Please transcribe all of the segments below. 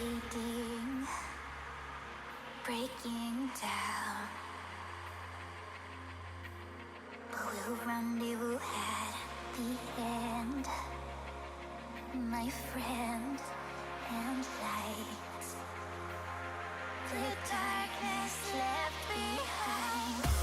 fading, breaking down. Blue rendezvous at the end, my friend and light. The darkness left behind.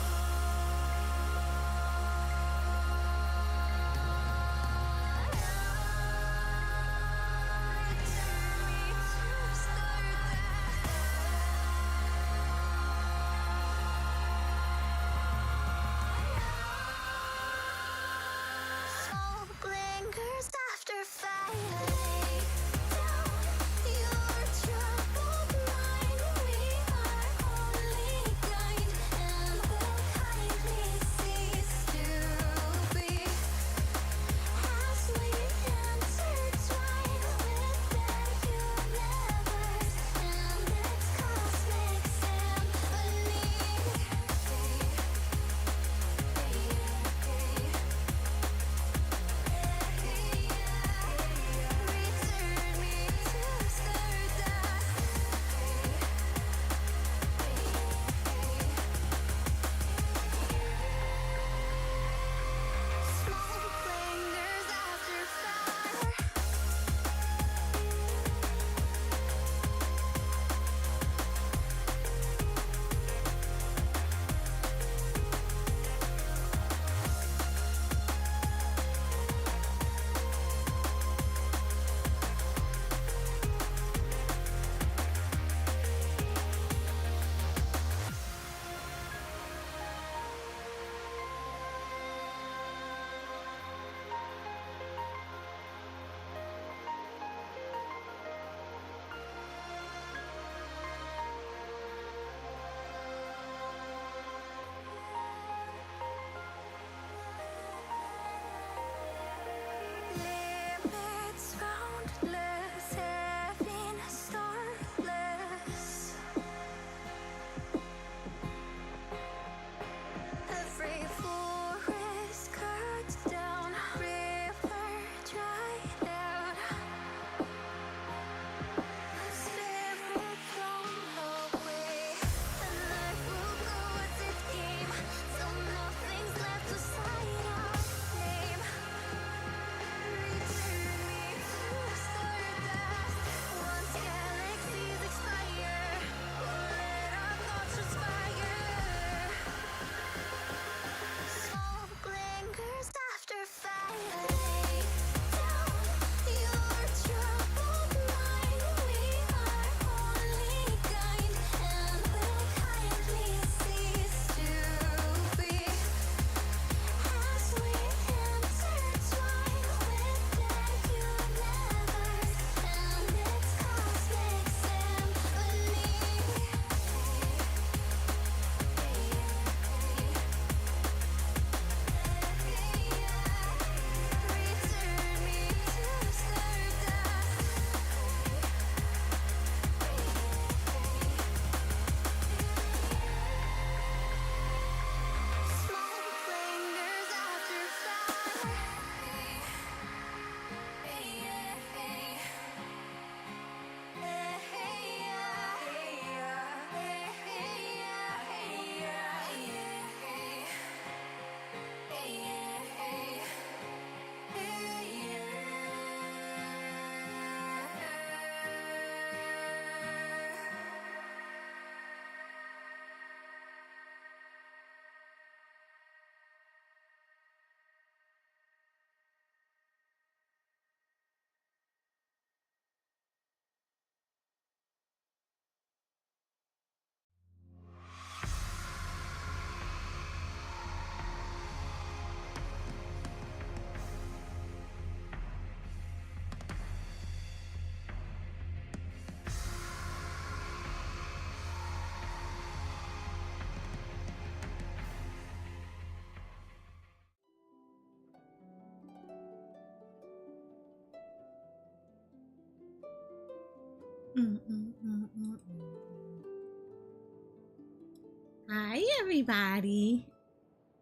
Hi, everybody.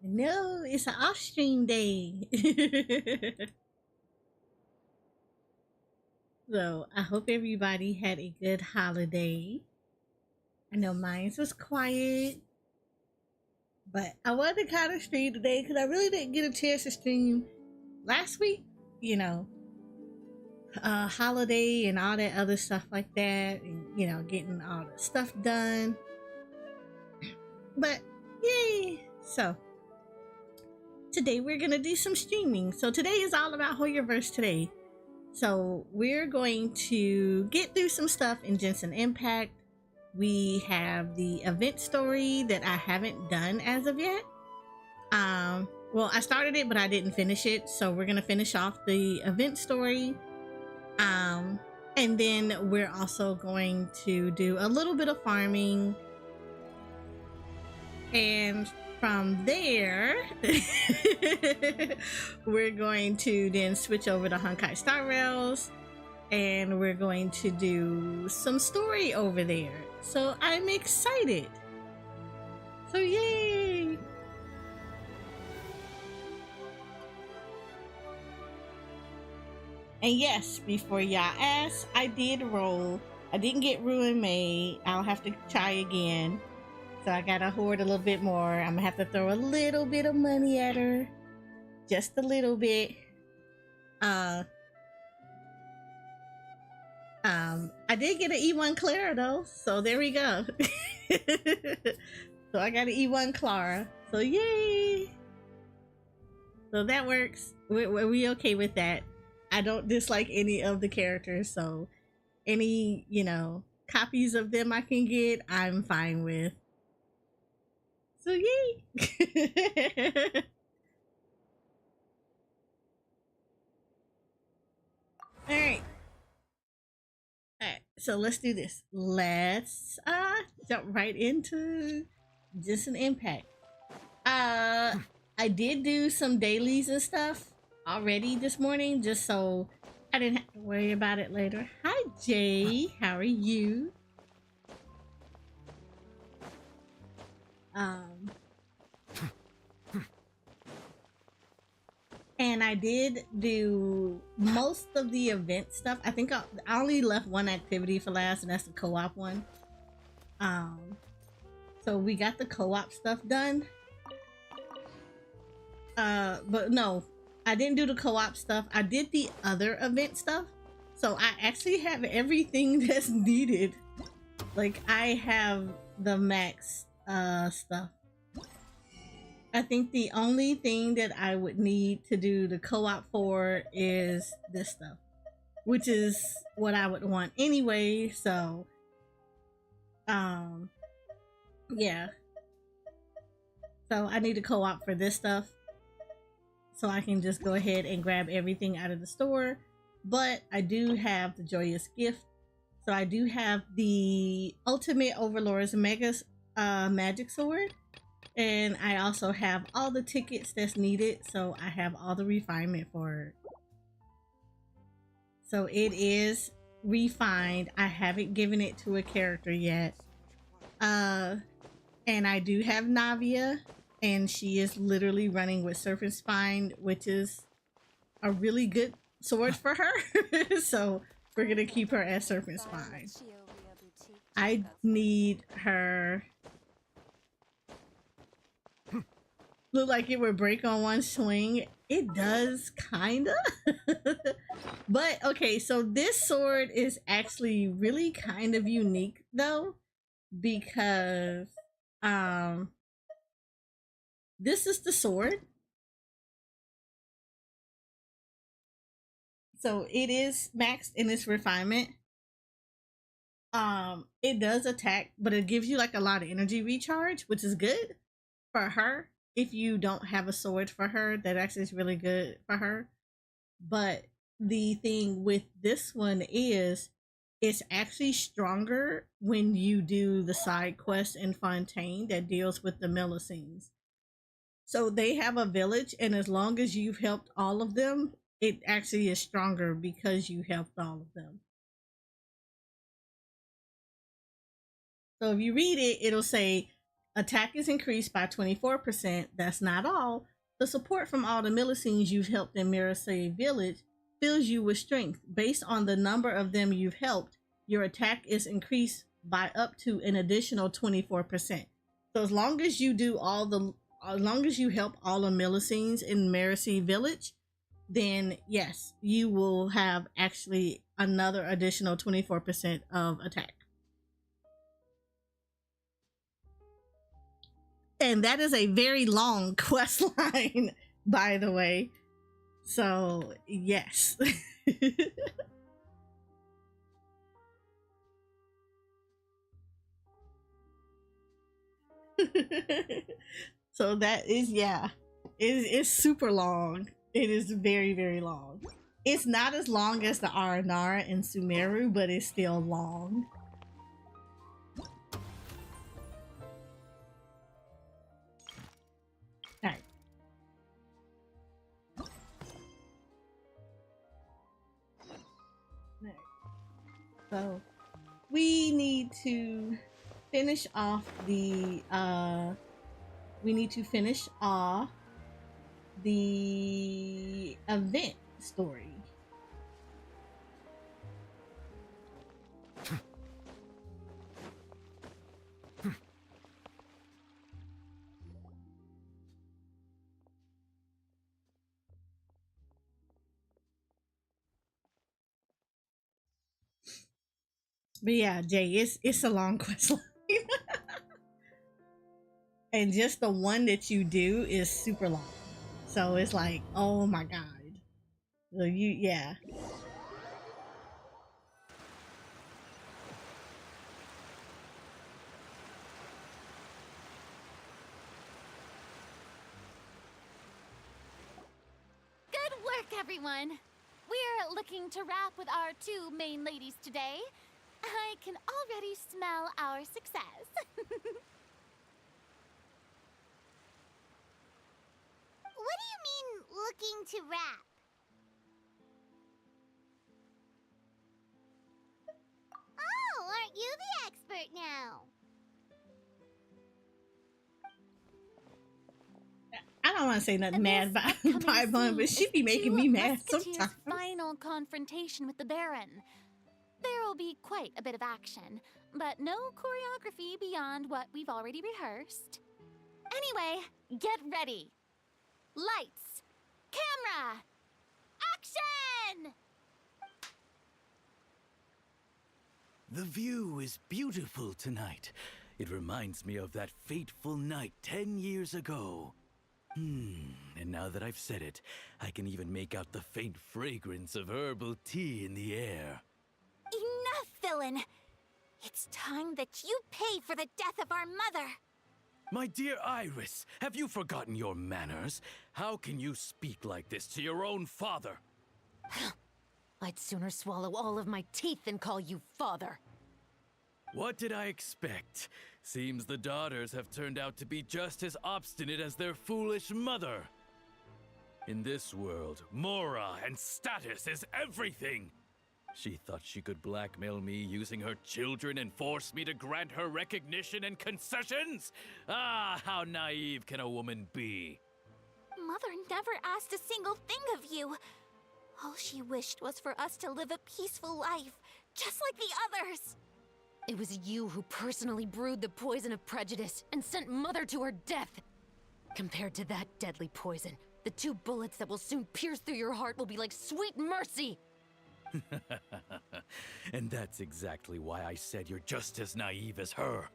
No, it's an off stream day. So I hope everybody had a good holiday. I know mine was quiet, but I wanted to kind of stream today because I really didn't get a chance to stream last week. You know, holiday and all that other stuff like that, and getting all the stuff done. But yay! So today we're gonna do some streaming. So today is all about Hoyoverse today. So we're going to get through some stuff in Genshin Impact. We have the event story that I haven't done as of yet. Well, I started it, but I didn't finish it. So we're gonna finish off the event story. And then we're also going to do a little bit of farming. And from there, we're going to then switch over to Honkai Star Rails, and we're going to do some story over there. So I'm excited. So yay! And yes, before y'all ask, I did roll. I didn't get Ruin May. I'll have to try again. So I gotta hoard a little bit more. I'm gonna have to throw a little bit of money at her. Just a little bit. I did get an E1 Clara though, so there we go. So I got an E1 Clara. So yay! So that works. We okay with that. I don't dislike any of the characters, so any, copies of them I can get, I'm fine with. So yay! Alright. Alright, so let's do this. Let's jump right into just an impact. I did do some dailies and stuff already this morning, just so I didn't have to worry about it later. Hi Jay, how are you? And I did do most of the event stuff. I think I only left one activity for last, and that's the co-op one. So we got the co-op stuff done. But no, I didn't do the co-op stuff. I did the other event stuff. So I actually have everything that's needed. Like I have the max stuff. I think the only thing that I would need to do the co-op for is this stuff, which is what I would want anyway. So, yeah. So I need a co-op for this stuff, so I can just go ahead and grab everything out of the store. But I do have the Joyous Gift, so I do have the Ultimate Overlord's Mega Magic Sword. And I also have all the tickets that's needed, so I have all the refinement for it. So it is refined. I haven't given it to a character yet. And I do have Navia, and she is literally running with Serpent Spine, which is a really good sword for her. So we're gonna keep her as Serpent Spine. I need her. Look like it would break on one swing. It does, kinda. But okay, so this sword is actually really kind of unique though, because this is the sword. So it is maxed in its refinement. It does attack, but it gives you like a lot of energy recharge, which is good for her. If you don't have a sword for her, that actually is really good for her. But the thing with this one is it's actually stronger when you do the side quest in Fontaine that deals with the Millicines. So they have a village, and as long as you've helped all of them, it actually is stronger because you helped all of them. So if you read it, it'll say attack is increased by 24%. That's not all. The support from all the Millicines you've helped in Mirasay Village fills you with strength. Based on the number of them you've helped, your attack is increased by up to an additional 24%. So as long as you help all the Millicines in Mercy Village, then yes, you will have actually another additional 24% of attack. And that is a very long quest line, by the way. So, yes. So that is, yeah, it's super long. It is very, very long. It's not as long as the Aranara and Sumeru, but it's still long. Alright. So we need to finish off the event story. But yeah, Jay, it's a long quest line. And just the one that you do is super long. So it's like, oh my god. So yeah. Good work, everyone. We're looking to wrap with our two main ladies today. I can already smell our success. What do you mean, looking to wrap? Oh, aren't you the expert now? I don't want to say nothing mad by Bun, but she be making me mad sometimes. Final confrontation with the Baron. There will be quite a bit of action, but no choreography beyond what we've already rehearsed. Anyway, get ready. Lights, camera, action! The view is beautiful tonight. It reminds me of that fateful night 10 years ago. And now that I've said it, I can even make out the faint fragrance of herbal tea in the air. Enough, villain! It's time that you pay for the death of our mother! My dear Iris, have you forgotten your manners? How can you speak like this to your own father? I'd sooner swallow all of my teeth than call you father. What did I expect? Seems the daughters have turned out to be just as obstinate as their foolish mother. In this world, Mora and status is everything. She thought she could blackmail me using her children and force me to grant her recognition and concessions? Ah, how naive can a woman be? Mother never asked a single thing of you. All she wished was for us to live a peaceful life, just like the others. It was you who personally brewed the poison of prejudice and sent Mother to her death. Compared to that deadly poison, the 2 bullets that will soon pierce through your heart will be like sweet mercy. And that's exactly why I said you're just as naive as her.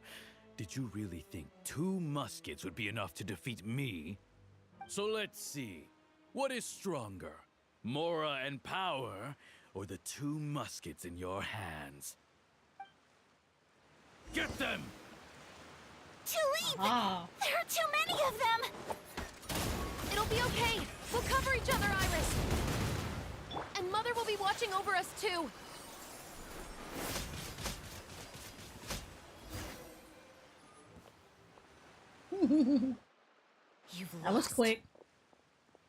Did you really think 2 muskets would be enough to defeat me? So let's see. What is stronger, Mora and power, or the 2 muskets in your hands? Get them! To leave! Ah. There are too many of them! It'll be okay. We'll cover each other, Iris. And Mother will be watching over us too. You've lost. That was quick.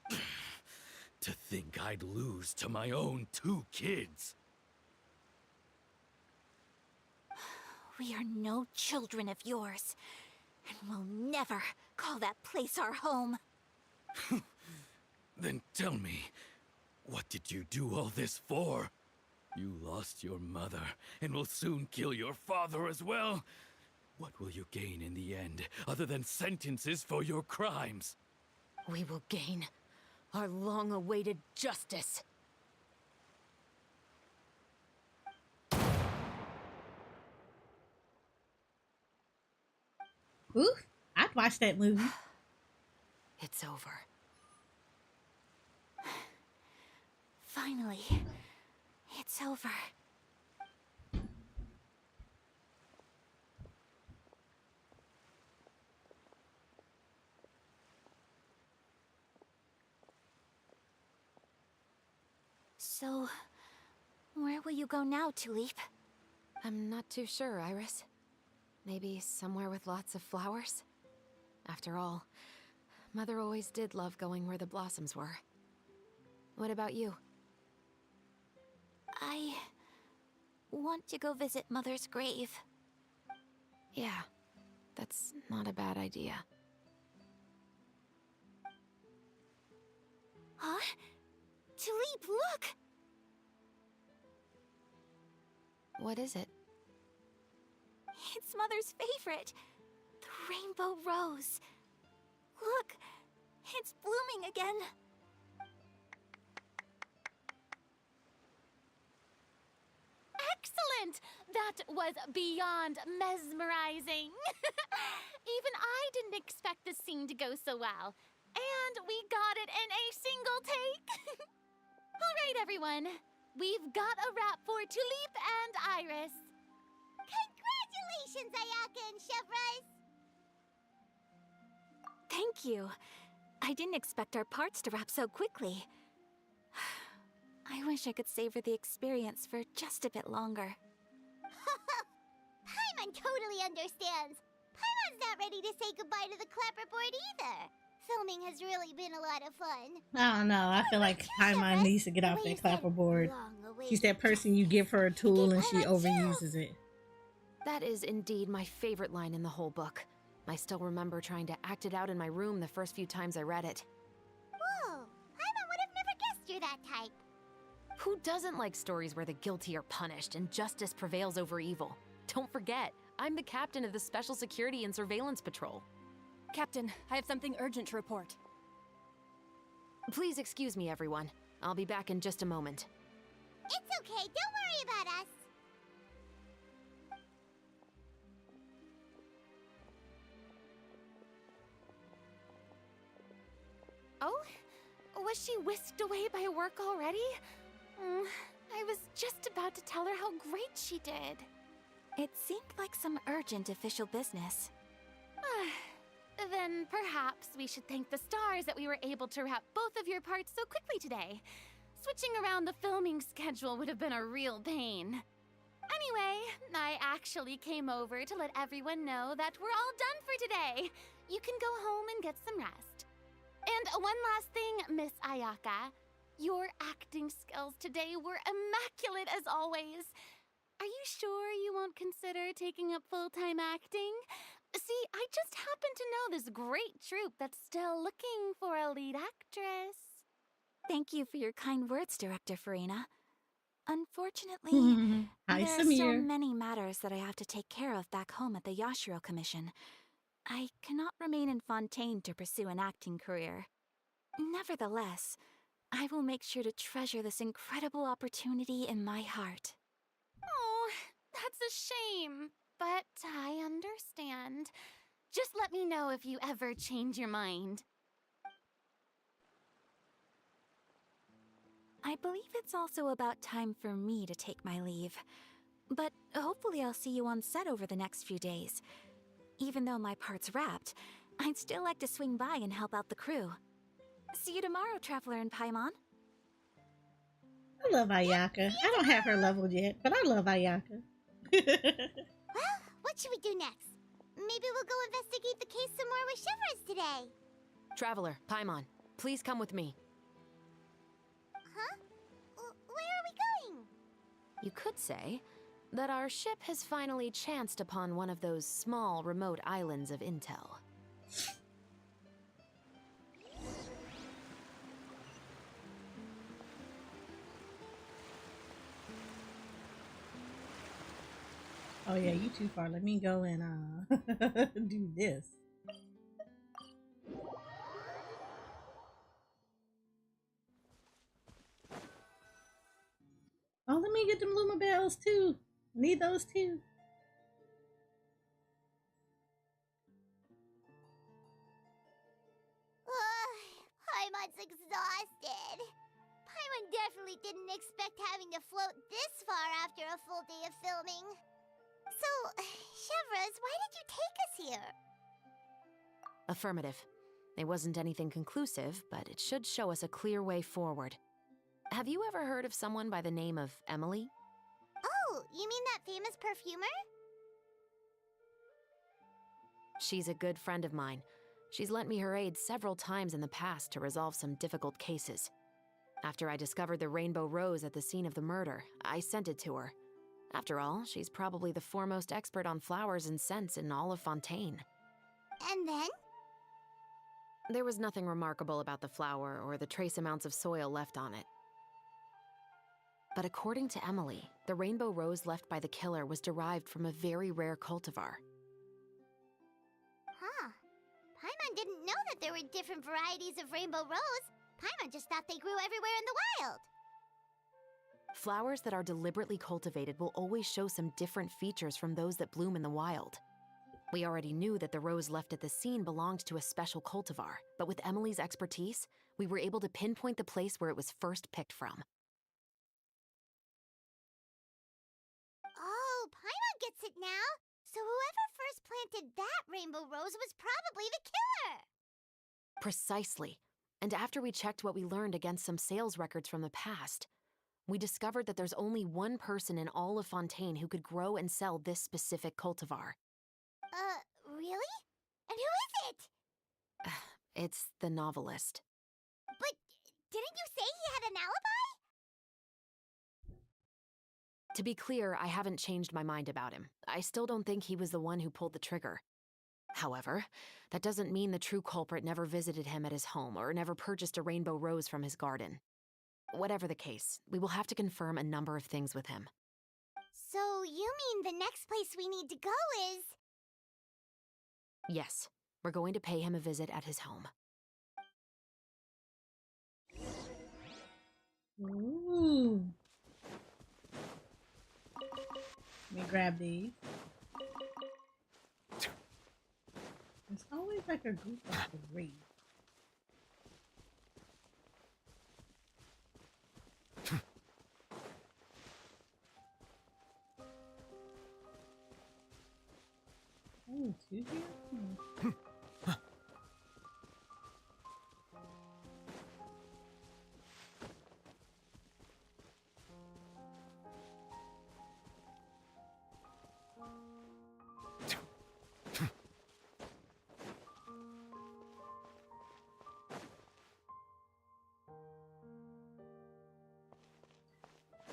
To think I'd lose to my own 2 kids. We are no children of yours, and we'll never call that place our home. Then tell me, What did you do all this for? You lost your mother, and will soon kill your father as well. What will you gain in the end, other than sentences for your crimes? We will gain our long-awaited justice. Ooh, I'd watch that movie. It's over. Finally, it's over. So, where will you go now, Tulip? I'm not too sure, Iris. Maybe somewhere with lots of flowers? After all, Mother always did love going where the blossoms were. What about you? I want to go visit Mother's grave. Yeah, that's not a bad idea. Huh? Tulip, look! What is it? It's Mother's favorite. The rainbow rose. Look, it's blooming again. Excellent! That was beyond mesmerizing. Even I didn't expect this scene to go so well. And we got it in a single take. All right, everyone. We've got a wrap for Tulip and Iris. Congratulations, Ayaka and Chevres! Thank you. I didn't expect our parts to wrap so quickly. I wish I could savor the experience for just a bit longer. Paimon totally understands. Paimon's not ready to say goodbye to the clapperboard either. Filming has really been a lot of fun. I don't know. I feel like Paimon needs to get off that clapperboard. She's that person you give her a tool and she overuses it. That is indeed my favorite line in the whole book. I still remember trying to act it out in my room the first few times I read it. Whoa! Paimon would have never guessed you're that type. Who doesn't like stories where the guilty are punished and justice prevails over evil? Don't forget, I'm the captain of the Special Security and Surveillance Patrol. Captain, I have something urgent to report. Please excuse me, everyone. I'll be back in just a moment. It's okay, don't worry about us. Oh? Was she whisked away by work already? I was just about to tell her how great she did. It seemed like some urgent official business. Then perhaps we should thank the stars that we were able to wrap both of your parts so quickly today. Switching around the filming schedule would have been a real pain. Anyway, I actually came over to let everyone know that we're all done for today. You can go home and get some rest. And one last thing, Miss Ayaka. Your acting skills today were immaculate as always. Are you sure you won't consider taking up full-time acting? See, I just happen to know this great troupe that's still looking for a lead actress. Thank you for your kind words, Director Farina. Unfortunately, Hi, there are so Samir. many matters that I have to take care of back home at the Yashiro Commission. I cannot remain in Fontaine to pursue an acting career. Nevertheless, I will make sure to treasure this incredible opportunity in my heart. Oh, that's a shame, but I understand. Just let me know if you ever change your mind. I believe it's also about time for me to take my leave. But hopefully I'll see you on set over the next few days. Even though my part's wrapped, I'd still like to swing by and help out the crew. See you tomorrow, Traveler and Paimon. I love Ayaka. I don't have her leveled yet, but I love Ayaka. Well, what should we do next? Maybe we'll go investigate the case some more with Chevres today. Traveler, Paimon, please come with me. Huh? Where are we going? You could say that our ship has finally chanced upon one of those small, remote islands of intel. Oh yeah, you too far. Let me go and do this. Oh, let me get them Luma bells too. Need those too. Paimon's exhausted. Paimon definitely didn't expect having to float this far after a full day of filming. So, Chevres, why did you take us here? Affirmative. It wasn't anything conclusive, but it should show us a clear way forward. Have you ever heard of someone by the name of Emily? Oh, you mean that famous perfumer? She's a good friend of mine. She's lent me her aid several times in the past to resolve some difficult cases. After I discovered the rainbow rose at the scene of the murder, I sent it to her. After all, she's probably the foremost expert on flowers and scents in all of Fontaine. And then? There was nothing remarkable about the flower or the trace amounts of soil left on it. But according to Emily, the rainbow rose left by the killer was derived from a very rare cultivar. Huh. Paimon didn't know that there were different varieties of rainbow rose. Paimon just thought they grew everywhere in the wild. Flowers that are deliberately cultivated will always show some different features from those that bloom in the wild. We already knew that the rose left at the scene belonged to a special cultivar, but with Emily's expertise, we were able to pinpoint the place where it was first picked from. Oh, Paimon gets it now. So whoever first planted that rainbow rose was probably the killer. Precisely. And after we checked what we learned against some sales records from the past, we discovered that there's only one person in all of Fontaine who could grow and sell this specific cultivar. Really? And who is it? It's the novelist. But didn't you say he had an alibi? To be clear, I haven't changed my mind about him. I still don't think he was the one who pulled the trigger. However, that doesn't mean the true culprit never visited him at his home or never purchased a rainbow rose from his garden. Whatever the case, we will have to confirm a number of things with him. So you mean the next place we need to go is... Yes, we're going to pay him a visit at his home. Ooh. Let me grab these. There's always like a group of three. Oh, two here?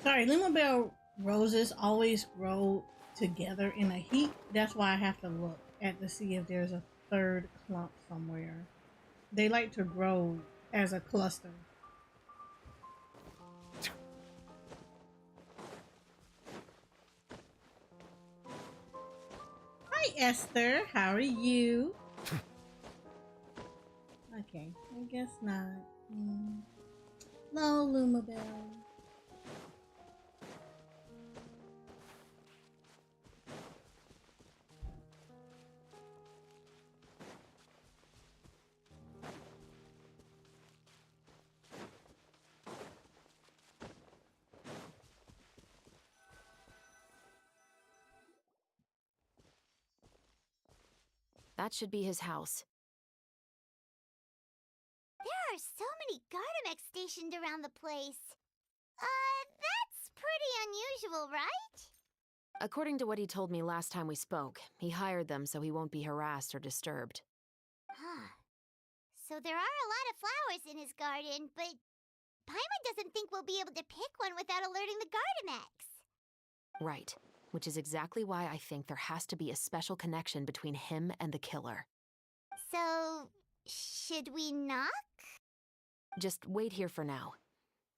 Sorry, Limobel roses always grow together in a heap. That's why I have to look to see if there's a third clump somewhere. They like to grow as a cluster. Hi Esther, how are you? Okay, I guess not. No, Lumabelle. That should be his house. There are so many Gardamex stationed around the place. That's pretty unusual, right? According to what he told me last time we spoke, he hired them so he won't be harassed or disturbed. Huh. So there are a lot of flowers in his garden, but Paimon doesn't think we'll be able to pick one without alerting the Gardamex. Right, which is exactly why I think there has to be a special connection between him and the killer. So, should we knock? Just wait here for now.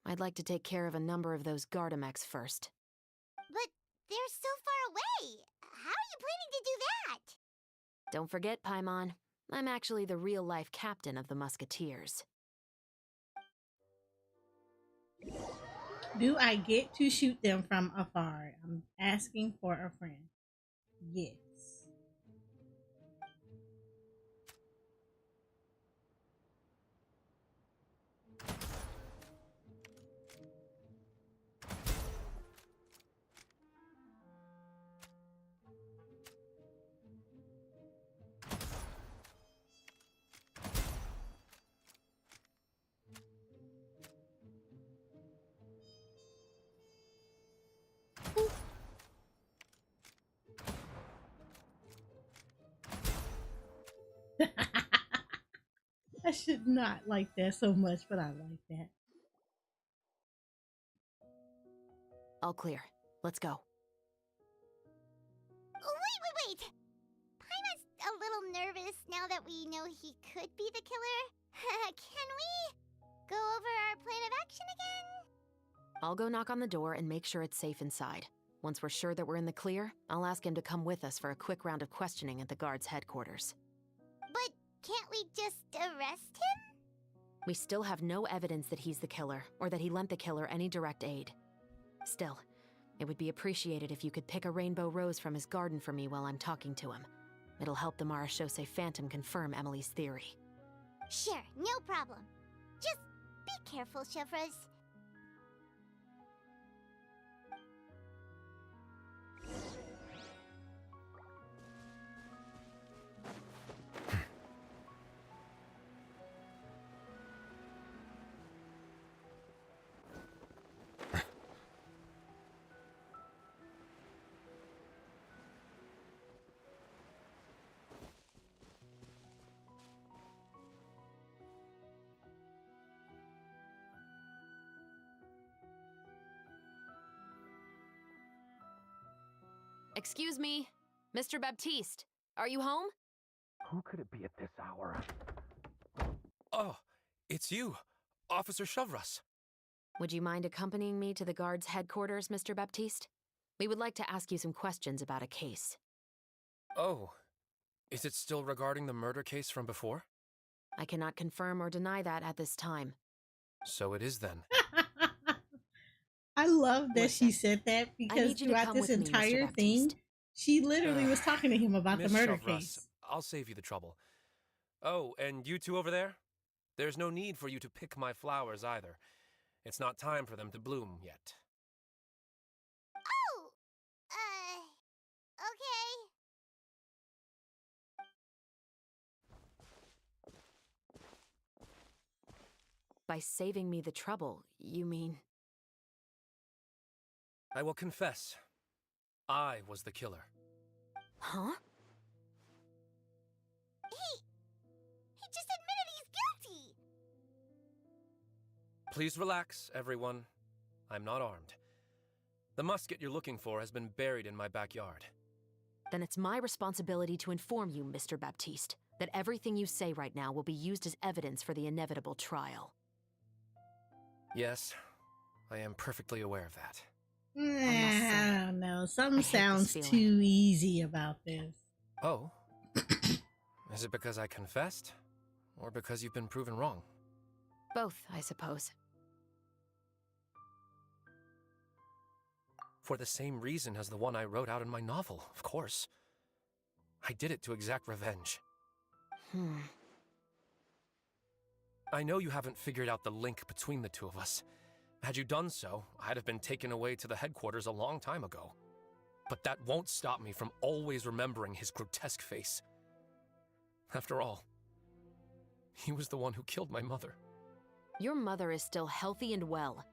I'd like to take care of a number of those Gardamex first. But they're so far away. How are you planning to do that? Don't forget, Paimon, I'm actually the real-life captain of the Musketeers. Do I get to shoot them from afar? I'm asking for a friend. Yes. I should not like that so much, but I like that. All clear. Let's go. Wait. Paimon's a little nervous now that we know he could be the killer. Can we go over our plan of action again? I'll go knock on the door and make sure it's safe inside. Once we're sure that we're in the clear, I'll ask him to come with us for a quick round of questioning at the guard's headquarters. But can't we just arrest him? We still have no evidence that he's the killer, or that he lent the killer any direct aid. Still, it would be appreciated if you could pick a rainbow rose from his garden for me while I'm talking to him. It'll help the Marashose Phantom confirm Emily's theory. Sure, no problem. Just be careful, Chevres. Excuse me, Mr. Baptiste, are you home? Who could it be at this hour? Oh, it's you, Officer Chevres. Would you mind accompanying me to the guard's headquarters, Mr. Baptiste? We would like to ask you some questions about a case. Oh, is it still regarding the murder case from before? I cannot confirm or deny that at this time. So it is then. I love that Listen, she said that because need you to throughout come this with me, Mr. entire thing, Baptiste. she literally was talking to him about the Miss murder Chevres, case. I'll save you the trouble. Oh, and you two over there? There's no need for you to pick my flowers either. It's not time for them to bloom yet. Oh! Okay. By saving me the trouble, you mean... I will confess, I was the killer. Huh? He just admitted he's guilty! Please relax, everyone. I'm not armed. The musket you're looking for has been buried in my backyard. Then it's my responsibility to inform you, Mr. Baptiste, that everything you say right now will be used as evidence for the inevitable trial. Yes, I am perfectly aware of that. I don't know. I Something hate sounds this too easy about this. Oh? Is it because I confessed? Or because you've been proven wrong? Both, I suppose. For the same reason as the one I wrote out in my novel, of course. I did it to exact revenge. I know you haven't figured out the link between the two of us. Had you done so, I'd have been taken away to the headquarters a long time ago. But that won't stop me from always remembering his grotesque face. After all, he was the one who killed my mother. Your mother is still healthy and well.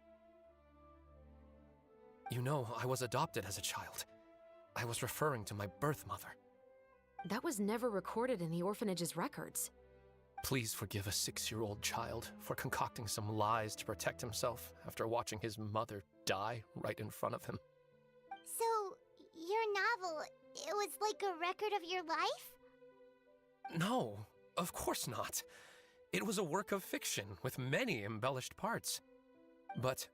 You know, I was adopted as a child. I was referring to my birth mother. That was never recorded in the orphanage's records. Please forgive a 6-year-old child for concocting some lies to protect himself after watching his mother die right in front of him. So, your novel, it was like a record of your life? No, of course not. It was a work of fiction with many embellished parts. But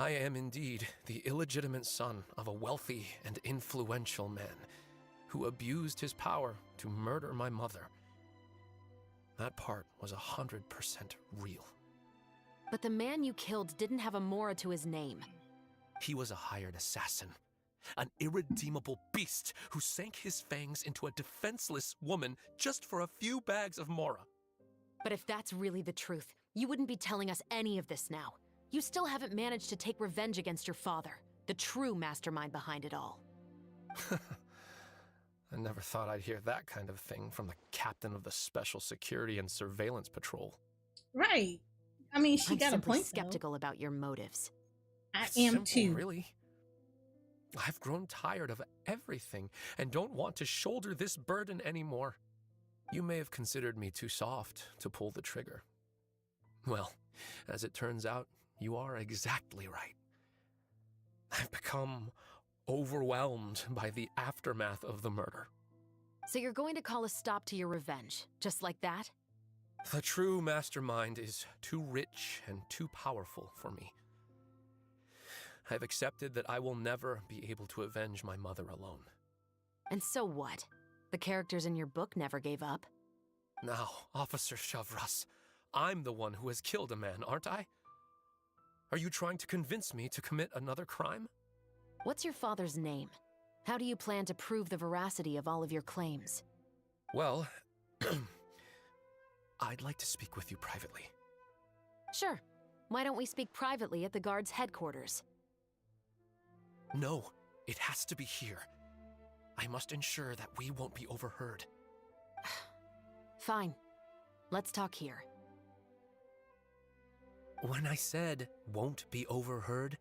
I am indeed the illegitimate son of a wealthy and influential man who abused his power to murder my mother. That part was 100% real. But the man you killed didn't have a Mora to his name. He was a hired assassin, an irredeemable beast who sank his fangs into a defenseless woman just for a few bags of Mora. But if that's really the truth, you wouldn't be telling us any of this now. You still haven't managed to take revenge against your father, the true mastermind behind it all. I never thought I'd hear that kind of thing from the captain of the Special Security and Surveillance Patrol. Right. I mean, she I'm got a simply point, skeptical about your motives. though. I It's am simple, too. really. I've grown tired of everything and don't want to shoulder this burden anymore. You may have considered me too soft to pull the trigger. Well, as it turns out, you are exactly right. I've become overwhelmed by the aftermath of the murder. So you're going to call a stop to your revenge, just like that? The true mastermind is too rich and too powerful for me. I've accepted that I will never be able to avenge my mother alone. And so what? The characters in your book never gave up. Now, Officer Shavras, I'm the one who has killed a man, aren't I? Are you trying to convince me to commit another crime? What's your father's name? How do you plan to prove the veracity of all of your claims? Well, I'd like to speak with you privately. Sure. Why don't we speak privately at the guard's headquarters? No, it has to be here. I must ensure that we won't be overheard. Fine. Let's talk here. When I said won't be overheard,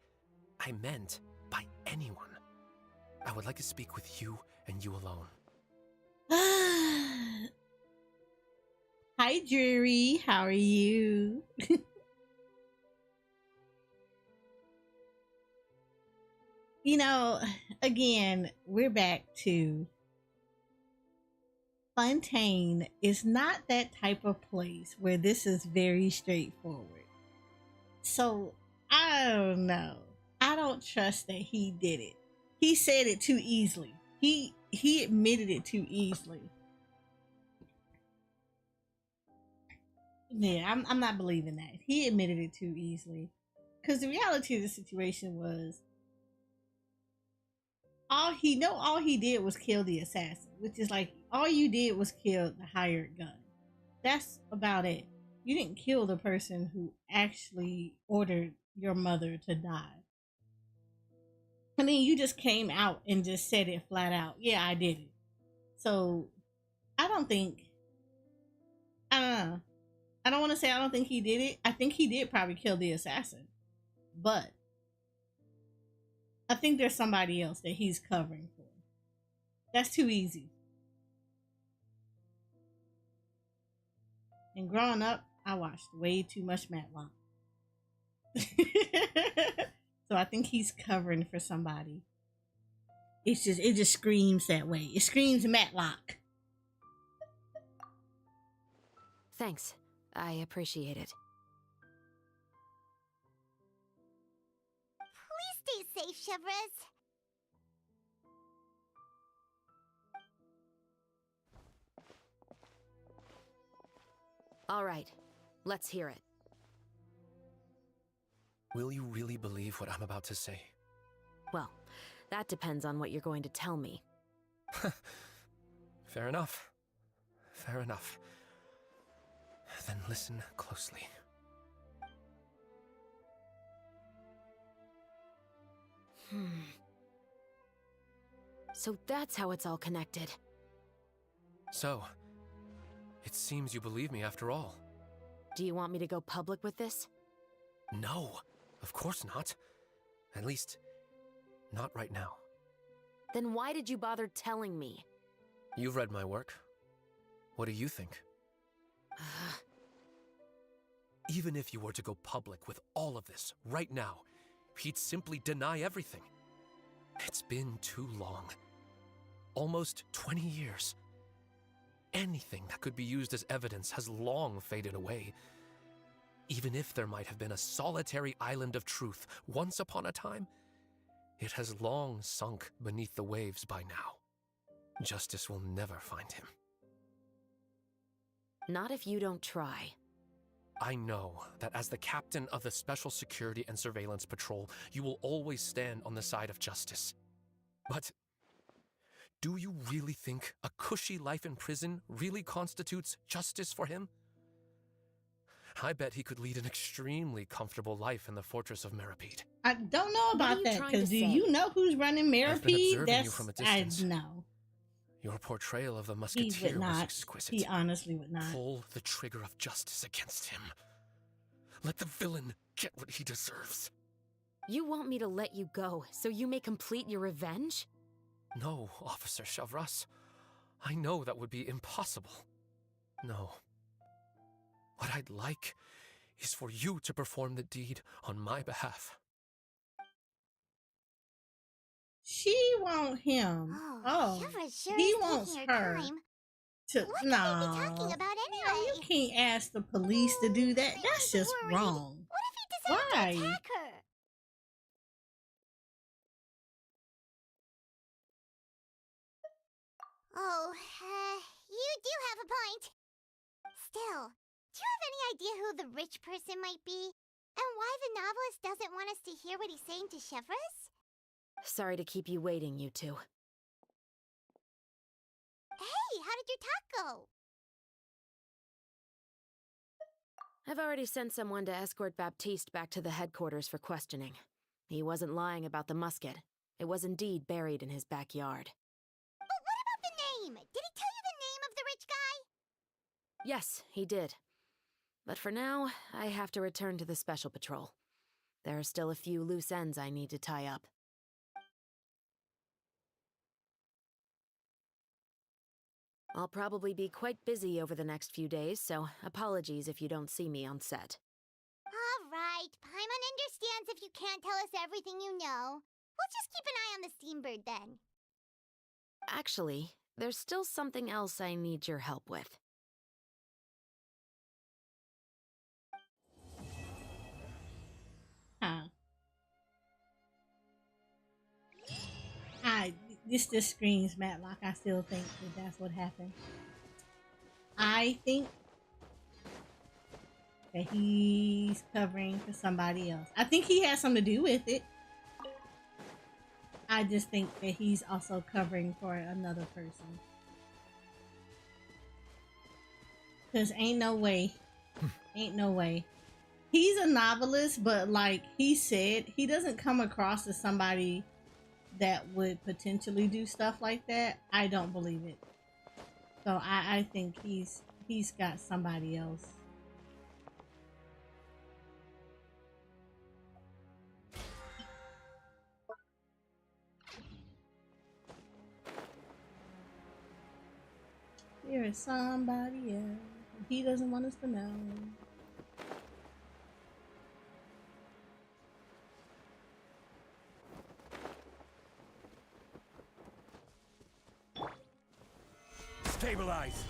I meant by anyone. I would like to speak with you and you alone. Hi, Drury. How are you? You know, again, we're back to Fontaine is not that type of place where this is very straightforward. So, I don't know. I don't trust that he did it. He said it too easily. He admitted it too easily. Yeah, I'm not believing that. He admitted it too easily. Because the reality of the situation was all he did was kill the assassin, which is like all you did was kill the hired gun. That's about it. You didn't kill the person who actually ordered your mother to die. I mean, you just came out and just said it flat out. Yeah, I did it. So I don't know. I don't want to say I don't think he did it. I think he did probably kill the assassin. But I think there's somebody else that he's covering for. That's too easy. And growing up, I watched way too much Matlock. So I think he's covering for somebody. It just screams that way. It screams Matlock. Thanks. I appreciate it. Please stay safe, Chevres. All right. Let's hear it. Will you really believe what I'm about to say? Well, that depends on what you're going to tell me. Fair enough. Fair enough. Then listen closely. So that's how it's all connected. So, it seems you believe me after all. Do you want me to go public with this? No, of course not. At least, not right now. Then why did you bother telling me? You've read my work. What do you think? Even if you were to go public with all of this right now, he'd simply deny everything. It's been too long. Almost 20 years. Anything that could be used as evidence has long faded away. Even if there might have been a solitary island of truth once upon a time, it has long sunk beneath the waves by now. Justice will never find him. Not if you don't try. I know that as the captain of the Special Security and Surveillance Patrol, you will always stand on the side of justice. But do you really think a cushy life in prison really constitutes justice for him? I bet he could lead an extremely comfortable life in the fortress of Meripede. I don't know What are about you that, trying to because do say? you know who's running I've been Meripede? observing you from a distance. I know. Your portrayal of the He musketeer would was not. exquisite. He honestly would not. Pull the trigger of justice against him. Let the villain get what he deserves. You want me to let you go so you may complete your revenge? No, Officer Chavras. I know that would be impossible. No. What I'd like is for you to perform the deed on my behalf. She want him. Oh, Chevra's sure he is wants taking her her time. to. What could they be talking about anyway? You can't ask the police to do that. That's just Worried. wrong. What if he decided Why? to attack her? Oh, you do have a point. Still, do you have any idea who the rich person might be? And why the novelist doesn't want us to hear what he's saying to Chevras? Sorry to keep you waiting, you two. Hey, how did your talk go? I've already sent someone to escort Baptiste back to the headquarters for questioning. He wasn't lying about the musket. It was indeed buried in his backyard. But what about the name? Did he tell you the name of the rich guy? Yes, he did. But for now, I have to return to the Special Patrol. There are still a few loose ends I need to tie up. I'll probably be quite busy over the next few days, so apologies if you don't see me on set. All right, Paimon understands if you can't tell us everything you know. We'll just keep an eye on the Steambird then. Actually, there's still something else I need your help with. Huh. This just screams Matlock. I still think that that's what happened. I think that he's covering for somebody else. I think he has something to do with it. I just think that he's also covering for another person. Because ain't no way. Ain't no way. He's a novelist, but like he said, he doesn't come across as somebody that would potentially do stuff like that. I don't believe it. So I think he's got somebody else. There is somebody else. He doesn't want us to know. Stabilize!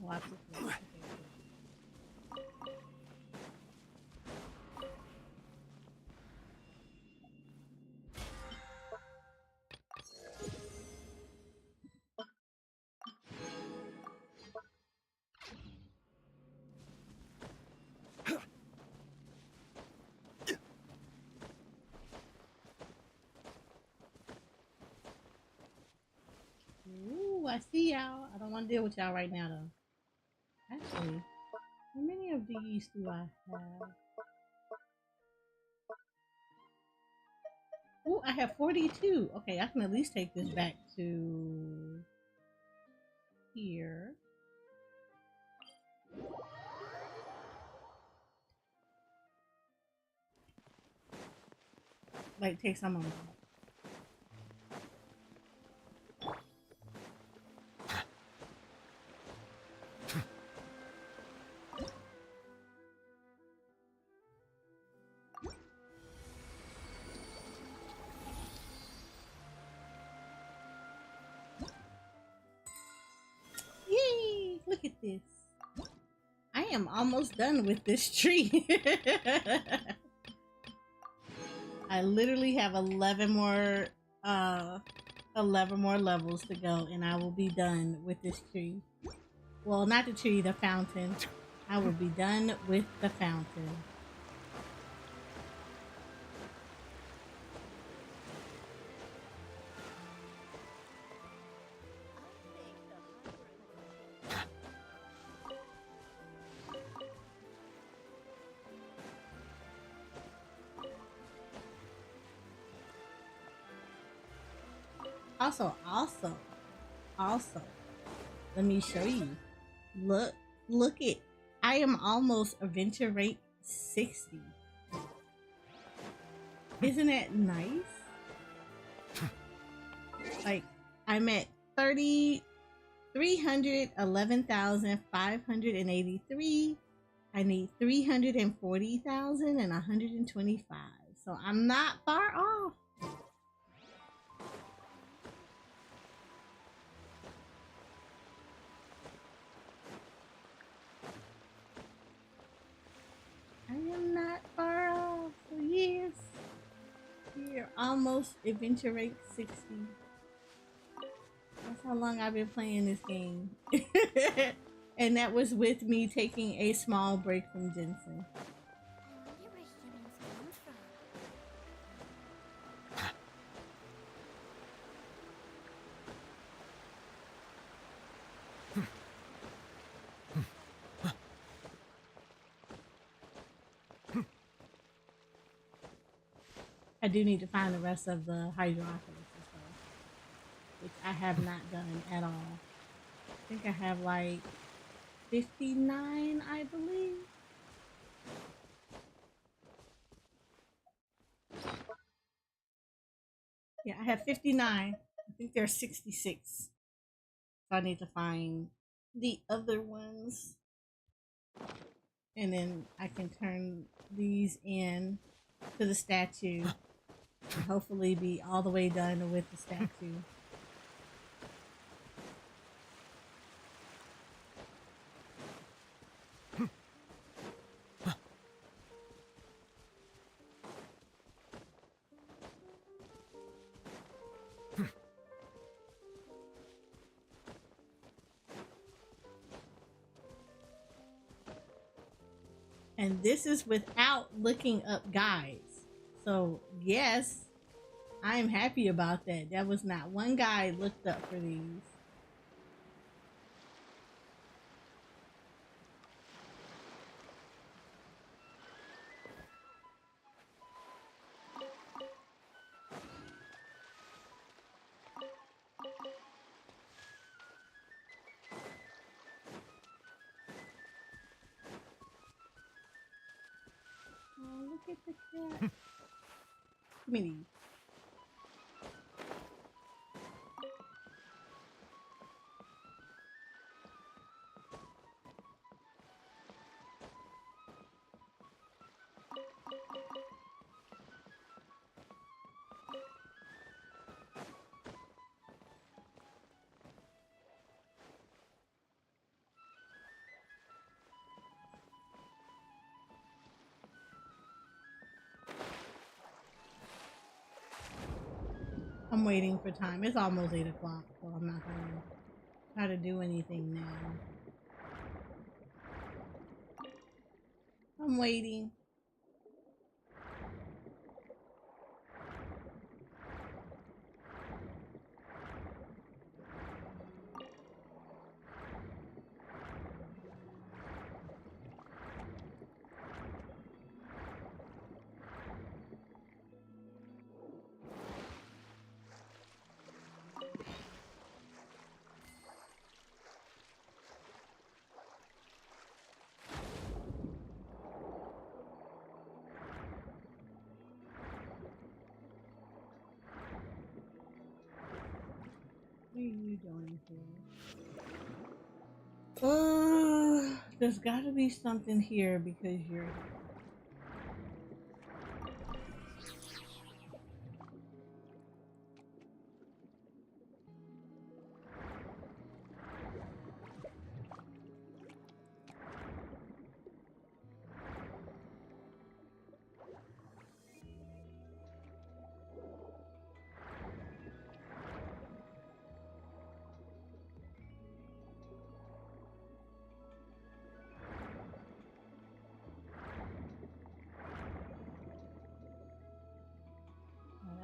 Watch it. Ooh, I see y'all. I don't want to deal with y'all right now, though. Actually, how many of these do I have? Ooh, I have 42. Okay, I can at least take this back to here. Like, take some of them. Yay! am almost done with this tree. I literally have 11 more levels to go and I will be done with this tree. Well, not the tree, the fountain. I will be done with the fountain. Also, let me show you. Look it. I am almost adventure rate 60. Isn't that nice? Like, I'm at 311,583. I need 340,000 and 125. So I'm not far off. I am not far off. Yes. We're almost adventure rate 60. That's how long I've been playing this game. And that was with me taking a small break from Genshin. I wonder where humans come from. I do need to find the rest of the Hydropolis and stuff, which I have not done at all. I think I have like 59, I believe. Yeah, I have 59. I think there's 66. So I need to find the other ones. And then I can turn these in to the statue. And hopefully be all the way done with the statue. And this is without looking up guides. So yes, I am happy about that. That was not one guide looked up for these. Oh, look at the cat. Give me these. I'm waiting for time. It's almost 8 o'clock, so I'm not gonna try to do anything now. I'm waiting. What are you doing here? There's gotta be something here because you're here.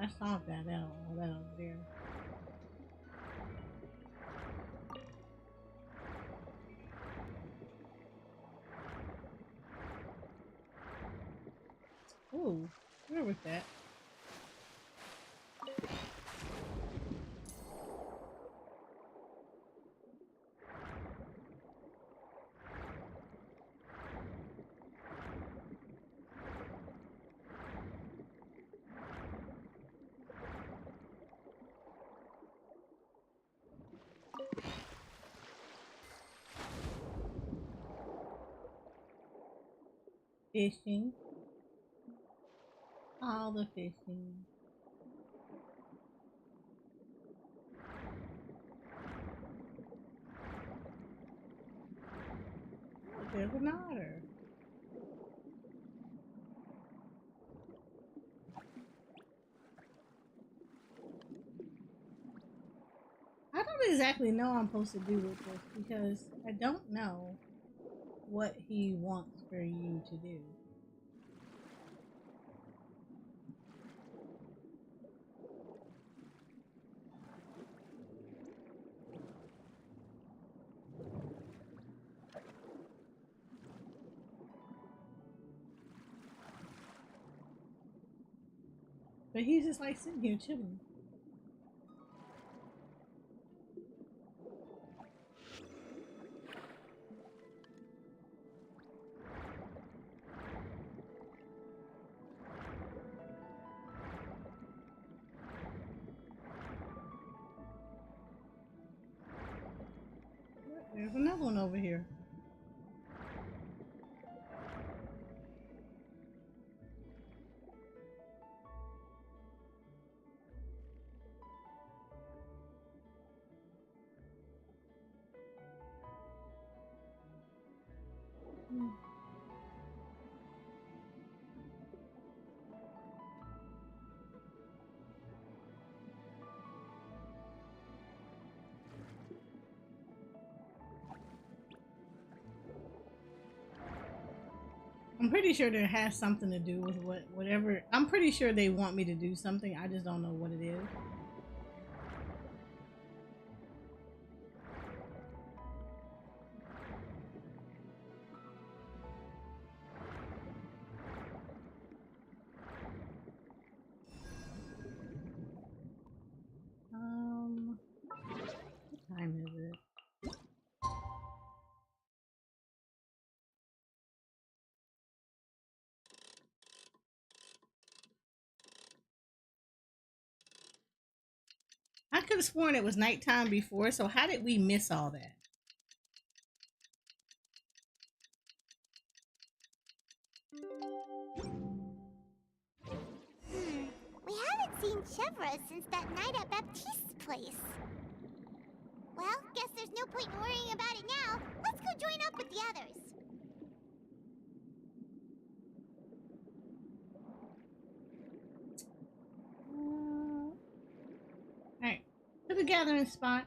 I saw that all that over there. Ooh, where was that? Fishing. All the fishing. Oh, there's an otter. I don't exactly know what I'm supposed to do with this because I don't know what he wants for you to do. But he's just like sitting here chilling. There's another one over here. I'm pretty sure that has something to do with whatever. I'm pretty sure they want me to do something. I just don't know what it is. What time is it? I could have sworn it was nighttime before, so how did we miss all that? We haven't seen Chevra since that night at Baptiste's place. Well, guess there's no point in worrying about it now. Let's go join up with the others. Alright, to the gathering spot.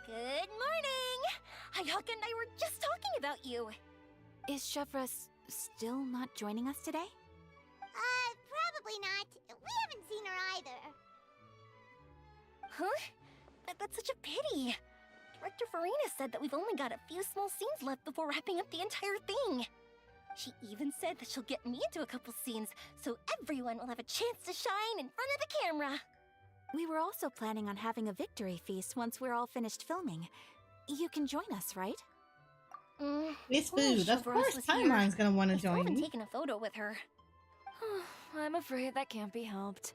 Good morning! Hayaka and I were just talking about you. Is Chevra still not joining us today? Probably not. We haven't seen her either. Huh? That's such a pity. Director Farina said that we've only got a few small scenes left before wrapping up the entire thing. She even said that she'll get me into a couple scenes, so everyone will have a chance to shine in front of the camera. We were also planning on having a victory feast once we're all finished filming. You can join us, right? It's only food. Of Chevra course, was here. Timeline's gonna want to I still join haven't me. taken a photo with her. I'm afraid that can't be helped.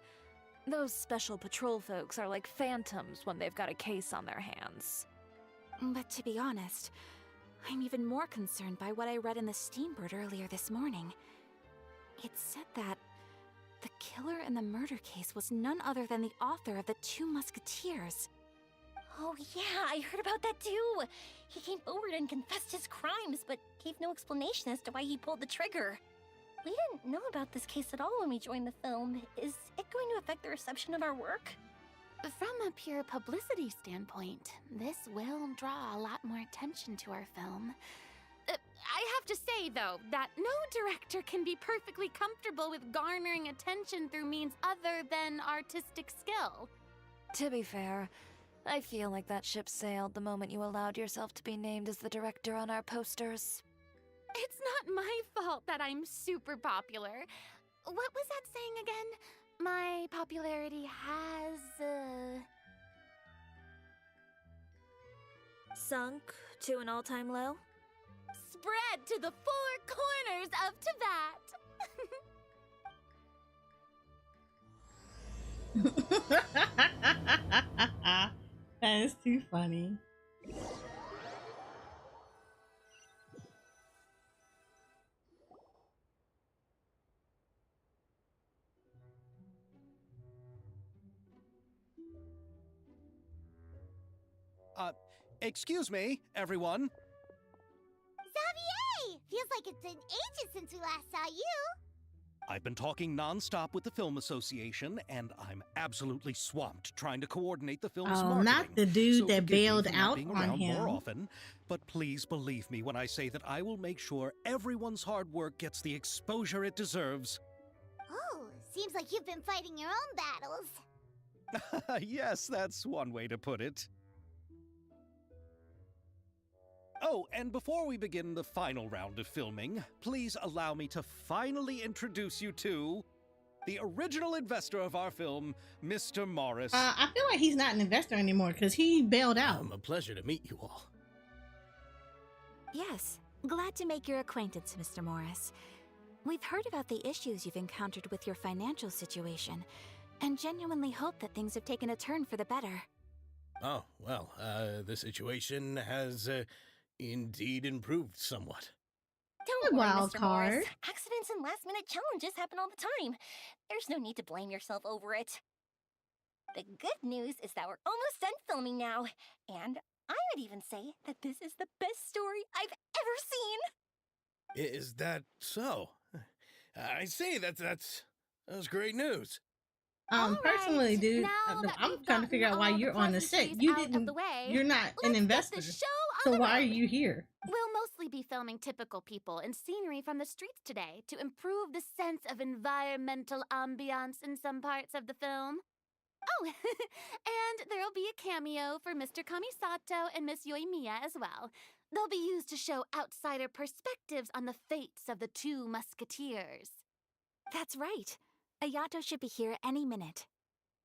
Those special patrol folks are like phantoms when they've got a case on their hands. But to be honest, I'm even more concerned by what I read in the Steambird earlier this morning. It said that the killer in the murder case was none other than the author of the Two Musketeers. Oh yeah, I heard about that too. He came forward and confessed his crimes, but gave no explanation as to why he pulled the trigger. We didn't know about this case at all when we joined the film. Is it going to affect the reception of our work? From a pure publicity standpoint, this will draw a lot more attention to our film. I have to say, though, that no director can be perfectly comfortable with garnering attention through means other than artistic skill. To be fair, I feel like that ship sailed the moment you allowed yourself to be named as the director on our posters. It's not my fault that I'm super popular. What was that saying again? My popularity has, Sunk to an all-time low? spread to the four corners of Tibet. That is too funny. Excuse me, everyone. Xavier! Feels like it's been ages since we last saw you. I've been talking nonstop with the Film Association, and I'm absolutely swamped trying to coordinate the film's Oh, marketing. not the dude So that forgive me bailed for not out being on around him. more often, but please believe me when I say that I will make sure everyone's hard work gets the exposure it deserves. Oh, seems like you've been fighting your own battles. Yes, that's one way to put it. Oh, and before we begin the final round of filming, please allow me to finally introduce you to the original investor of our film, Mr. Morris. I feel like he's not an investor anymore because he bailed out. A pleasure to meet you all. Yes, glad to make your acquaintance, Mr. Morris. We've heard about the issues you've encountered with your financial situation, and genuinely hope that things have taken a turn for the better. Oh, well, the situation has indeed improved somewhat. Don't A worry, wild Mr. card. Morris. Accidents and last-minute challenges happen all the time. There's no need to blame yourself over it. The good news is that we're almost done filming now, and I would even say that this is the best story I've ever seen. Is that so? I see, that's great news. All Personally, right, dude, now that I'm we've trying to figure out why gotten all you're the on the set. pleasantries You out of didn't. the way, You're not an let's investor. get the show So on the why are road. you here? We'll mostly be filming typical people and scenery from the streets today to improve the sense of environmental ambiance in some parts of the film. Oh, and there'll be a cameo for Mr. Kamisato and Miss Yoimiya as well. They'll be used to show outsider perspectives on the fates of the Two Musketeers. That's right. Ayato should be here any minute.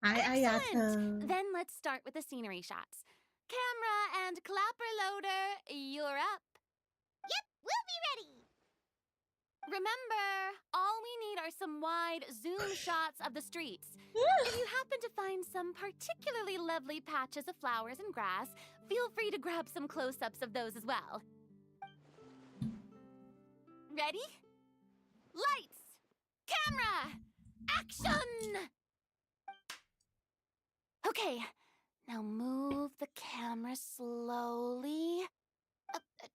Hi, Excellent! Ayato. Then let's start with the scenery shots. Camera and clapper loader, you're up. Yep, we'll be ready. Remember, all we need are some wide zoom shots of the streets. If you happen to find some particularly lovely patches of flowers and grass, feel free to grab some close-ups of those as well. Ready? Lights! Camera! Action! Okay, now move the camera slowly.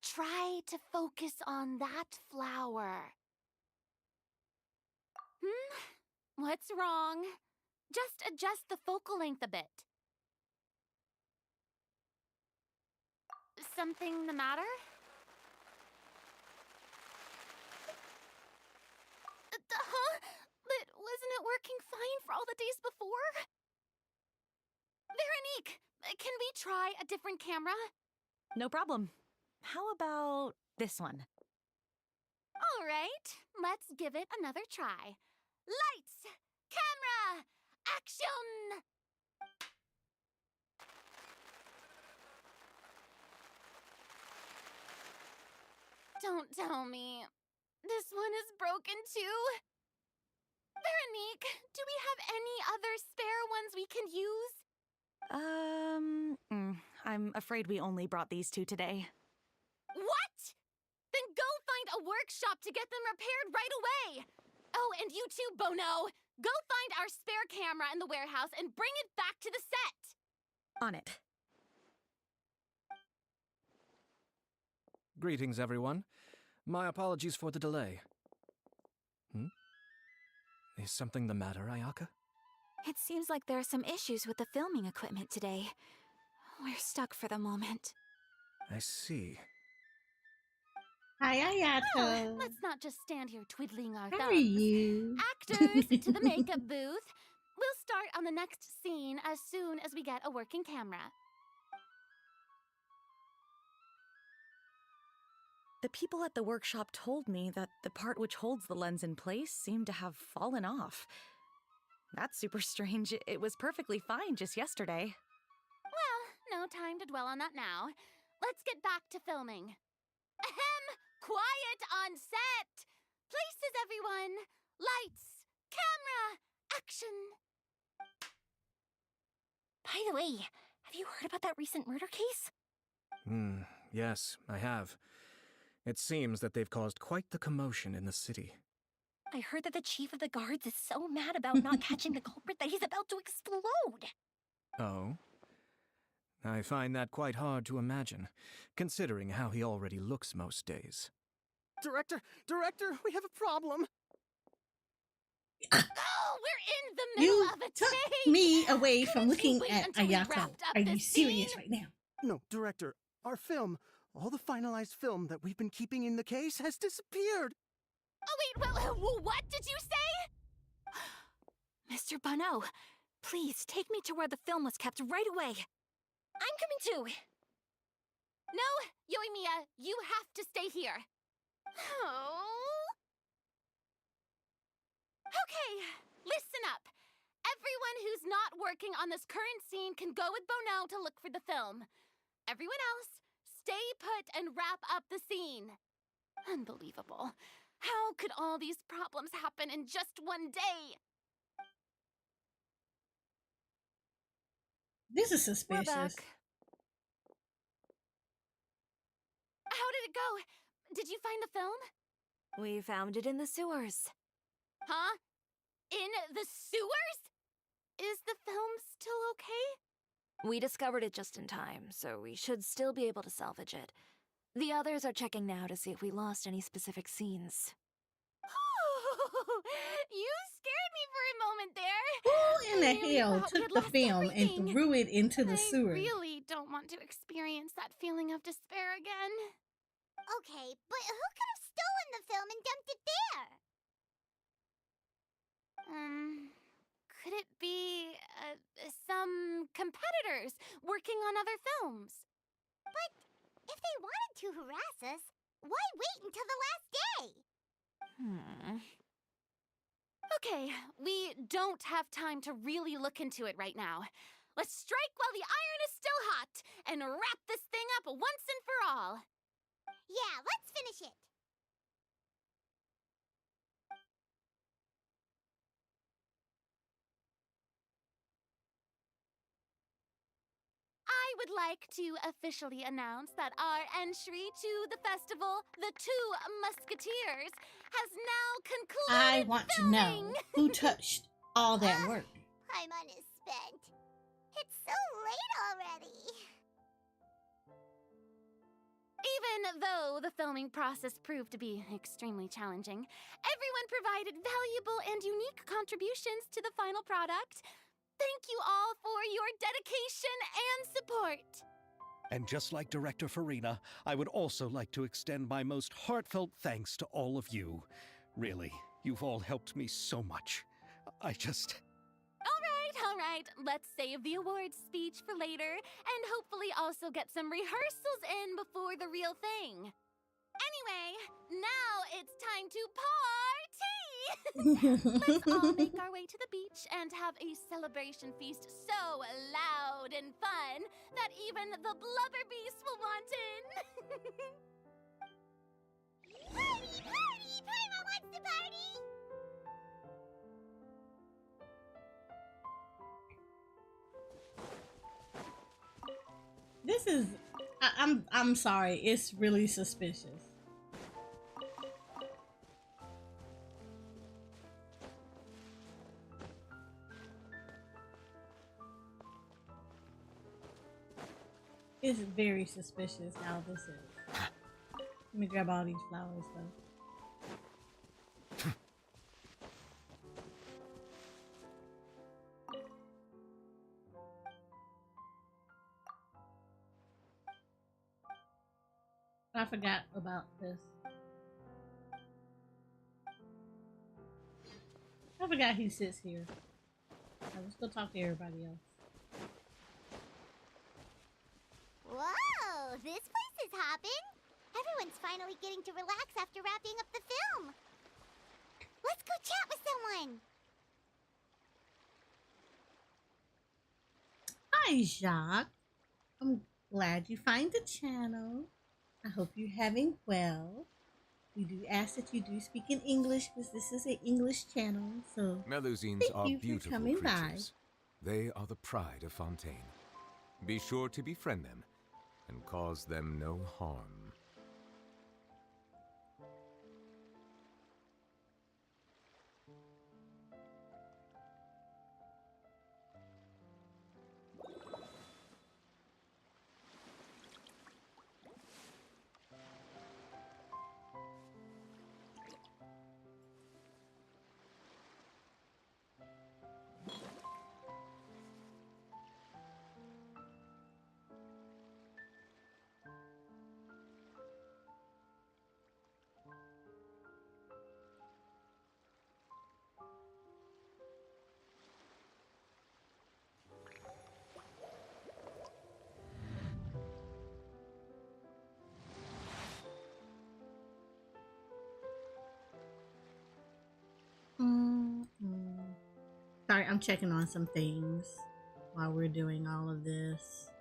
Try to focus on that flower. What's wrong? Just adjust the focal length a bit. Something the matter? Huh? But wasn't it working fine for all the days before? Veronique, can we try a different camera? No problem. How about this one? All right, let's give it another try. Lights! Camera! Action! Don't tell me. This one is broken too? Veronique, do we have any other spare ones we can use? I'm afraid we only brought these two today. What? workshop to get them repaired right away. Oh, and you too, Bono. Go find our spare camera in the warehouse and bring it back to the set. On it. Greetings, everyone. My apologies for the delay. Is something the matter, Ayaka? It seems like there are some issues with the filming equipment today. We're stuck for the moment. I see. Hi, Well, Ayaka. let's not just stand here twiddling our How thumbs. are you? Actors, to the makeup booth. We'll start on the next scene as soon as we get a working camera. The people at the workshop told me that the part which holds the lens in place seemed to have fallen off. That's super strange. It was perfectly fine just yesterday. Well, no time to dwell on that now. Let's get back to filming. Ahem! Quiet on set! Places, everyone! Lights! Camera! Action! By the way, have you heard about that recent murder case? Yes, I have. It seems that they've caused quite the commotion in the city. I heard that the chief of the guards is so mad about not catching the culprit that he's about to explode. Oh? I find that quite hard to imagine, considering how he already looks most days. Director, we have a problem. Oh, we're in the middle You of a took take! me away from Couldn't looking you wait at until we Ayaka. wrapped up Are you this serious scene? right now? No, Director, our film, all the finalized film that we've been keeping in the case has disappeared. Oh, wait, what did you say? Mr. Bono, please take me to where the film was kept right away. I'm coming too. No, Yoimiya, you have to stay here. Oh. Okay, listen up. Everyone who's not working on this current scene can go with Bono to look for the film. Everyone else, stay put and wrap up the scene. Unbelievable. How could all these problems happen in just one day? This is We're suspicious. back. How did it go? Did you find the film? We found it in the sewers. Huh? In the sewers? Is the film still okay? We discovered it just in time, so we should still be able to salvage it. The others are checking now to see if we lost any specific scenes. Oh, you scared me for a moment there. Who in the I really hell thought we took had the lost film everything. and threw it into the I sewer? really don't want to experience that feeling of despair again. Okay, but who could have stolen the film and dumped it there? Could it be some competitors working on other films? But if they wanted to harass us, why wait until the last day? Okay, we don't have time to really look into it right now. Let's strike while the iron is still hot and wrap this thing up once and for all. Yeah, let's finish it. I would like to officially announce that our entry to the festival, The Two Musketeers, has now concluded. I want to know who touched all that work. Paimon is spent. It's so late already. Even though the filming process proved to be extremely challenging, everyone provided valuable and unique contributions to the final product. Thank you all for your dedication and support. And just like Director Farina, I would also like to extend my most heartfelt thanks to all of you. Really, you've all helped me so much. All right, let's save the awards speech for later and hopefully also get some rehearsals in before the real thing. Anyway, now it's time to party! Let's all make our way to the beach and have a celebration feast so loud and fun that even the blubber beast will want in. Party, party! Paimon wants to party! This is I'm sorry, it's really suspicious. It's very suspicious how this is. Let me grab all these flowers though. I forgot about this. I forgot he sits here. Alright, let's go talk to everybody else. Whoa, this place is hopping. Everyone's finally getting to relax after wrapping up the film. Let's go chat with someone. Hi, Jacques. I'm glad you find the channel. I hope you're having well. We do ask that you do speak in English because this is an English channel, so Melusines thank are you for beautiful coming by. creatures. They are the pride of Fontaine. Be sure to befriend them and cause them no harm. Sorry, I'm checking on some things while we're doing all of this.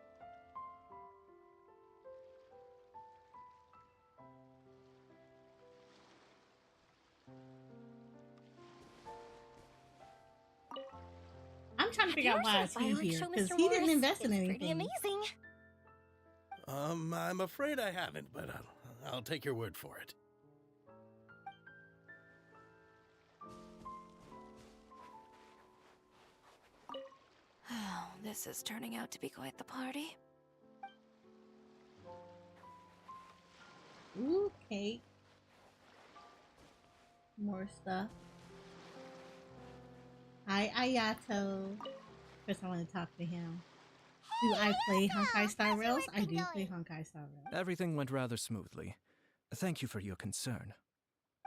I'm trying to figure out why he's here because he didn't invest in anything. Pretty amazing. I'm afraid I haven't, but I'll take your word for it. Oh, this is turning out to be quite the party. Ooh, cake. More stuff. Hi, Ayato. First, I want to talk to him. Do I play Honkai Star Rails? I do play Honkai Star Rails. Everything went rather smoothly. Thank you for your concern.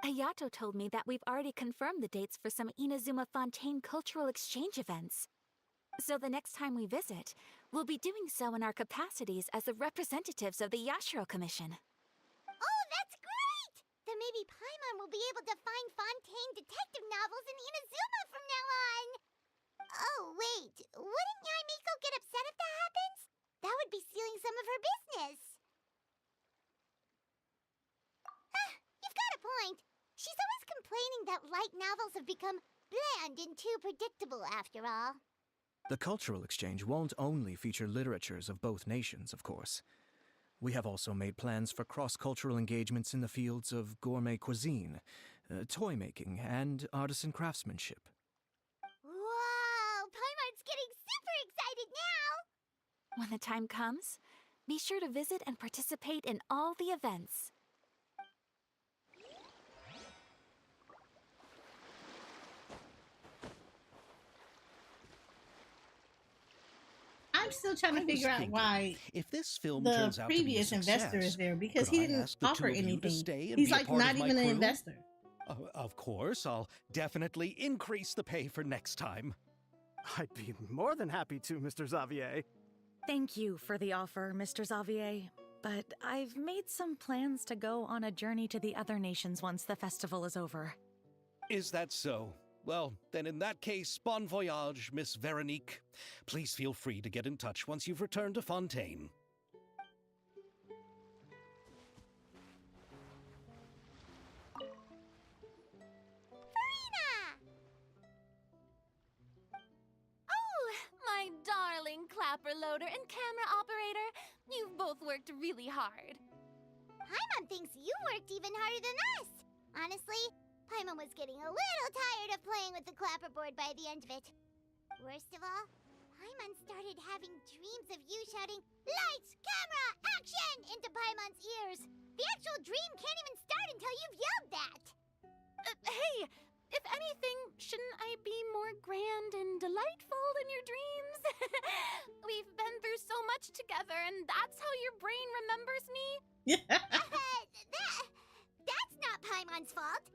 Ayato told me that we've already confirmed the dates for some Inazuma Fontaine cultural exchange events. So the next time we visit, we'll be doing so in our capacities as the representatives of the Yashiro Commission. Oh, that's great! Then maybe Paimon will be able to find Fontaine detective novels in Inazuma from now on. Oh, wait. Wouldn't Yaimiko get upset if that happens? That would be stealing some of her business. You've got a point. She's always complaining that light novels have become bland and too predictable after all. The cultural exchange won't only feature literatures of both nations, of course. We have also made plans for cross-cultural engagements in the fields of gourmet cuisine, toy making, and artisan craftsmanship. Wow! Paimon's getting super excited now! When the time comes, be sure to visit and participate in all the events. I'm still trying to figure out why if this film the turns out previous to be a investor success, is there because could he I didn't ask the offer two of you to anything. stay and He's be a like part not of my even an crew? investor. Of course, I'll definitely increase the pay for next time. I'd be more than happy to, Mr. Xavier. Thank you for the offer, Mr. Xavier. But I've made some plans to go on a journey to the other nations once the festival is over. Is that so? Well, then in that case, bon voyage, Miss Veronique. Please feel free to get in touch once you've returned to Fontaine. Oh, my darling clapper loader and camera operator. You've both worked really hard. Paimon thinks you worked even harder than us. Honestly, Paimon was getting a little tired of playing with the clapperboard by the end of it. Worst of all, Paimon started having dreams of you shouting, "Lights, camera, action!" into Paimon's ears. The actual dream can't even start until you've yelled that. Hey, if anything, shouldn't I be more grand and delightful in your dreams? We've been through so much together, and that's how your brain remembers me? That's not Paimon's fault.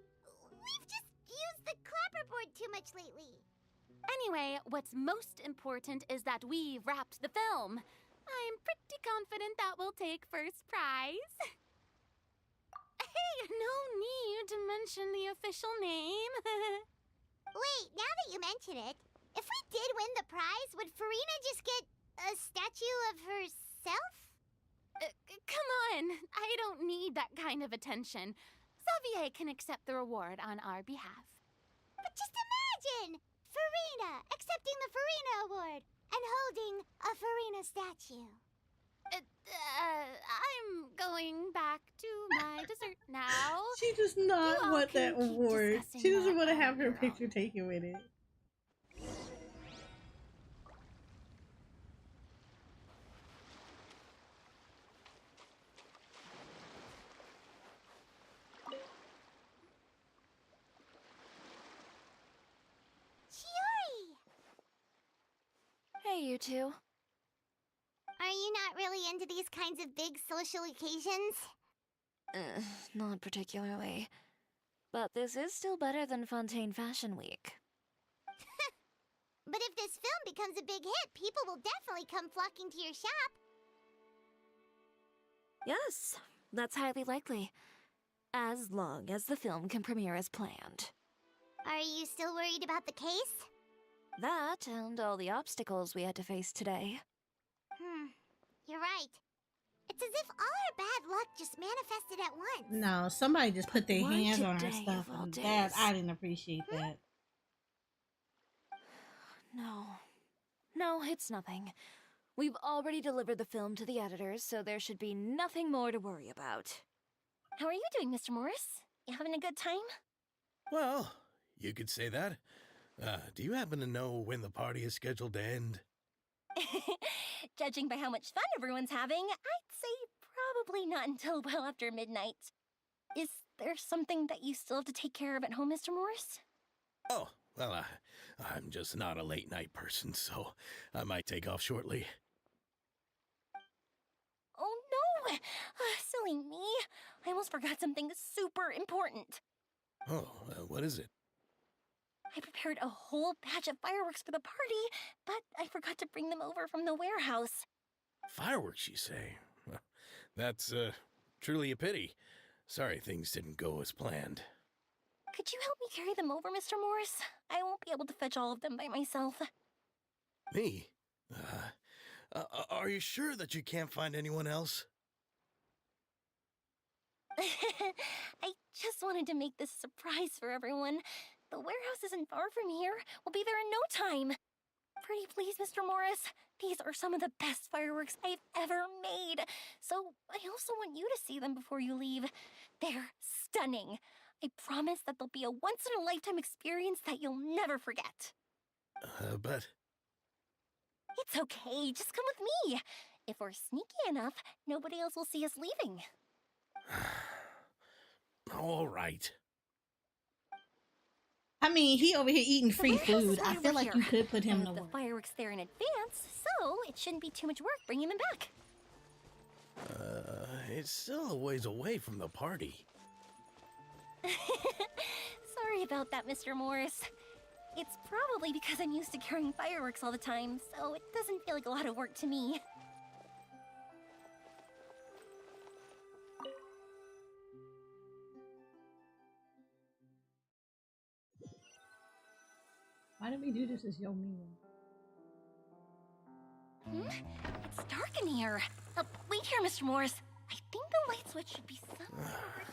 We've just used the clapperboard too much lately. Anyway, what's most important is that we wrapped the film. I'm pretty confident that we'll take first prize. Hey, no need to mention the official name. Wait, now that you mention it, if we did win the prize, would Farina just get a statue of herself? Come on, I don't need that kind of attention. Xavier can accept the reward on our behalf. But just imagine! Farina accepting the Farina Award and holding a Farina statue. I'm going back to my dessert now. She does not want that award. She doesn't want to have her picture taken with it. Hey, you two. Are you not really into these kinds of big social occasions? Not particularly. But this is still better than Fontaine Fashion Week. But if this film becomes a big hit, people will definitely come flocking to your shop. Yes, that's highly likely. As long as the film can premiere as planned. Are you still worried about the case? That and all the obstacles we had to face today. You're right. It's as if all our bad luck just manifested at once. No, somebody just put their Why hands on her today stuff, of all and days? that I didn't appreciate that. No, it's nothing. We've already delivered the film to the editors, so there should be nothing more to worry about. How are you doing, Mr. Morris? You having a good time? Well, you could say that. Do you happen to know when the party is scheduled to end? Judging by how much fun everyone's having, I'd say probably not until well after midnight. Is there something that you still have to take care of at home, Mr. Morris? Oh, well, I'm just not a late night person, so I might take off shortly. Oh no! Silly me. I almost forgot something super important. Oh, what is it? I prepared a whole batch of fireworks for the party, but I forgot to bring them over from the warehouse. Fireworks, you say? Well, that's truly a pity. Sorry things didn't go as planned. Could you help me carry them over, Mr. Morris? I won't be able to fetch all of them by myself. Me? Are you sure that you can't find anyone else? I just wanted to make this a surprise for everyone. The warehouse isn't far from here. We'll be there in no time. Pretty please, Mr. Morris. These are some of the best fireworks I've ever made. So I also want you to see them before you leave. They're stunning. I promise that they'll be a once-in-a-lifetime experience that you'll never forget. But... It's okay. Just come with me. If we're sneaky enough, nobody else will see us leaving. All right. I mean, he over here eating free food. I feel like you could put him and to the work. fireworks there in advance, so it shouldn't be too much work bringing them back. It's still a ways away from the party. Sorry about that, Mr. Morris. It's probably because I'm used to carrying fireworks all the time, so it doesn't feel like a lot of work to me. Why did we do this as Yo Mio? It's dark in here. Wait here, Mr. Morris. I think the light switch should be somewhere over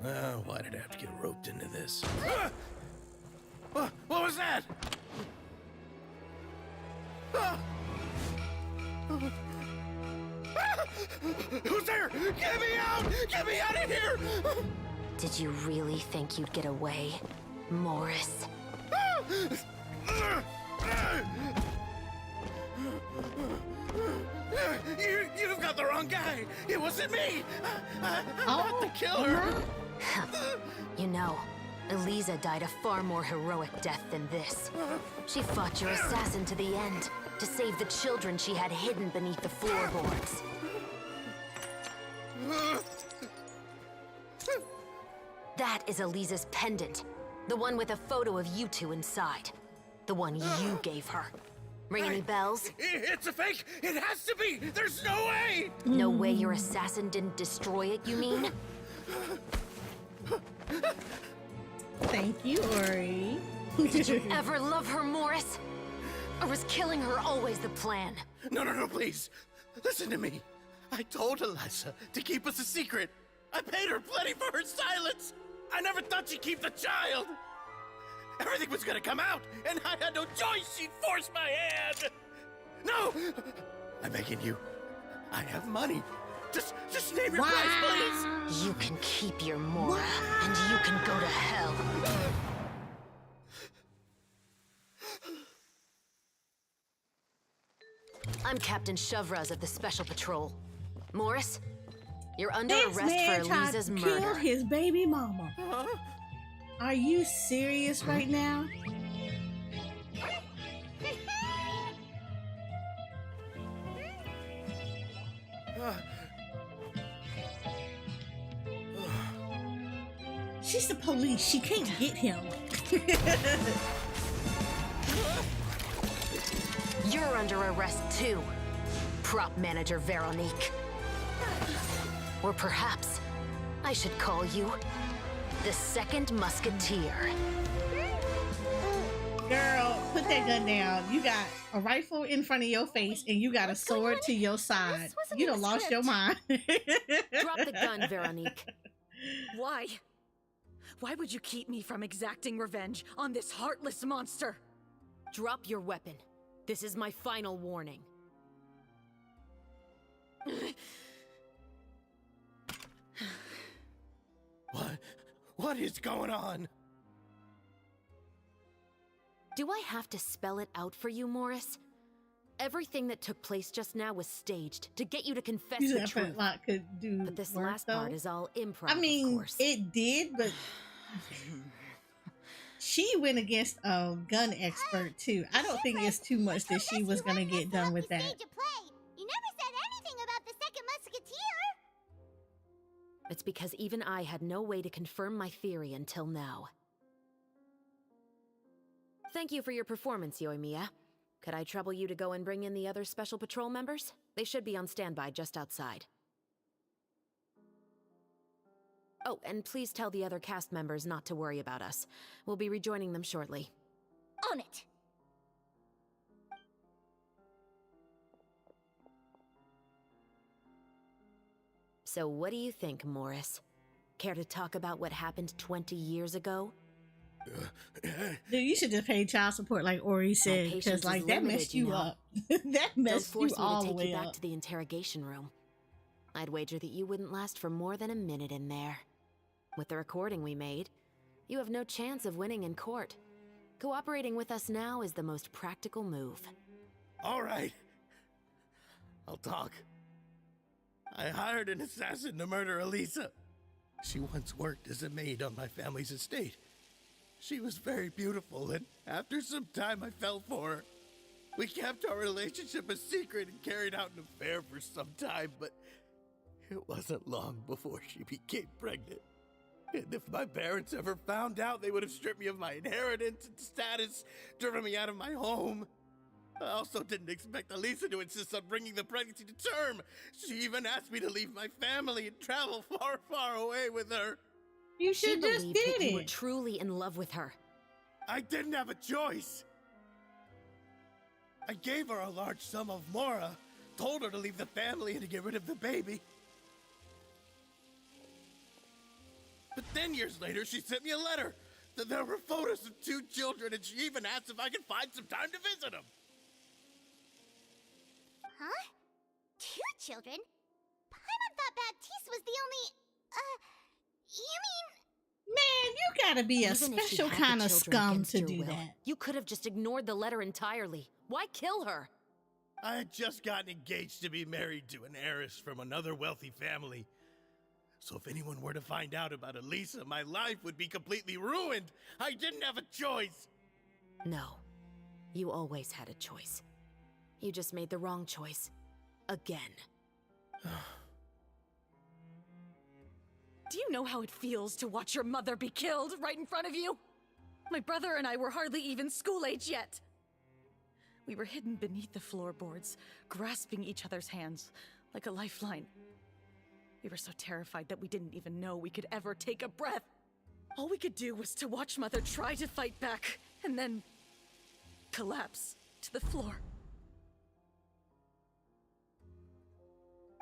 here. Why did I have to get roped into this? What was that? Who's there? Get me out! Get me out of here! Did you really think you'd get away, Morris? You've got the wrong guy. It wasn't me. I'm not the killer. You know, Eliza died a far more heroic death than this. She fought your assassin to the end, to save the children she had hidden beneath the floorboards. That is Eliza's pendant. The one with a photo of you two inside. The one you gave her. Ring any bells? It's a fake! It has to be! There's no way! No way your assassin didn't destroy it, you mean? Thank you, Ori. Did you ever love her, Morris? Or was killing her always the plan? No, please. Listen to me. I told Eliza to keep us a secret. I paid her plenty for her silence. I never thought she'd keep the child. Everything was gonna come out, and I had no choice. She'd force my hand. No! I'm begging you. I have money. Just name your price, please. You can keep your Mora, and you can go to hell. I'm Captain Shovraz of the Special Patrol. Morris, you're under This arrest man for tried Eliza's to murder. kill his baby mama. Are you serious right now? She's the police. She can't get him. You're under arrest too, prop manager Veronique. Or perhaps I should call you the Second Musketeer. Girl, put that gun down. You got a rifle in front of your face and you got a sword to your side. You done lost your mind. Drop the gun, Veronique. Why? Why would you keep me from exacting revenge on this heartless monster? Drop your weapon. This is my final warning. What is going on? Do I have to spell it out for you, Morris? Everything that took place just now was staged to get you to confess the truth. Could do but this work, last though. part is all improv, I mean, of course. it did, but she went against a gun expert too. I don't think it's too much that she was gonna get done with that. You never said anything about the Second Musketeer. It's because even I had no way to confirm my theory until now. Thank you for your performance, Yoimiya. Could I trouble you to go and bring in the other Special Patrol members? They should be on standby just outside. Oh, and please tell the other cast members not to worry about us. We'll be rejoining them shortly. On it. So what do you think, Morris? Care to talk about what happened 20 years ago? Dude, you should just pay child support like Ori said, because like that messed you up. That messed you all the way up. Don't force me to take you back to the interrogation room. I'd wager that you wouldn't last for more than a minute in there. With the recording we made, you have no chance of winning in court. Cooperating with us now is the most practical move. All right. I'll talk. I hired an assassin to murder Elisa. She once worked as a maid on my family's estate. She was very beautiful, and after some time I fell for her. We kept our relationship a secret and carried out an affair for some time, but it wasn't long before she became pregnant. And if my parents ever found out, they would have stripped me of my inheritance and status, driven me out of my home. I also didn't expect Elisa to insist on bringing the pregnancy to term. She even asked me to leave my family and travel far, far away with her. You should just believed did that it. You were truly in love with her. I didn't have a choice. I gave her a large sum of Mora, told her to leave the family and to get rid of the baby. But then years later, she sent me a letter. There were photos of 2 children, and she even asked if I could find some time to visit them. Huh? 2 children? Paimon thought Baptiste was the only... you mean... Man, you gotta be a Even if she special had the kind of children scum against to your do will, that. You could have just ignored the letter entirely. Why kill her? I had just gotten engaged to be married to an heiress from another wealthy family. So if anyone were to find out about Elisa, my life would be completely ruined. I didn't have a choice. No. You always had a choice. You just made the wrong choice. Again. Do you know how it feels to watch your mother be killed right in front of you? My brother and I were hardly even school age yet. We were hidden beneath the floorboards, grasping each other's hands like a lifeline. We were so terrified that we didn't even know we could ever take a breath. All we could do was to watch Mother try to fight back, and then collapse to the floor.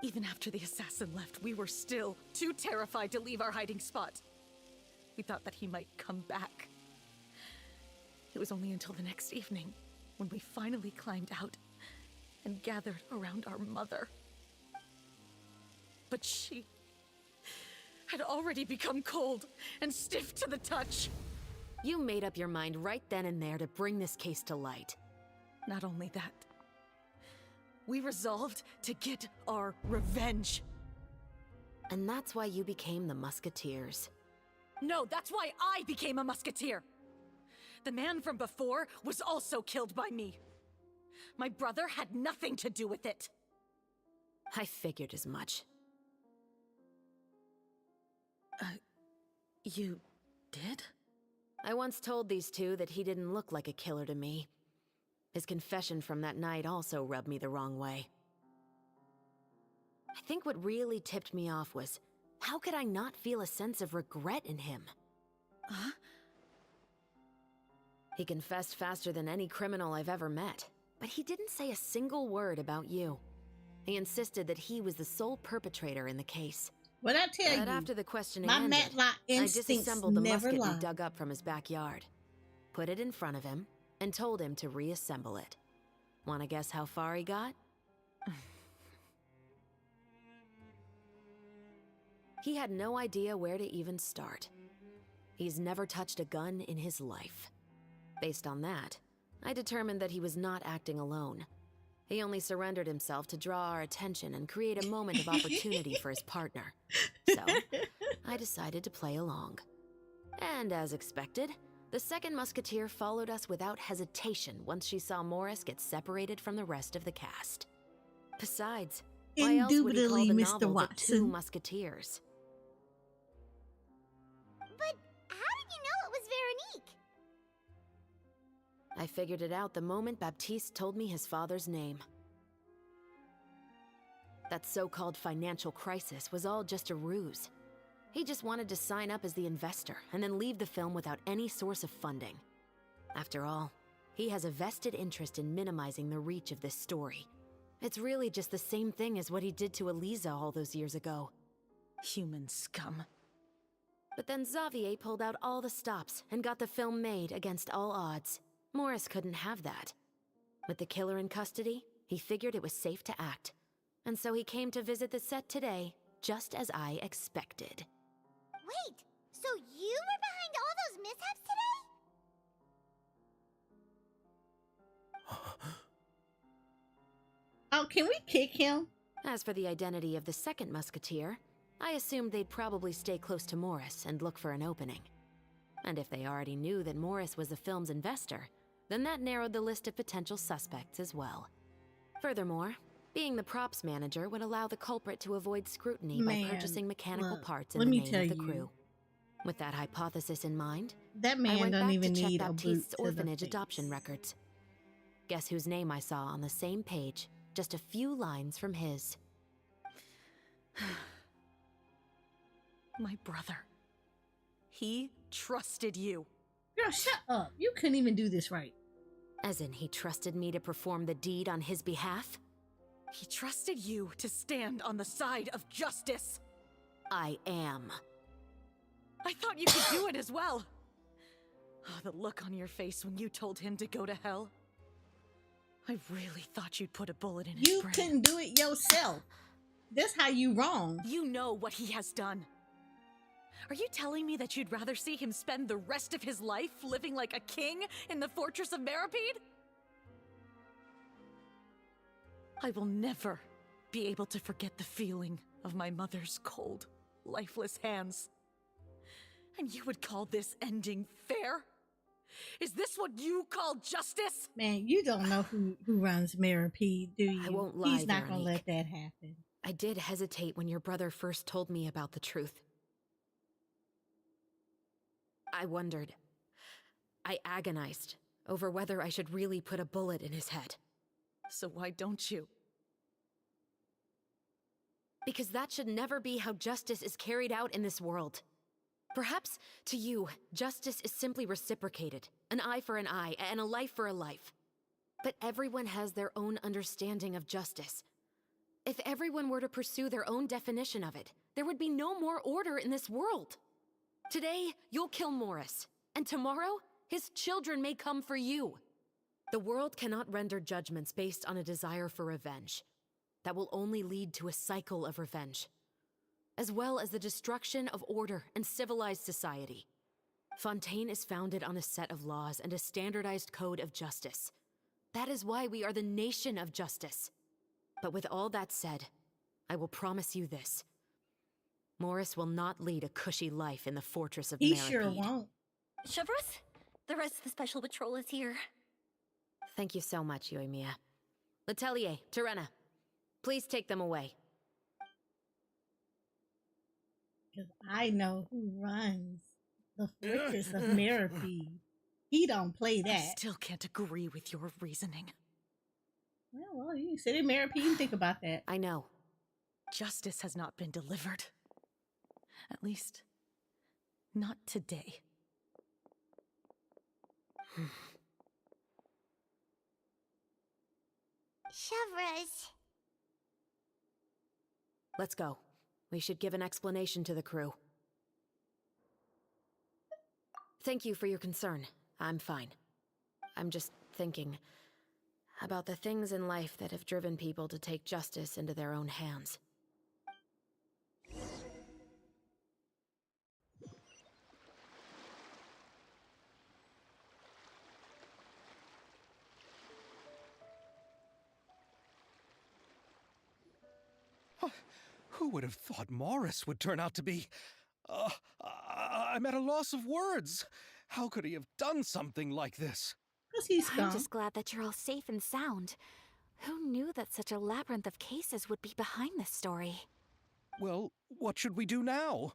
Even after the assassin left, we were still too terrified to leave our hiding spot. We thought that he might come back. It was only until the next evening when we finally climbed out and gathered around our mother. But she had already become cold and stiff to the touch. You made up your mind right then and there to bring this case to light. Not only that, we resolved to get our revenge. And that's why you became the Musketeers. No, that's why I became a musketeer. The man from before was also killed by me. My brother had nothing to do with it. I figured as much. You did? I once told these two that he didn't look like a killer to me. His confession from that night also rubbed me the wrong way. I think what really tipped me off was, how could I not feel a sense of regret in him? Huh? He confessed faster than any criminal I've ever met, but he didn't say a single word about you. He insisted that he was the sole perpetrator in the case. What I tell you, but after the questioning my ended, Matlock I instincts disassembled the never musket lie. we dug up from his backyard, put it in front of him, and told him to reassemble it. Want to guess how far he got? He had no idea where to even start. He's never touched a gun in his life. Based on that, I determined that he was not acting alone. He only surrendered himself to draw our attention and create a moment of opportunity for his partner. So, I decided to play along. And as expected, the second musketeer followed us without hesitation once she saw Morris get separated from the rest of the cast. Besides, why else would he call Indubitably, the Mr. novel The Two Watson. Musketeers? But how did you know it was Veronique? I figured it out the moment Baptiste told me his father's name. That so-called financial crisis was all just a ruse. He just wanted to sign up as the investor and then leave the film without any source of funding. After all, he has a vested interest in minimizing the reach of this story. It's really just the same thing as what he did to Elisa all those years ago. Human scum. But then Xavier pulled out all the stops and got the film made against all odds. Morris couldn't have that. With the killer in custody, he figured it was safe to act. And so he came to visit the set today, just as I expected. Wait, so you were behind all those mishaps today? Oh, can we kick him? As for the identity of the second musketeer, I assumed they'd probably stay close to Morris and look for an opening. And if they already knew that Morris was the film's investor, then that narrowed the list of potential suspects as well. Furthermore, being the props manager would allow the culprit to avoid scrutiny by purchasing mechanical look, parts in let the me name tell of the you. crew. With that hypothesis in mind, That I man went don't back even to check need a boot Baptiste's to the orphanage face. adoption records. Guess whose name I saw on the same page, just a few lines from his. My brother. He trusted you. Girl, shut up. You couldn't even do this right. As in, he trusted me to perform the deed on his behalf? He trusted you to stand on the side of justice. I am. I thought you could do it as well. Oh, the look on your face when you told him to go to hell. I really thought you'd put a bullet in his You brain. couldn't do it yourself. That's how you wrong. You know what he has done. Are you telling me that you'd rather see him spend the rest of his life living like a king in the fortress of Meripede? I will never be able to forget the feeling of my mother's cold, lifeless hands. And you would call this ending fair? Is this what you call justice? Man, you don't know who runs Meripede, do you? I won't lie, He's not gonna Veronique. let that happen. I did hesitate when your brother first told me about the truth. I wondered. I agonized over whether I should really put a bullet in his head. So why don't you? Because that should never be how justice is carried out in this world. Perhaps, to you, justice is simply reciprocated. An eye for an eye, and a life for a life. But everyone has their own understanding of justice. If everyone were to pursue their own definition of it, there would be no more order in this world. Today, you'll kill Morris, and tomorrow, his children may come for you. The world cannot render judgments based on a desire for revenge. That will only lead to a cycle of revenge, as well as the destruction of order and civilized society. Fontaine is founded on a set of laws and a standardized code of justice. That is why we are the nation of justice. But with all that said, I will promise you this. Morris will not lead a cushy life in the fortress of Meripede. He sure won't. Hoyoverse, the rest of the special patrol is here. Thank you so much, Yoimiya. Letelier, Terena, please take them away. Because I know who runs the fortress of Meripede. He don't play that. I still can't agree with your reasoning. Well, you can sit in Meripede and think about that. I know. Justice has not been delivered. At least, not today. Hoyoverse. Let's go. We should give an explanation to the crew. Thank you for your concern. I'm fine. I'm just thinking about the things in life that have driven people to take justice into their own hands. Who would have thought Morris would turn out to be... I'm at a loss of words. How could he have done something like this? Because he's I'm just glad that you're all safe and sound. Who knew that such a labyrinth of cases would be behind this story? Well, what should we do now?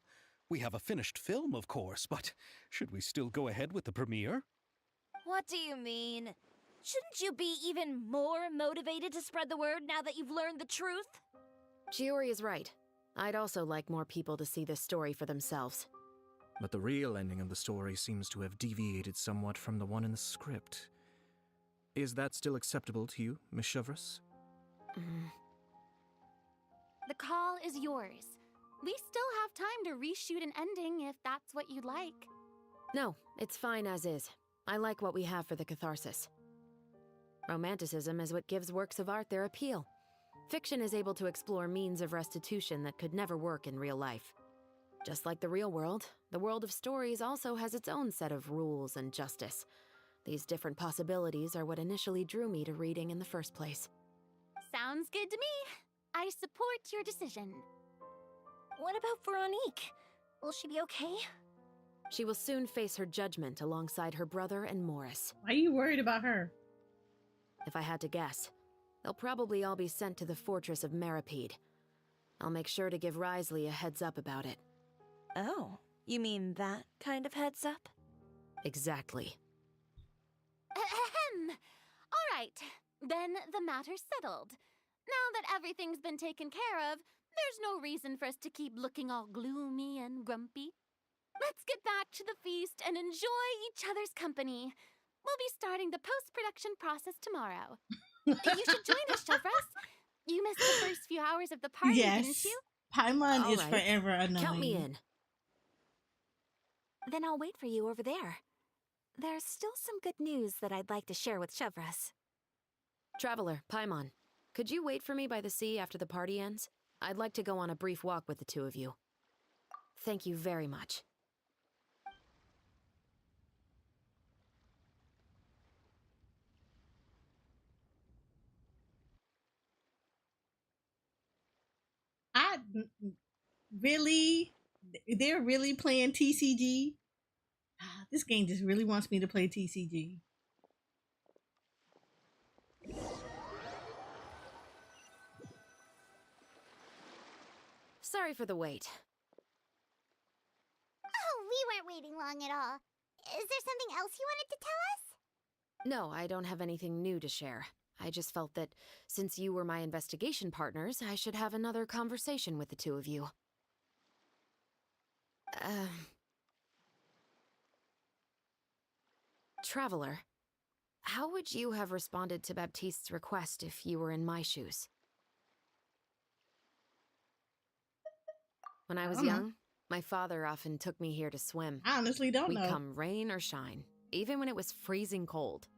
We have a finished film, of course, but should we still go ahead with the premiere? What do you mean? Shouldn't you be even more motivated to spread the word now that you've learned the truth? Chiori is right. I'd also like more people to see this story for themselves. But the real ending of the story seems to have deviated somewhat from the one in the script. Is that still acceptable to you, Miss Hoyoverse? The call is yours. We still have time to reshoot an ending if that's what you'd like. No, it's fine as is. I like what we have for the catharsis. Romanticism is what gives works of art their appeal. Fiction is able to explore means of restitution that could never work in real life. Just like the real world, the world of stories also has its own set of rules and justice. These different possibilities are what initially drew me to reading in the first place. Sounds good to me. I support your decision. What about Veronique? Will she be okay? She will soon face her judgment alongside her brother and Morris. Why are you worried about her? If I had to guess, they'll probably all be sent to the fortress of Meripede. I'll make sure to give Risley a heads up about it. Oh, you mean that kind of heads up? Exactly. Ahem. All right, then the matter's settled. Now that everything's been taken care of, there's no reason for us to keep looking all gloomy and grumpy. Let's get back to the feast and enjoy each other's company. We'll be starting the post-production process tomorrow. You should join us, Hoyoverse. You missed the first few hours of the party, Yes. didn't you? Paimon All is right. forever annoying. Count me in. Then I'll wait for you over there. There's still some good news that I'd like to share with Hoyoverse. Traveler, Paimon, could you wait for me by the sea after the party ends? I'd like to go on a brief walk with the two of you. Thank you very much. I really, they're really playing TCG. This game just really wants me to play TCG. Sorry for the wait. Oh, we weren't waiting long at all. Is there something else you wanted to tell us? No, I don't have anything new to share. I just felt that since you were my investigation partners, I should have another conversation with the two of you. Traveler, how would you have responded to Baptiste's request if you were in my shoes? When I was young, my father often took me here to swim. I honestly don't know. We'd come rain or shine, even when it was freezing cold.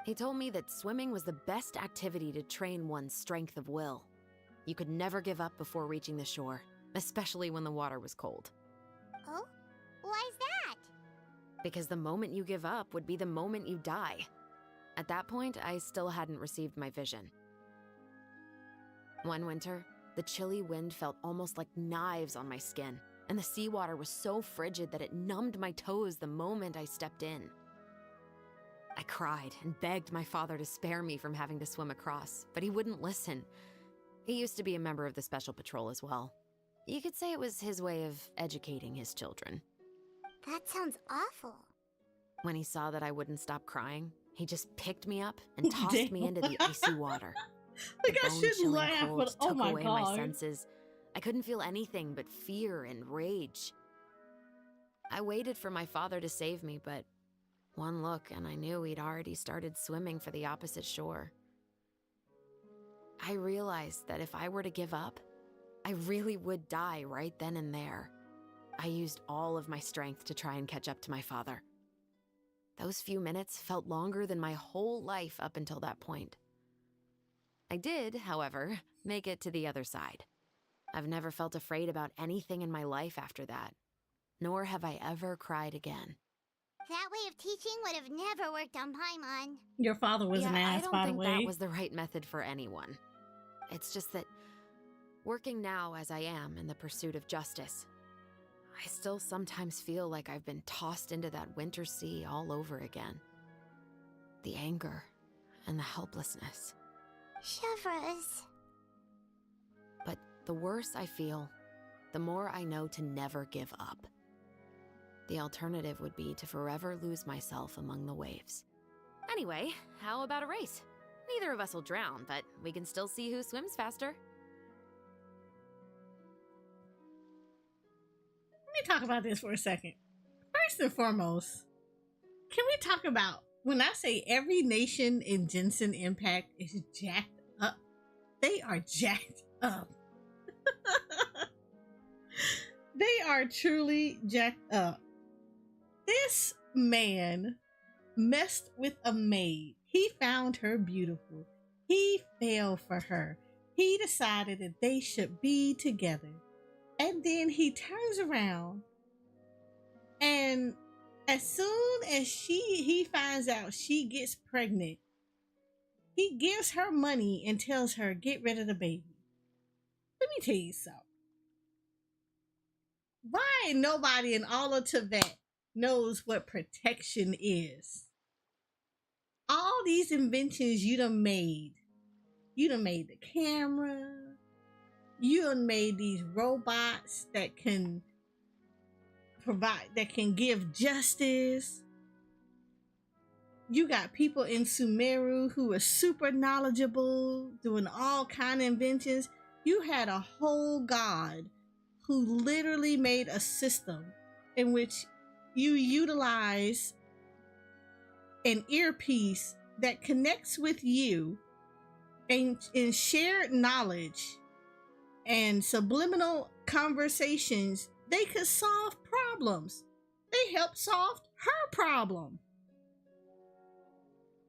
He told me that swimming was the best activity to train one's strength of will. You could never give up before reaching the shore, especially when the water was cold. Oh? Why's that? Because the moment you give up would be the moment you die. At that point, I still hadn't received my vision. One winter, the chilly wind felt almost like knives on my skin, and the seawater was so frigid that it numbed my toes the moment I stepped in. I cried and begged my father to spare me from having to swim across, but he wouldn't listen. He used to be a member of the Special Patrol as well. You could say it was his way of educating his children. That sounds awful. When he saw that I wouldn't stop crying, he just picked me up and tossed me into the icy water. Like I shouldn't laugh, but oh took my away god. my senses. I couldn't feel anything but fear and rage. I waited for my father to save me, but one look and I knew he'd already started swimming for the opposite shore. I realized that if I were to give up, I really would die right then and there. I used all of my strength to try and catch up to my father. Those few minutes felt longer than my whole life up until that point. I did, however, make it to the other side. I've never felt afraid about anything in my life after that, nor have I ever cried again. That way of teaching would have never worked on Paimon. Your father was an ass, by the way. I don't think that was the right method for anyone. It's just that, working now as I am in the pursuit of justice, I still sometimes feel like I've been tossed into that winter sea all over again. The anger and the helplessness. Chevreuse. But the worse I feel, the more I know to never give up. The alternative would be to forever lose myself among the waves. Anyway, how about a race? Neither of us will drown, but we can still see who swims faster. Let me talk about this for a second. First and foremost, can we talk about when I say every nation in Genshin Impact is jacked up? They are jacked up. They are truly jacked up. This man messed with a maid. He found her beautiful. He fell for her. He decided that they should be together. And then he turns around and as soon as he finds out she gets pregnant, he gives her money and tells her, get rid of the baby. Let me tell you something. Why nobody in all of Tibet knows what protection is? All these inventions you done made. You done made the camera. You done made these robots that can provide, that can give justice. You got people in Sumeru who are super knowledgeable, doing all kind of inventions. You had a whole god who literally made a system in which you utilize an earpiece that connects with you and in shared knowledge and subliminal conversations, they could solve problems. They helped solve her problem.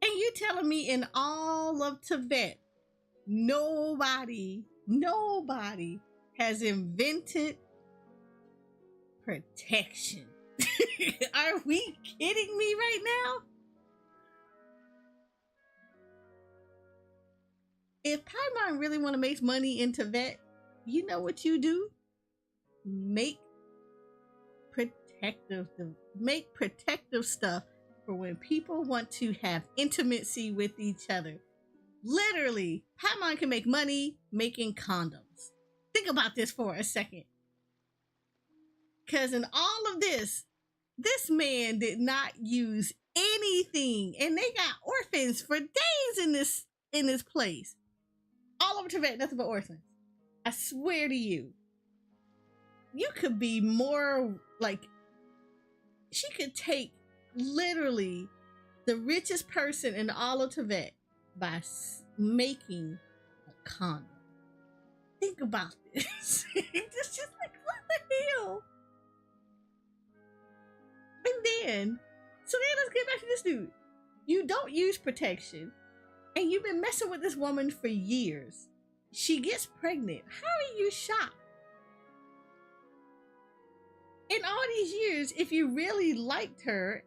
And you telling me in all of Tibet, nobody has invented protection. Are we kidding me right now? If Paimon really want to make money in Tibet, you know what you do? Make protective stuff for when people want to have intimacy with each other. Literally, Paimon can make money making condoms. Think about this for a second. Because in all of this man did not use anything, and they got orphans for days in this place. All over Tibet, nothing but orphans. I swear to you, you could be more like, she could take literally the richest person in all of Tibet by making a condom. Think about this. It's just like, what the hell? And then, so then let's get back to this dude. You don't use protection, and you've been messing with this woman for years. She gets pregnant. How are you shocked? In all these years, if you really liked her,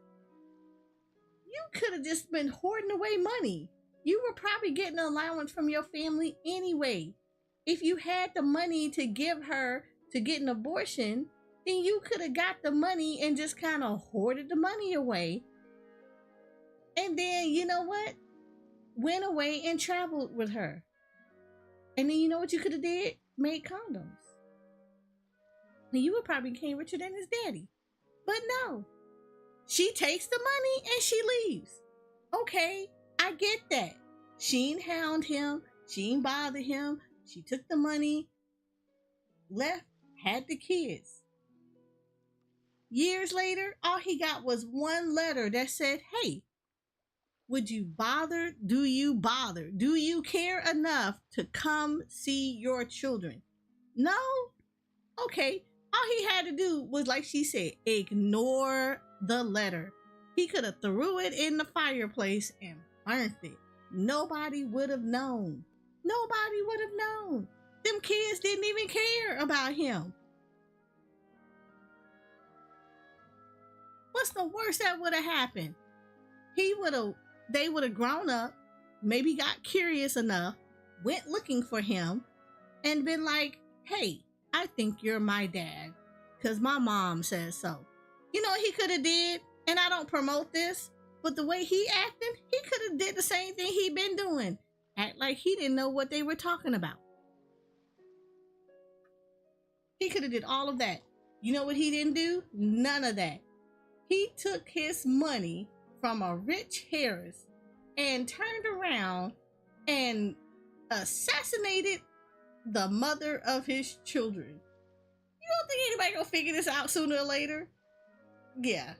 you could have just been hoarding away money. You were probably getting an allowance from your family anyway. If you had the money to give her to get an abortion, then you could have got the money and just kind of hoarded the money away. And then, you know what? Went away and traveled with her. And then you know what you could have did? Made condoms. And you would probably became richer than his daddy. But no. She takes the money and she leaves. Okay, I get that. She ain't hound him. She ain't bother him. She took the money, left, had the kids. Years later, all he got was one letter that said, hey, would you bother? Do you bother? Do you care enough to come see your children? No? Okay. All he had to do was, like she said, ignore the letter. He could have threw it in the fireplace and burnt it. Nobody would have known. Nobody would have known. Them kids didn't even care about him. What's the worst that would have happened? They would have grown up, maybe got curious enough, went looking for him, and been like, hey, I think you're my dad, because my mom says so. You know what he could have did? And I don't promote this, but the way he acted, he could have did the same thing he been doing. Act like he didn't know what they were talking about. He could have did all of that. You know what he didn't do? None of that. He took his money from a rich Harris and turned around and assassinated the mother of his children. You don't think anybody gonna figure this out sooner or later? Yeah.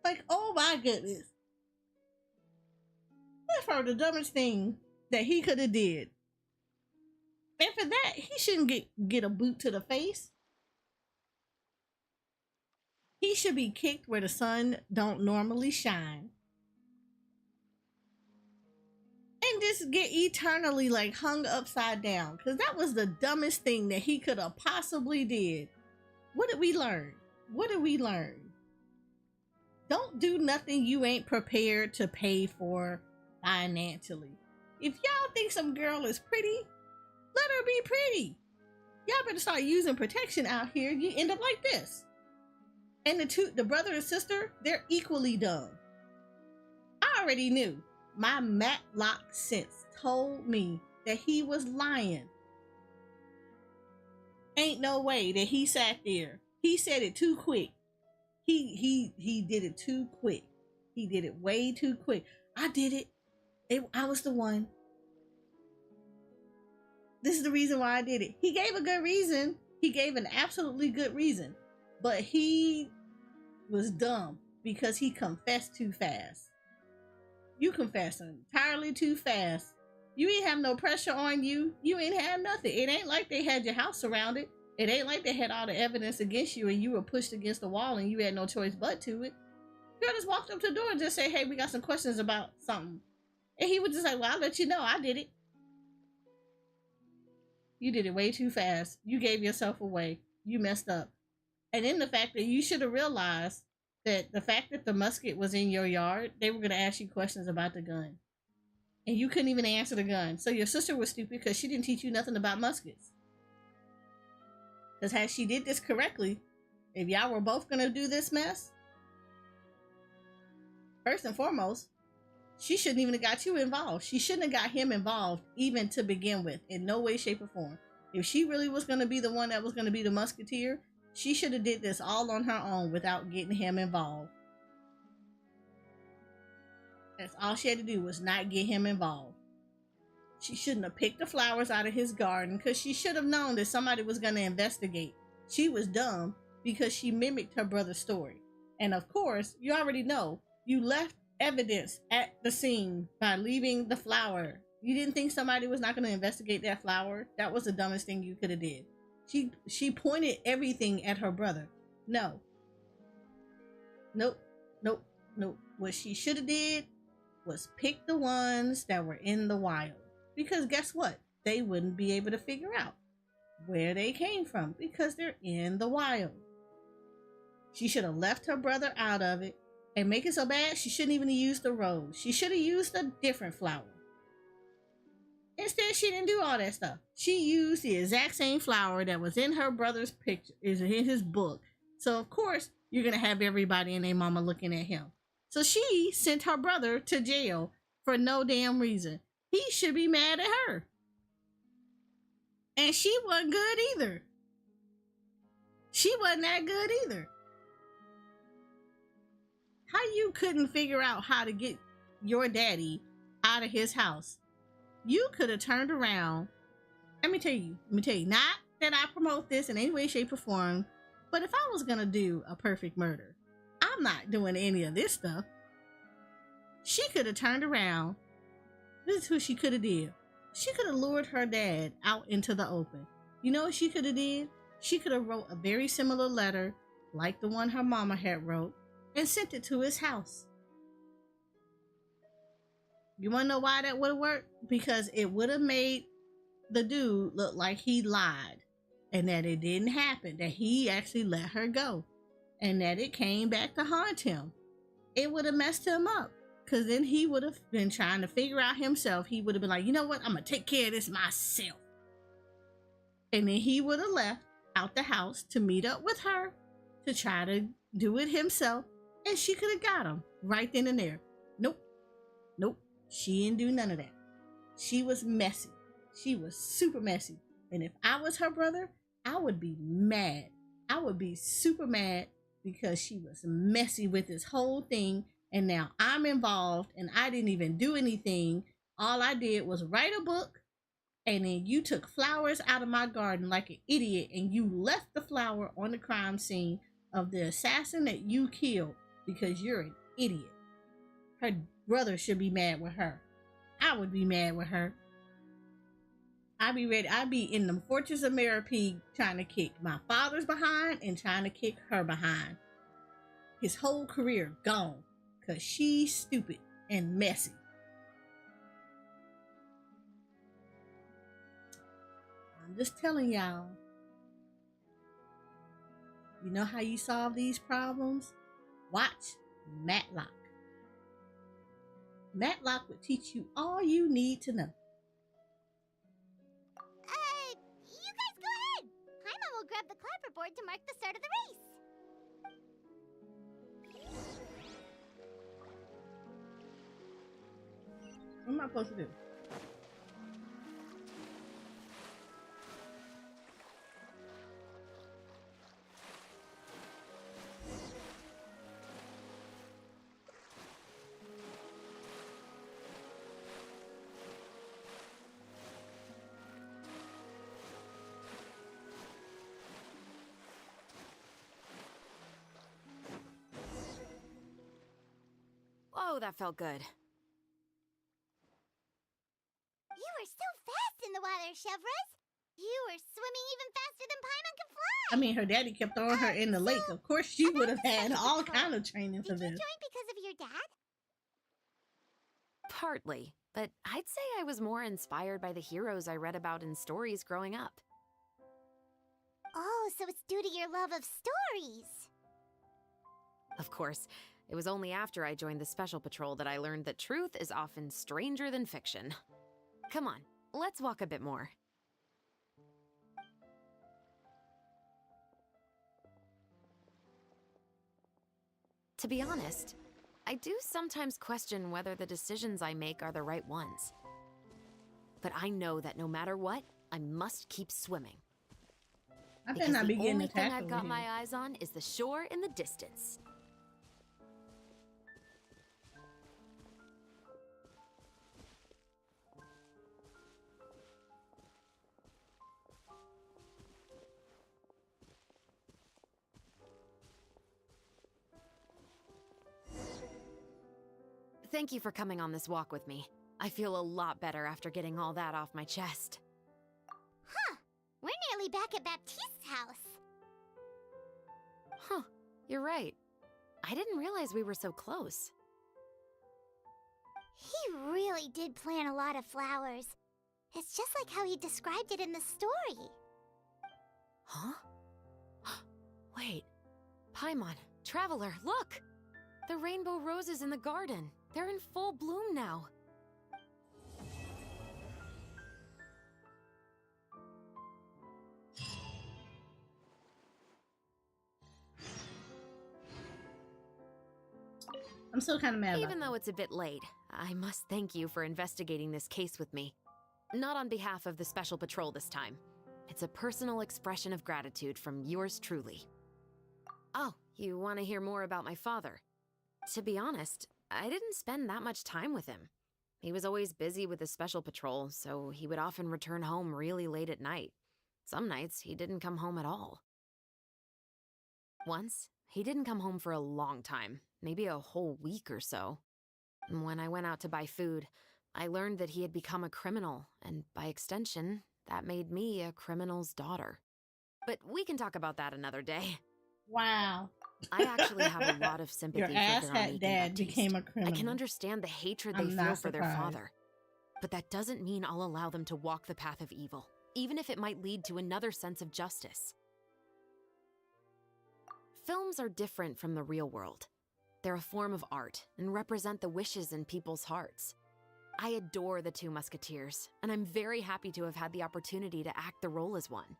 Like, oh my goodness. That's probably the dumbest thing that he could have did. And for that, he shouldn't get a boot to the face. He should be kicked where the sun don't normally shine. And just get eternally like hung upside down. Because that was the dumbest thing that he could have possibly did. What did we learn? What did we learn? Don't do nothing you ain't prepared to pay for financially. If y'all think some girl is pretty, let her be pretty. Y'all better start using protection out here. You end up like this. And the brother and sister, they're equally dumb. I already knew. My Matlock sense told me that he was lying. Ain't no way that he sat there. He said it too quick. He did it too quick. He did it way too quick. I did it. I was the one. This is the reason why I did it. He gave a good reason. He gave an absolutely good reason. But he was dumb because he confessed too fast. You confessed entirely too fast. You ain't have no pressure on you. You ain't have nothing. It ain't like they had your house surrounded. It ain't like they had all the evidence against you and you were pushed against the wall and you had no choice but to it. Girl just walked up to the door and just said, hey, we got some questions about something. And he was just like, well, I'll let you know. I did it. You did it way too fast. You gave yourself away. You messed up. And then the fact that you should have realized that the fact that the musket was in your yard, they were going to ask you questions about the gun. And you couldn't even answer the gun. So your sister was stupid because she didn't teach you nothing about muskets. Because had she did this correctly, if y'all were both going to do this mess, first and foremost, she shouldn't even have got you involved. She shouldn't have got him involved even to begin with, in no way, shape, or form. If she really was going to be the one that was going to be the musketeer, she should have did this all on her own without getting him involved. That's all she had to do, was not get him involved. She shouldn't have picked the flowers out of his garden because she should have known that somebody was going to investigate. She was dumb because she mimicked her brother's story. And of course, you already know, you left evidence at the scene by leaving the flower. You didn't think somebody was not going to investigate that flower? That was the dumbest thing you could have did. She pointed everything at her brother. No. Nope. What she should have did was pick the ones that were in the wild. Because guess what? They wouldn't be able to figure out where they came from because they're in the wild. She should have left her brother out of it and make it so bad she shouldn't even have used the rose. She should have used a different flower. Instead, she didn't do all that stuff. She used the exact same flower that was in her brother's picture, is in his book. So of course, you're going to have everybody and their mama looking at him. So she sent her brother to jail for no damn reason. He should be mad at her. And she wasn't good either. She wasn't that good either. How you couldn't figure out how to get your daddy out of his house? You could have turned around. Let me tell you, not that I promote this in any way, shape, or form, but if I was going to do a perfect murder, I'm not doing any of this stuff. She could have turned around. This is what she could have did. She could have lured her dad out into the open. You know what she could have did? She could have wrote a very similar letter like the one her mama had wrote and sent it to his house. You want to know why that would have worked? Because it would have made the dude look like he lied and that it didn't happen, that he actually let her go and that it came back to haunt him. It would have messed him up because then he would have been trying to figure out himself. He would have been like, you know what? I'm going to take care of this myself. And then he would have left out the house to meet up with her to try to do it himself. And she could have got him right then and there. Nope. She didn't do none of that. She was messy. She was super messy. And if I was her brother, I would be mad. I would be super mad because she was messy with this whole thing. And now I'm involved and I didn't even do anything. All I did was write a book. And then you took flowers out of my garden like an idiot. And you left the flower on the crime scene of the assassin that you killed because you're an idiot. Her brother should be mad with her. I would be mad with her. I'd be ready. I'd be in the Fortress of Meropide trying to kick my father's behind and trying to kick her behind. His whole career gone because she's stupid and messy. I'm just telling y'all. You know how you solve these problems? Watch Matlock. Matlock would teach you all you need to know. You guys go ahead. Paimon will grab the clapperboard to mark the start of the race. What am I supposed to do? Oh, that felt good. You were so fast in the water, Chevrolet. You were swimming even faster than Paimon could fly! I mean, her daddy kept throwing her in the lake. Of course, she would have had all kind of training for Did you this. join because of your dad? Partly, but I'd say I was more inspired by the heroes I read about in stories growing up. Oh, so it's due to your love of stories. Of course, it was only after I joined the Special Patrol that I learned that truth is often stranger than fiction. Come on, let's walk a bit more. To be honest, I do sometimes question whether the decisions I make are the right ones. But I know that no matter what, I must keep swimming. I Because better not be the getting only thing attacked I've over got here. my eyes on is the shore in the distance. Thank you for coming on this walk with me. I feel a lot better after getting all that off my chest. Huh. We're nearly back at Baptiste's house. Huh, you're right. I didn't realize we were so close. He really did plant a lot of flowers. It's just like how he described it in the story. Huh? Wait. Paimon, Traveler, look! The rainbow roses in the garden. They're in full bloom now. I'm still kind of mad about Even though it's a bit late, I must thank you for investigating this case with me. Not on behalf of the Special Patrol this time. It's a personal expression of gratitude from yours truly. Oh, you want to hear more about my father? To be honest, I didn't spend that much time with him. He was always busy with the Special Patrol, so he would often return home really late at night. Some nights, he didn't come home at all. Once, he didn't come home for a long time, maybe a whole week or so. When I went out to buy food, I learned that he had become a criminal, and by extension, that made me a criminal's daughter. But we can talk about that another day. Wow. I actually have a lot of sympathy Your for asshat Veronique and dad Baptiste. became a criminal. I can understand the hatred they I'm feel not for their surprised. father. But that doesn't mean I'll allow them to walk the path of evil, even if it might lead to another sense of justice. Films are different from the real world. They're a form of art and represent the wishes in people's hearts. I adore the Two Musketeers, and I'm very happy to have had the opportunity to act the role as one.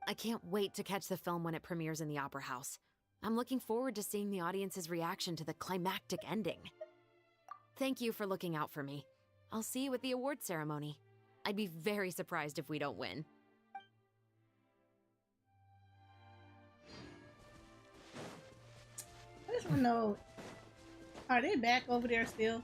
I can't wait to catch the film when it premieres in the Opera House. I'm looking forward to seeing the audience's reaction to the climactic ending. Thank you for looking out for me. I'll see you at the award ceremony. I'd be very surprised if we don't win. I just want to know, are they back over there still?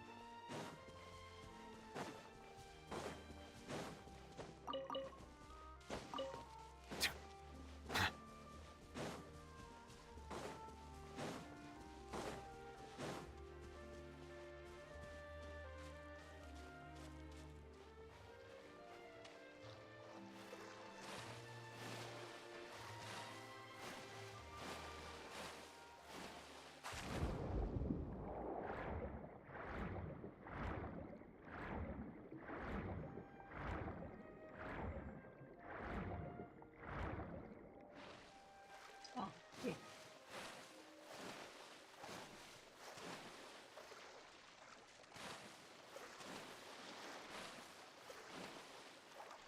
Oh, yeah.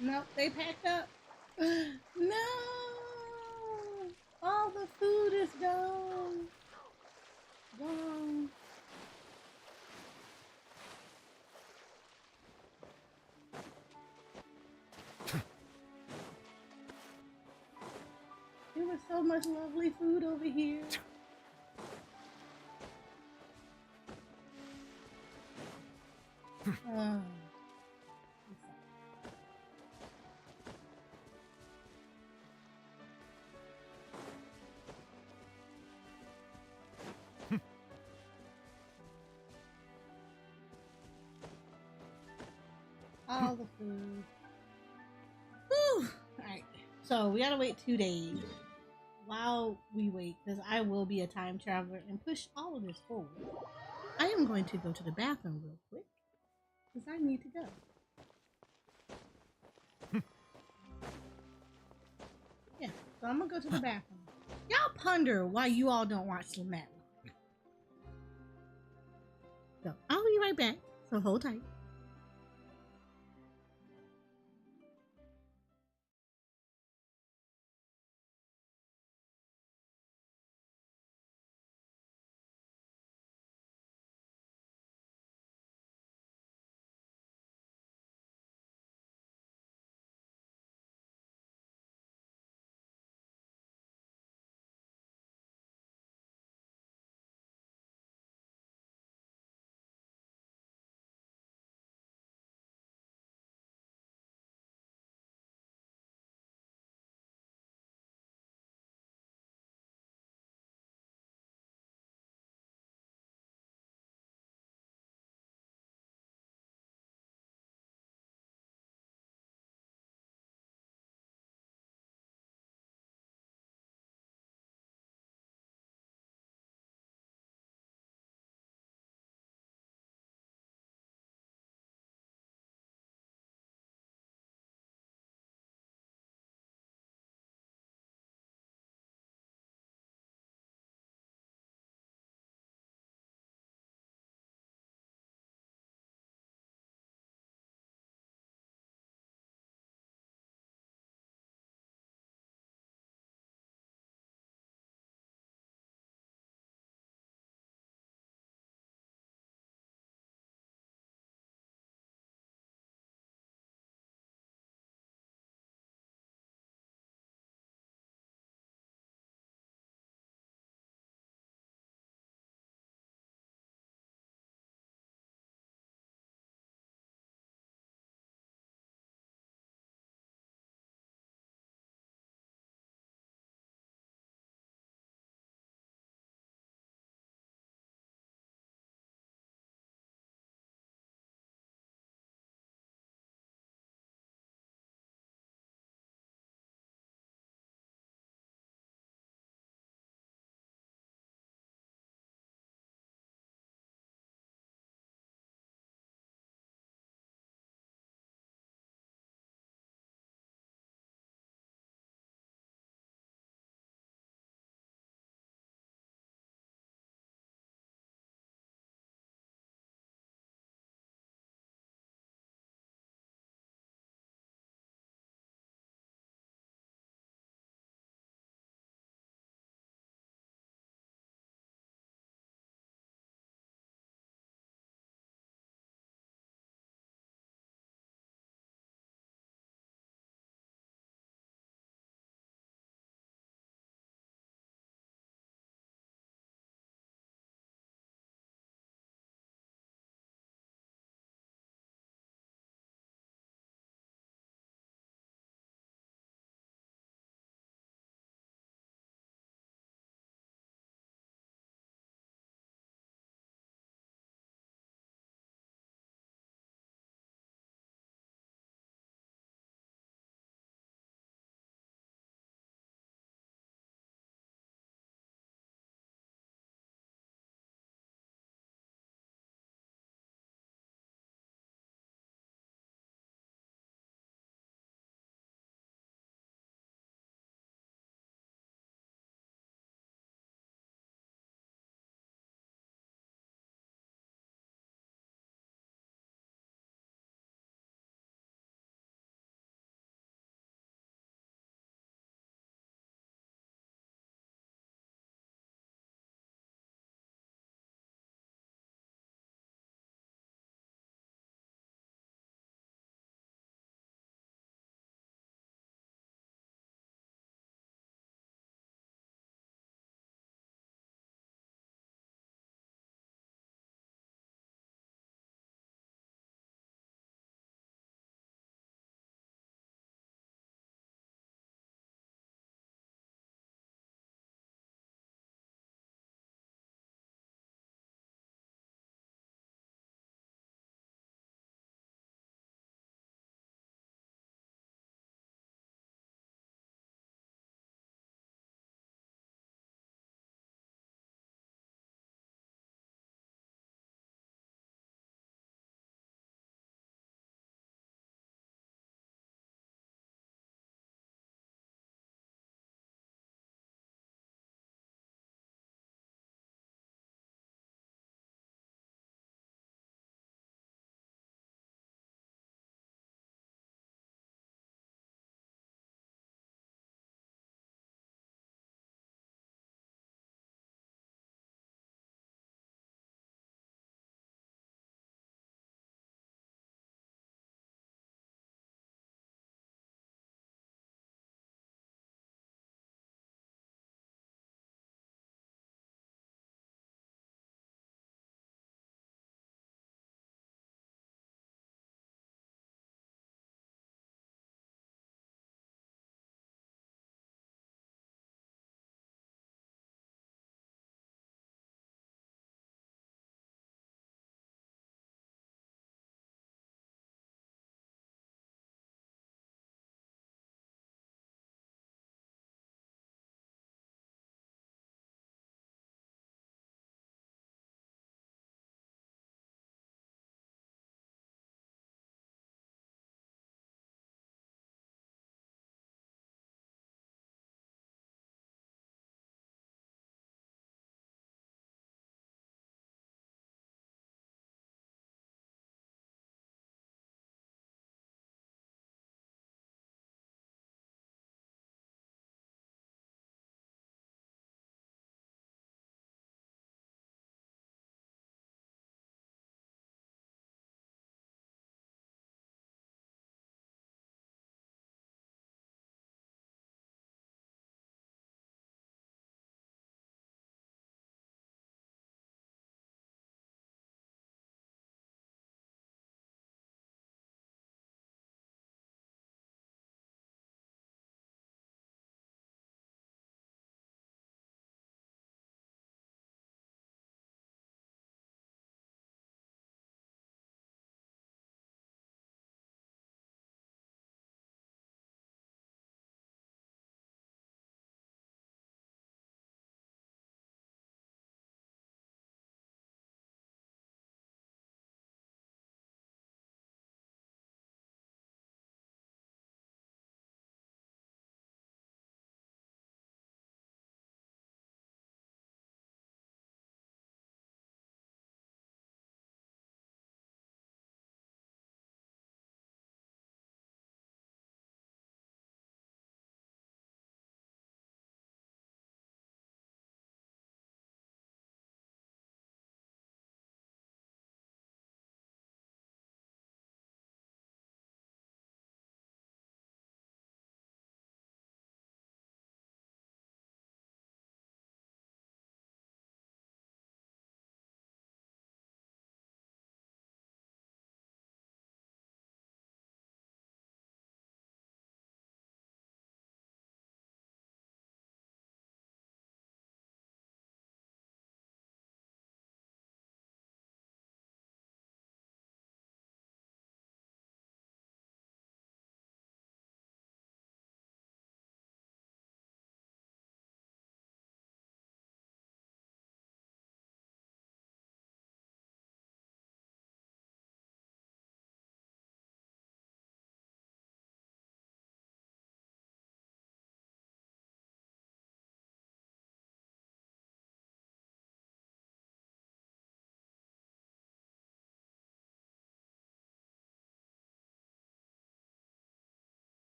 Nope, they packed up. No! All the food is gone. Gone. There was so much lovely food over here. Oh. All the food. Whew. Alright. So we gotta wait 2 days. While we wait, because I will be a time traveler and push all of this forward, I am going to go to the bathroom real quick because I need to go. Yeah, so I'm gonna go to the bathroom. Y'all ponder why you all don't watch the Matlock. So I'll be right back. So hold tight.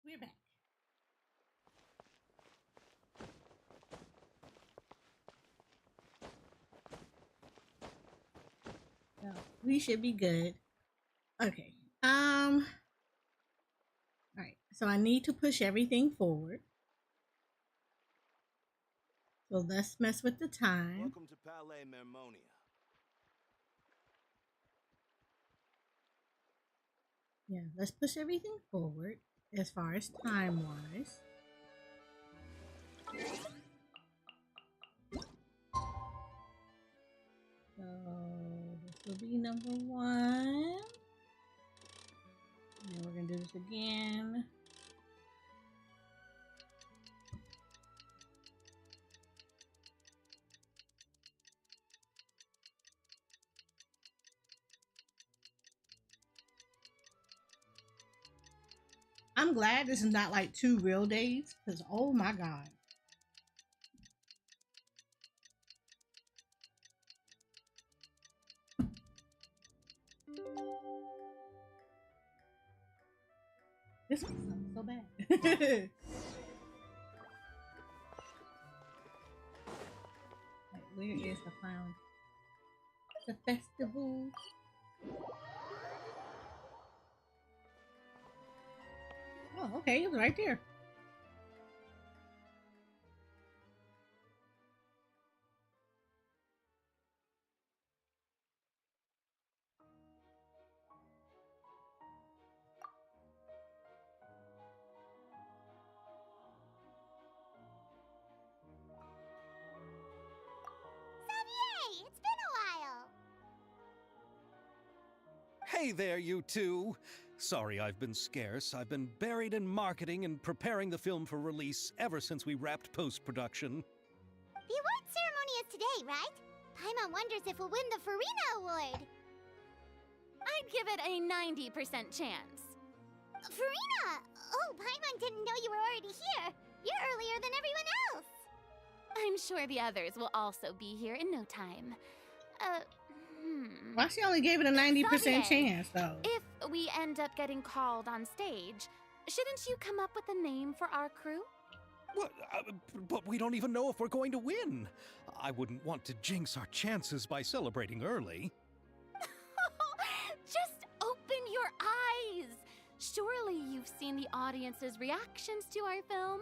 We're back. So we should be good. Okay. All right. So I need to push everything forward. So let's mess with the time. Welcome to Palais Mermonia. Yeah, let's push everything forward as far as time-wise. So this will be number 1. And we're gonna do this again. I'm glad this is not like 2 real days, because oh my god. This one sounds so bad. Wait, where is the clown? The festival. Oh, okay, it was right there. Xavier, it's been a while. Hey there, you two! Sorry I've been scarce. I've been buried in marketing and preparing the film for release ever since we wrapped post-production. The award ceremony is today, right? Paimon wonders if we'll win the Farina Award. I'd give it a 90% chance. Farina! Oh, Paimon didn't know you were already here. You're earlier than everyone else. I'm sure the others will also be here in no time. Why she only gave it a 90% chance, though? If we end up getting called on stage, shouldn't you come up with a name for our crew? What? But we don't even know if we're going to win. I wouldn't want to jinx our chances by celebrating early. Just open your eyes! Surely you've seen the audience's reactions to our film.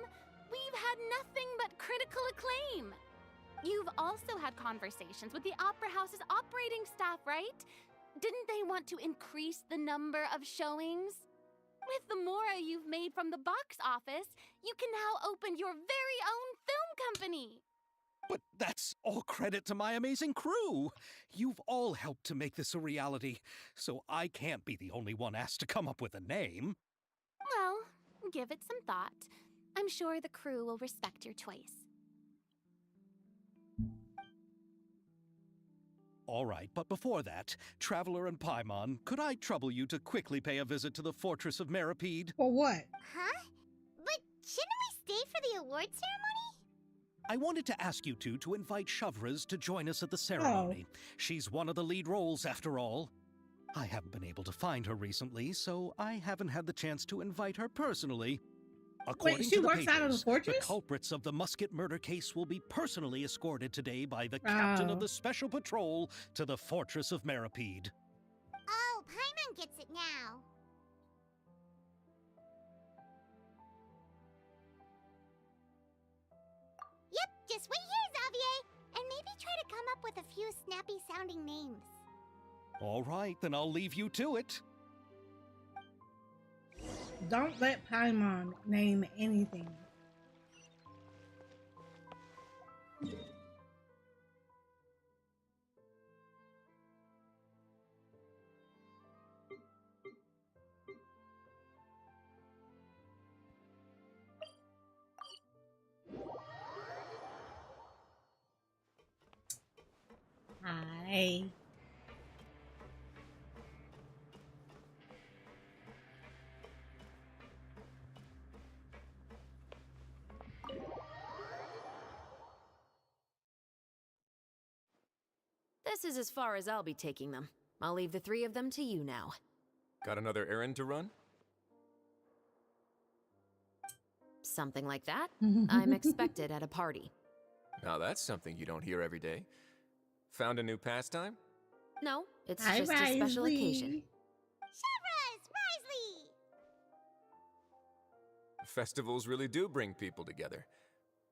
We've had nothing but critical acclaim. You've also had conversations with the Opera House's operating staff, right? Didn't they want to increase the number of showings? With the mora you've made from the box office, you can now open your very own film company. But that's all credit to my amazing crew. You've all helped to make this a reality, so I can't be the only one asked to come up with a name. Well, give it some thought. I'm sure the crew will respect your choice. All right, but before that, Traveler and Paimon, could I trouble you to quickly pay a visit to the Fortress of Meripede? For what? Huh? But shouldn't we stay for the award ceremony? I wanted to ask you two to invite Hoyoverse to join us at the ceremony. She's one of the lead roles, after all. I haven't been able to find her recently, so I haven't had the chance to invite her personally. According Wait, she to the works out of the papers, fortress? the culprits of the musket murder case will be personally escorted today by the captain of the Special Patrol to the Fortress of Meripede. Oh, Paimon gets it now. Yep, just wait here, Xavier, and maybe try to come up with a few snappy-sounding names. All right, then I'll leave you to it. Don't let Paimon name anything. Hi. This is as far as I'll be taking them. I'll leave the 3 of them to you now. Got another errand to run? Something like that. I'm expected at a party. Now that's something you don't hear every day. Found a new pastime? No, it's Hi, just a special Risley. occasion. Chevros, Risley! Festivals really do bring people together.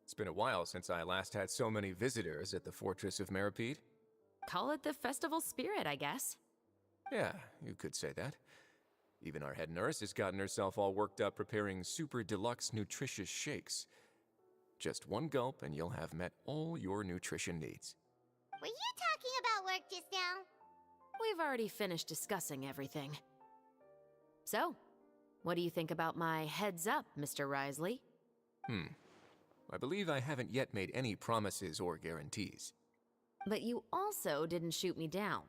It's been a while since I last had so many visitors at the Fortress of Meripede. Call it the festival spirit, I guess. Yeah, you could say that. Even our head nurse has gotten herself all worked up preparing super deluxe nutritious shakes. Just one gulp and you'll have met all your nutrition needs. Were you talking about work just now? We've already finished discussing everything. So, what do you think about my heads up, Mr. Risley? I believe I haven't yet made any promises or guarantees. But you also didn't shoot me down.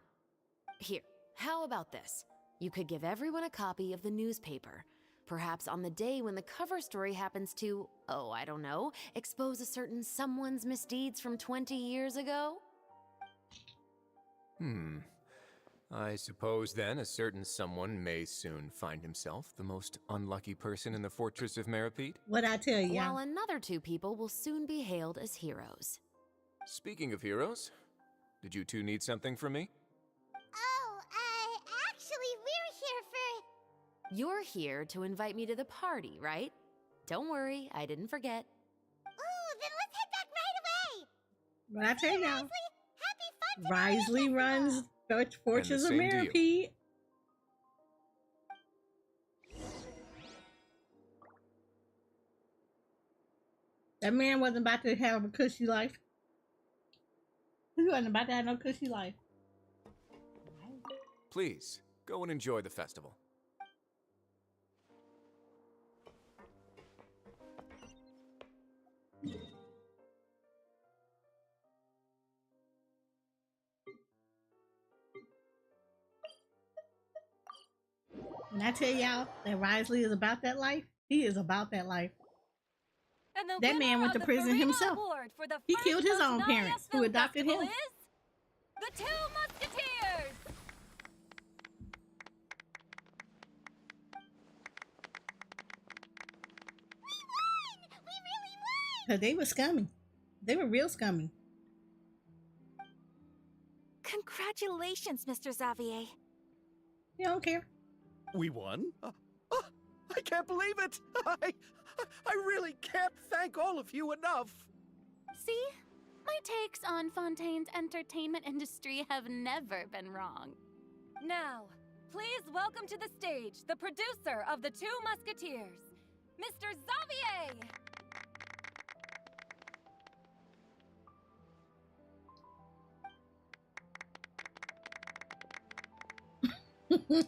Here, how about this? You could give everyone a copy of the newspaper. Perhaps on the day when the cover story happens to, oh, I don't know, expose a certain someone's misdeeds from 20 years ago? I suppose then a certain someone may soon find himself the most unlucky person in the Fortress of Meripede. What I tell you? While another two people will soon be hailed as heroes. Speaking of heroes, did you two need something from me? Oh, actually, we're here for... You're here to invite me to the party, right? Don't worry, I didn't forget. Ooh, then let's head back right away! What I tell you? Risley, happy fun Risley runs Fortress of same to you. Meripede. That man wasn't about to have a cushy life. He wasn't about to have no cushy life. Please, go and enjoy the festival. When I tell y'all that Risley is about that life, he is about that life. And the That man winner went to of the prison Farina himself. Award for the He first killed his own Oceania parents who Film adopted Festival him. is the Two Musketeers! We really won! Cause they were scummy. They were real scummy. Congratulations, Mr. Xavier. You don't care. We won? I can't believe it! I really can't thank all of you enough! See? My takes on Fontaine's entertainment industry have never been wrong. Now, please welcome to the stage the producer of the Two Musketeers, Mr. Xavier!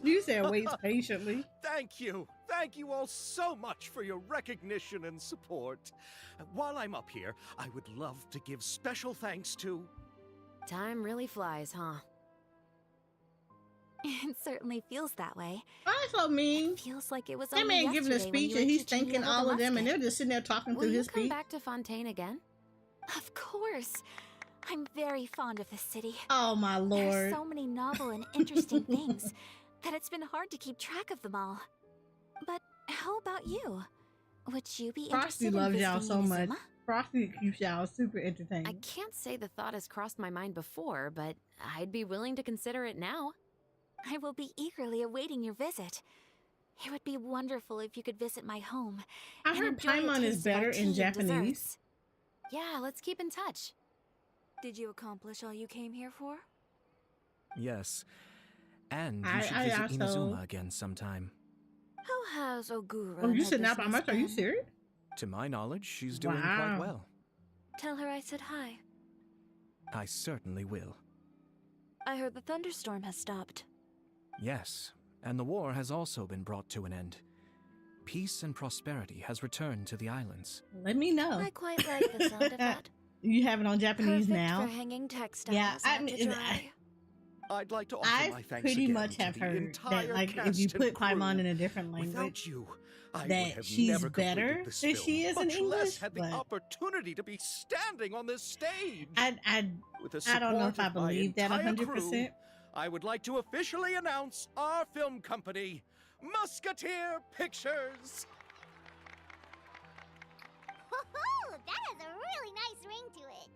You said wait patiently. Thank you! Thank you all so much for your recognition and support. While I'm up here, I would love to give special thanks to... Time really flies, huh? It certainly feels that way. That's so mean. It feels like it was That only man giving a yesterday when speech you and were he's teaching me thanking to hold all a of them and musket. they're just sitting there talking Will through you his come speech. back to Fontaine again? Of course. I'm very fond of this city. Oh my There lord. are so many novel and interesting things that it's been hard to keep track of them all. But how about you? Would you be Frosty interested loves in y'all visiting so much. Inazuma? Frosty keeps y'all super entertained. I can't say the thought has crossed my mind before, but I'd be willing to consider it now. I will be eagerly awaiting your visit. It would be wonderful if you could visit my home. I and heard enjoy a Paimon is taste of our better tea in and Japanese. desserts. Yeah, let's keep in touch. Did you accomplish all you came here for? Yes. And you I should visit also- Inazuma again sometime. How has Ogura Oh, and you her said not by business much? Are you been? serious? To my knowledge, she's doing Wow. quite well. Tell her I said hi. I certainly will. I heard the thunderstorm has stopped. Yes, and the war has also been brought to an end. Peace and prosperity has returned to the islands. Let me know. I quite like the sound of that. You have it on Japanese Perfect now. for hanging textiles Yeah, I out to mean, dry. I'd like to offer I my thanks pretty again much to have the heard entire that, like, if cast you and put Paimon crew. in a different language, Without you, I would that have she's never completed better this than film, she is in much English. less had the But opportunity to be standing on this stage. I With the don't know if support I of my believe that entire 100%. crew, I would like to officially announce our film company, Musketeer Pictures. That has a really nice ring to it.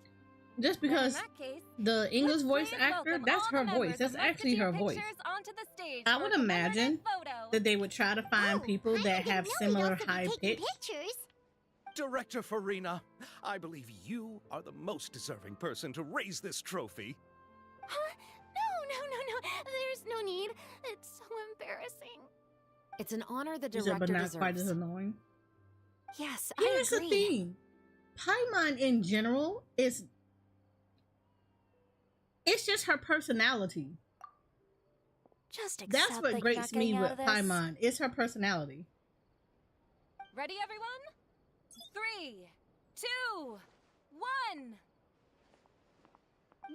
Just because the English voice actor, that's her voice. That's actually her voice. I would imagine that they would try to find people that have similar high pitch. Director Farina, I believe you are the most deserving person to raise this trophy. Huh? No. There's no need. It's so embarrassing. It's an honor the But director not quite as deserves. annoying. Yes, Here's I the agree. thing. Paimon in general is... It's just her personality. Just accept That's what that you're grates not me getting with out of this. Paimon. It's her personality. Ready, everyone? 3, 2, 1.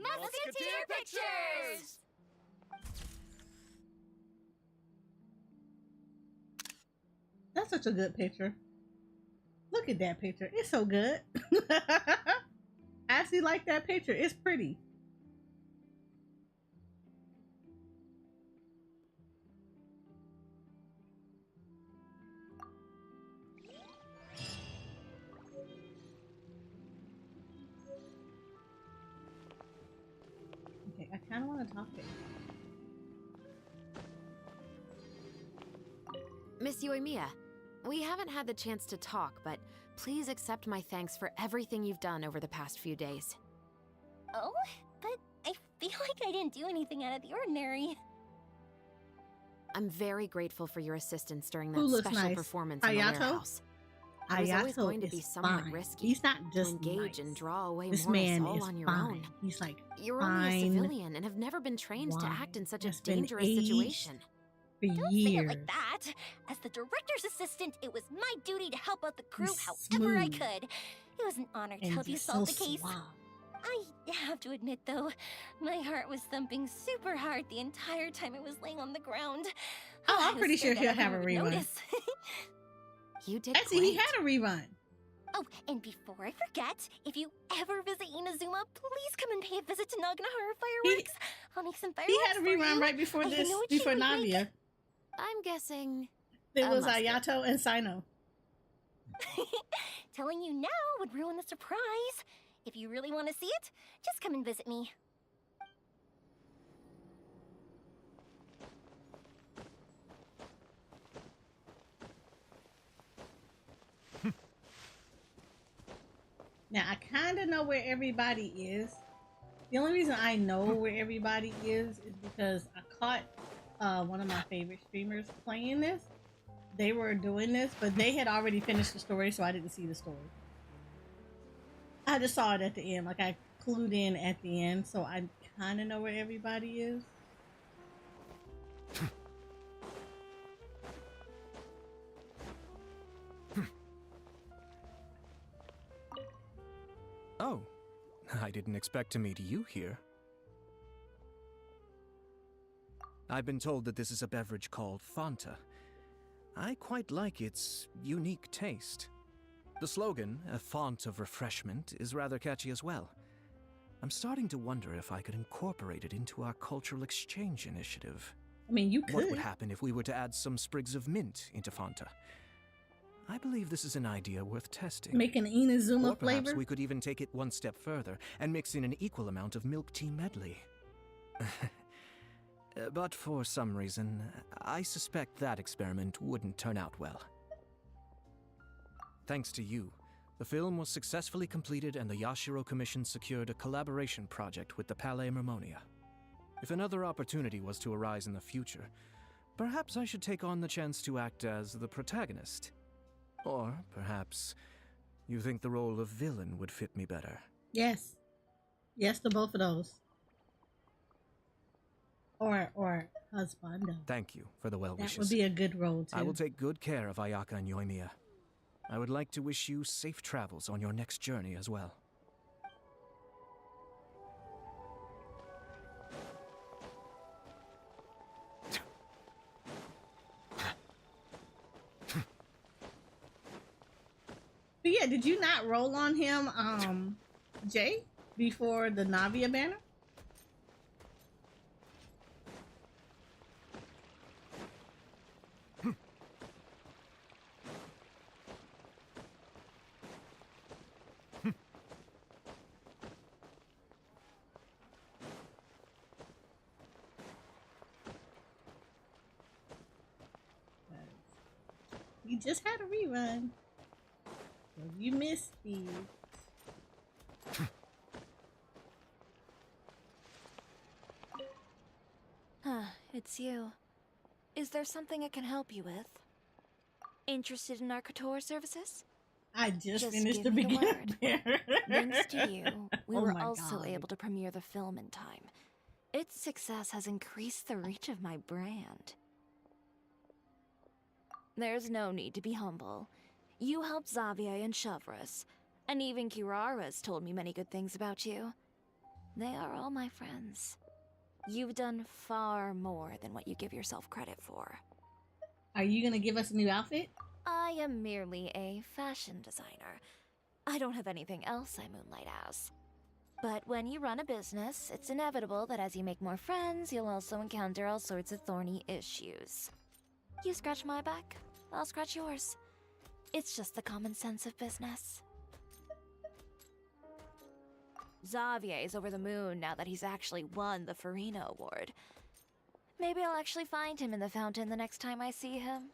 Musketeer Pictures! That's such a good picture. Look at that picture. It's so good. I actually like that picture. It's pretty. Okay, I kind of want to talk to you. Miss Yoimiya, we haven't had the chance to talk, but please accept my thanks for everything you've done over the past few days. Oh, but I feel like I didn't do anything out of the ordinary. I'm very grateful for your assistance during that Who looks special nice? performance in the Hayato? warehouse. It was always Hayato going to be is somewhat fine. risky. He's not to just engage nice. and draw away This more man all is on your fine. own. He's like You're only a fine civilian and have never been trained to wine. act in such a Just been dangerous aged situation. for Don't years. say it like that. As the director's assistant, it was my duty to help out the crew however I smooth. could. It was an honor to And help you just solve so the case. suave. I have to admit, though, my heart was thumping super hard the entire time it was laying on the ground. Oh, I I'm was pretty sure scared that he'll have a everyone would rerun. notice. You did Actually, great. he had a rerun. Oh, and before I forget, if you ever visit Inazuma, please come and pay a visit to Naganohara Fireworks. I'll make some fireworks He had a for rerun you. right before I this, know what before shape we make. Navia. I'm guessing It a was musket. Ayato and Sino. Telling you now would ruin the surprise. If you really want to see it, just come and visit me. Now, I kind of know where everybody is. The only reason I know where everybody is because I caught one of my favorite streamers playing this. They were doing this, but they had already finished the story, so I didn't see the story. I just saw it at the end. Like, I clued in at the end, so I kind of know where everybody is. Oh, I didn't expect to meet you here. I've been told that this is a beverage called Fanta. I quite like its unique taste. The slogan, a font of refreshment, is rather catchy as well. I'm starting to wonder if I could incorporate it into our cultural exchange initiative. I mean, you could. What would happen if we were to add some sprigs of mint into Fanta? I believe this is an idea worth testing. Make an Inazuma Or perhaps flavor? we could even take it one step further and mix in an equal amount of milk tea medley. But for some reason, I suspect that experiment wouldn't turn out well. Thanks to you, the film was successfully completed and the Yashiro Commission secured a collaboration project with the Palais Mermonia. If another opportunity was to arise in the future, perhaps I should take on the chance to act as the protagonist. Or perhaps you think the role of villain would fit me better. Yes. Yes to both of those. Or husband. Thank you for the well wishes. That would be a good role, too. I will take good care of Ayaka and Yoimiya. I would like to wish you safe travels on your next journey as well. But yeah, did you not roll on him, Jay, before the Navia banner? We just had a rerun. So you missed these. It's you. Is there something I can help you with? Interested in our couture services? I just give finished the me the beginning. word. Thanks to you, we Oh were my also God. able to premiere the film in time. Its success has increased the reach of my brand. There's no need to be humble. You helped Xavier and Hoyoverse, and even Kirara's told me many good things about you. They are all my friends. You've done far more than what you give yourself credit for. Are you gonna give us a new outfit? I am merely a fashion designer. I don't have anything else I moonlight as. But when you run a business, it's inevitable that as you make more friends, you'll also encounter all sorts of thorny issues. You scratch my back, I'll scratch yours. It's just the common sense of business. Xavier's over the moon now that he's actually won the Farina Award. Maybe I'll actually find him in the fountain the next time I see him.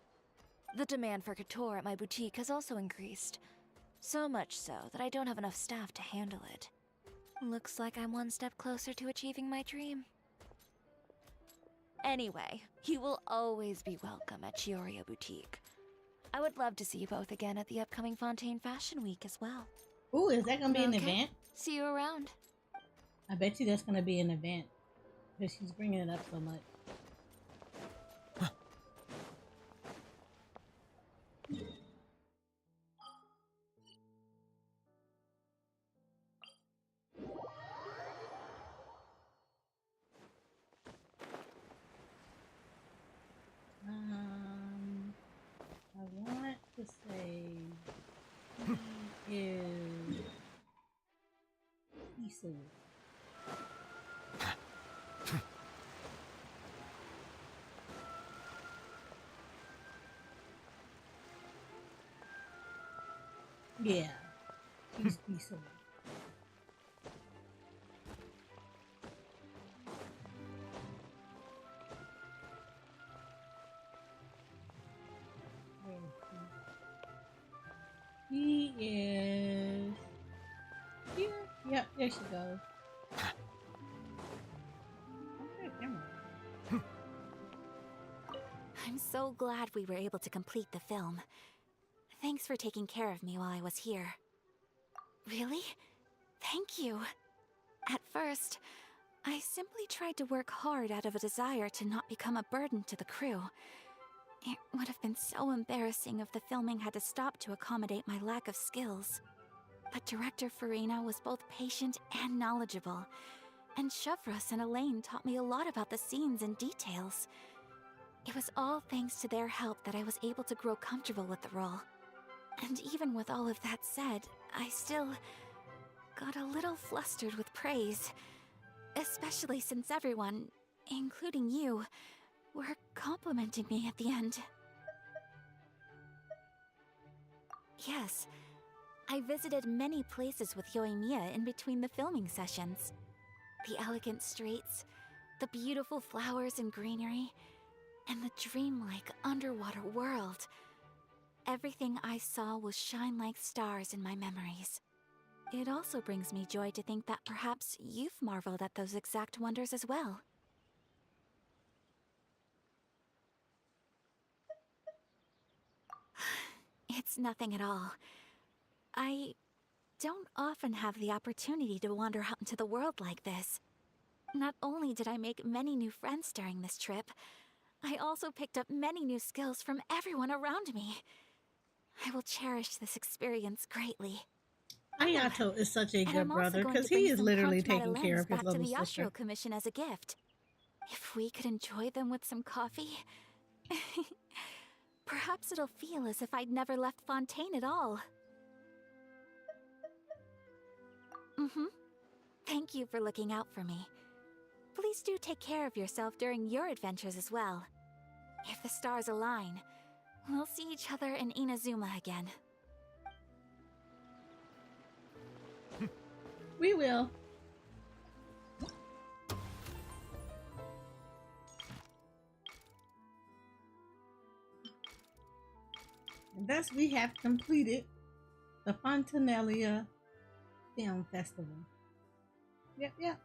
The demand for couture at my boutique has also increased. So much so that I don't have enough staff to handle it. Looks like I'm one step closer to achieving my dream. Anyway, you will always be welcome at Chioria Boutique. I would love to see you both again at the upcoming Fontaine Fashion Week as well. Ooh, is that gonna be an event? See you around. I bet you that's gonna be an event. Because she's bringing it up so much. I want to say he is Isu. Yeah, he's Isu. He is here. Yep, there she goes. I'm so glad we were able to complete the film. Thanks for taking care of me while I was here. Really? Thank you. At first, I simply tried to work hard out of a desire to not become a burden to the crew. It would have been so embarrassing if the filming had to stop to accommodate my lack of skills. But Director Farina was both patient and knowledgeable, and Hoyoverse and Elaine taught me a lot about the scenes and details. It was all thanks to their help that I was able to grow comfortable with the role. And even with all of that said, I still got a little flustered with praise. Especially since everyone, including you, were complimenting me at the end. Yes, I visited many places with Yoimiya in between the filming sessions. The elegant streets, the beautiful flowers and greenery, and the dreamlike underwater world. Everything I saw will shine like stars in my memories. It also brings me joy to think that perhaps you've marveled at those exact wonders as well. It's nothing at all. I don't often have the opportunity to wander out into the world like this. Not only did I make many new friends during this trip, I also picked up many new skills from everyone around me. I will cherish this experience greatly. Ayato is such a And good I'm also brother going because to bring he is some literally Conch taking care Madeleines of his back to little the sister. Yashiro Commission as a gift. If we could enjoy them with some coffee, perhaps it'll feel as if I'd never left Fontaine at all. Thank you for looking out for me. Please do take care of yourself during your adventures as well. If the stars align, we'll see each other in Inazuma again. We will. thus we have completed the Fontanelia Film Festival. Yep.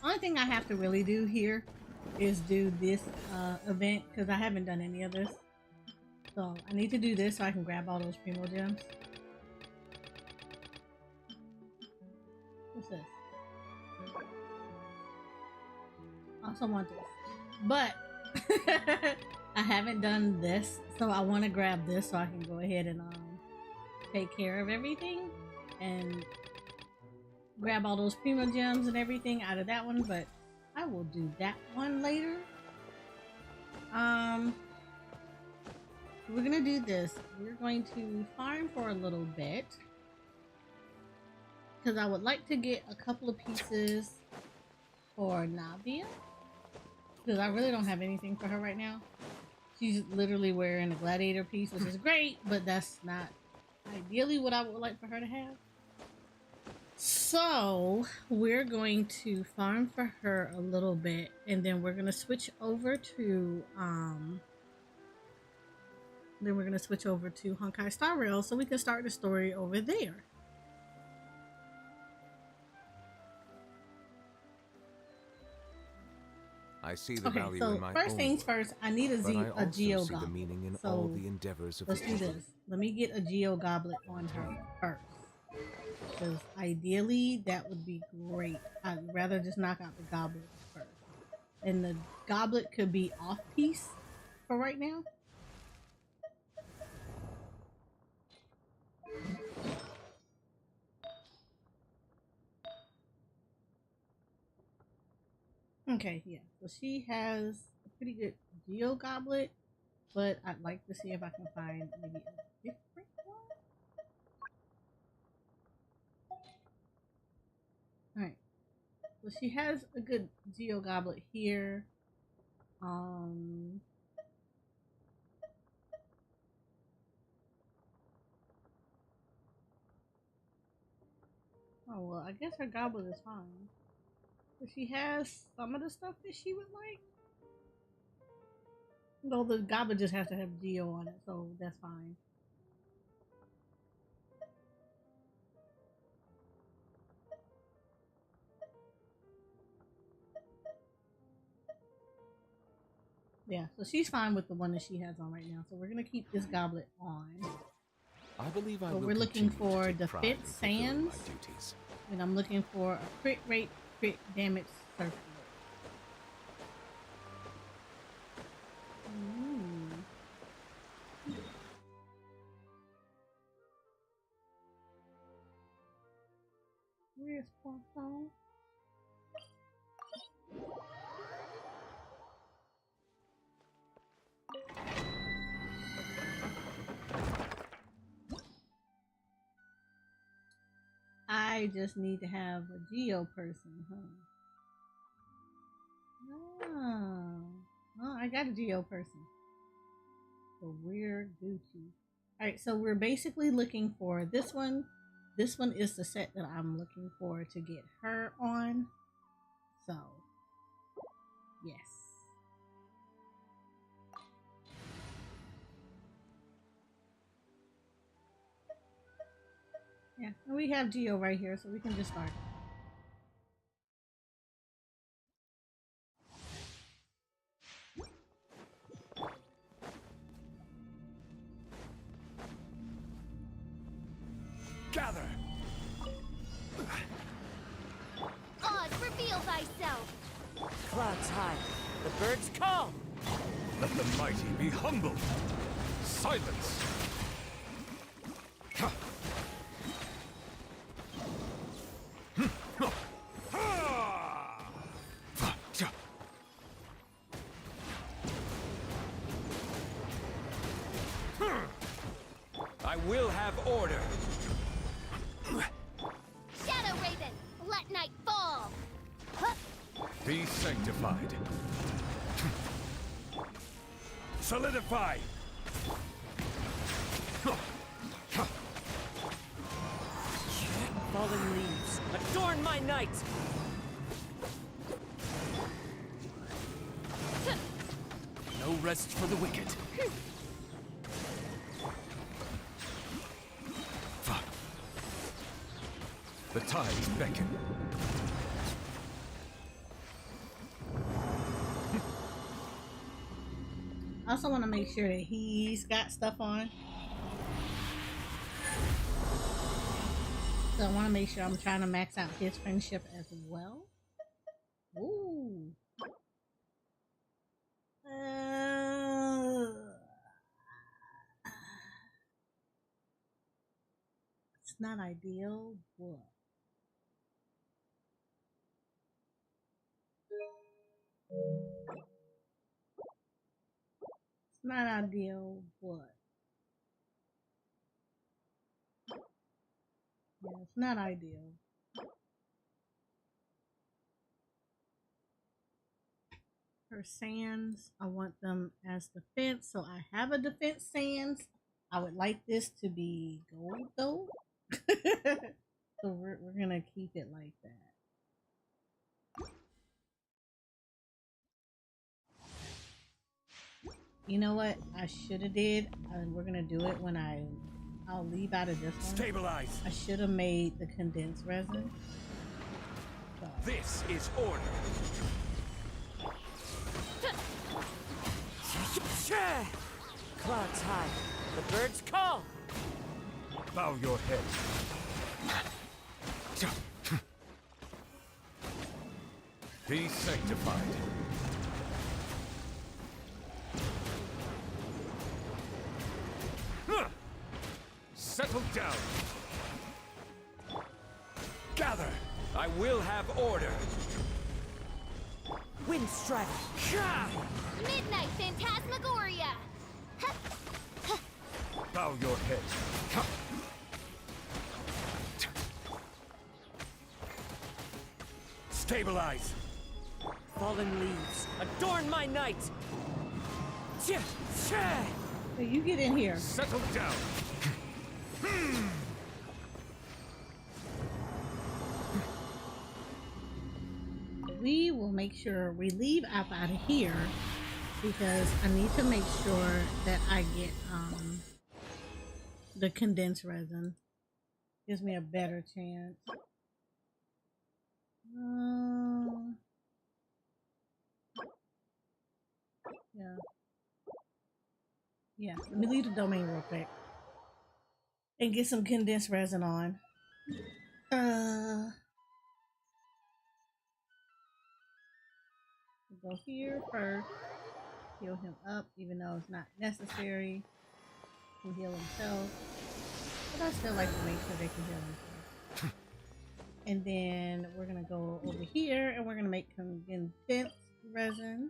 Only thing I have to really do here is do this event because I haven't done any of this. So I need to do this so I can grab all those Primo Gems. What's this? I also want this. But I haven't done this, so I want to grab this so I can go ahead and take care of everything and grab all those Primo Gems and everything out of that one, but I will do that one later. We're gonna do this. We're going to farm for a little bit because I would like to get a couple of pieces for Navia because I really don't have anything for her right now. She's literally wearing a gladiator piece, which is great, but that's not ideally what I would like for her to have. So we're going to farm for her a little bit, and then we're gonna switch over to Honkai Star Rail so we can start the story over there. I see the value so in my first own things work, first, I need a but I also Geo see the Goblet. meaning in So all the endeavors of let's the do people. this. Let me get a Geo Goblet on her first. Because ideally, that would be great. I'd rather just knock out the goblet first. And the goblet could be off-piece for right now. Okay, yeah. So she has a pretty good Geo Goblet, but I'd like to see if I can find maybe a different one. Alright. So she has a good Geo Goblet here. Oh well, I guess her goblet is fine. But she has some of the stuff that she would like. Though the goblet just has to have Geo on it, so that's fine. Yeah, so she's fine with the one that she has on right now. So we're gonna keep this goblet on. I believe I So will we're looking continue to for take the pride Fit in fulfilling Sands, my duties. and I'm looking for a crit rate, crit damage circuit. Where's Poisson? I just need to have a Geo person, huh? Oh, I got a Geo person. So we're Gucci. Alright, so we're basically looking for this one. This one is the set that I'm looking for to get her on. So, yes. Yeah, and we have Geo right here, so we can just start. Gather! Oz, reveal thyself! Clouds high, the birds call! Let the mighty be humbled! Silence! I will have order! Shadow Raven, let night fall! Be sanctified. Solidify! Fallen leaves, adorn my night! No rest for the wicked. The tides beckon. I also want to make sure that he's got stuff on. So I want to make sure I'm trying to max out his friendship as well. Ooh. It's not ideal. What? It's not ideal. What? Yeah, it's not ideal. Her sands, I want them as defense, so I have a defense sands. I would like this to be gold though. So we're gonna keep it like that. You know what I should have did? We're gonna do it when I'll leave out of this one. Stabilize. I should have made the condensed resin. So. This is order. Clouds high. The birds call. Bow your head. Be sanctified. Settle down. Gather. I will have order. Wind strike. Midnight Phantasmagoria! Bow your head. Stabilize. Fallen leaves. Adorn my night. Hey, you get in here. Settle down. We will make sure we leave out of here because I need to make sure that I get the condensed resin. Gives me a better chance. Yeah, let me leave the domain real quick and get some condensed resin on. Go here first, heal him up, even though it's not necessary. He can heal himself, but I still like to make sure they can heal themselves. And then we're gonna go over here and we're gonna make condensed resin.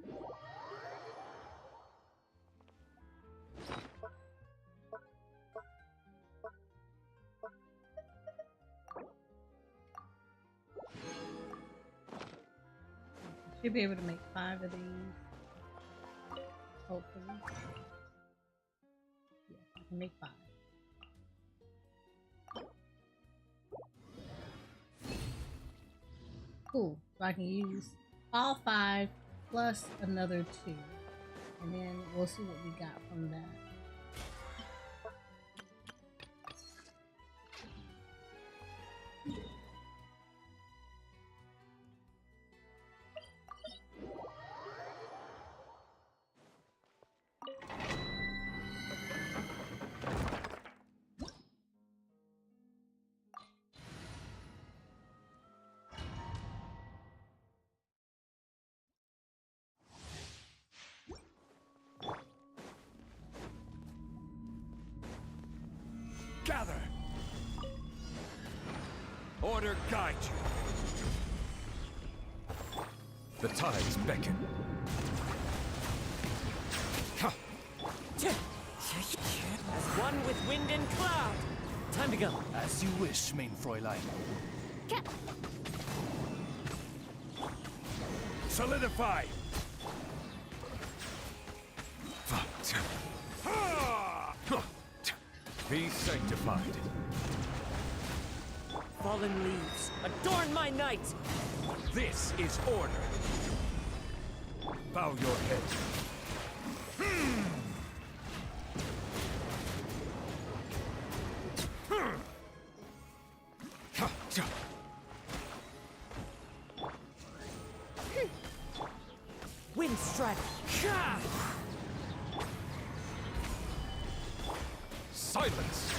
Should be able to make 5 of these. Hopefully. Yeah, I can make 5. Cool. So I can use all 5 plus another 2. And then we'll see what we got from that. Gather. Order guide you. The tides beckon. As one with wind and cloud. Time to go. As you wish, main Fräulein. Solidify. Be sanctified. Fallen leaves. Adorn my night. This is order. Bow your head. Wind Strike! Silence!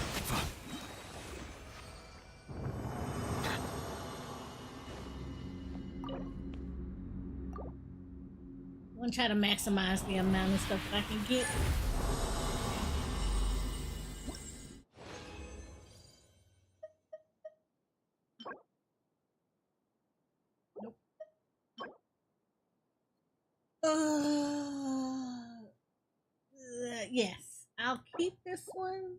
I'm gonna try to maximize the amount of stuff that I can get. Nope. Yes, I'll keep this one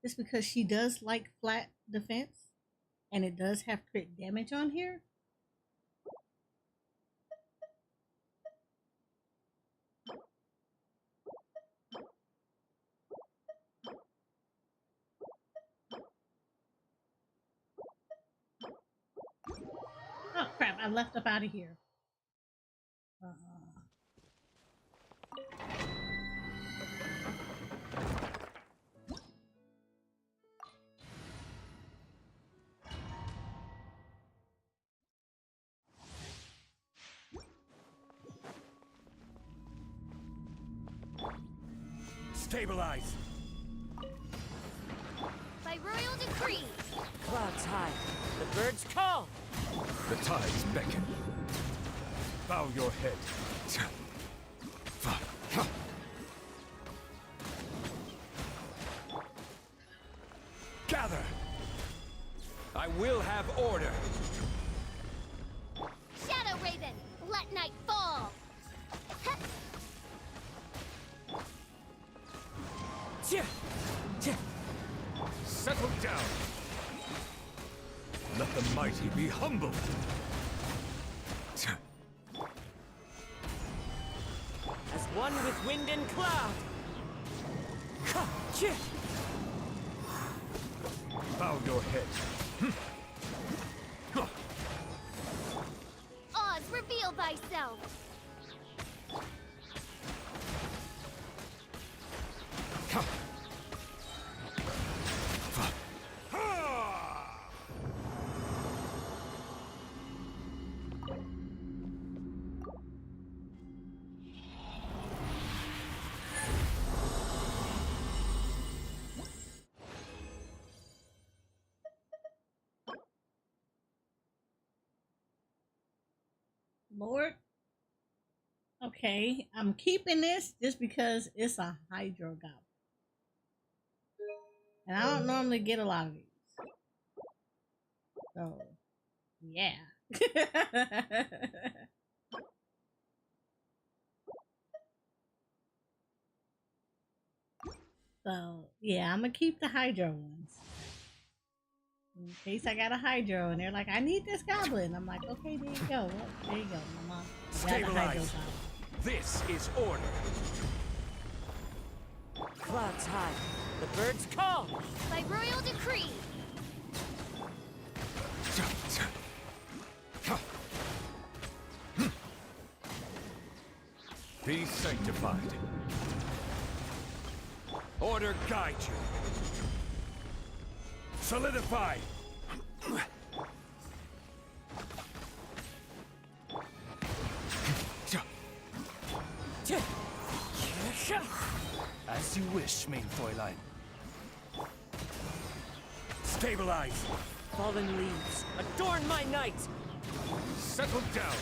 just because she does like flat defense and it does have crit damage on here. Oh crap, I left up out of here. Stabilize! By royal decree! Clouds high, the birds call! The tides beckon. Bow your head. Gather! I will have order! Shadow Raven, let night fall! Settle down! Let the mighty be humbled! As one with wind and cloud! Bow your head. Oz, reveal thyself! Lord. Okay, I'm keeping this just because it's a Hydro Goblin. And I don't normally get a lot of these. So, yeah. So, yeah, I'm gonna keep the Hydro ones. In case I got a Hydro and they're like, I need this goblin. I'm like, okay, there you go. Well, there you go, Mama. Stabilize. This is order. Clouds high, the birds call! By royal decree! Be sanctified. Order guide you. Solidify. As you wish, main Fräulein. Stabilize. Fallen leaves, adorn my night! Settle down.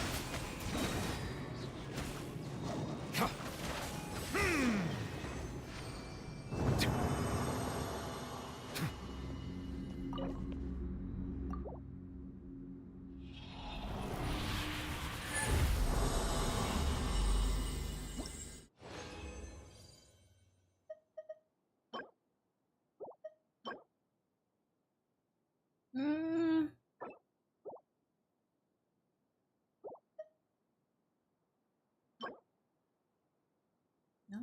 No.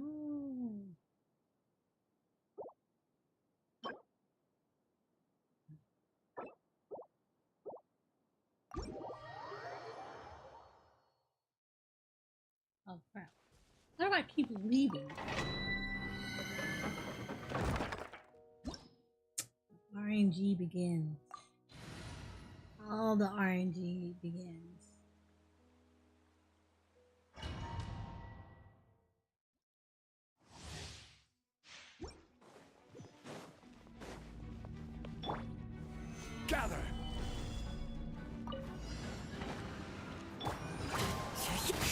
Oh crap. How do I keep leaving? RNG begins. All the RNG begins.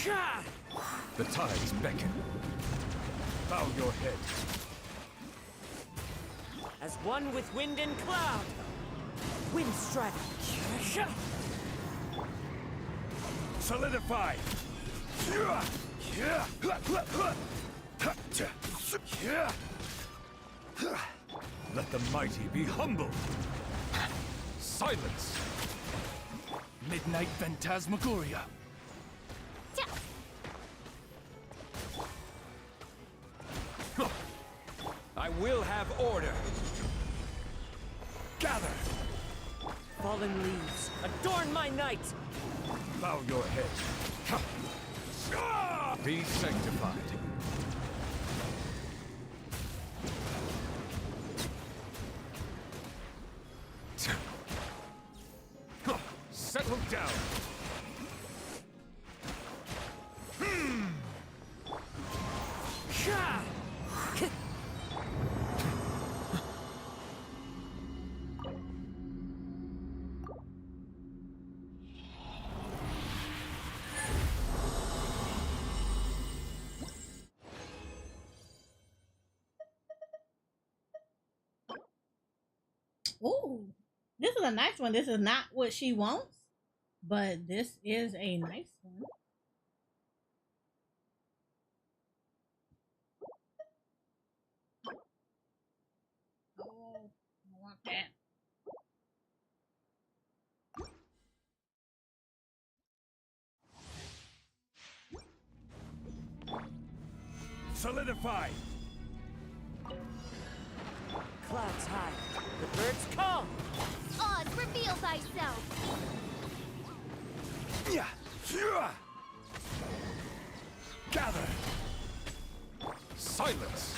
The tides beckon. Bow your head. As one with wind and cloud. Wind strike. Solidify! Let the mighty be humbled. Silence! Midnight Phantasmagoria. I will have order. Gather! Fallen leaves, adorn my night! Bow your head. Be sanctified. Settle down. Ooh, this is a nice one. This is not what she wants, but this is a nice one. Oh, I want that. Solidify! Clouds high, the birds call! Oz, reveal thyself! Gather! Silence!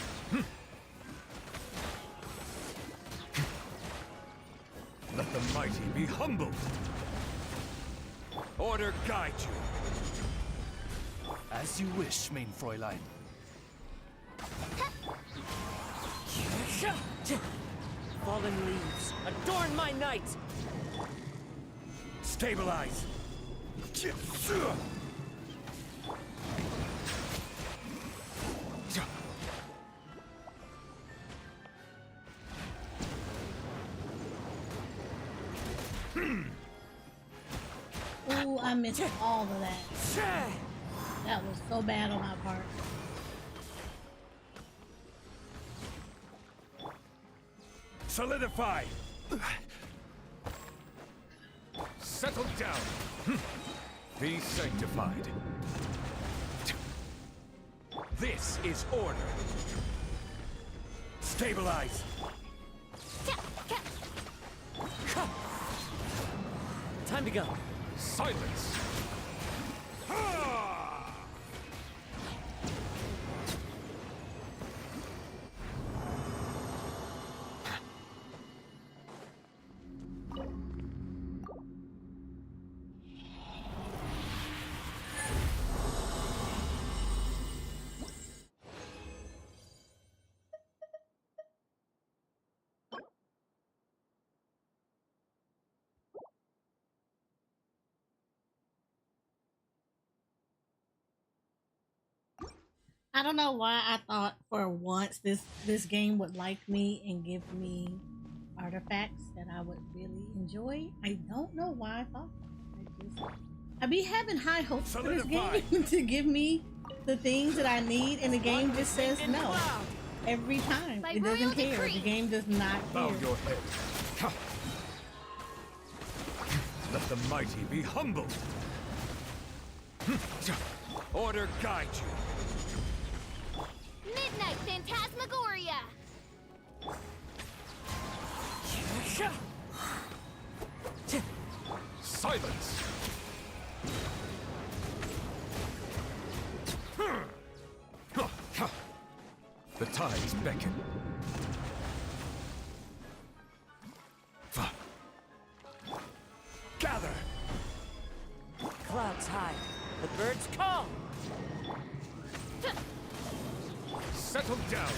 Let the mighty be humbled! Order guide you! As you wish, main Fräulein. Fallen leaves, adorn my night! Stabilize! Ooh, I missed all of that. That was so bad on my part. Solidify! Settle down! Be sanctified. This is order. Stabilize! Time to go. Silence! I don't know why I thought for once this game would like me and give me artifacts that I would really enjoy. I don't know why I thought that. I be having high hopes for this game to give me the things that I need, and the game just says no every time. It doesn't care. The game does not care. Bow your head. Let the mighty be humbled. Order guide you. Midnight Phantasmagoria! Silence! The tides beckon. Gather! Clouds high, the birds call! Settle down!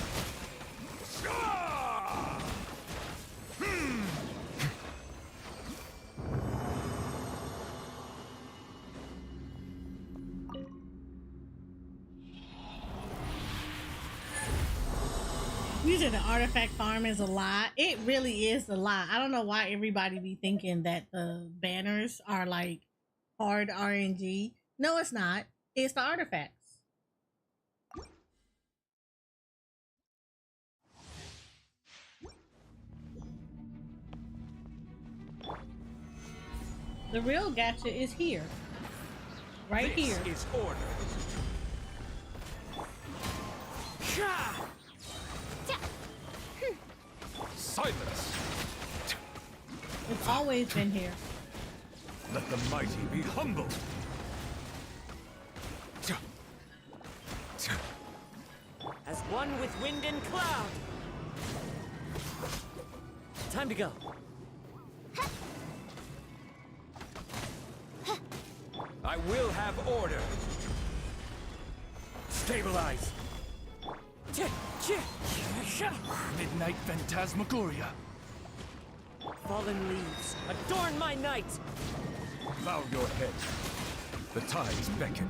You said the artifact farm is a lie. It really is a lie. I don't know why everybody be thinking that the banners are like hard RNG. No, it's not. It's the artifacts. The real gacha is here. Right this here. Is order. Silence! It's always been here. Let the mighty be humbled. As one with wind and cloud. Time to go. I will have order. Stabilize. Midnight Phantasmagoria. Fallen leaves, adorn my night! Bow your head. The tides beckon.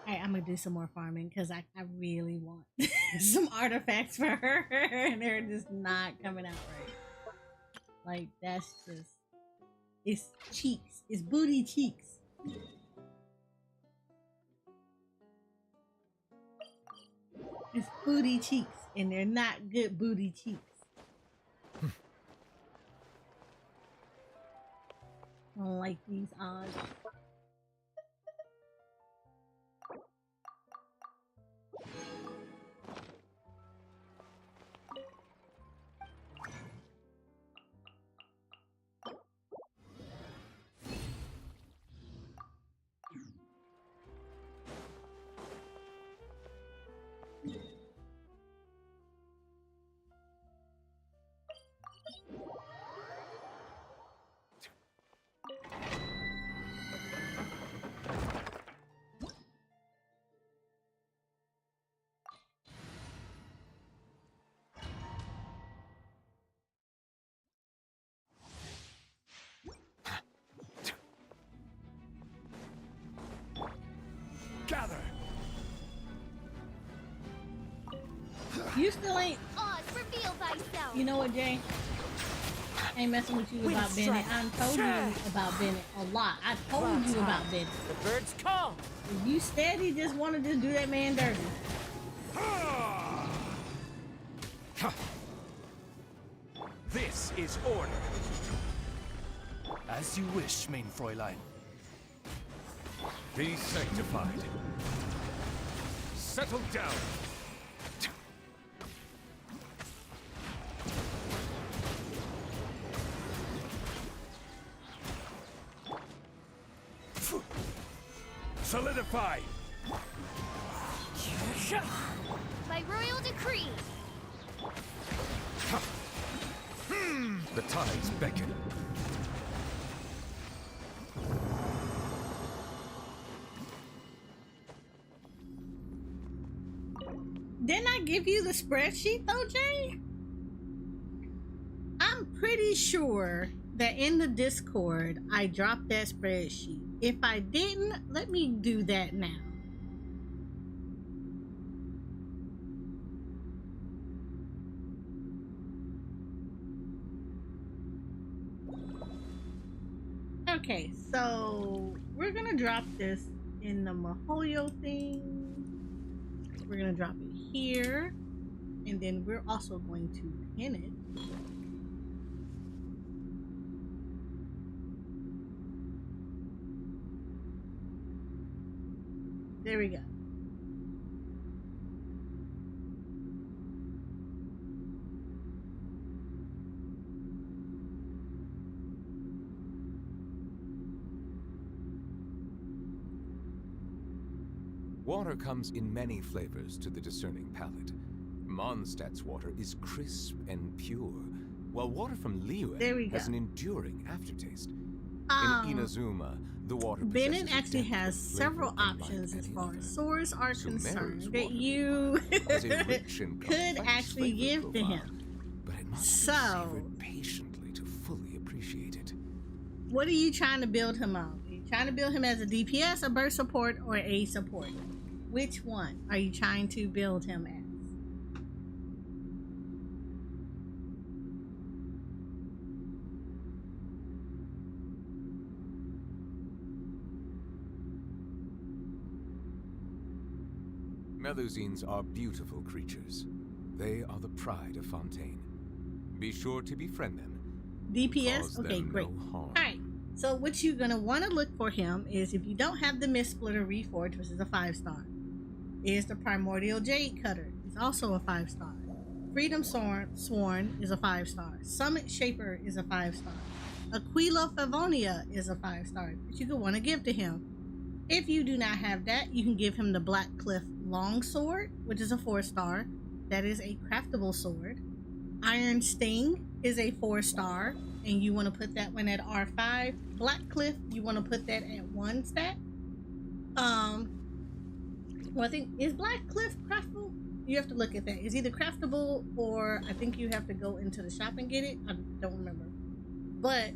Alright, I'm gonna do some more farming because I really want some artifacts for her and they're just not coming out right. Like, that's just... It's cheeks. It's booty cheeks. It's booty cheeks and they're not good booty cheeks. I don't like these odds. Gather. You still ain't... Oz, reveal thyself. You know what, Jay? I ain't messing with you about Bennett. I told you about Bennett a lot. I told you about Bennett. The birds call. If you steady just want to just do that man dirty. This is order. As you wish, main Fräulein. Be sanctified. Settle down. Solidify. By royal decree. The tides beckon. Didn't I give you the spreadsheet though, Jay? I'm pretty sure that in the Discord I dropped that spreadsheet. If I didn't, let me do that now. Okay, so we're gonna drop this in the Mihoyo thing. We're gonna drop it here, and then we're also going to pin it. There we go. Water comes in many flavors to the discerning palate. Mondstadt's water is crisp and pure, while water from Liyue There we has go. an enduring aftertaste. Um, In Inazuma, the water Bennett possesses a actually depth has of flavor several unlike options as any far other. as swords are Sumeru's concerned that water, you has a rich and could complex actually flavor give to profile, him. but it must be So, savored patiently to fully appreciate it. what are you trying to build him up? Are you trying to build him as a DPS, a burst support, or a support? Which one are you trying to build him as? Melusines are beautiful creatures. They are the pride of Fontaine. Be sure to befriend them. DPS? Cause Okay, them great. no harm. Alright, so what you're going to want to look for him is if you don't have the Mist Splitter Reforged, which is a 5-star, is the Primordial Jade Cutter. It's also a 5-star. Freedom Sworn is a 5-star. Summit Shaper is a 5-star. Aquila Favonia is a 5-star that you could want to give to him. If you do not have that, you can give him the Black Cliff Longsword, which is a 4-star. That is a craftable sword. Iron Sting is a 4-star, and you want to put that one at R5. Black Cliff, you want to put that at 1 stat. Well, I think, is Black Cliff craftable? You have to look at that. It's either craftable or I think you have to go into the shop and get it. I don't remember. But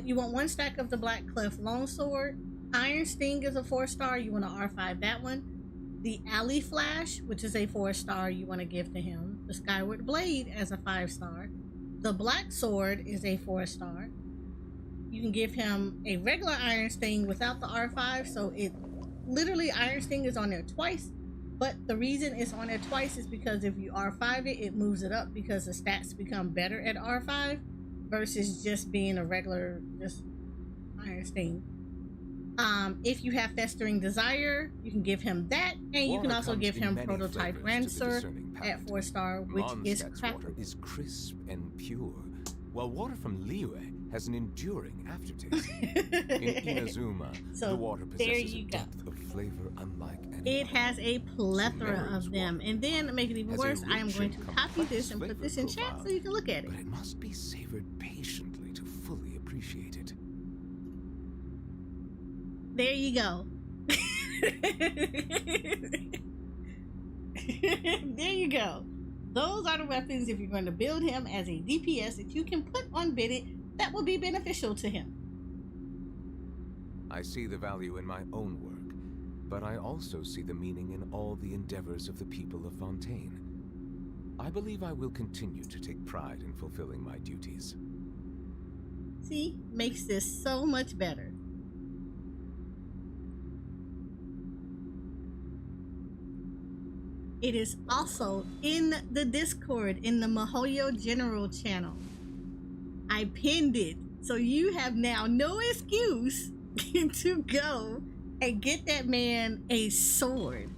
you want 1 stack of the Black Cliff Longsword. Iron Sting is a 4-star. You want to R5 that one. The Alley Flash, which is a 4-star, you want to give to him. The Skyward Blade as a 5-star. The Black Sword is a 4-star. You can give him a regular Iron Sting without the R5, so it literally Iron Sting is on there twice. But the reason it's on there twice is because if you R5 it, it moves it up because the stats become better at R5 versus just being a regular just Iron Sting. If you have Festering Desire, you can give him that, and you can also give him Prototype Rancer at 4-star, which is water is crisp and pure, while water from Liyue has an enduring aftertaste. In Inazuma, So, the water there possesses you a go. depth of flavor unlike any It has a plethora of them. And then to make it even has a worse, I am rich going and to copy complex this and put flavor this in chat profile, so you can look at it. but it must be savored patiently to fully appreciate it. There you go. There you go. Those are the weapons if you're going to build him as a DPS that you can put on Bennett that will be beneficial to him. I see the value in my own work, but I also see the meaning in all the endeavors of the people of Fontaine. I believe I will continue to take pride in fulfilling my duties. See, makes this so much better. It is also in the Discord in the Mihoyo General channel. I pinned it, so you have now no excuse to go and get that man a sword.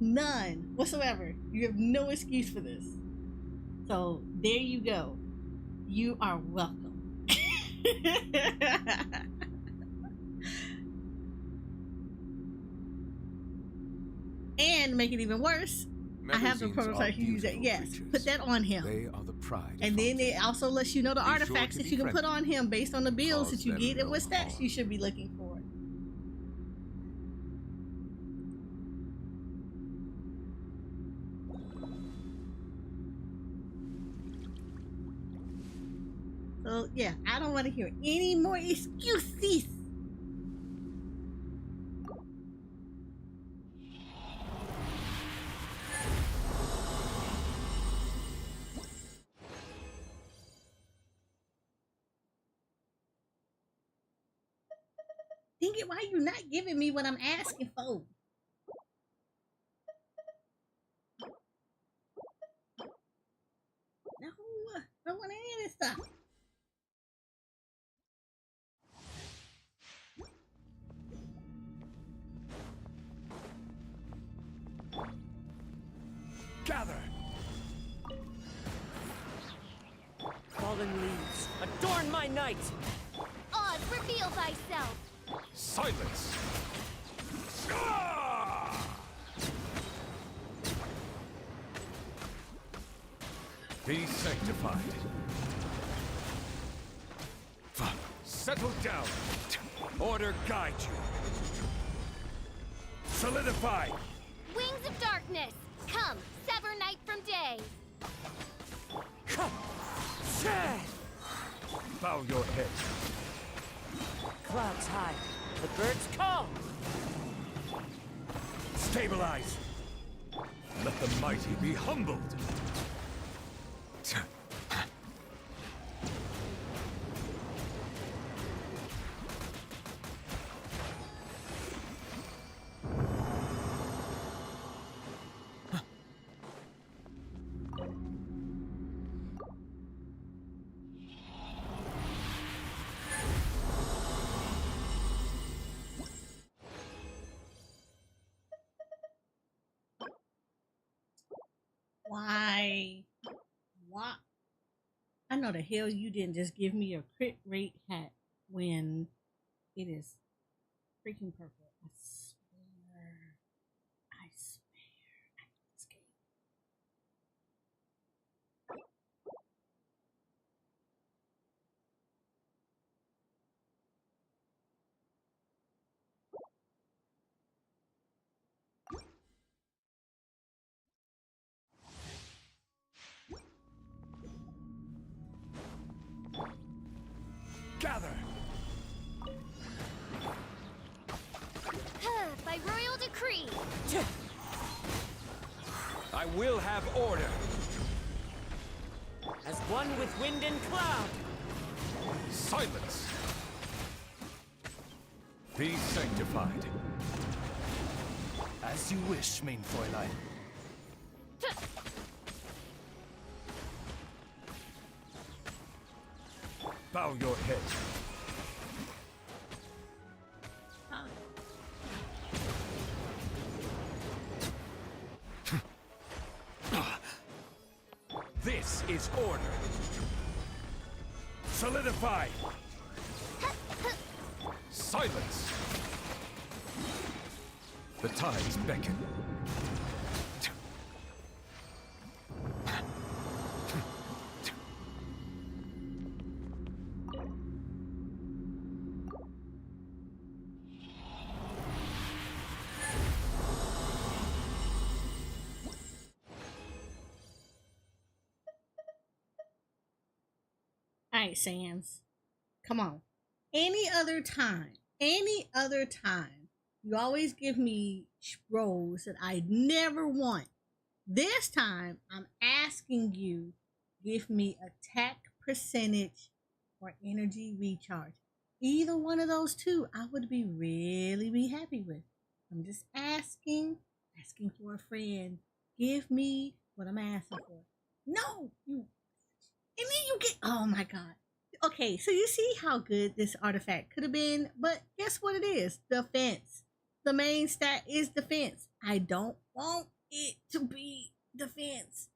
None whatsoever. You have no excuse for this. So there you go. You are welcome. And make it even worse, I have the Melusines prototype are you use that. beautiful Yes, creatures. put that on him. They are the pride of And then it also lets you know the Be sure artifacts to that you can put befriend on him based on the builds Cause that you them get and no what stats harm. you should be looking for. So yeah, I don't want to hear any more excuses. Dang it, why are you not giving me what I'm asking for? No, I don't want any of this stuff. Gather! Fallen leaves, adorn my night! Oz, reveal thyself! Silence! Ah! Be sanctified. Settle down. Order guide you. Solidify. Wings of darkness, come, sever night from day. Bow your head. Clouds high. The birds call. Stabilize. Let the mighty be humbled. Why? Why? I know the hell you didn't just give me a crit rate hat when it is freaking purple. I swear. I swear. I hate this game. Gather. By royal decree. I will have order. As one with wind and cloud. Silence. Be sanctified. As you wish, main Fräulein. Bow your head. This is order. Solidify. Silence. The tides beckon. Alright, Sans. Come on. Any other time, you always give me rolls that I never want. This time, I'm asking you, give me attack percentage or energy recharge. Either one of those two, I would be really happy with. I'm just asking for a friend. Give me what I'm asking for. No, you. And then you get, oh my god. Okay, so you see how good this artifact could have been, but guess what it is? Defense. The main stat is defense. I don't want it to be defense.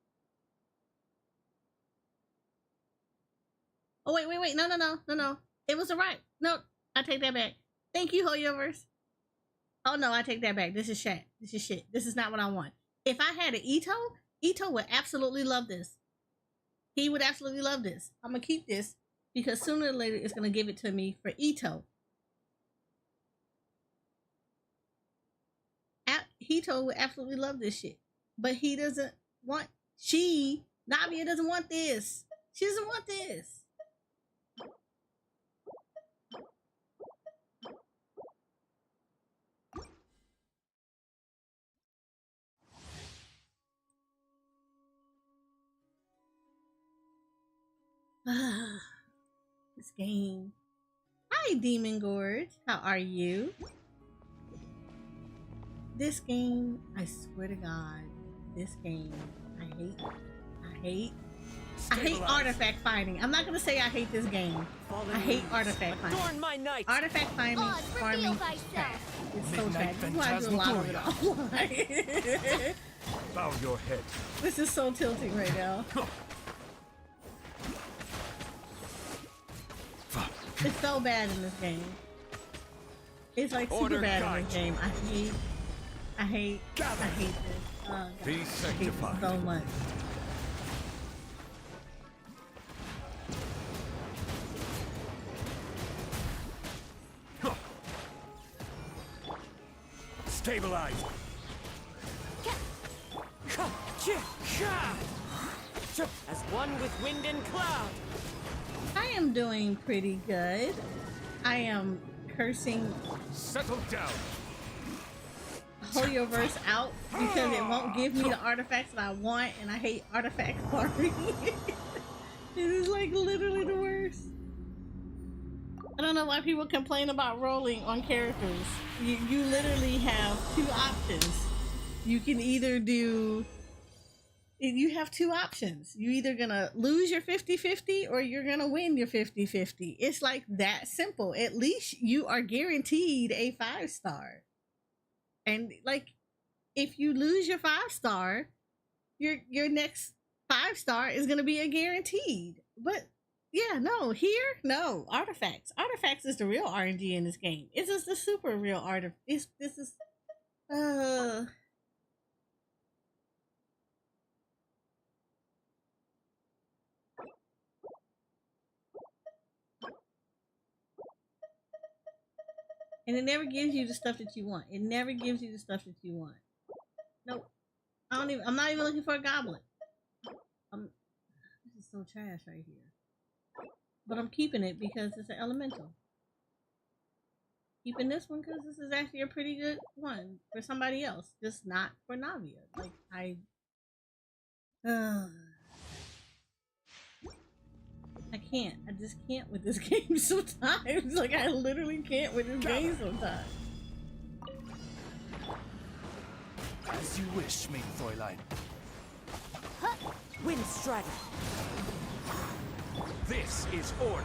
Oh, wait. No. It was a right. No, I take that back. Thank you, Hoyoverse. Oh no, I take that back. This is shit. This is not what I want. If I had an Ito would absolutely love this. He would absolutely love this. I'm going to keep this because sooner or later it's going to give it to me for Ito. Hito would absolutely love this shit. But he doesn't want... Navia doesn't want this. She doesn't want this. This game. Hi, Demon Gorge. How are you? This game, I swear to God, this game, I hate artifact finding. I'm not gonna say I hate this game. I hate artifact finding. Adorn my night. Artifact finding, farming, is trash. It's so trash. This is why I do a lot of it all. Bow your head. This is so tilting right now. It's so bad in this game. It's like super bad in this game. I hate this. Oh, God. Be sanctified. I hate this so much. Stabilize. As one with wind and cloud. I am doing pretty good. I am cursing Settle down. Hoyoverse out because it won't give me the artifacts that I want, and I hate artifact farming. It is like literally the worst. I don't know why people complain about rolling on characters. You literally have two options. You can either do... You have two options. You're either gonna lose your 50-50 or you're gonna win your 50-50. It's like that simple. At least you are guaranteed a 5-star. And like, if you lose your 5-star, your next 5-star is gonna be a guaranteed. But yeah, no, here, no. Artifacts. Artifacts is the real RNG in this game. It's just the super real artifact. This is and it never gives you the stuff that you want. It never gives you the stuff that you want. Nope. I'm not even looking for a goblet. This is so trash right here. But I'm keeping it because it's an elemental. Keeping this one because this is actually a pretty good one for somebody else. Just not for Navia. Like, I can't. I just can't with this game sometimes. Like, I literally can't with this game sometimes. As you wish, main Fräulein. Wind Strider. This is order.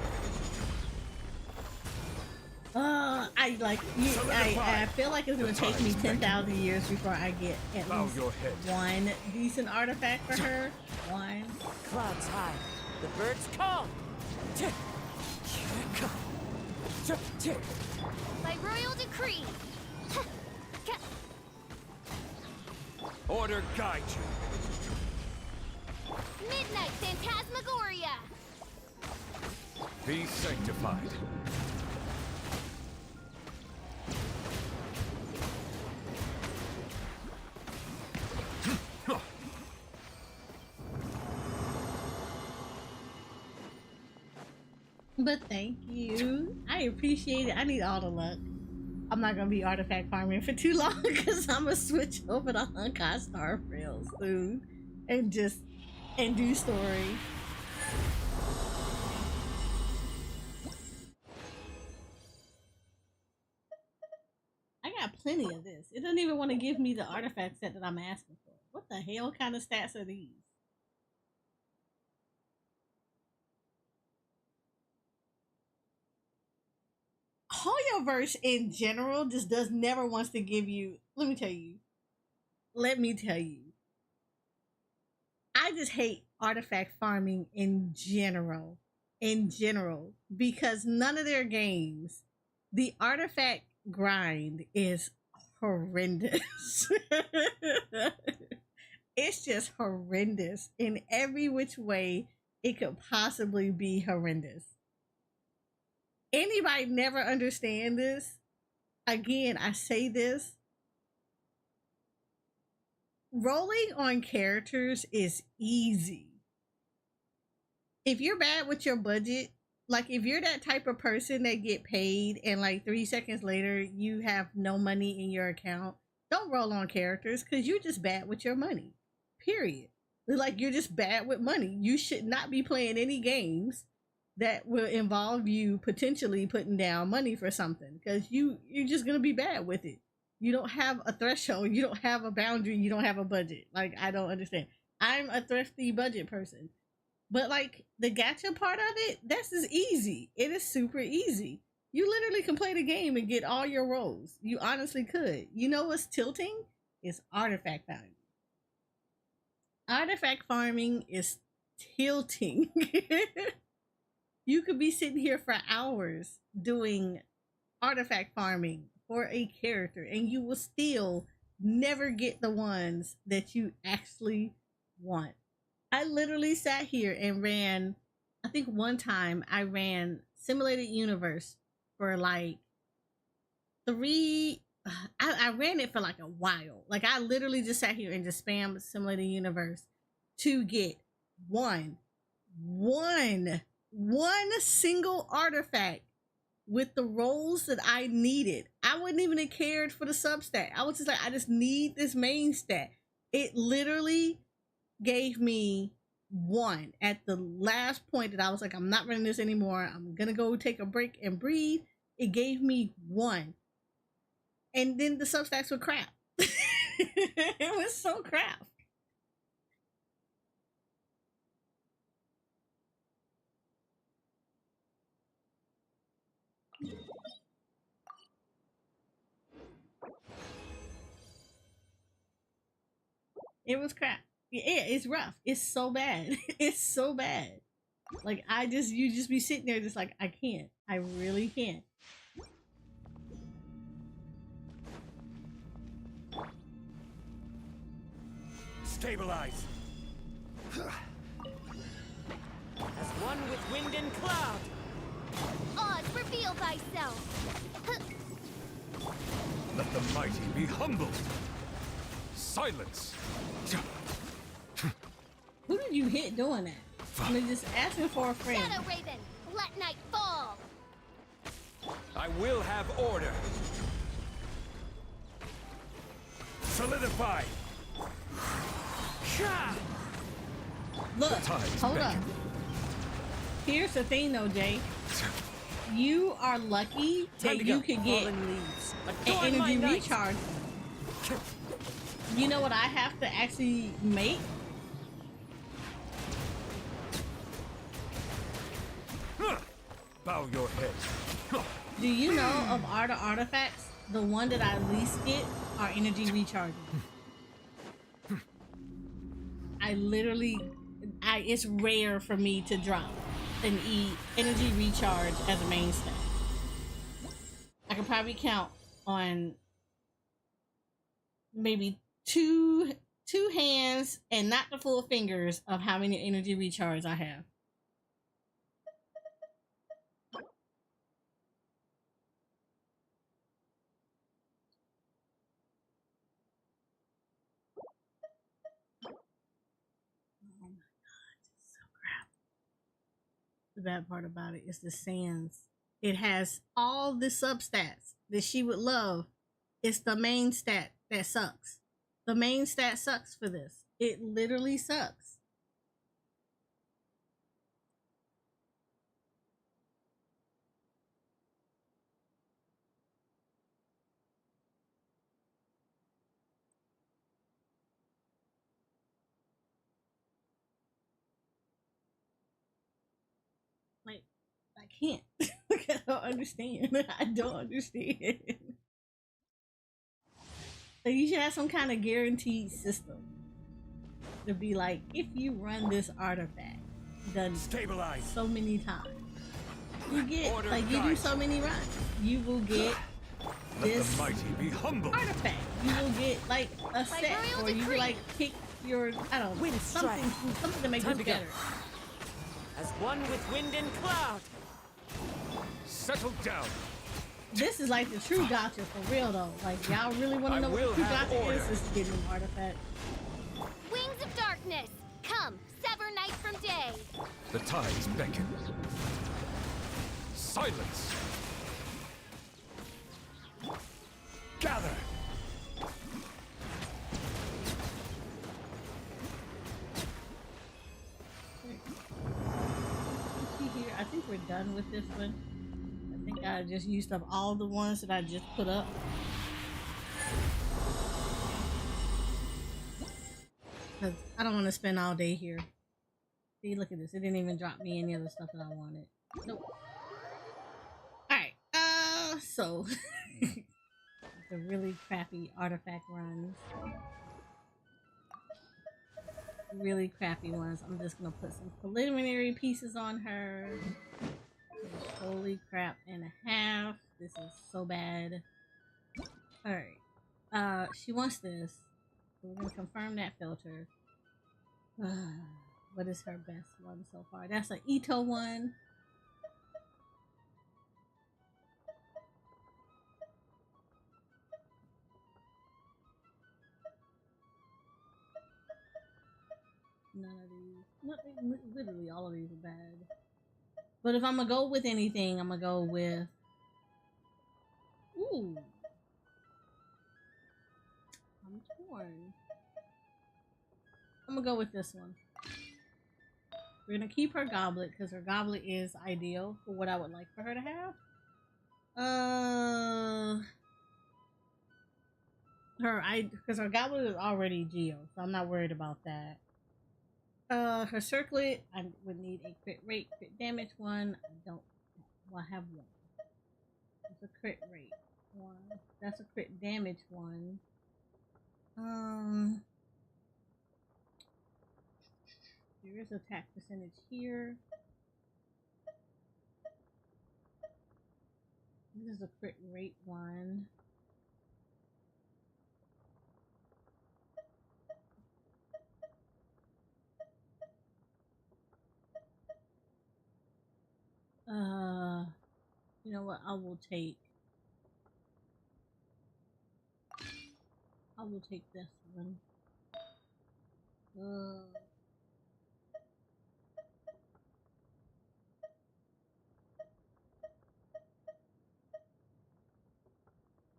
I feel like it's gonna take me 10,000 years before I get at Bow least your head. one decent artifact for her. One. Clouds high. The birds call. By royal decree. Order guide you. Midnight Phantasmagoria. Be sanctified. But thank you. I appreciate it. I need all the luck. I'm not gonna be artifact farming for too long because I'm gonna switch over to Honkai Star Rail soon and do story. I got plenty of this. It doesn't even want to give me the artifact set that I'm asking for. What the hell kind of stats are these? Hoyoverse in general just never wants to give you. Let me tell you. I just hate artifact farming in general. Because none of their games, the artifact grind is horrendous. It's just horrendous in every which way it could possibly be horrendous. Anybody never understand this? Again, I say this. Rolling on characters is easy. If you're bad with your budget, like if you're that type of person that get paid and like 3 seconds later you have no money in your account, don't roll on characters because you're just bad with your money. Period. Like, you're just bad with money. You should not be playing any games that will involve you potentially putting down money for something because you're just gonna be bad with it. You don't have a threshold, you don't have a boundary, you don't have a budget. Like, I don't understand. I'm a thrifty budget person, but like the gacha part of it, that's just easy. It is super easy. You literally can play the game and get all your rolls. You honestly could. You know what's tilting? It's artifact value. Artifact farming is tilting. You could be sitting here for hours doing artifact farming for a character and you will still never get the ones that you actually want. I literally sat here and ran, I think one time I ran Simulated Universe for like I ran it for like a while. Like I literally just sat here and just spammed Simulator Universe to get one single artifact with the roles that I needed. I wouldn't even have cared for the substat. I was just like, I just need this main stat. It literally gave me one at the last point that I was like, I'm not running this anymore. I'm gonna go take a break and breathe. It gave me one. And then the substats were crap. It was so crap. It was crap. Yeah, it's rough. It's so bad. It's so bad. Like you just be sitting there just like, I can't. I really can't. Stabilize. As one with wind and cloud. Oz, reveal thyself. Let the mighty be humbled. Silence. Who did you hit doing that? I mean, just asking for a friend. Shadow Raven, let night fall. I will have order. Solidify. Look, hold up. Here's the thing though, Jay. You are lucky that you could get an energy recharge. You know what I have to actually make? Bow your head. Do you know of all the artifacts, the one that I least get are energy recharges? It's rare for me to drop an energy recharge as a main stat. I could probably count on maybe two hands and not the full fingers of how many energy recharge I have. The bad part about it is the sands. It has all the substats that she would love. It's the main stat that sucks. The main stat sucks for this. It literally sucks. Like, I can't. Like, I don't understand. I don't understand. Like, you should have some kind of guaranteed system to be like, if you run this artifact done Stabilize. so many times, you get Order like you do so many runs, you will get this Let the mighty be humbled. artifact. You will get like a set, royal or you decree. will like pick your something to make Time this to go. better. As one with wind and cloud. Settle down. This is like the true gotcha for real though. Like y'all really want I to know will what the true have gotcha order. is getting an artifact. Wings of darkness, come, sever night from day. The tides beckon. Silence. Gather. See here, I think we're done with this one. I think I just used up all the ones that I just put up. Cause I don't want to spend all day here. See, look at this. It didn't even drop me any of the stuff that I wanted. Nope. Alright, so the really crappy artifact runs. Really crappy ones. I'm just gonna put some preliminary pieces on her. Holy crap and a half. This is so bad. Alright. She wants this. So we're gonna confirm that filter. What is her best one so far? That's an Ito one. None of these. Nothing, literally all of these are bad. But if I'm gonna go with anything, I'm gonna go with. Ooh. I'm torn. I'm gonna go with this one. We're gonna keep her goblet because her goblet is ideal for what I would like for her to have. Because her goblet is already Geo, so I'm not worried about that. Her circlet, I would need a crit rate, crit damage one. I don't. Well, I have one. It's a crit rate one. That's a crit damage one. There is attack percentage here. This is a crit rate one. You know what? I will take this one.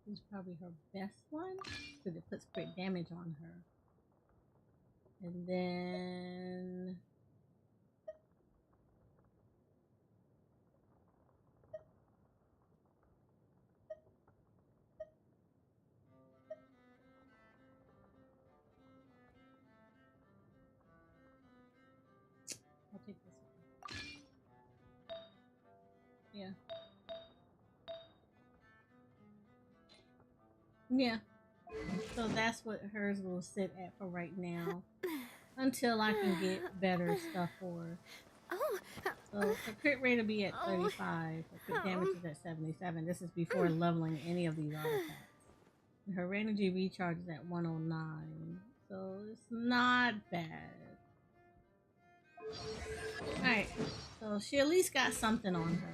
This is probably her best one because it puts crit damage on her. And then I'll take this one. Yeah. Yeah. So that's what hers will sit at for right now. Until I can get better stuff for her. So her crit rate will be at 35. Her crit damage is at 77. This is before leveling any of these artifacts. And her energy recharge is at 109. So it's not bad. Alright. So she at least got something on her.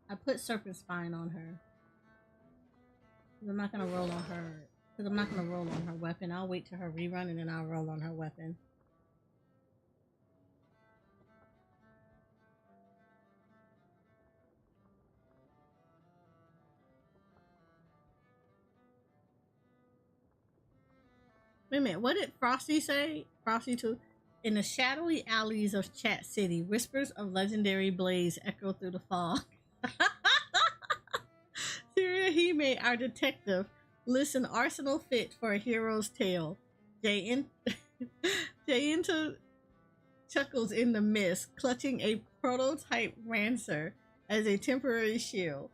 I put Serpent Spine on her. I'm not gonna roll on her. Because I'm not gonna roll on her weapon. I'll wait till her rerun and then I'll roll on her weapon. Wait a minute, what did Frosty say? Frosty 2? In the shadowy alleys of Chat City, whispers of legendary blades echo through the fog. Syria Hime, our detective, lists an arsenal fit for a hero's tale. Jainta chuckles in the mist, clutching a prototype Rancer as a temporary shield.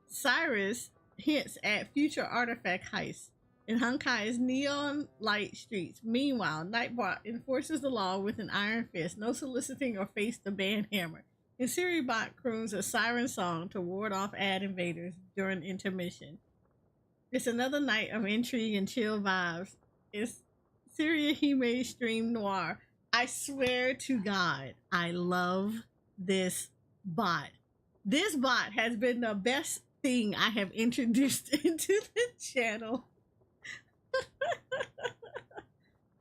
Cyrus hints at future artifact heists in Honkai's neon light streets. Meanwhile, Nightbot enforces the law with an iron fist, no soliciting or face the band hammer. And Siribot croons a siren song to ward off ad invaders during intermission. It's another night of intrigue and chill vibes. It's Syria Hime Stream Noir. I swear to God, I love this bot. This bot has been the best thing I have introduced into the channel.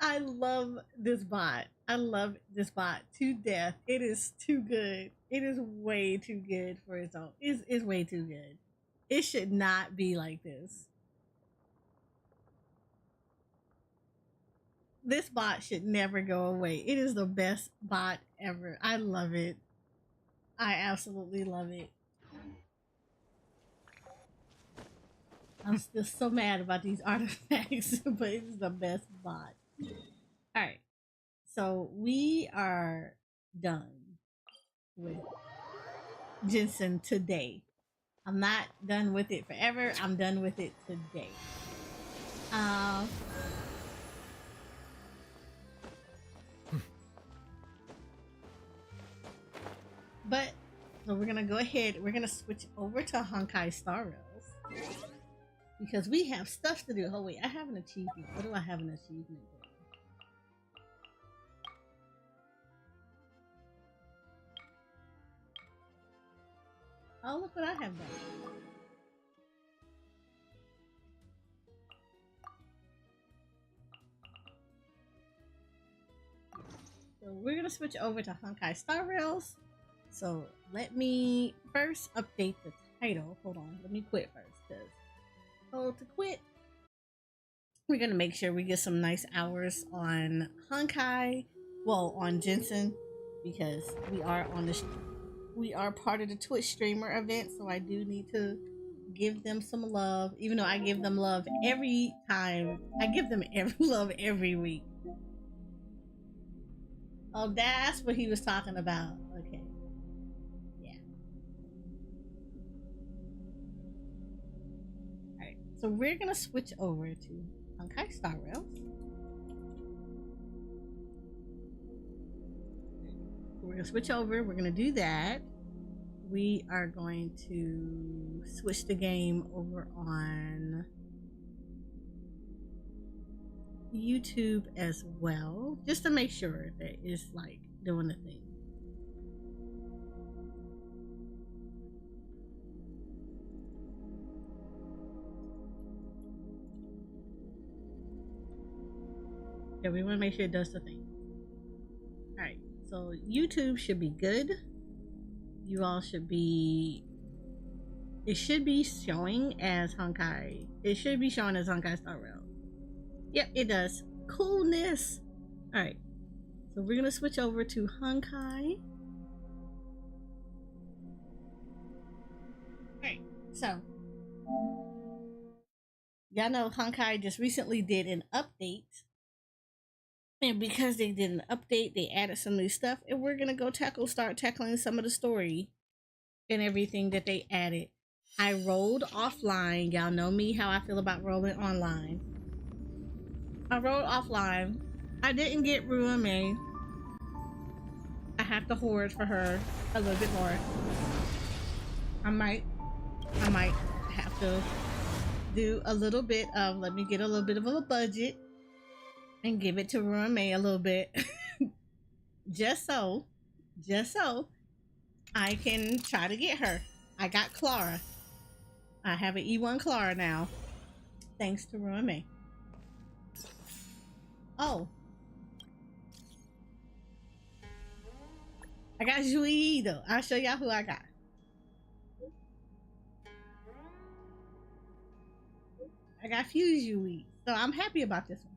I love this bot. I love this bot to death. It is too good. It is way too good for its own. It's way too good. It should not be like this. This bot should never go away. It is the best bot ever. I love it. I absolutely love it. I'm still so mad about these artifacts, but it's the best bot. Alright. So we are done with Genshin today. I'm not done with it forever. I'm done with it today. But so we're gonna go ahead. We're gonna switch over to Honkai Star Rails because we have stuff to do. Oh wait, I have an achievement. What do I have an achievement for? Oh, look what I have done. So we're gonna switch over to Honkai Star Rails. So let me first update the title. Hold on, let me quit first, because to quit. We're gonna make sure we get some nice hours on Honkai, well, on Genshin, because we are part of the Twitch streamer event, so I do need to give them some love, even though I give them love every time. I give them love every week. Oh, that's what he was talking about. Okay. Yeah. Alright, so we're gonna switch over to Honkai Star Rails. We're gonna switch over. We're gonna do that. We are going to switch the game over on YouTube as well, just to make sure that it's like doing the thing. Yeah, we want to make sure it does the thing. Alright, so YouTube should be good. You all should be... It should be showing as Honkai. It should be showing as Honkai Star Rail. Yep, it does. Coolness! Alright, so we're gonna switch over to Honkai. Alright, so... Y'all know Honkai just recently did an update. And because they did an update, they added some new stuff, and we're gonna go start tackling some of the story and everything that they added. I rolled offline. Y'all know me, how I feel about rolling online. I rolled offline. I didn't get Ruame. I have to hoard for her a little bit more. I might have to do a little bit of, let me get a little bit of a budget and give it to Ruame a little bit. just so I can try to get her. I got Clara. I have an E1 Clara now, thanks to Ruame. Oh, I got Jui though. I'll show y'all who I got. I got Fuse Jui, so I'm happy about this one.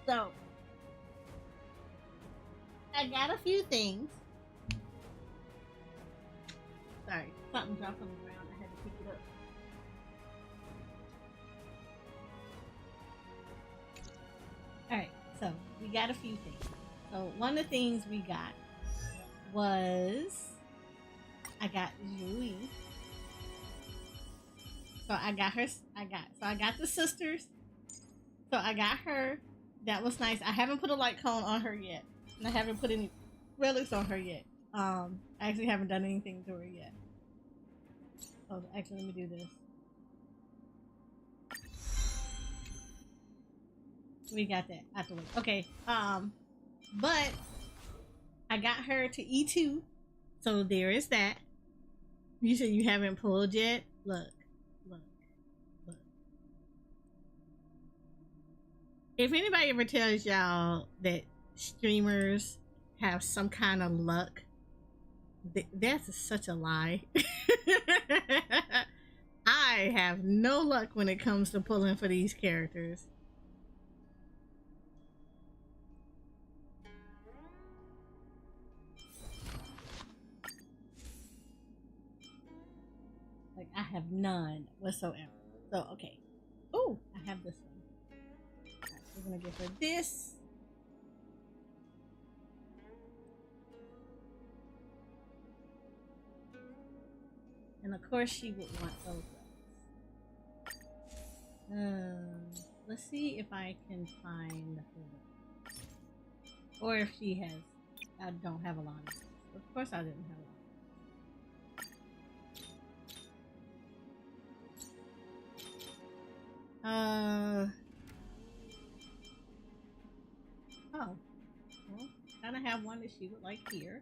So, I got a few things. Sorry, something dropped on the ground. I had to pick it up. Alright, so we got a few things. So, one of the things we got was I got Julie. So I got her. I got the sisters. So I got her. That was nice. I haven't put a light cone on her yet, and I haven't put any relics on her yet. I actually haven't done anything to her yet. Oh, actually, let me do this. We got that out the way. Okay. But I got her to E2, so there is that. You said you haven't pulled yet. Look. If anybody ever tells y'all that streamers have some kind of luck, that's such a lie. I have no luck when it comes to pulling for these characters. have none whatsoever. So, okay. Oh, I have this one. Right, we're gonna give her this. And of course she would want those ones. Let's see if I can find her. Or if she has, I don't have a lot of those. Of course I didn't have a lot. Oh. Well, kind of have one that she would like here.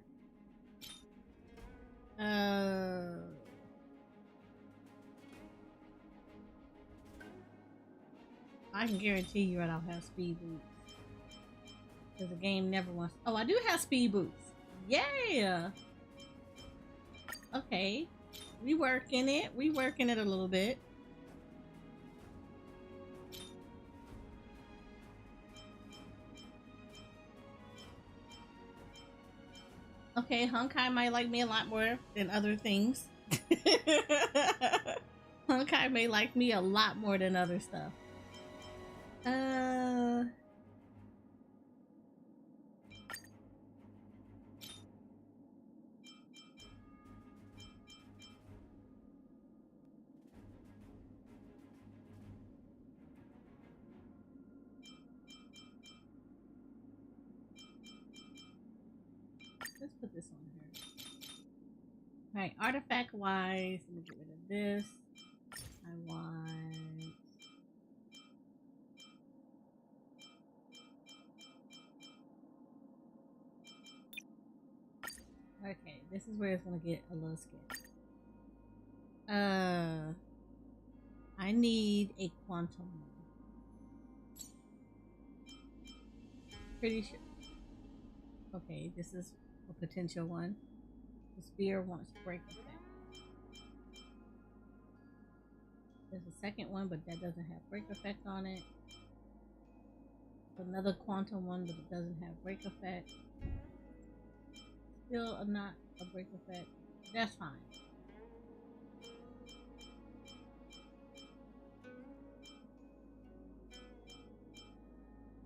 I can guarantee you I don't have speed boots. Because the game never wants. Oh, I do have speed boots. Yeah! Okay. We working it. We working it a little bit. Okay, Honkai might like me a lot more than other things. Honkai may like me a lot more than other stuff. Let's put this on here. Alright, artifact wise, let me get rid of this. I want. Okay, this is where it's gonna get a little scary. I need a quantum one. Pretty sure. Okay, this is a potential one. The spear wants break effect. There's a second one, but that doesn't have break effect on it. Another quantum one, but it doesn't have break effect. Still not a break effect. That's fine.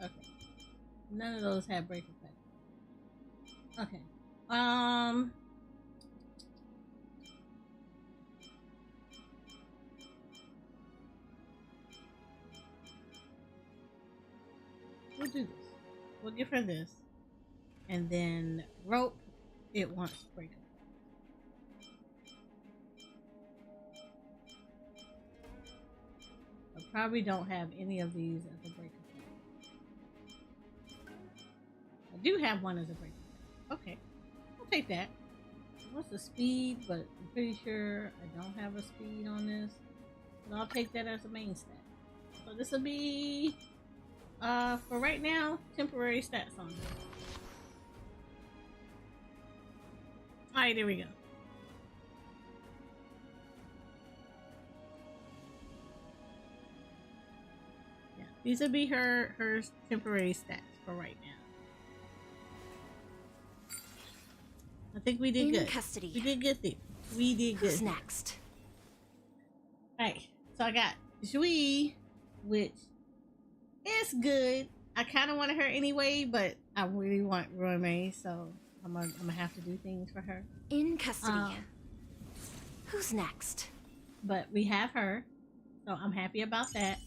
Okay. None of those have break effect. Okay. We'll do this. We'll give her this. And then rope, it wants break effect. I probably don't have any of these as a break effect. I do have one as a break effect. Okay. I'll take that. What's the speed? But I'm pretty sure I don't have a speed on this. But I'll take that as a main stat. So this will be, for right now, temporary stats on this. Alright, there we go. Yeah, these will be her temporary stats for right now. I think we did good. In custody. We did good there. We did good. Who's next? Alright, so I got Jui, which is good. I kind of wanted her anyway, but I really want Roy, so I'm gonna have to do things for her. In custody. Who's next? But we have her, so I'm happy about that.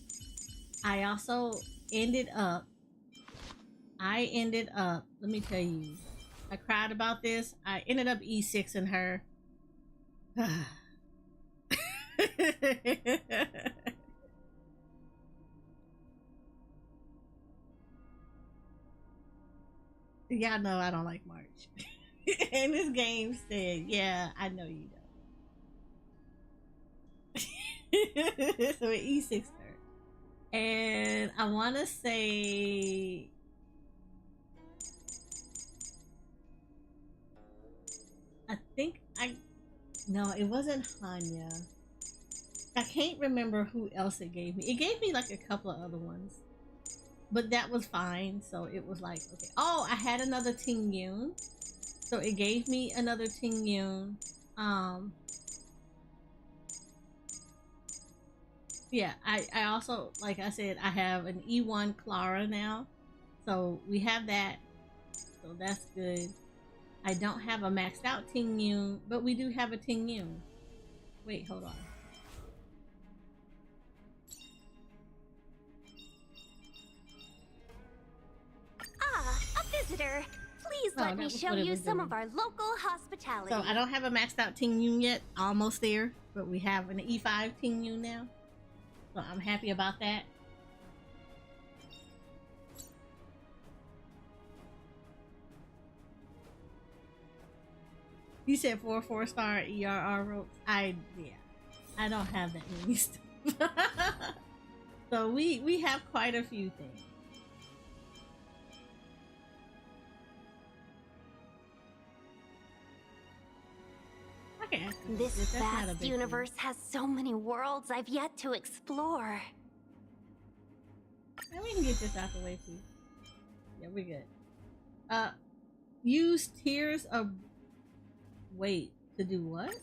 I also ended up, let me tell you, I cried about this. I ended up E6 in her. Y'all know I don't like March. And this game said, yeah, I know you don't. So it E6 her. And I want to say... No, it wasn't Hanya. I can't remember who else it gave me. It gave me like a couple of other ones. But that was fine. So it was like, okay. Oh, I had another Ting Yun. So it gave me another Ting Yun. Yeah, I also, like I said, I have an E1 Clara now. So we have that. So that's good. I don't have a maxed out Ting Yun, but we do have a Ting Yun. Wait, hold on. Ah, a visitor. Please Oh, let me that was show what it you was some doing. of our local hospitality. So I don't have a maxed out Ting Yun yet. Almost there. But we have an E5 Ting Yun now. So I'm happy about that. You said 4-star ERR ropes. I don't have that many stuff. So we have quite a few things. Okay, This that's not a vast big universe has so many worlds I've yet to explore. And we can get this out the way too. Yeah, we're good. Use tiers of wait to do what?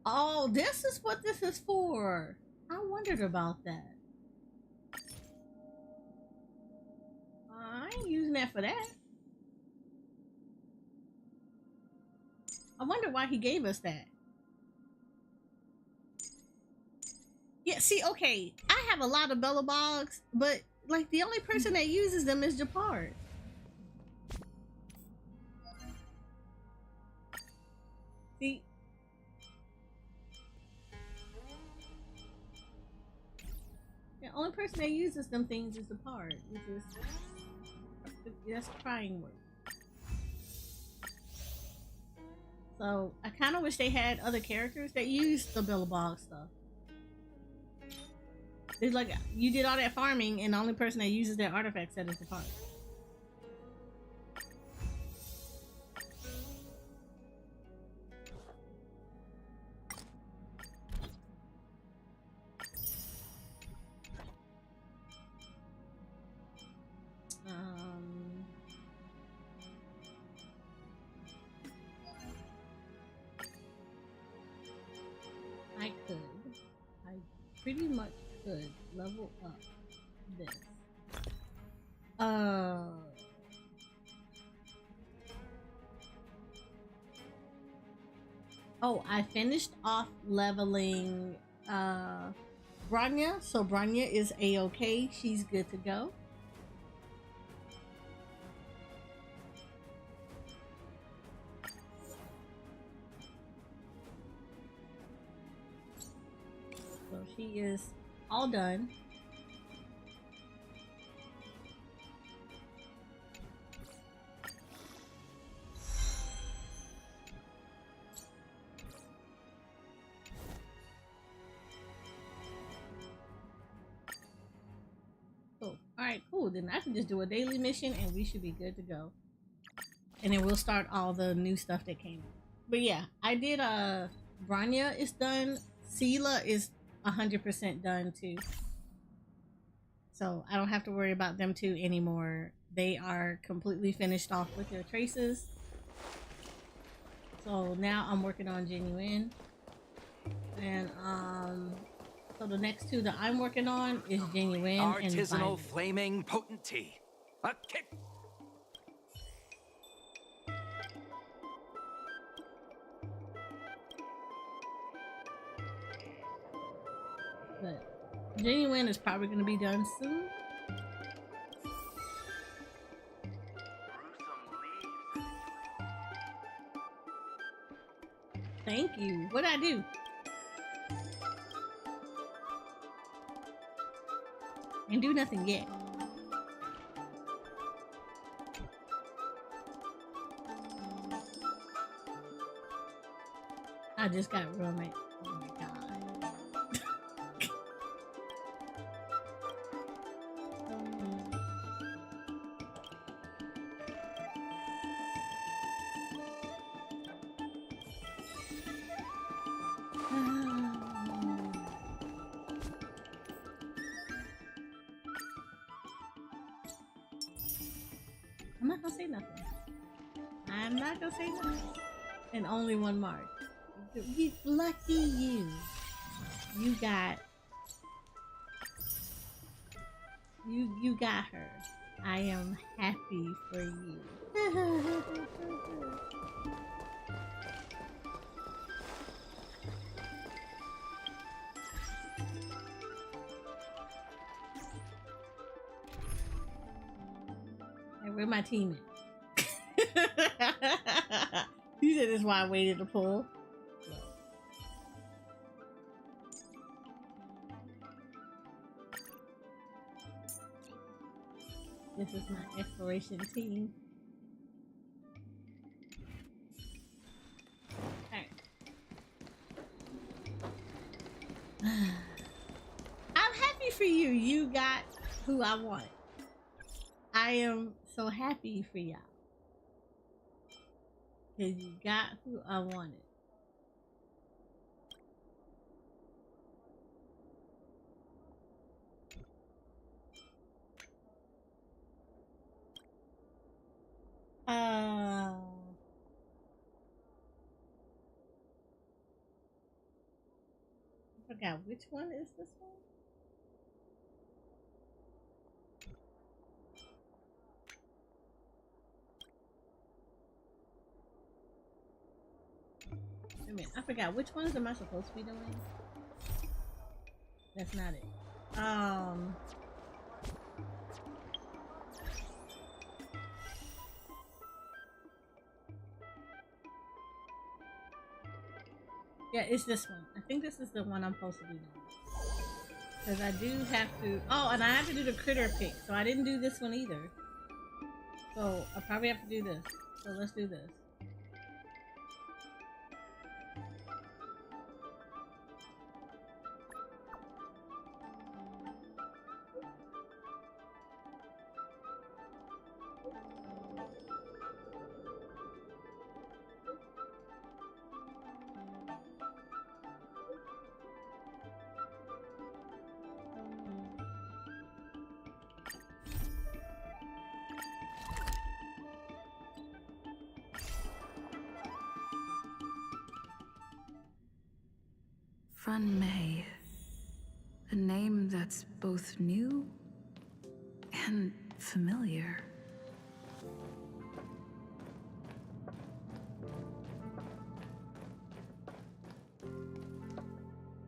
Oh, this is what this is for. I wondered about that. I ain't using that for that. I wonder why he gave us that. Yeah, see, okay, I have a lot of Bella Bogs, but like the only person that uses them is Japard. See? The only person that uses them things is Japard, which is that's crying work. So I kind of wish they had other characters that use the Billabong stuff. It's like you did all that farming, and the only person that uses that artifact set is the park. I could. I pretty much could level up this. Oh, I finished off leveling Branya, so Branya is a-okay. She's good to go. So she is all done. Cool. Alright, cool. Then I can just do a daily mission and we should be good to go. And then we'll start all the new stuff that came. But yeah, I did Branya is done. Sela is 100% done too. So I don't have to worry about them two anymore. They are completely finished off with their traces. So now I'm working on Genuine. And so the next two that I'm working on is Genuine and Artisanal Violet. flaming potency. A kick. But Genuine is probably going to be done soon. Thank you. What'd I do? Ain't do nothing yet. I just got roommate. Oh my god. I'm not gonna say nothing. I'm not gonna say nothing. And only one mark. You lucky you. You got her. I am happy for you. Hey, where my team at? You said that's why I waited to pull. This is my exploration team. Alright. I'm happy for you. You got who I want. I am so happy for y'all. Because you got who I wanted. I forgot which one is this one? Wait a minute, I forgot which ones am I supposed to be doing? That's not it. Yeah, it's this one. I think this is the one I'm supposed to be doing. Because I do have to... Oh, and I have to do the critter pick. So I didn't do this one either. So I probably have to do this. So let's do this. Run May. A name that's both new and familiar.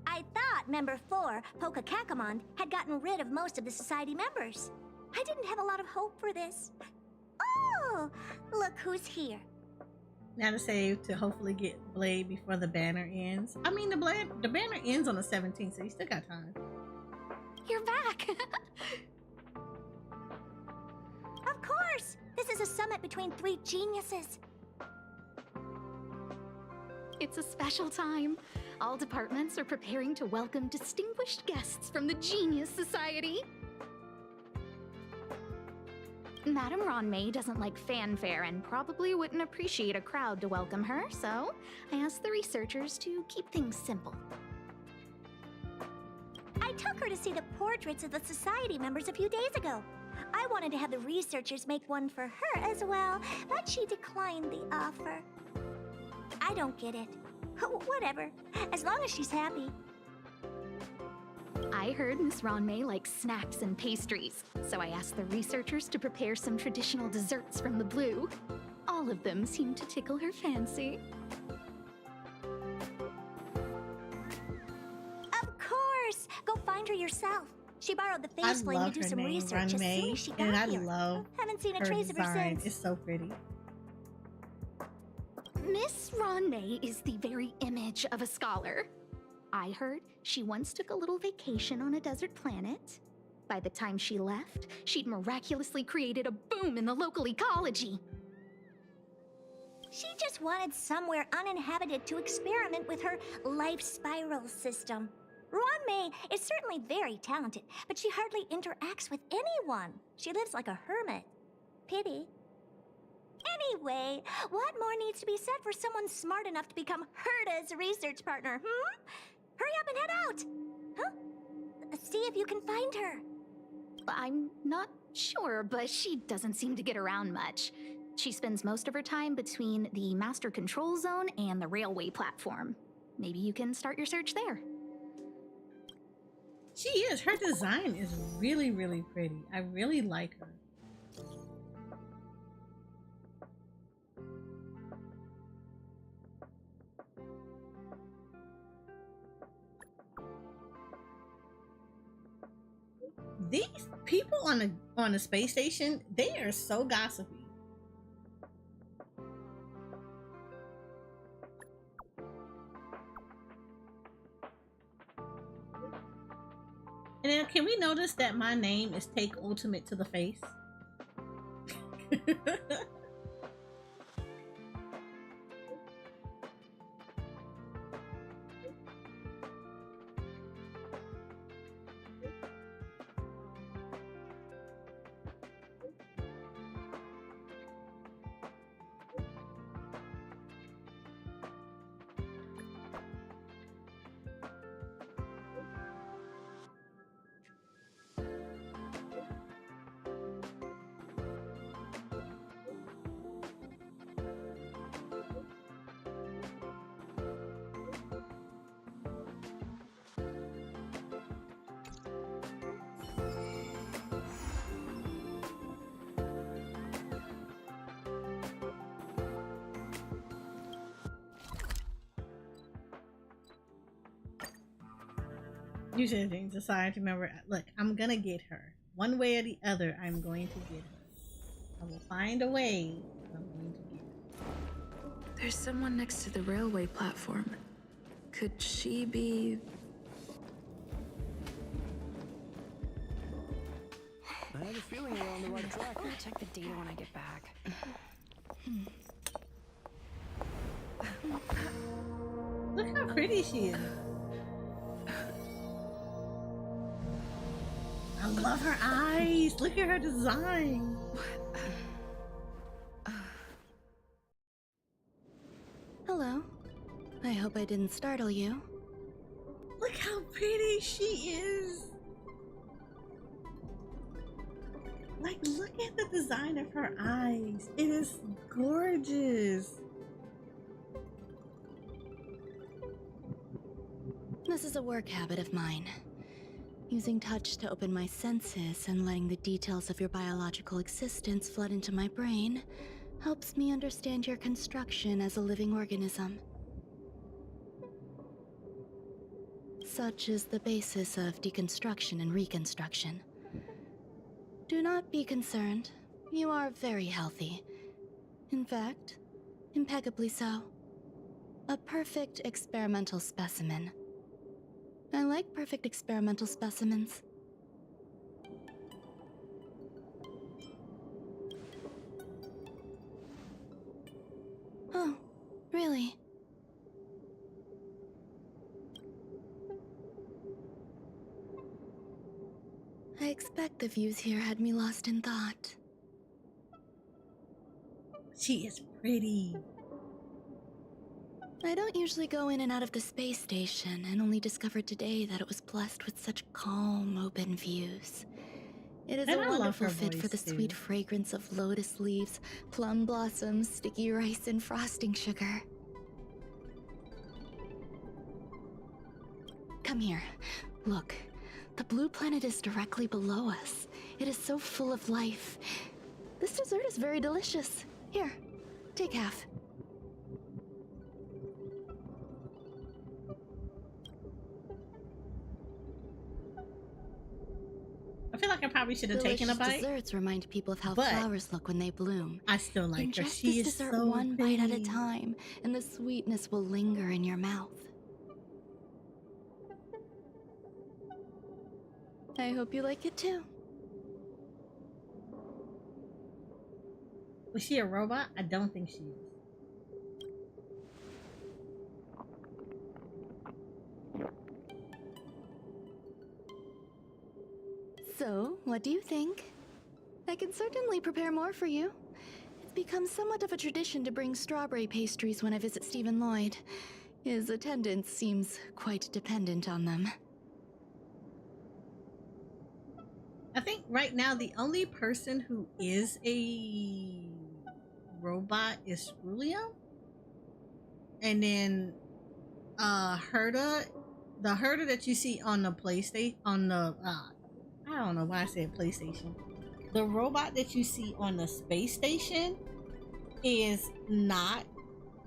I thought Member 4, Poka Kakamon, had gotten rid of most of the society members. I didn't have a lot of hope for this. Oh, look who's here. Now to save to hopefully get Blade before the banner ends. I mean, the banner ends on the 17th, so you still got time. You're back! Of course! This is a summit between 3 geniuses. It's a special time. All departments are preparing to welcome distinguished guests from the Genius Society. Madame Ronmei doesn't like fanfare and probably wouldn't appreciate a crowd to welcome her, so I asked the researchers to keep things simple. I took her to see the portraits of the society members a few days ago. I wanted to have the researchers make one for her as well, but she declined the offer. I don't get it. Whatever, as long as she's happy. I heard Miss Ronmei likes snacks and pastries, so I asked the researchers to prepare some traditional desserts from the blue. All of them seemed to tickle her fancy. Of course! Go find her yourself. She borrowed the face flame to do some research as soon as she got and I here. love Haven't seen a her trace of her design. since. It's so pretty. Miss Ronmei is the very image of a scholar. I heard she once took a little vacation on a desert planet. By the time she left, she'd miraculously created a boom in the local ecology. She just wanted somewhere uninhabited to experiment with her life spiral system. Ronmei is certainly very talented, but she hardly interacts with anyone. She lives like a hermit. Pity. Anyway, what more needs to be said for someone smart enough to become Herta's research partner, Hurry up and head out! Huh? See if you can find her. I'm not sure, but she doesn't seem to get around much. She spends most of her time between the master control zone and the railway platform. Maybe you can start your search there. She is. Her design is really, really pretty. I really like her. These people on the space station, they are so gossipy. And then can we notice that my name is Take Ultimate to the Face? You should have decided to remember. Look, I'm gonna get her. One way or the other, I'm going to get her. I will find a way. I'm going to get her. There's someone next to the railway platform. Could she be... I have a feeling we're on the right track. I'll check the data when I get back. Look how pretty she is. I love her eyes. Look at her design. Hello. I hope I didn't startle you. Look how pretty she is. Like, look at the design of her eyes. It is gorgeous. This is a work habit of mine. Using touch to open my senses and letting the details of your biological existence flood into my brain helps me understand your construction as a living organism. Such is the basis of deconstruction and reconstruction. Do not be concerned. You are very healthy. In fact, impeccably so. A perfect experimental specimen. I like perfect experimental specimens. Oh, really? I expect the views here had me lost in thought. She is pretty. I don't usually go in and out of the space station, and only discovered today that it was blessed with such calm, open views. It is And a I love wonderful her fit for voice, the too. sweet fragrance of lotus leaves, plum blossoms, sticky rice, and frosting sugar. Come here. Look. The blue planet is directly below us. It is so full of life. This dessert is very delicious. Here, take half. I feel like I probably should have taken a Delicious bite. desserts remind people of how but flowers look when they bloom. I still like her. Ingest She this is dessert so one bite at a pretty. time, and the sweetness will linger in your mouth. I hope you like it too. Was she a robot? I don't think she is. So, what do you think? I can certainly prepare more for you. It's become somewhat of a tradition to bring strawberry pastries when I visit Stephen Lloyd. His attendance seems quite dependent on them. I think right now the only person who is a robot is Rulio. And then Herda the herder that you see on the PlayStation, on the I don't know why I said PlayStation. The robot that you see on the space station is not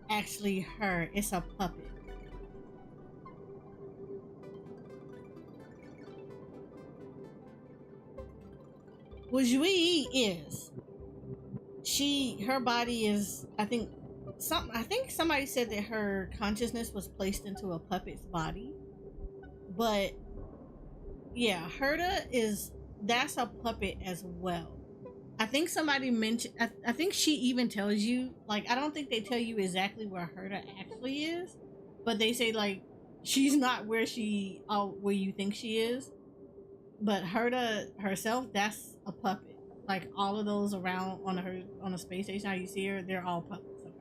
actually her. It's a puppet. What Jui is, her body is, I think somebody said that her consciousness was placed into a puppet's body. But yeah, Herda that's a puppet as well. I think somebody mentioned, I think she even tells you, like, I don't think they tell you exactly where Herda actually is, but they say like she's not where you think she is. But Herda herself, that's a puppet. Like all of those around on the space station, how you see her, they're all puppets of her.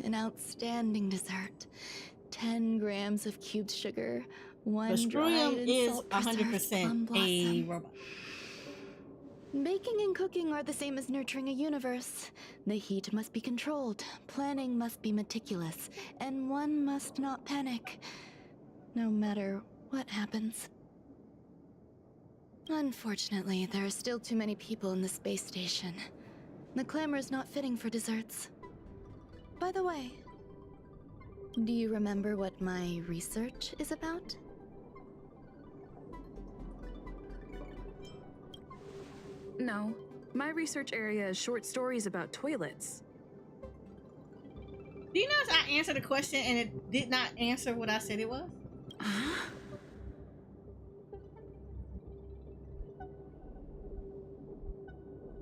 An outstanding dessert. 10 grams of cubed sugar, one dried and is salt preserved 100% plum a blossom. robot. Baking and cooking are the same as nurturing a universe. The heat must be controlled, planning must be meticulous, and one must not panic, no matter what happens. Unfortunately, there are still too many people in the space station. The clamor is not fitting for desserts. By the way, do you remember what my research is about? No. My research area is short stories about toilets. Do you notice I answered the question and it did not answer what I said it was?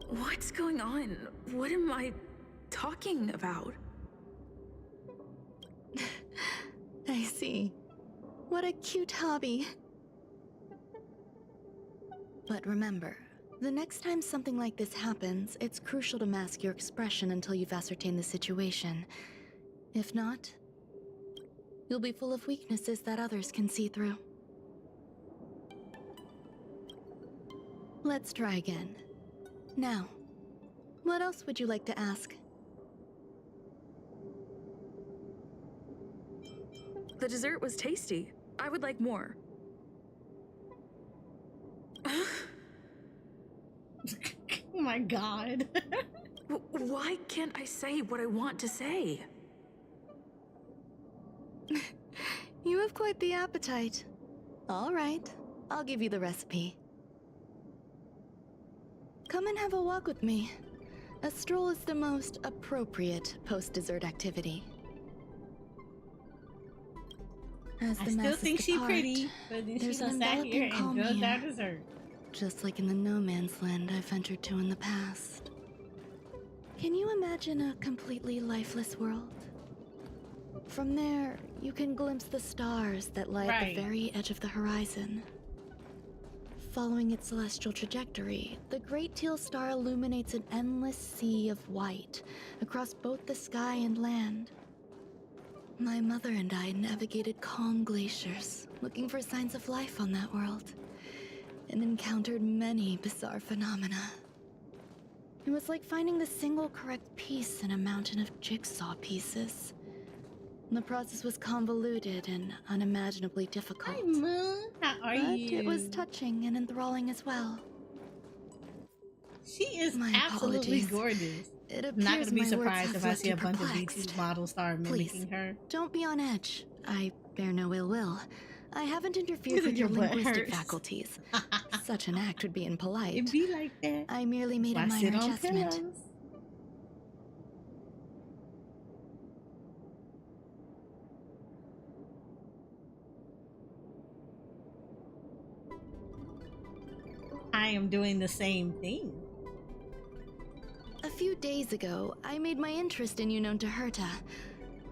What's going on? What am I talking about? I see. What a cute hobby. But remember, the next time something like this happens, it's crucial to mask your expression until you've ascertained the situation. If not, you'll be full of weaknesses that others can see through. Let's try again. Now, what else would you like to ask? The dessert was tasty. I would like more. Oh my god. Why can't I say what I want to say? You have quite the appetite. All right, I'll give you the recipe. Come and have a walk with me. A stroll is the most appropriate post-dessert activity. As I the still masses think she's depart, pretty, but then there's she an done sat here enveloping and calm drugged our here. dessert. Just like in the no man's land I've ventured to in the past. Can you imagine a completely lifeless world? From there, you can glimpse the stars that lie at the very edge of the horizon. Following its celestial trajectory, the Great Teal Star illuminates an endless sea of white across both the sky and land. My mother and I navigated calm glaciers, looking for signs of life on that world, and encountered many bizarre phenomena. It was like finding the single correct piece in a mountain of jigsaw pieces. The process was convoluted and unimaginably difficult. Hi, Moon. How are you? But it was touching and enthralling as well. She is My absolutely apologies. gorgeous. It I'm not appears gonna be my words surprised have if I left see you a bunch of perplexed. B2 models start mimicking her. Don't be on edge. I bear no ill will. I haven't interfered Look with at your your butt linguistic hurts. faculties. Such an act would be impolite. It'd be like that. I merely made Why a minor sit on adjustment. pillows? I am doing the same thing. A few days ago, I made my interest in you known to Herta.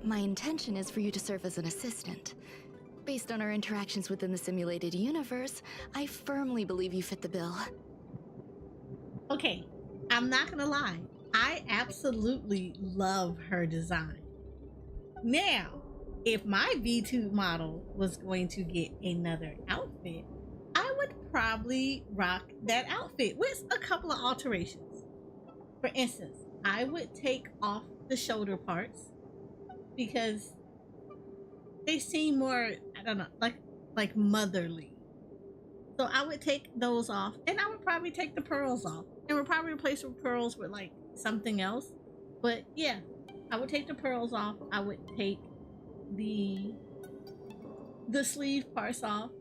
My intention is for you to serve as an assistant. Based on our interactions within the simulated universe, I firmly believe you fit the bill. Okay, I'm not gonna lie. I absolutely love her design. Now, if my V2 model was going to get another outfit, I would probably rock that outfit with a couple of alterations. For instance, I would take off the shoulder parts because they seem more, I don't know, like motherly. So I would take those off, and I would probably take the pearls off, and would probably replace the pearls with like something else. But yeah, I would take the pearls off. I would take the sleeve parts off.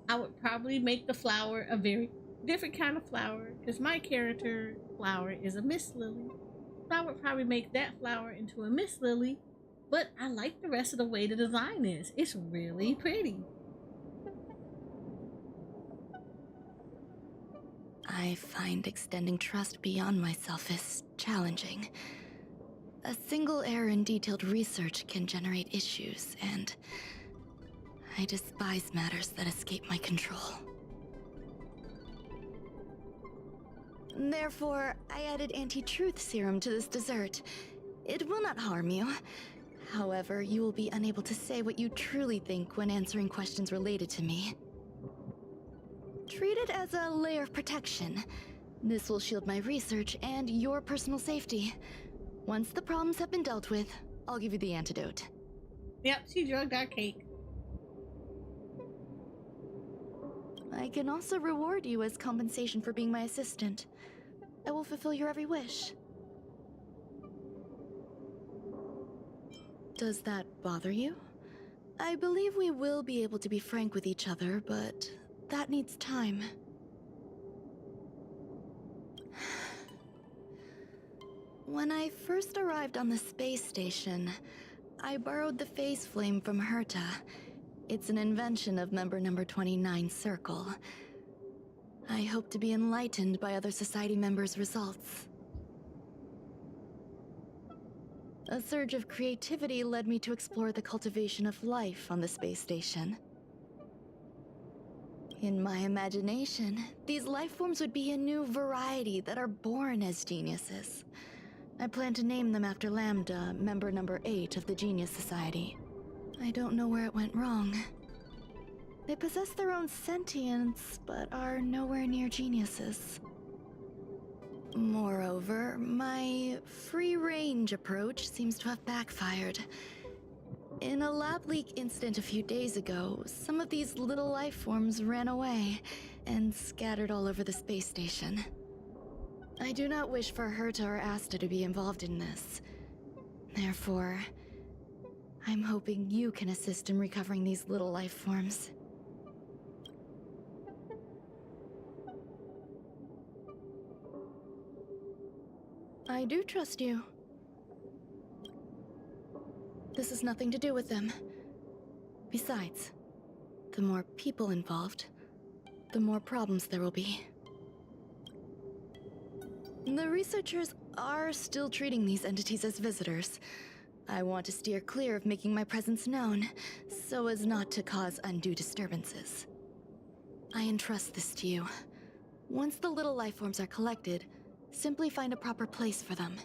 I would probably make the flower a very different kind of flower because my character flower is a mist lily. So I would probably make that flower into a mist lily. But I like the rest of the way the design is. It's really pretty. I find extending trust beyond myself is challenging. A single error in detailed research can generate issues, and I despise matters that escape my control. Therefore, I added anti-truth serum to this dessert. It will not harm you. However, you will be unable to say what you truly think when answering questions related to me. Treat it as a layer of protection. This will shield my research and your personal safety. Once the problems have been dealt with, I'll give you the antidote. Yep, she drugged our cake. I can also reward you as compensation for being my assistant. I will fulfill your every wish. Does that bother you? I believe we will be able to be frank with each other, but that needs time. When I first arrived on the space station, I borrowed the phase flame from Herta. It's an invention of member number 29 Circle. I hope to be enlightened by other society members' results. A surge of creativity led me to explore the cultivation of life on the space station. In my imagination, these life forms would be a new variety that are born as geniuses. I plan to name them after Lambda, member number 8 of the Genius Society. I don't know where it went wrong. They possess their own sentience, but are nowhere near geniuses. Moreover, my free-range approach seems to have backfired. In a lab leak incident a few days ago, some of these little life forms ran away and scattered all over the space station. I do not wish for Herta or Asta to be involved in this. Therefore, I'm hoping you can assist in recovering these little life forms. I do trust you. This has nothing to do with them. Besides, the more people involved, the more problems there will be. The researchers are still treating these entities as visitors. I want to steer clear of making my presence known, so as not to cause undue disturbances. I entrust this to you. Once the little life forms are collected, simply find a proper place for them.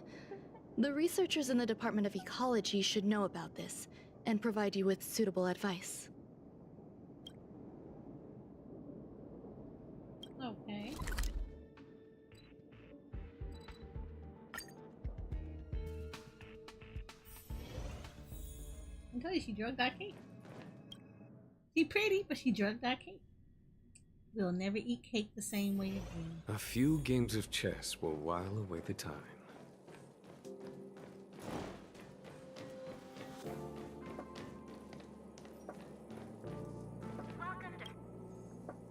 The researchers in the Department of Ecology should know about this, and provide you with suitable advice. Okay. I told you she drugged our cake. She pretty, but she drugged our cake. We'll never eat cake the same way again. A few games of chess will while away the time.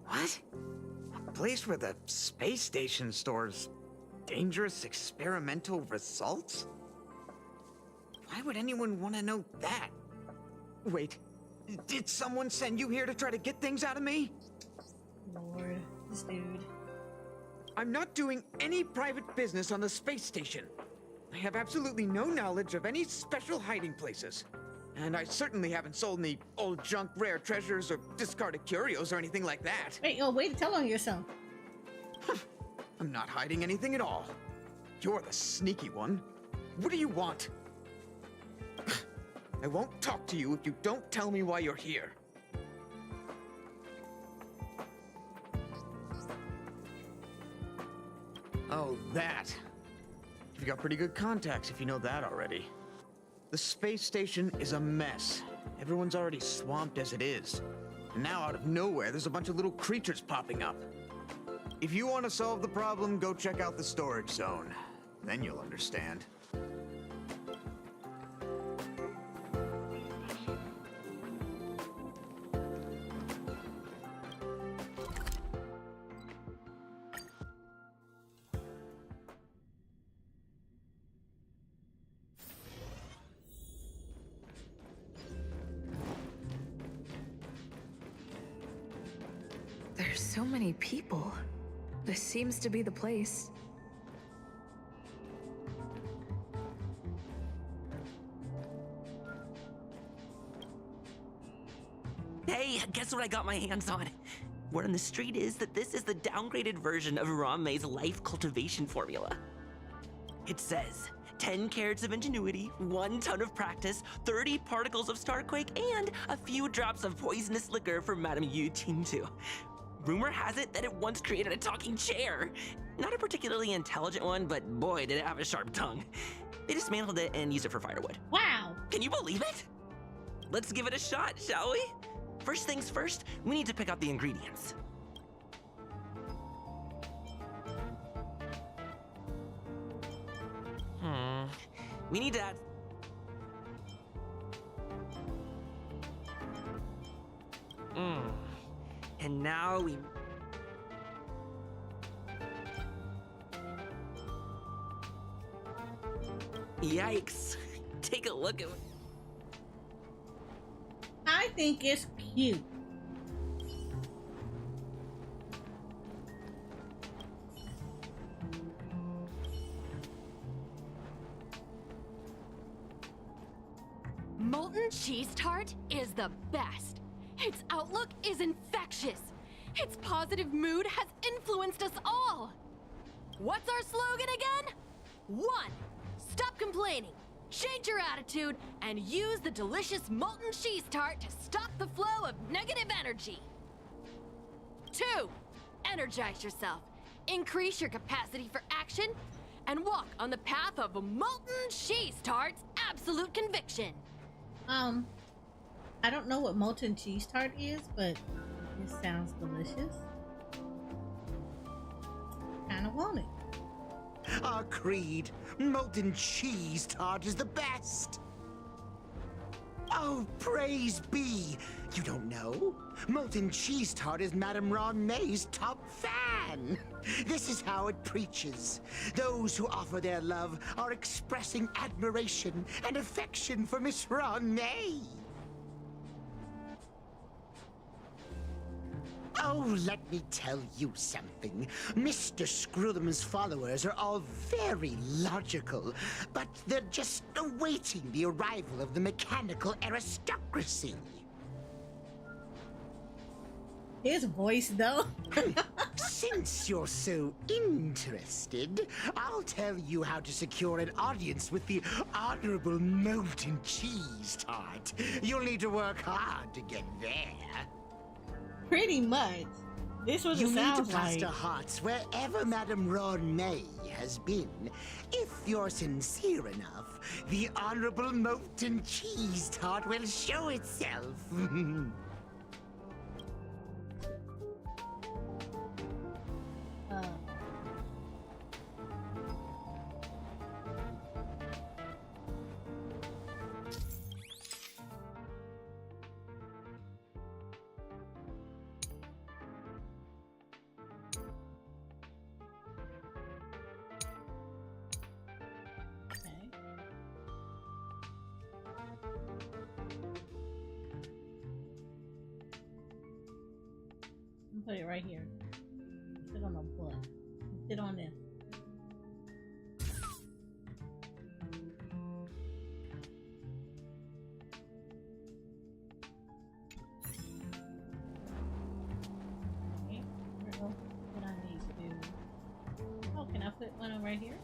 What? A place where the space station stores dangerous experimental results? Why would anyone want to know that? Wait, did someone send you here to try to get things out of me? Lord, this dude. I'm not doing any private business on the space station. I have absolutely no knowledge of any special hiding places. And I certainly haven't sold any old junk rare treasures or discarded curios or anything like that. Wait, way to tell on yourself. I'm not hiding anything at all. You're the sneaky one. What do you want? I won't talk to you if you don't tell me why you're here. Oh, that. You've got pretty good contacts if you know that already. The space station is a mess. Everyone's already swamped as it is. And now out of nowhere, there's a bunch of little creatures popping up. If you want to solve the problem, go check out the storage zone. Then you'll understand. There's so many people. This seems to be the place. Hey, guess what I got my hands on? Word on the street is that this is the downgraded version of Ranmei's life cultivation formula. It says 10 carats of ingenuity, 1 ton of practice, 30 particles of starquake, and a few drops of poisonous liquor for Madame Yu Ting-tu. Rumor has it that it once created a talking chair. Not a particularly intelligent one, but boy, did it have a sharp tongue. They dismantled it and used it for firewood. Wow! Can you believe it? Let's give it a shot, shall we? First things first, we need to pick out the ingredients. We need to add... And now we... Yikes. Take a look at... I think it's cute. Molten cheese tart is the best. Its outlook is infectious. Its positive mood has influenced us all. What's our slogan again? 1. Stop complaining, change your attitude, and use the delicious molten cheese tart to stop the flow of negative energy. 2. Energize yourself, increase your capacity for action, and walk on the path of a molten cheese tart's absolute conviction. I don't know what molten cheese tart is, but it sounds delicious. Kinda want it. Our creed, molten cheese tart is the best. Oh, praise be! You don't know? Molten cheese tart is Madame Ranmei's top fan. This is how it preaches. Those who offer their love are expressing admiration and affection for Miss Ranmei. Oh, let me tell you something. Mr. Screwthum's followers are all very logical, but they're just awaiting the arrival of the mechanical aristocracy. His voice, though. Since you're so interested, I'll tell you how to secure an audience with the Honorable Molten Cheese Tart. You'll need to work hard to get there. Pretty much. This was you a need to sound plaster like. hearts wherever Madame Ranmei has been. If you're sincere enough, the Honorable Molten Cheese Tart will show itself. Put it right here. Sit on the butt. Sit on this. Okay, where else would I need to? Oh, can I put one on right here?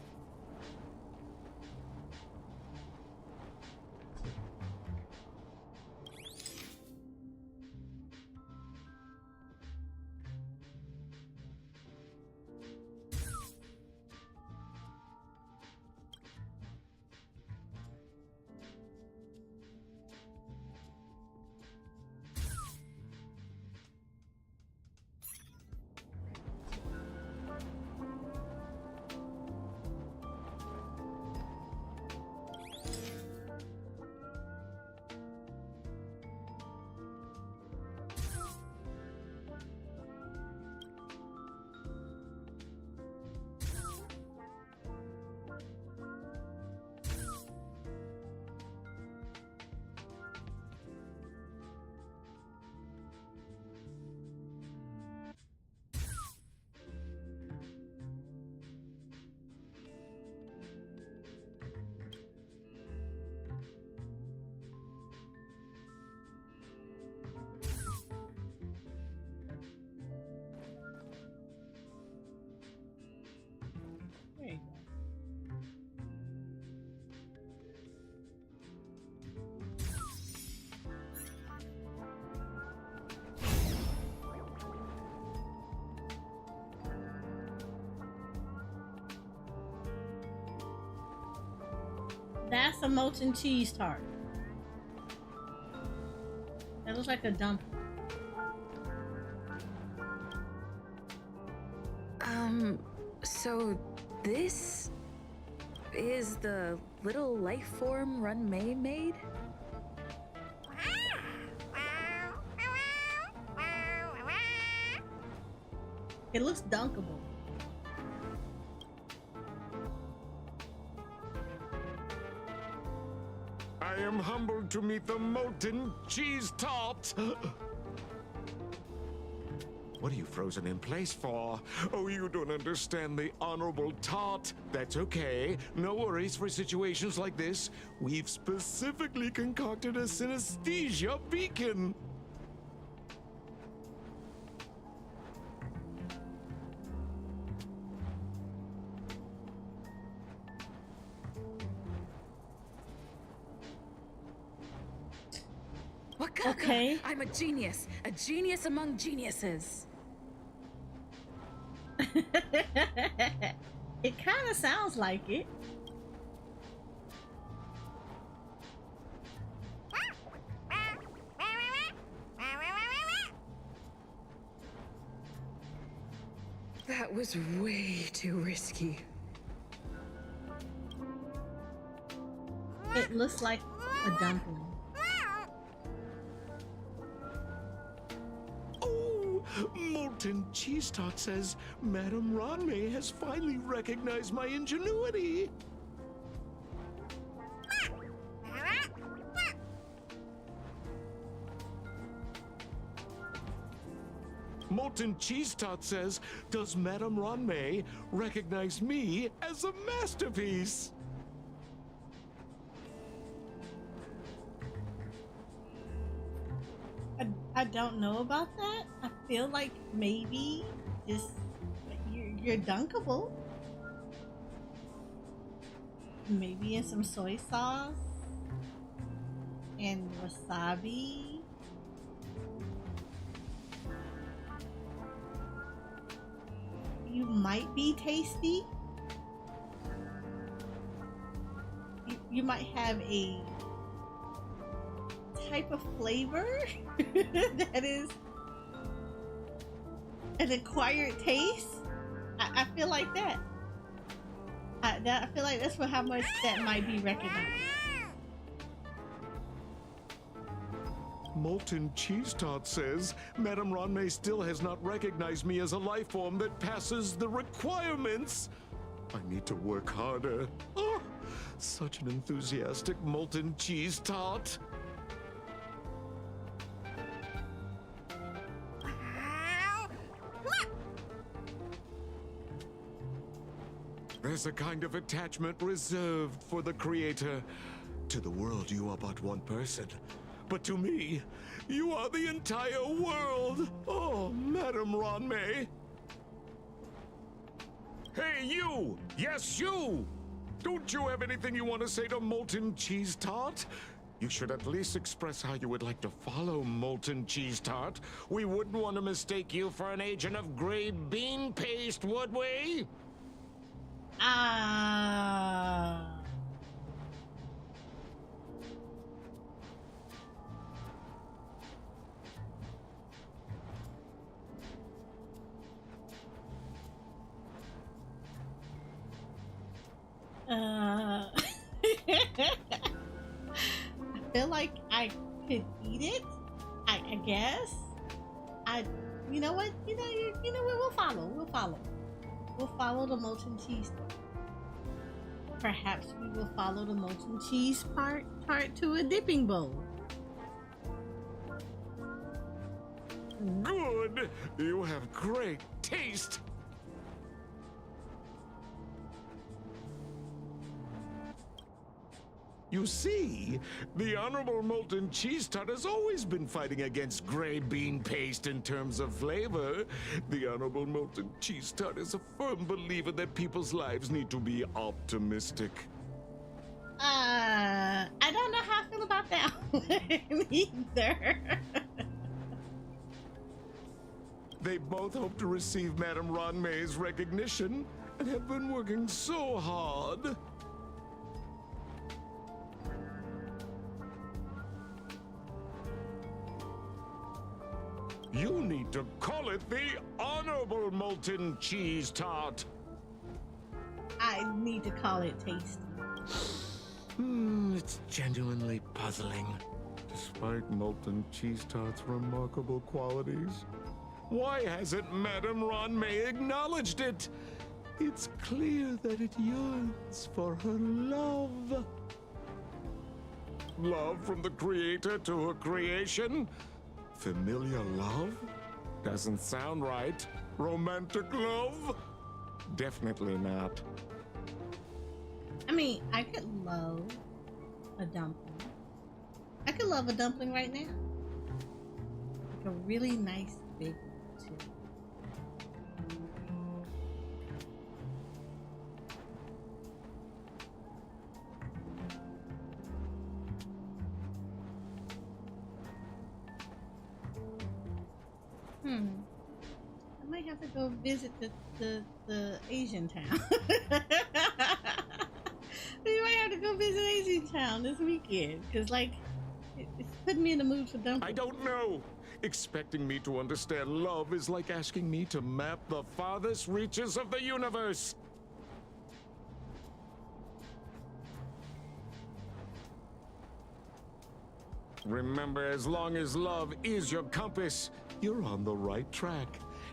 That's a molten cheese tart. That looks like a dumpling. So this is the little life form Run May made? It looks dunkable. I am humbled to meet the molten cheese tart. What are you frozen in place for? Oh, you don't understand the honorable tart. That's okay. No worries for situations like this. We've specifically concocted a synesthesia beacon. Okay. I'm a genius among geniuses. It kind of sounds like it. That was way too risky. It looks like a dumpling. Molten Cheese Tart says Madame Ranmei has finally recognized my ingenuity. Molten Cheese Tart says, does Madame Ranmei recognize me as a masterpiece? I don't know about that. I feel like maybe just you're dunkable. Maybe in some soy sauce and wasabi. You might be tasty. You might have a type of flavor that is an acquired taste. I feel like that. I feel like that's how much that might be recognized. Molten Cheese Tart says Madame Ranmei still has not recognized me as a life form that passes the requirements. I need to work harder. Oh, such an enthusiastic Molten Cheese Tart. There's a kind of attachment reserved for the creator. To the world, you are but one person. But to me, you are the entire world. Oh, Madame Ranmei. Hey, you! Yes, you! Don't you have anything you want to say to Molten Cheese Tart? You should at least express how you would like to follow Molten Cheese Tart. We wouldn't want to mistake you for an agent of gray bean paste, would we? I feel like I could eat it. I guess. You know what? You know what? We'll follow. We'll follow the molten cheese tart. Perhaps we will follow the molten cheese part to a dipping bowl. Good! You have great taste! You see, the Honorable Molten Cheese Tart has always been fighting against gray bean paste in terms of flavor. The Honorable Molten Cheese Tart is a firm believer that people's lives need to be optimistic. I don't know how I feel about that one either. They both hope to receive Madame Ranmei's recognition and have been working so hard. You need to call it the Honorable Molten Cheese Tart. I need to call it tasty. It's genuinely puzzling. Despite Molten Cheese Tart's remarkable qualities, why hasn't Madame Ronmei acknowledged it? It's clear that it yearns for her love. Love from the creator to her creation? Familiar love? Doesn't sound right. Romantic love? Definitely not. I mean, I could love a dumpling. I could love a dumpling right now. Like a really nice big one, too. I might have to go visit the Asian town. We might have to go visit Asian town this weekend, because like it's putting me in the mood for dumplings. I don't know. Expecting me to understand love is like asking me to map the farthest reaches of the universe. Remember, as long as love is your compass, you're on the right track.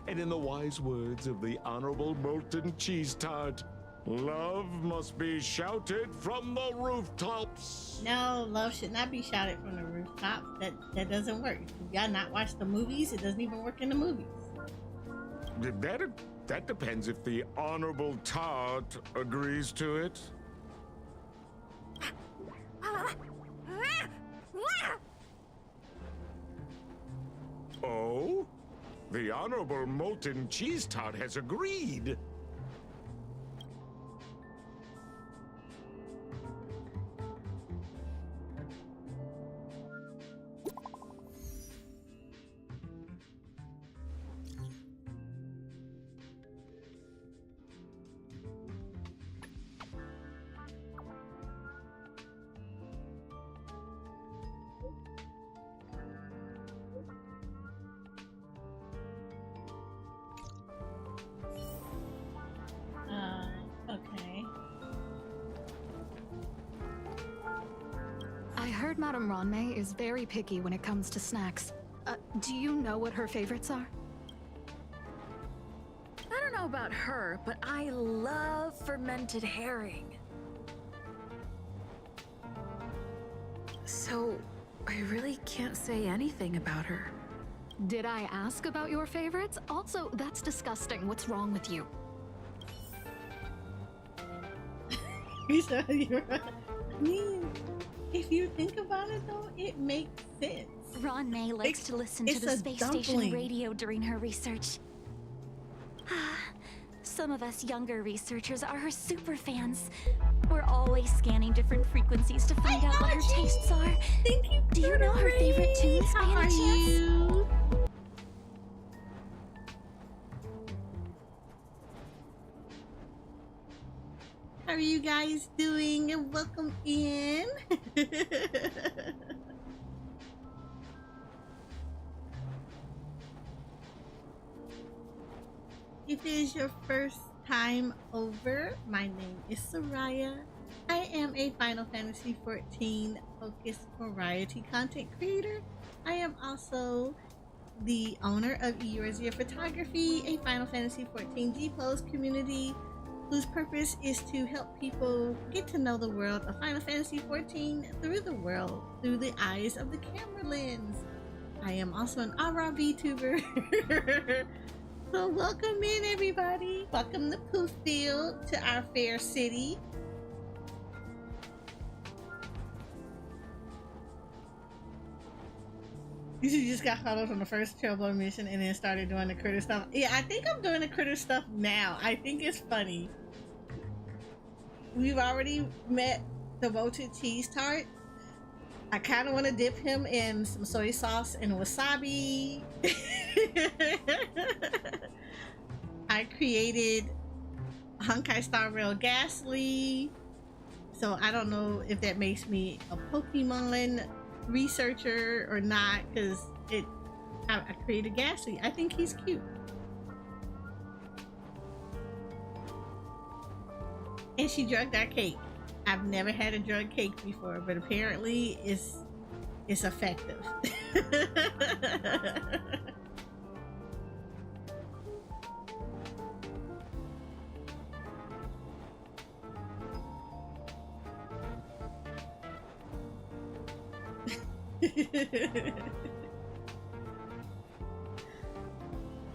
And in the wise words of the Honorable Molten Cheese Tart, love must be shouted from the rooftops. No, love should not be shouted from the rooftops. That doesn't work. If you gotta not watch the movies, it doesn't even work in the movies. That depends if the Honorable Tart agrees to it. Oh? The Honorable Molten Cheese Tart has agreed. Okay. I heard Madame Ronmei is very picky when it comes to snacks. Do you know what her favorites are? I don't know about her, but I love fermented herring. So, I really can't say anything about her. Did I ask about your favorites? Also, that's disgusting. What's wrong with you? I mean, if you think about it though, it makes sense. Ronmei likes to listen to the space station radio during her research. Some of us younger researchers are her super fans. We're always scanning different frequencies to find out what her tastes are. Thank you. Do you know her favorite tunes by any chance? How are you guys doing? And welcome in. If it is your first time over, my name is Soraya. I am a Final Fantasy XIV focused variety content creator. I am also the owner of Eorzea Photography, a Final Fantasy XIV G-Pose community whose purpose is to help people get to know the world of Final Fantasy XIV through the eyes of the camera lens. I am also an Aura VTuber. So welcome in, everybody. Welcome to Pooffield, to our fair city. You just got followed on the first Trailblower mission and then started doing the critter stuff. Yeah, I think I'm doing the critter stuff now. I think it's funny. We've already met the Molten Cheese Tart. I kind of want to dip him in some soy sauce and wasabi. I created Honkai Star Rail Ghastly. So I don't know if that makes me a Pokemon researcher or not, because I created Ghastly. I think he's cute. And she drugged our cake. I've never had a drug cake before, but apparently it's effective.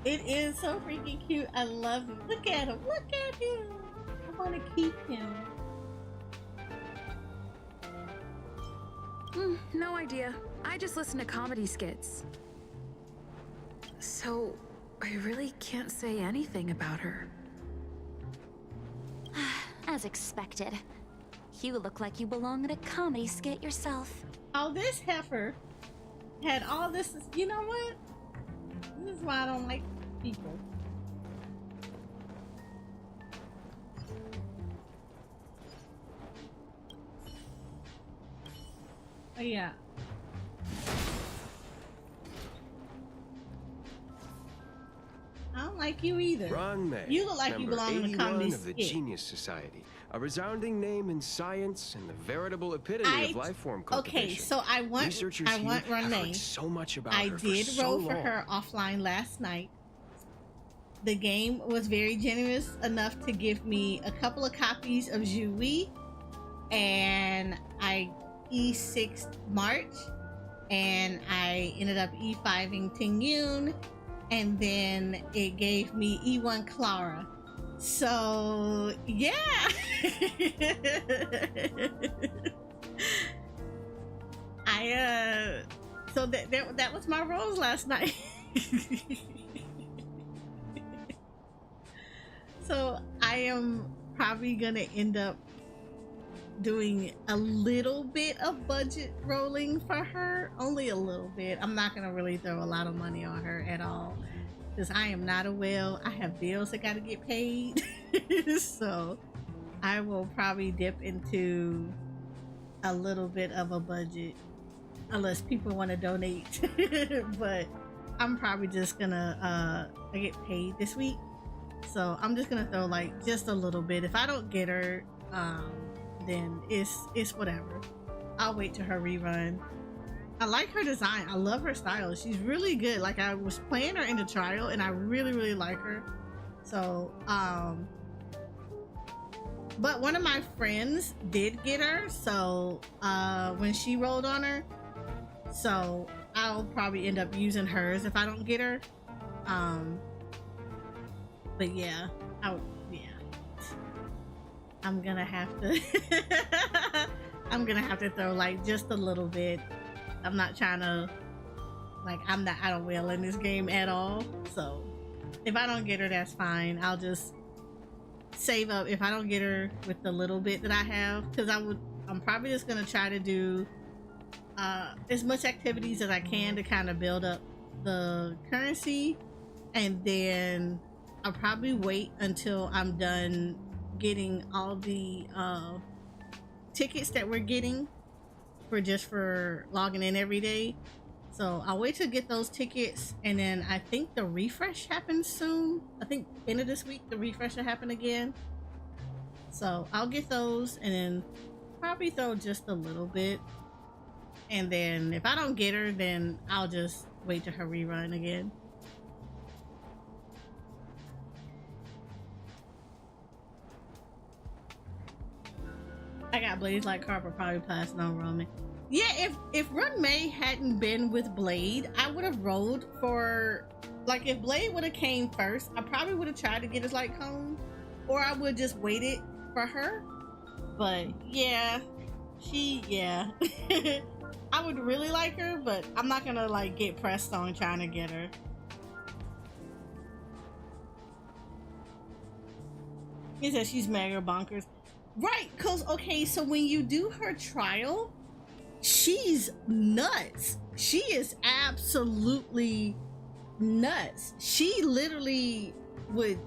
It is so freaking cute. I love him. Look at him. Look at him. I want to keep him. No idea. I just listen to comedy skits. So, I really can't say anything about her. As expected. You look like you belong in a comedy skit yourself. Oh, this heifer had all this. You know what? This is why I don't like people. Oh, yeah. I don't like you either. Ron May, You look like you member belong in a 81 comedy of the skit. Genius Society, a resounding name in science and the veritable epitome of life form cultivation. Okay, so I want Researchers Ron here have May. heard so much about I her did for so roll for long. her offline last night. The game was very generous enough to give me a couple of copies of Jouy, and I E6'd March, and I ended up E5ing Tingyun, and then it gave me E1 Clara. So yeah. So that was my rolls last night. So I am probably gonna end up doing a little bit of budget rolling for her, only a little bit. I'm not gonna really throw a lot of money on her at all, because I am not a whale. I have bills that gotta get paid. So I will probably dip into a little bit of a budget unless people want to donate. But I'm probably just gonna I get paid this week, so I'm just gonna throw like just a little bit. If I don't get her, then it's whatever. I'll wait till her rerun. I like her design. I love her style. She's really good. Like, I was playing her in the trial and I really like her. So but one of my friends did get her, so when she rolled on her, so I'll probably end up using hers if I don't get her. But yeah, I'm gonna have to I'm gonna have to throw like just a little bit. I'm not trying to, like, I don't wheel in this game at all. So if I don't get her, that's fine. I'll just save up if I don't get her with the little bit that I have, because I'm probably just gonna try to do as much activities as I can to kind of build up the currency, and then I'll probably wait until I'm done getting all the tickets that we're getting for logging in every day. So I'll wait to get those tickets, and then I think the refresh happens soon. I think end of this week the refresh will happen again. So I'll get those and then probably throw just a little bit, and then if I don't get her, then I'll just wait till her rerun again. I got Blaze like Carper probably passing on Roman. Yeah, if Run May hadn't been with Blade, I would have rolled for, like, if Blade would have came first, I probably would have tried to get his light cone, or I would just waited for her. But yeah, I would really like her, but I'm not gonna like get pressed on trying to get her. He says she's mega bonkers. Right, cause okay, so when you do her trial, she's nuts. She is absolutely nuts. She literally would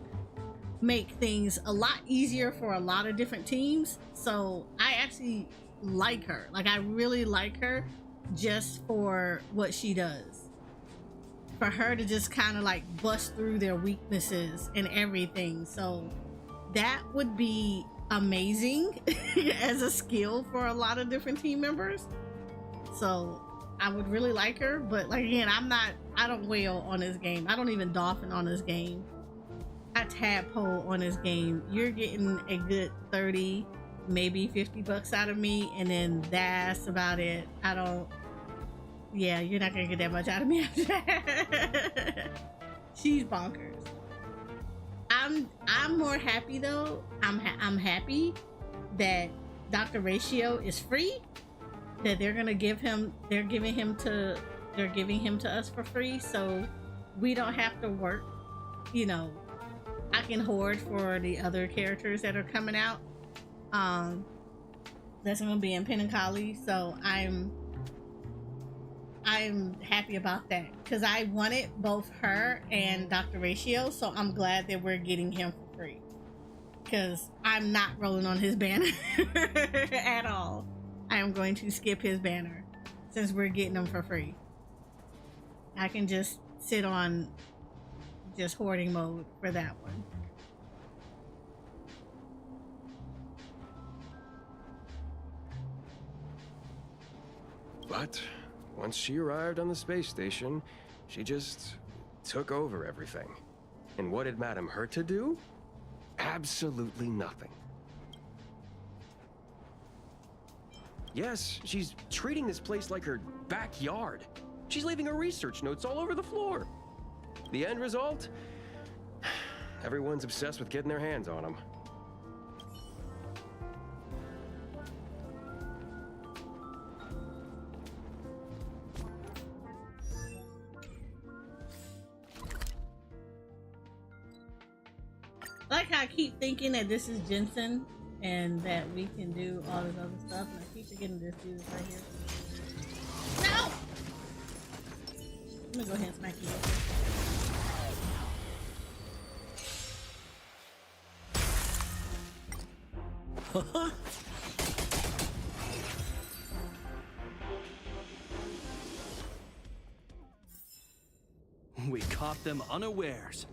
make things a lot easier for a lot of different teams. So I actually like her. Like, I really like her just for what she does. for her to just kind of like bust through their weaknesses and everything. So that would be amazing as a skill for a lot of different team members. So I would really like her, but like again, I don't whale on this game. I don't even dolphin on this game. I tadpole on this game. You're getting a good 30, maybe $50 out of me, and then that's about it. Yeah, you're not gonna get that much out of me after that. She's bonkers. I'm more happy though. I'm happy that Dr. Ratio is free. That they're giving him to us for free, so we don't have to work. You know, I can hoard for the other characters that are coming out. That's gonna be in Pen and Kali, so I'm happy about that because I wanted both her and Dr. Ratio, so I'm glad that we're getting him for free because I'm not rolling on his banner at all. I am going to skip his banner since we're getting him for free. I can just sit on just hoarding mode for that one. But once she arrived on the space station, she just took over everything. And what did Madame Herta do? Absolutely nothing. Yes, she's treating this place like her backyard. She's leaving her research notes all over the floor. The end result? Everyone's obsessed with getting their hands on them. I like how I keep thinking that this is Genshin and that we can do all this other stuff, and I keep forgetting this dude is right here. No! I'm gonna go ahead and smack you. We caught them unawares.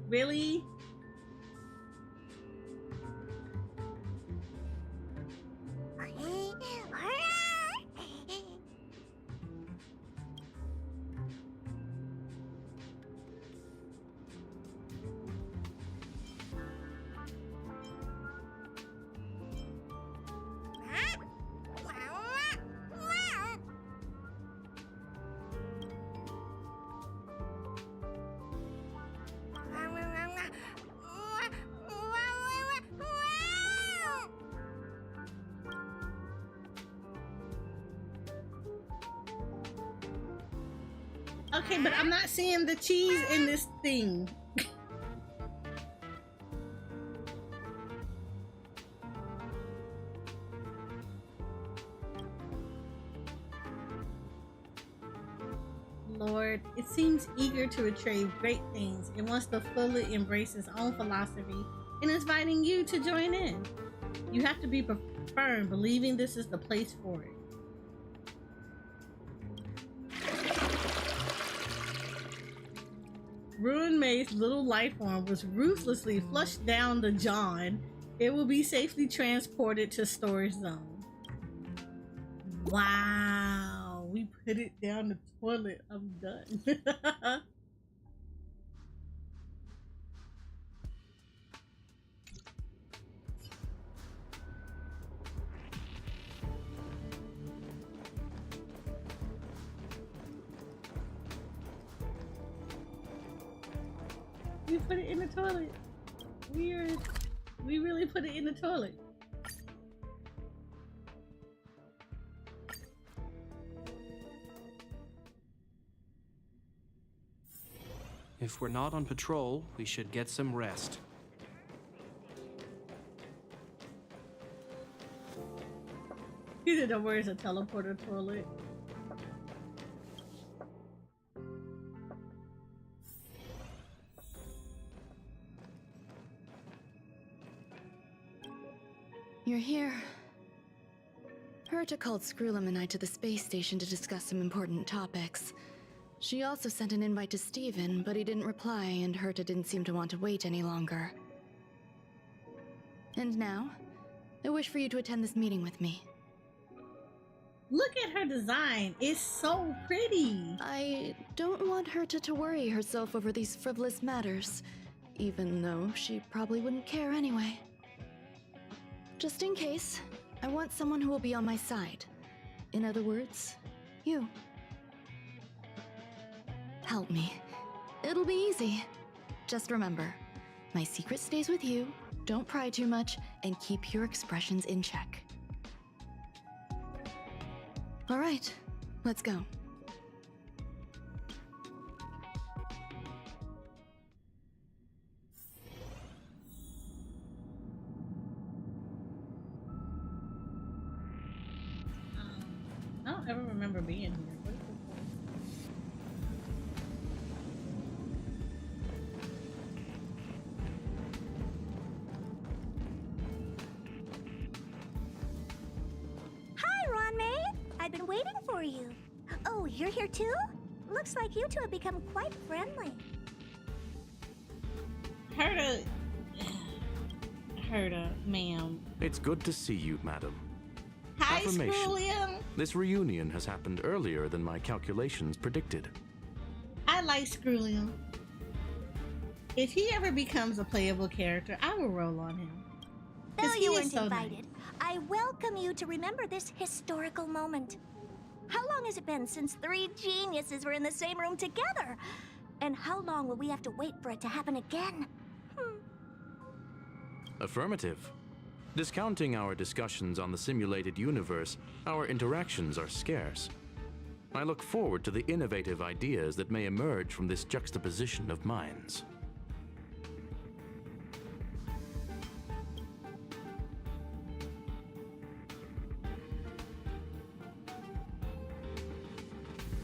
Really? Okay, but I'm not seeing the cheese in this thing. Lord, it seems eager to retrieve great things. It wants to fully embrace its own philosophy and is inviting you to join in. You have to be firm, believing this is the place for it. Ruin May's little life form was ruthlessly flushed down the John. It will be safely transported to storage zone. Wow, we put it down the toilet. I'm done. We put it in the toilet. Weird. We really put it in the toilet. If we're not on patrol, we should get some rest. You didn't know where's a teleporter toilet. You're here. Herta called Screwlum and I to the space station to discuss some important topics. She also sent an invite to Steven, but he didn't reply, and Herta didn't seem to want to wait any longer. And now, I wish for you to attend this meeting with me. Look at her design. It's so pretty. I don't want Herta to worry herself over these frivolous matters, even though she probably wouldn't care anyway. Just in case, I want someone who will be on my side. In other words, you. Help me. It'll be easy. Just remember, my secret stays with you, don't pry too much, and keep your expressions in check. All right, let's go. I don't ever remember being here. What is this Hi, Ronmei! I've been waiting for you. Oh, you're here too? Looks like you two have become quite friendly. Herta, ma'am. It's good to see you, madam. Hi, Affirmation. Screwlum. This reunion has happened earlier than my calculations predicted. I like Screwlum. If he ever becomes a playable character, I will roll on him. Though 'Cause he you is weren't so invited, nice. I welcome you to remember this historical moment. How long has it been since 3 geniuses were in the same room together? And how long will we have to wait for it to happen again? Affirmative. Discounting our discussions on the simulated universe, our interactions are scarce. I look forward to the innovative ideas that may emerge from this juxtaposition of minds.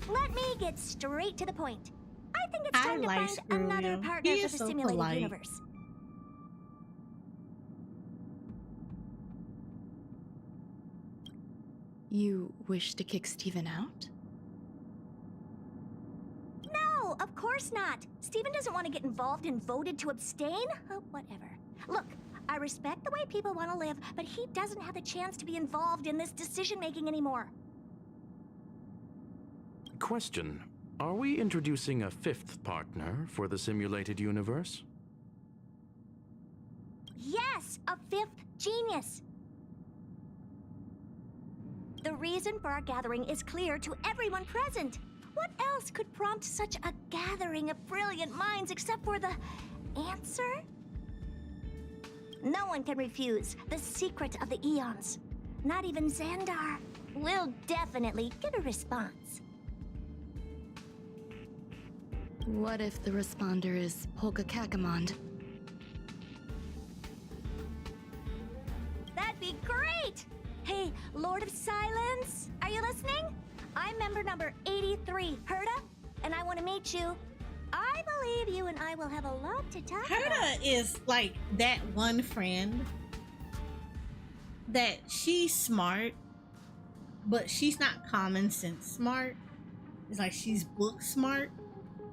Let me get straight to the point. I think it's time to like find another Screwlum. partner He for is the so simulated polite. universe. You wish to kick Steven out? No, of course not. Steven doesn't want to get involved and voted to abstain. Oh, whatever. Look, I respect the way people want to live, but he doesn't have the chance to be involved in this decision-making anymore. Question. Are we introducing a 5th partner for the simulated universe? Yes, a 5th genius. The reason for our gathering is clear to everyone present. What else could prompt such a gathering of brilliant minds except for the answer? No one can refuse the secret of the eons. Not even Xandar. We'll definitely get a response. What if the responder is Polka Kakamond? That'd be great! Hey, Lord of Silence, are you listening? I'm member number 83, Herta, and I want to meet you. I believe you and I will have a lot to talk about. Herta is like that one friend that she's smart, but she's not common sense smart. It's like she's book smart,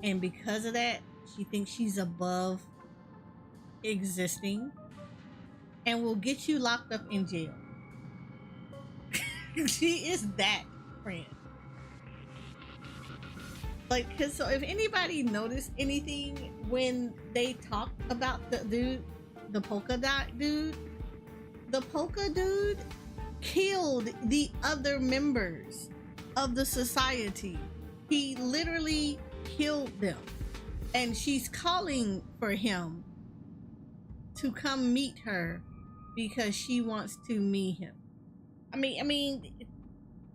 and because of that, she thinks she's above existing and will get you locked up in jail. She is that friend. Like, cause so if anybody noticed anything when they talked about the dude, the polka dot dude, the polka dude killed the other members of the society. He literally killed them. And she's calling for him to come meet her because she wants to meet him. I mean,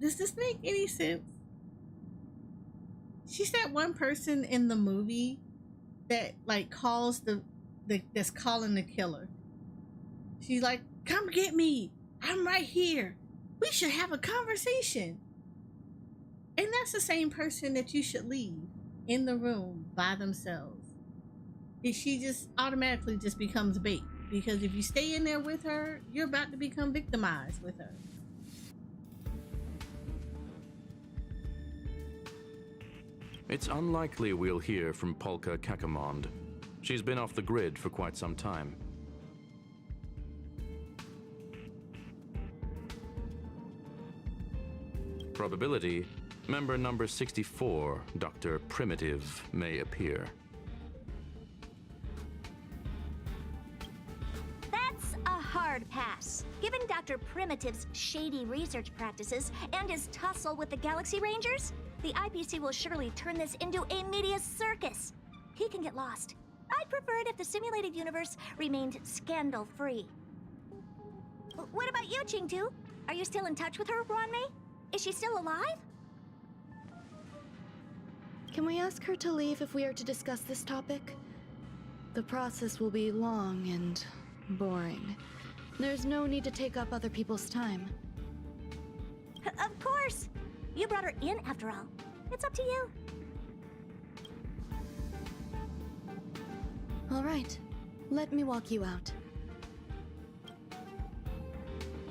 does this make any sense? She's that one person in the movie that like calls that's calling the killer. She's like, "Come get me. I'm right here. We should have a conversation." And that's the same person that you should leave in the room by themselves. She just automatically just becomes bait. because if you stay in there with her, you're about to become victimized with her. It's unlikely we'll hear from Polka Kakamond. She's been off the grid for quite some time. Probability, member number 64, Dr. Primitive, may appear. That's a hard pass. Given Dr. Primitive's shady research practices and his tussle with the Galaxy Rangers, the IPC will surely turn this into a media circus. He can get lost. I'd prefer it if the simulated universe remained scandal-free. What about you, Chingtu? Are you still in touch with her, Ronmei? Is she still alive? Can we ask her to leave if we are to discuss this topic? The process will be long and boring. There's no need to take up other people's time. Of course! You brought her in after all. It's up to you. All right, let me walk you out.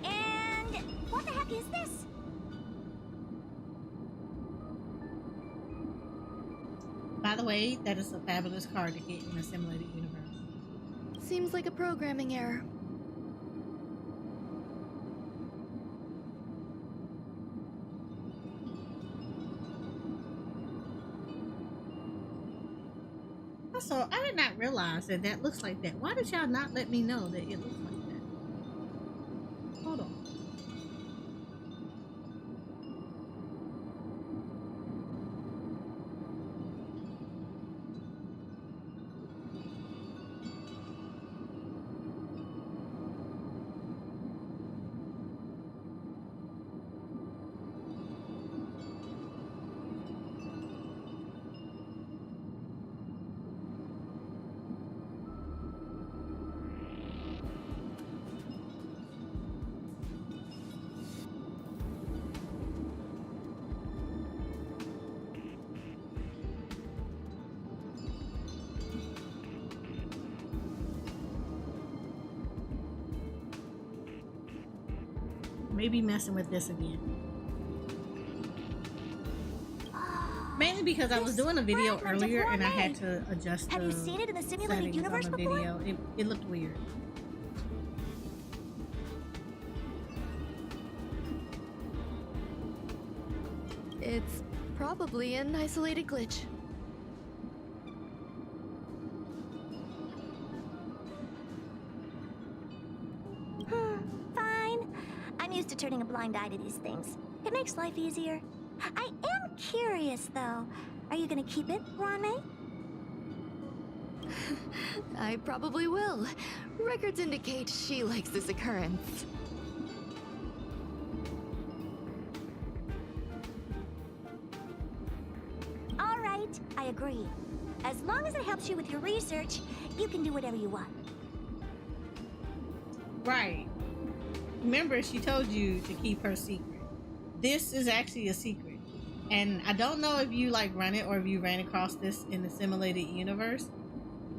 And what the heck is this? By the way, that is a fabulous card to get in a simulated universe. Seems like a programming error. Also, I did not realize that that looks like that. Why did y'all not let me know that it looks like that? Hold on. Maybe messing with this again. Mainly because I was doing a video earlier and I had to adjust. Have you seen it in the simulated universe on the before? video. It looked weird. It's probably an isolated glitch. Fine. I'm used to turning a blind eye to these things. It makes life easier. I am curious, though. Are you gonna keep it, Ronmei? I probably will. Records indicate she likes this occurrence. All right, I agree. As long as it helps you with your research, you can do whatever you want. Right. Remember, she told you to keep her secret. This is actually a secret. And I don't know if you like run it or if you ran across this in the simulated universe.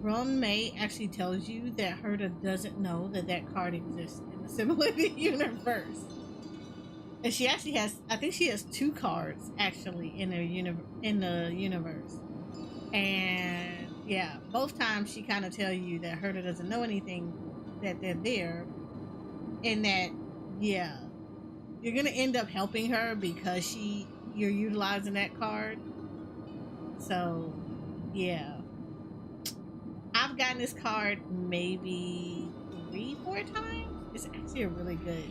Ronmei actually tells you that Herta doesn't know that that card exists in the simulated universe. And she actually has, I think she has 2 cards actually in the universe. And yeah, both times she kind of tell you that Herta doesn't know anything, that they're there, and that yeah, you're gonna end up helping her because you're utilizing that card. So yeah, I've gotten this card maybe 3-4 times. It's actually a really good.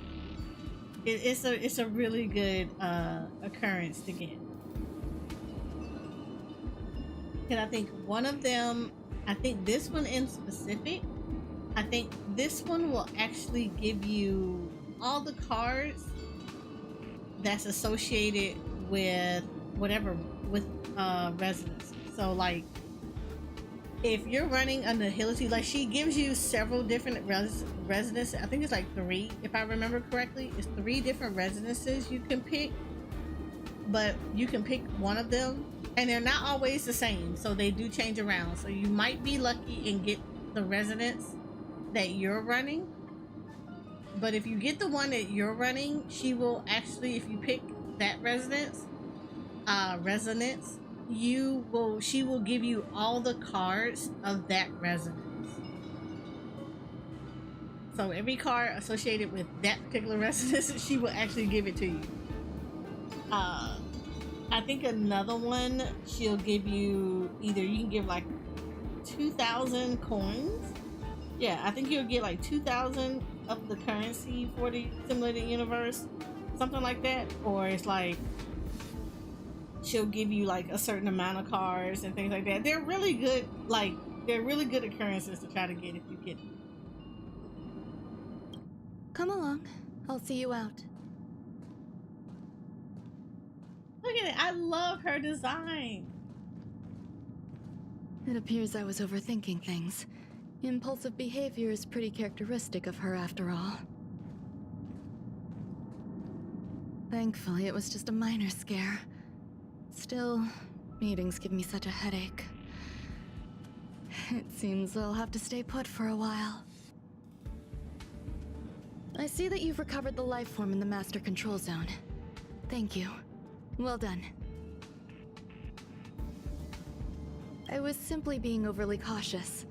It's a really good occurrence to get. And I think one of them, I think this one in specific, I think this one will actually give you all the cards that's associated with whatever, with resonance. So like, if you're running a nihility, like she gives you several different resonances. I think it's like 3, if I remember correctly. It's 3 different resonances you can pick, but you can pick one of them, and they're not always the same. So they do change around. So you might be lucky and get the resonance that you're running. But if you get the one that you're running, she will actually, if you pick that resonance, she will give you all the cards of that resonance. So every card associated with that particular resonance, she will actually give it to you. I think another one, she'll give you either, you can give like 2,000 coins. Yeah, I think you'll get like 2,000 of the currency for the simulated universe, something like that. Or it's like she'll give you like a certain amount of cards and things like that. They're really good, like they're really good occurrences to try to get if you get them. Come along. I'll see you out. Look at it. I love her design. It appears I was overthinking things. Impulsive behavior is pretty characteristic of her after all. Thankfully, it was just a minor scare. Still, meetings give me such a headache. It seems I'll have to stay put for a while. I see that you've recovered the life form in the master control zone. Thank you. Well done. I was simply being overly cautious.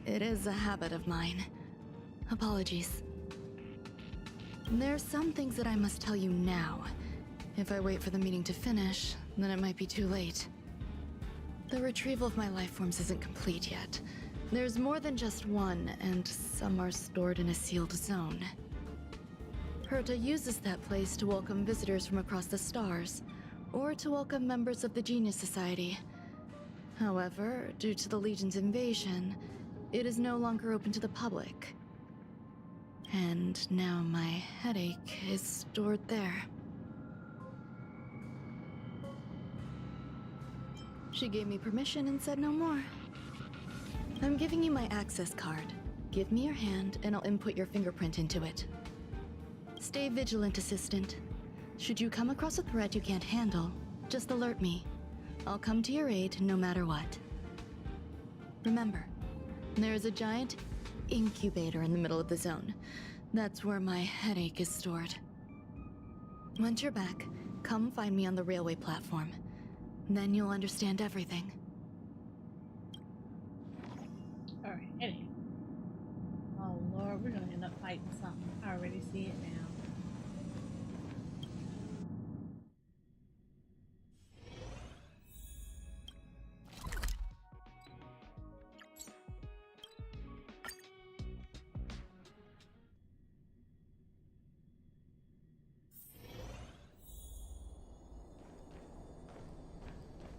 It is a habit of mine. Apologies. There are some things that I must tell you now. If I wait for the meeting to finish, then it might be too late. The retrieval of my life forms isn't complete yet. There's more than just one, and some are stored in a sealed zone. Herta uses that place to welcome visitors from across the stars, or to welcome members of the Genius Society. However, due to the Legion's invasion, it is no longer open to the public. And now my headache is stored there. She gave me permission and said no more. I'm giving you my access card. Give me your hand and I'll input your fingerprint into it. Stay vigilant, Assistant. Should you come across a threat you can't handle, just alert me. I'll come to your aid no matter what. Remember, there is a giant incubator in the middle of the zone. That's where my headache is stored. Once you're back, come find me on the railway platform. Then you'll understand everything. Alright, anyway. Oh Lord, we're gonna end up fighting something. I already see it now.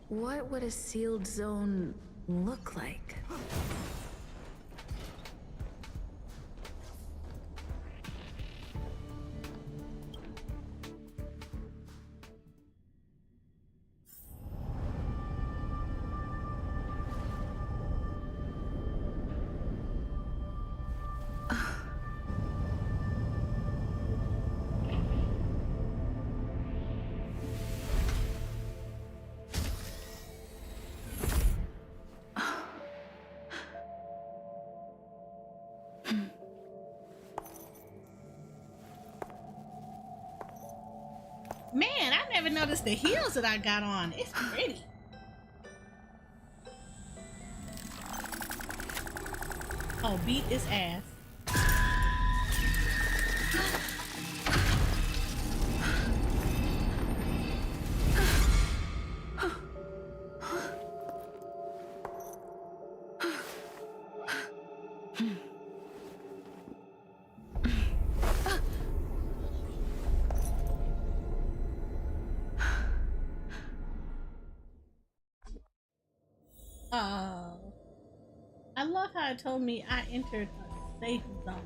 What would a sealed zone look like? Man, I never noticed the heels that I got on. It's pretty. Oh, beat his ass. I love how it told me I entered a safe zone.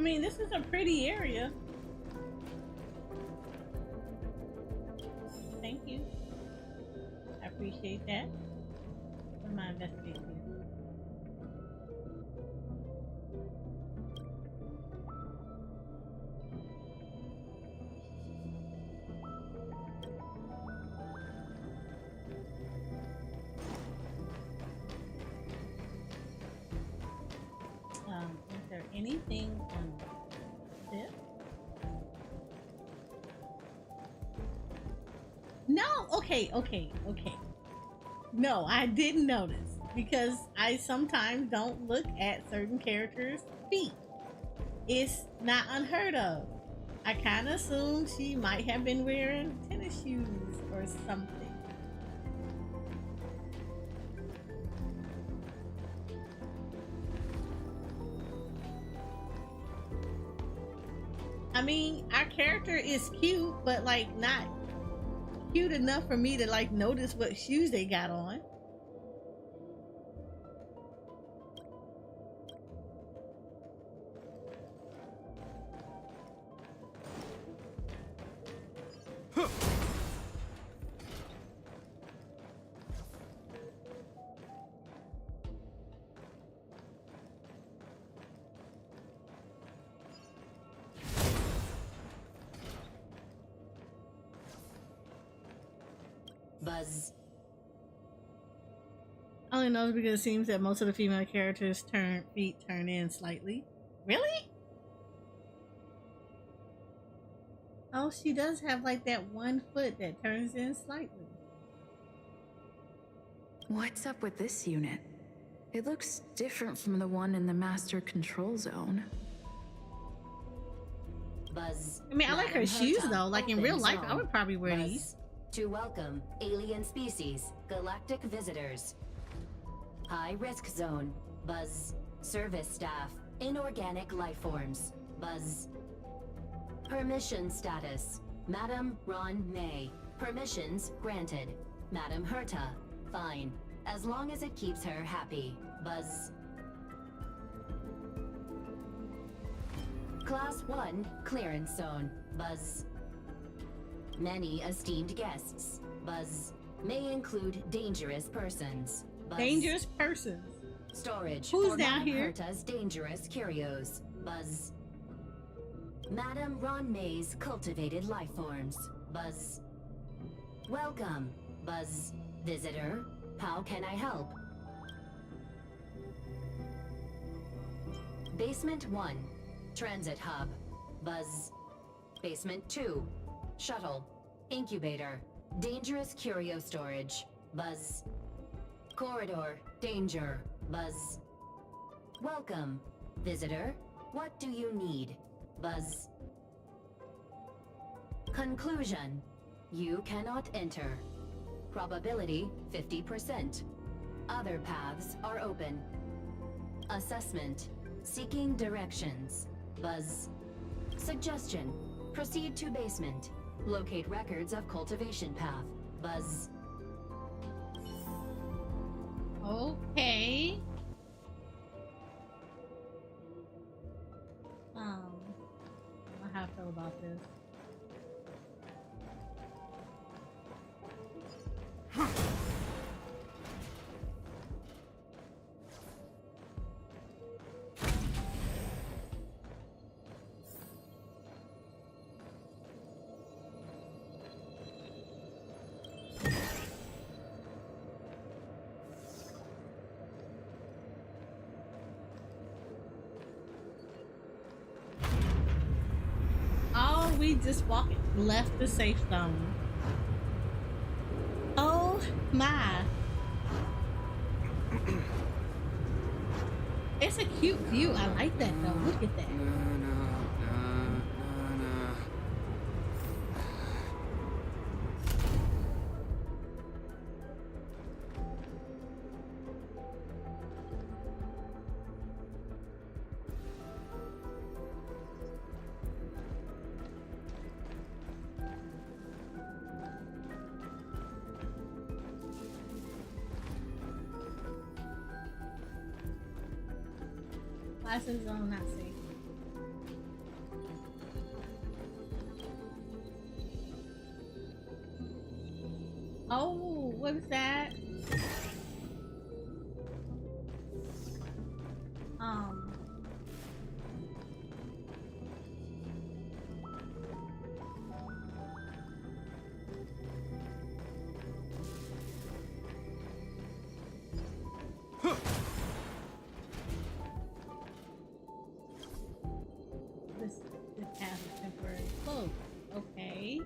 I mean, this is a pretty area. Thank you. I appreciate that. For my investigation. Is there anything on this? No, okay. No, I didn't notice because I sometimes don't look at certain characters' feet. It's not unheard of. I kind of assumed she might have been wearing tennis shoes or something. I mean, our character is cute, but like not cute enough for me to like notice what shoes they got on. Buzz. I only know because it seems that most of the female characters' feet turn in slightly. Really? Oh, she does have like that one foot that turns in slightly. What's up with this unit? It looks different from the one in the master control zone. Buzz. I mean, I like her shoes though. Like in real life, I would probably wear Buzz. these. To welcome alien species, galactic visitors. High risk zone. Buzz. Service staff. Inorganic life forms. Buzz. Permission status. Madam Ron May. Permissions granted. Madam Herta. Fine. As long as it keeps her happy. Buzz. Class 1 clearance zone. Buzz. Many esteemed guests. Buzz. May include dangerous persons. Buzz. Dangerous persons. Storage. Who's for down Madam here? Herta's dangerous curios. Buzz. Madam Ron May's cultivated life forms. Buzz. Welcome. Buzz. Visitor. How can I help? Basement 1. Transit hub. Buzz. Basement 2. Shuttle. Incubator. Dangerous curio storage. Buzz. Corridor. Danger. Buzz. Welcome. Visitor. What do you need? Buzz. Conclusion. You cannot enter. Probability 50%. Other paths are open. Assessment. Seeking directions. Buzz. Suggestion. Proceed to basement. Locate records of cultivation path. Buzz. Okay. I don't know how I feel about this. Oh, we just left the safe zone. Oh my. It's a cute view. I like that though. Look at that. Classes zone not safe. Oh, what is that? This has a temporary cloak. Okay.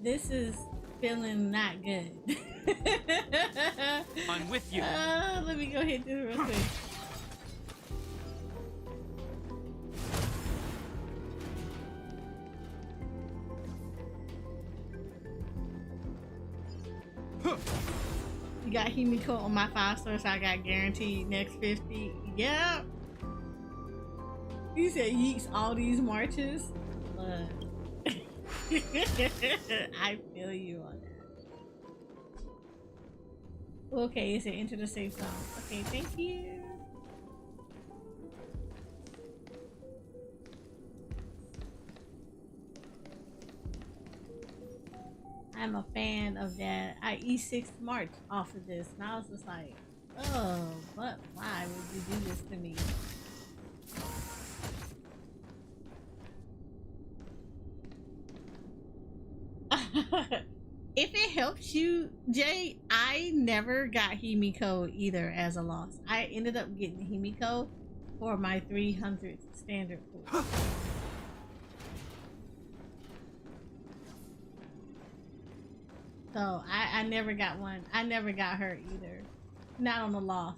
This is feeling not good. I'm with you. Let me go ahead and do it real quick. You got Himiko on my 5-star, so I got guaranteed next 50. Yep. He said yeeks all these marches. Look. I feel you on that. Okay, it said enter the safe zone. Okay, thank you. I'm a fan of that. I E6 March off of this, and I was just like, oh, but why would you do this to me? If it helps you, Jay, I never got Himiko either as a loss. I ended up getting Himiko for my 300 standard pool. So I never got one. I never got her either. Not on the loss.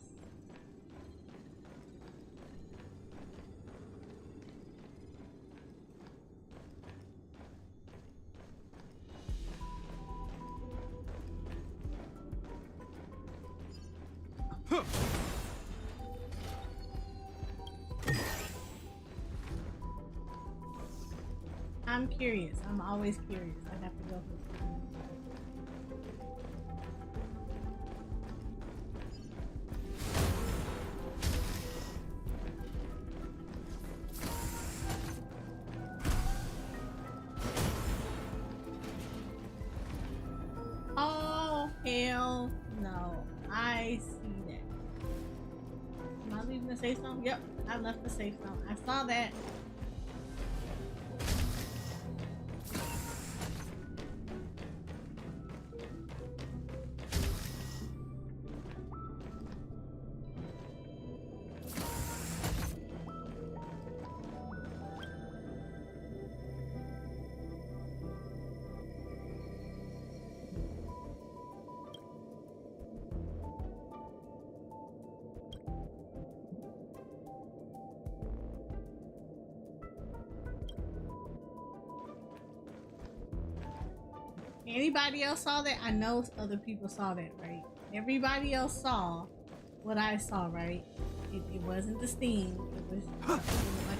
I'm curious. I'm always curious. I have to go for something. Oh, hell no. I see that. Am I leaving the safe zone? Yep, I left the safe zone. I saw that. Anybody else saw that? I know other people saw that, right? Everybody else saw what I saw, right? It wasn't the steam. It was like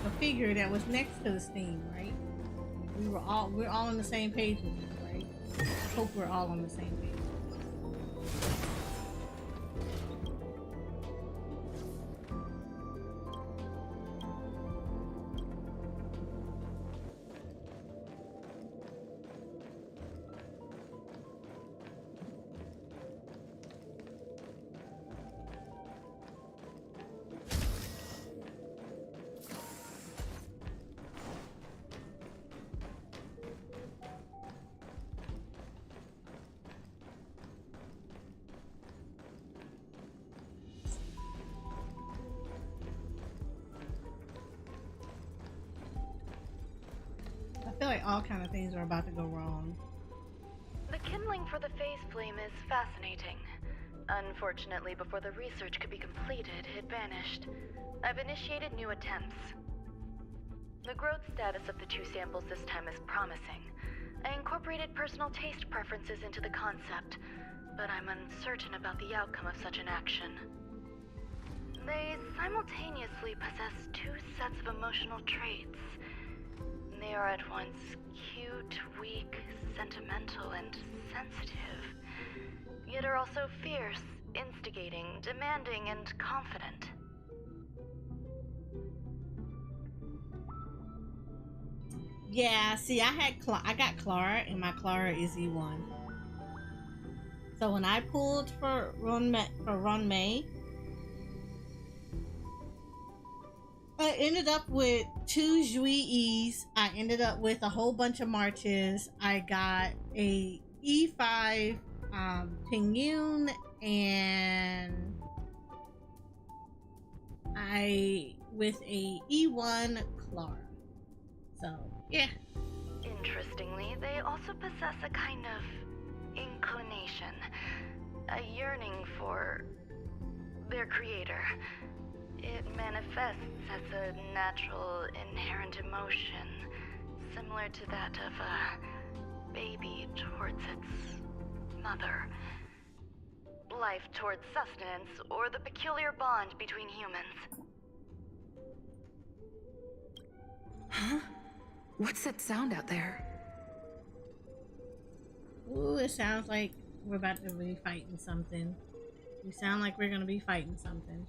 a figure that was next to the steam, right? We're all on the same page with it, right? I hope we're all on the same page. I feel like all kind of things are about to go wrong. The kindling for the phase flame is fascinating. Unfortunately, before the research could be completed, it vanished. I've initiated new attempts. The growth status of the two samples this time is promising. I incorporated personal taste preferences into the concept, but I'm uncertain about the outcome of such an action. They simultaneously possess two sets of emotional traits. They are at once cute, weak, sentimental, and sensitive, yet are also fierce, instigating, demanding, and confident. Yeah, see, I got Clara, and my Clara is E1. So when I pulled for Ron May, I ended up with 2 Zhui's. I ended up with a whole bunch of marches. I got a E5 Pingyun, and I with a E1 Clara. So yeah. Interestingly, they also possess a kind of inclination, a yearning for their creator. It manifests as a natural, inherent emotion, similar to that of a baby towards its mother. Life towards sustenance, or the peculiar bond between humans. Huh? What's that sound out there? Ooh, it sounds like we're about to be fighting something. We sound like we're gonna be fighting something.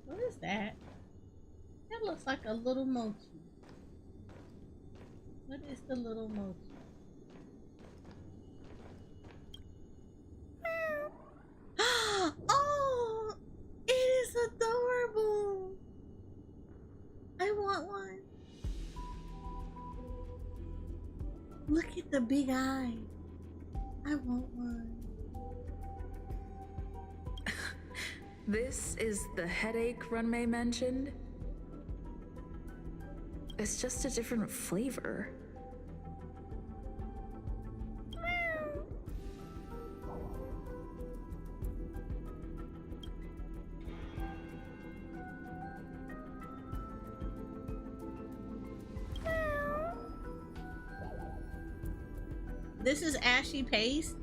What is that? That looks like a little mochi. What is the little mochi? Oh, it is adorable. I want one. Look at the big eye. I want one. This is the headache Runmei mentioned? It's just a different flavor. This is Ashy Paste.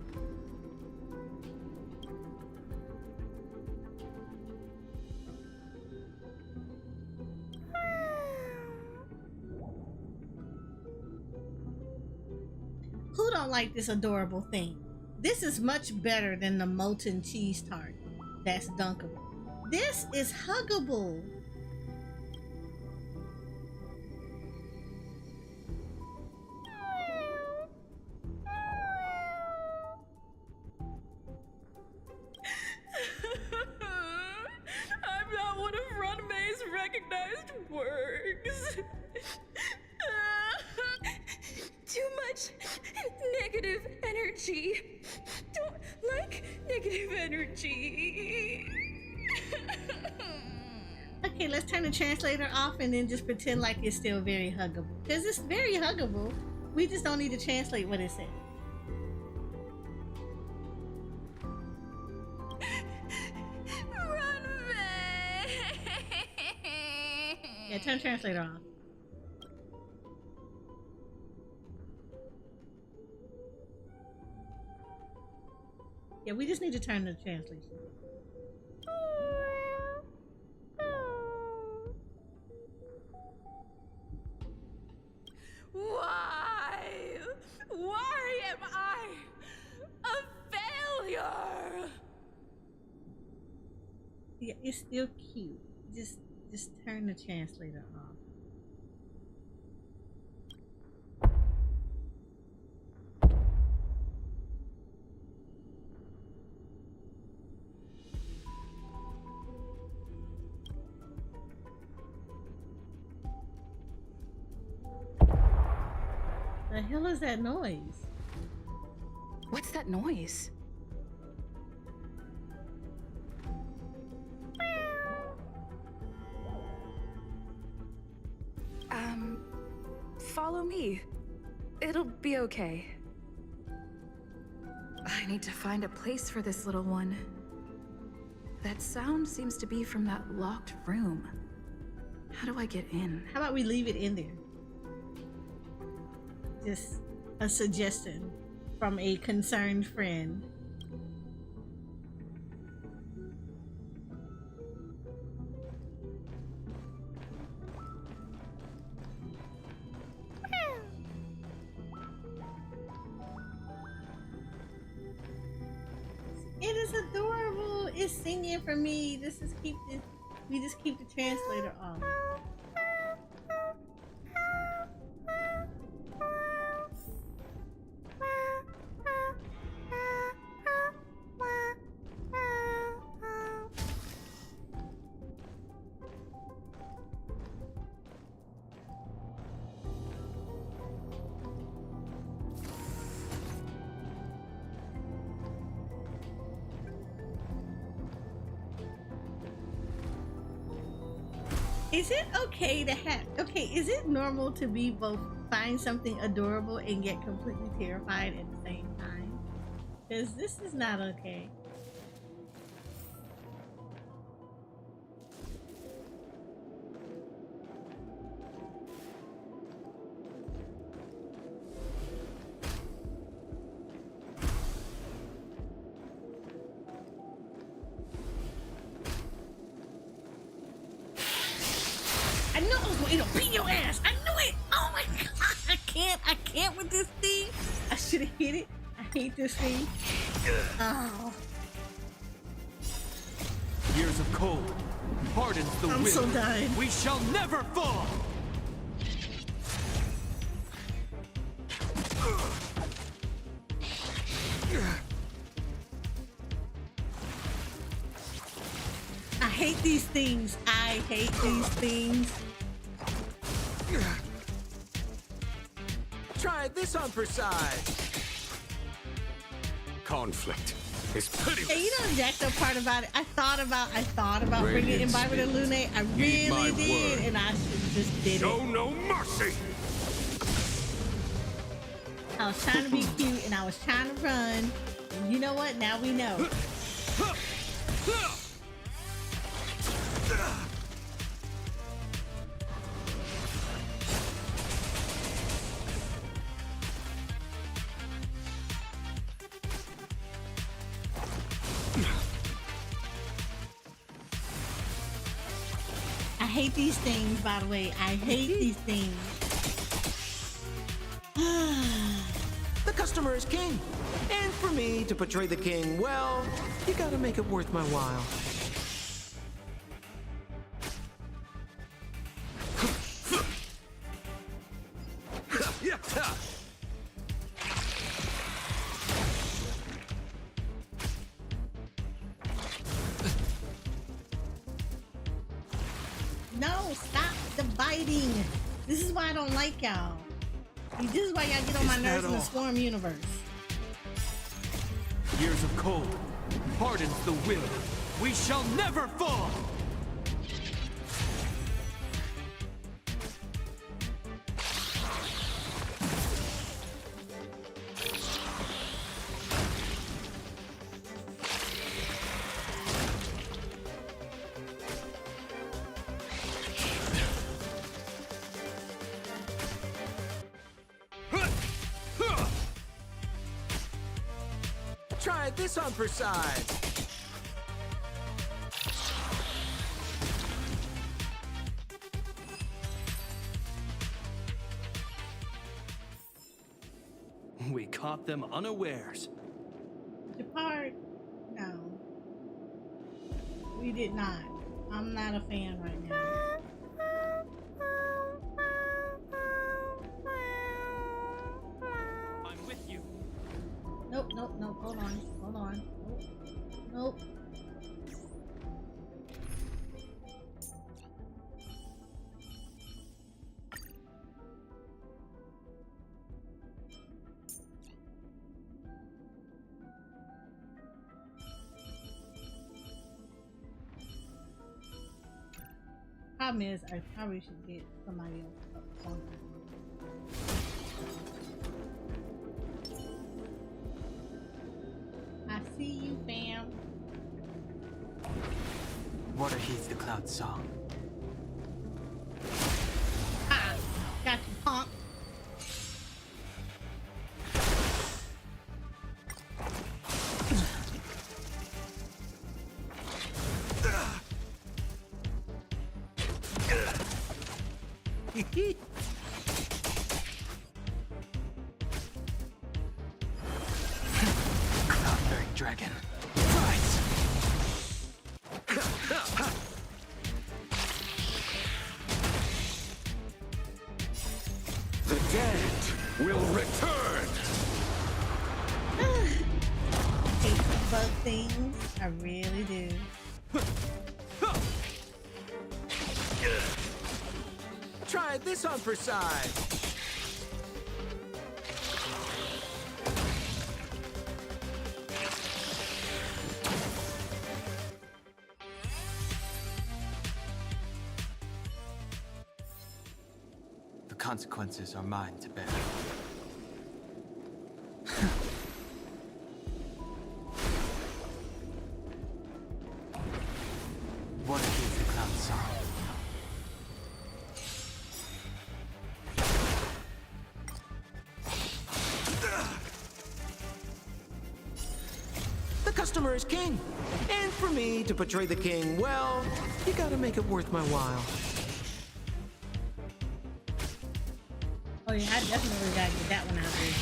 Who don't like this adorable thing? This is much better than the molten cheese tart that's dunkable. This is huggable. I'm not one of Runmei's recognized works. Too much negative energy. Don't like negative energy. Okay, let's turn the translator off and then just pretend like it's still very huggable. Because it's very huggable. We just don't need to translate what it says. Yeah, turn translator off. Yeah, we just need to turn the translation. Why? Why am I a failure? Yeah, it's still cute. Just turn the translator off. The hell is that noise? What's that noise? Follow me. It'll be okay. I need to find a place for this little one. That sound seems to be from that locked room. How do I get in? How about we leave it in there? Just a suggestion from a concerned friend. it is adorable. It's singing for me. We just keep the translator on. Is it okay to have, is it normal to be both find something adorable and get completely terrified at the same time? Because this is not okay. I know I was going to beat your ass. I knew it. Oh my god. I can't with this thing. I should have hit it. I hate this thing. Oh. Years of cold hardens the will. I'm so dying. We shall never fall. I hate these things. I hate these things. Try this on for size. Conflict is pitiless. Hey, you know the jacked up part about it? I thought about bringing Radiant Environment spirits, Lune. I heed my really did, word. and I should just did Show it. no mercy. I was trying to be cute, and I was trying to run. And you know what? Now we know. I hate these things, by the way. I hate these things. The customer is king. And for me to portray the king, well, you gotta make it worth my while. No, stop the biting. This is why I don't like y'all. This is why y'all get on my Is nerves that in the all? Swarm universe. Years of cold hardens the will. We shall never fall. Try this on for size. We caught them unawares. Depart. No. We did not. I'm not a fan right now. I'm with you. Nope, nope, nope. Hold on. Hold on. Nope. Nope. Problem is, I probably should get somebody else up on that. I see you, fam. Water heeds the cloud's song. Ah, got you, punk. Cloud-bearing dragon. Try things. I really do. Try this on for size. The consequences are mine to bear. What is the cloud song? The customer is king. And for me to portray the king, well, you gotta make it worth my while. Oh yeah, I definitely gotta get that one out there.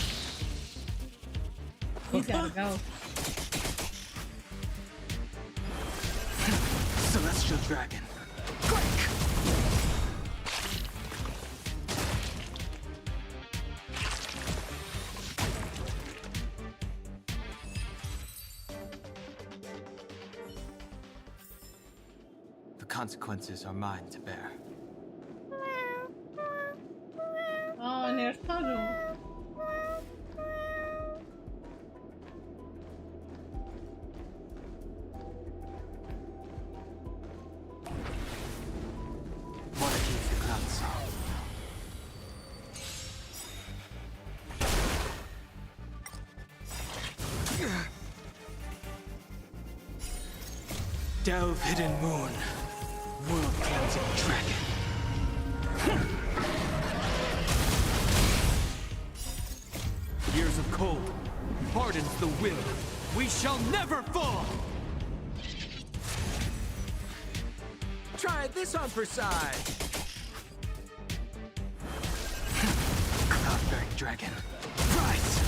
He's gotta go. Celestial dragon. The consequences are mine to bear. Oh, and there's Puddle. What is the cloud song? Delve hidden moon. World cleansing dragon. Years of cold hardens the will. We shall never fall. Try this on for size. Cloud-bearing dragon. Rise!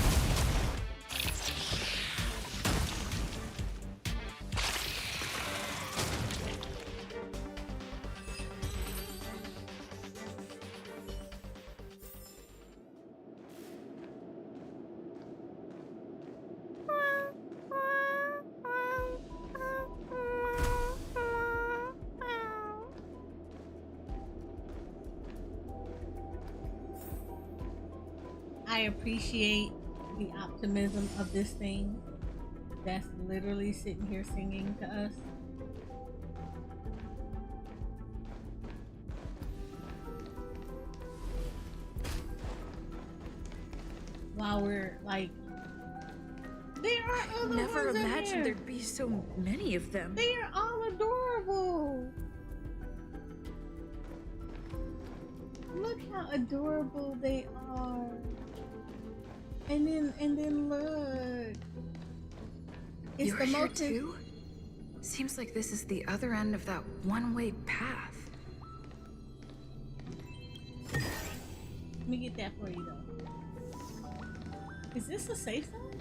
I appreciate the optimism of this thing that's literally sitting here singing to us. While we're like, there are other Never ones in imagined here. there'd be so many of them. They are all adorable. Look how adorable they are. And then look. It's You're the here most too? Seems like this is the other end of that one-way path. Let me get that for you though. Is this a safe zone?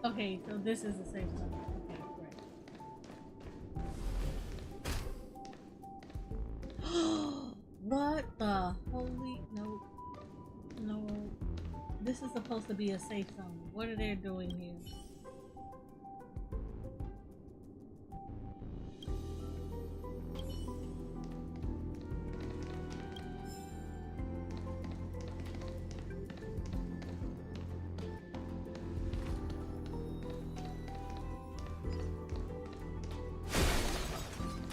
Okay, so this is a safe zone. Okay, great. What the holy no. No. This is supposed to be a safe zone. What are they doing here?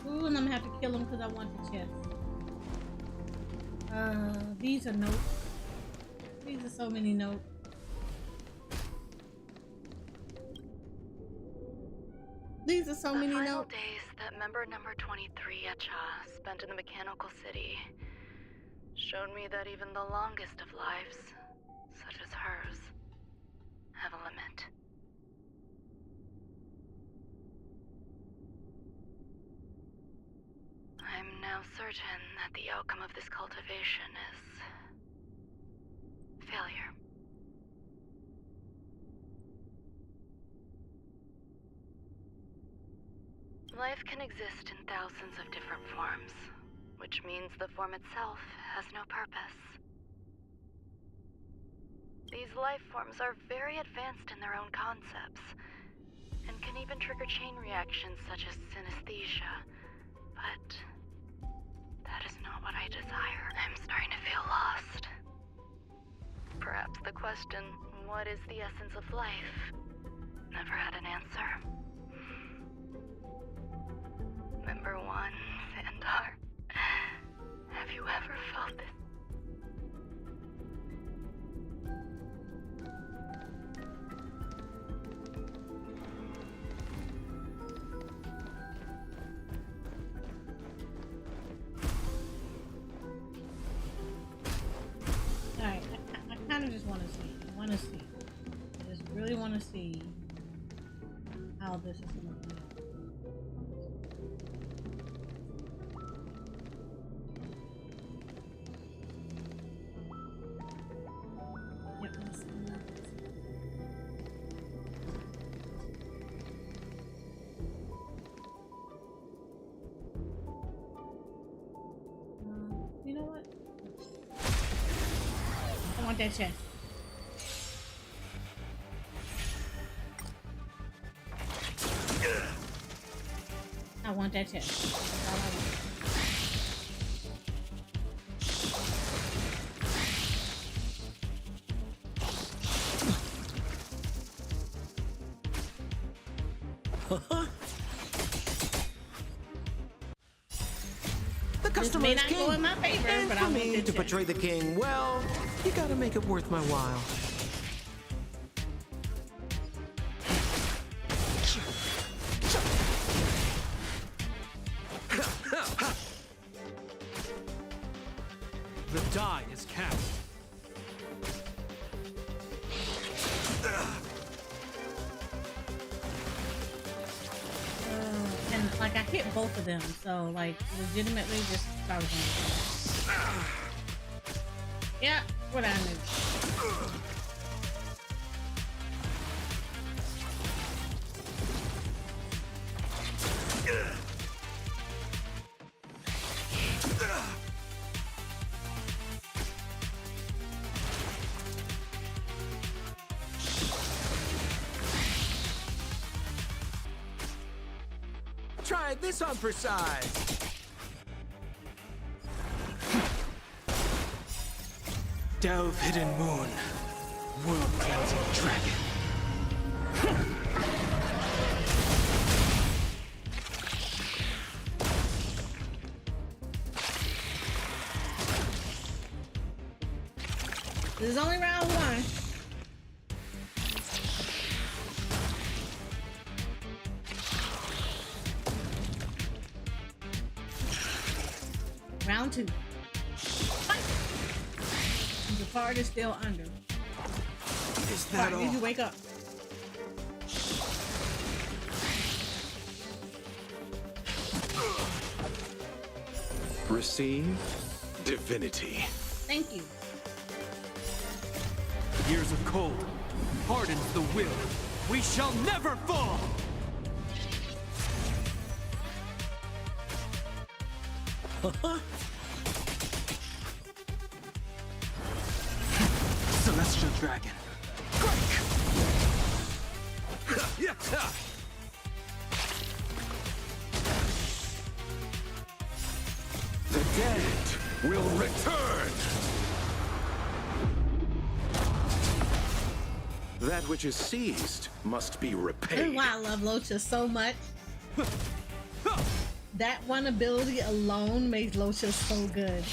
Ooh, and I'm gonna have to kill him because I want the chest. These are notes. These are so many notes. These are so many final notes. days that member number 23 Echa spent in the mechanical city showed me that even the longest of lives, such as hers, have a limit. I'm now certain that the outcome of this cultivation is failure. Life can exist in thousands of different forms, which means the form itself has no purpose. These life forms are very advanced in their own concepts, and can even trigger chain reactions such as synesthesia. But that is not what I desire. I'm starting to feel lost. Perhaps the question, what is the essence of life, never had an answer. Number 1, Sandar. Have you ever felt this? Alright, I kind of just want to see. I just really want to see how this is going to play. Yep, let's see. You know what? I want that chest. I want that chest. That's all I want. The customer may is not king. go in my favor, And but for I want me the to chest. portray the king, well, you gotta make it worth my while. The die is cast. And like I hit both of them, so like legitimately just start with them. Yeah, what I knew. Try this on for size. Delve hidden moon. World cleansing dragon. This is only round 1. Round 2. Fight! The card is still under. Is that Did you all? wake up? Receive divinity. Thank you. Years of cold hardens the will. We shall never fall! Celestial dragon. The dead will return. That which is seized must be This is repaid. why I love Locha so much. That one ability alone makes Locha so good.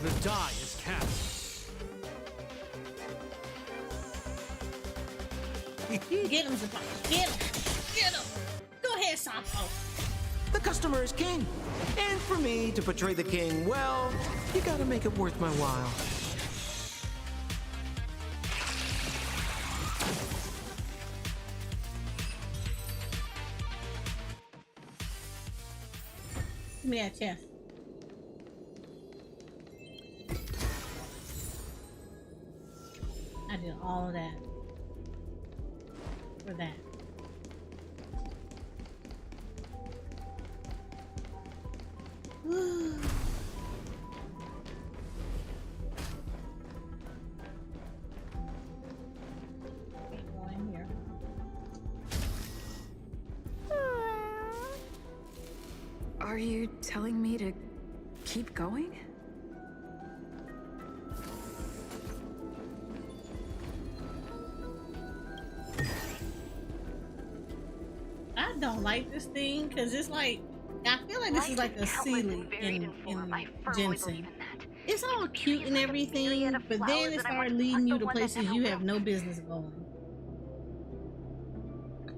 The die is cast. Get him, Zapata. Get him. Get him. Go ahead, Sapo. The customer is king. And for me to portray the king, well, you gotta make it worth my while. Give me that chest. I did all of that for that. Are you telling me to keep going? I don't like this thing because it's like, I feel like this is like a ceiling in Genshin. It's all cute and everything, but then it started leading you to places you have no business going.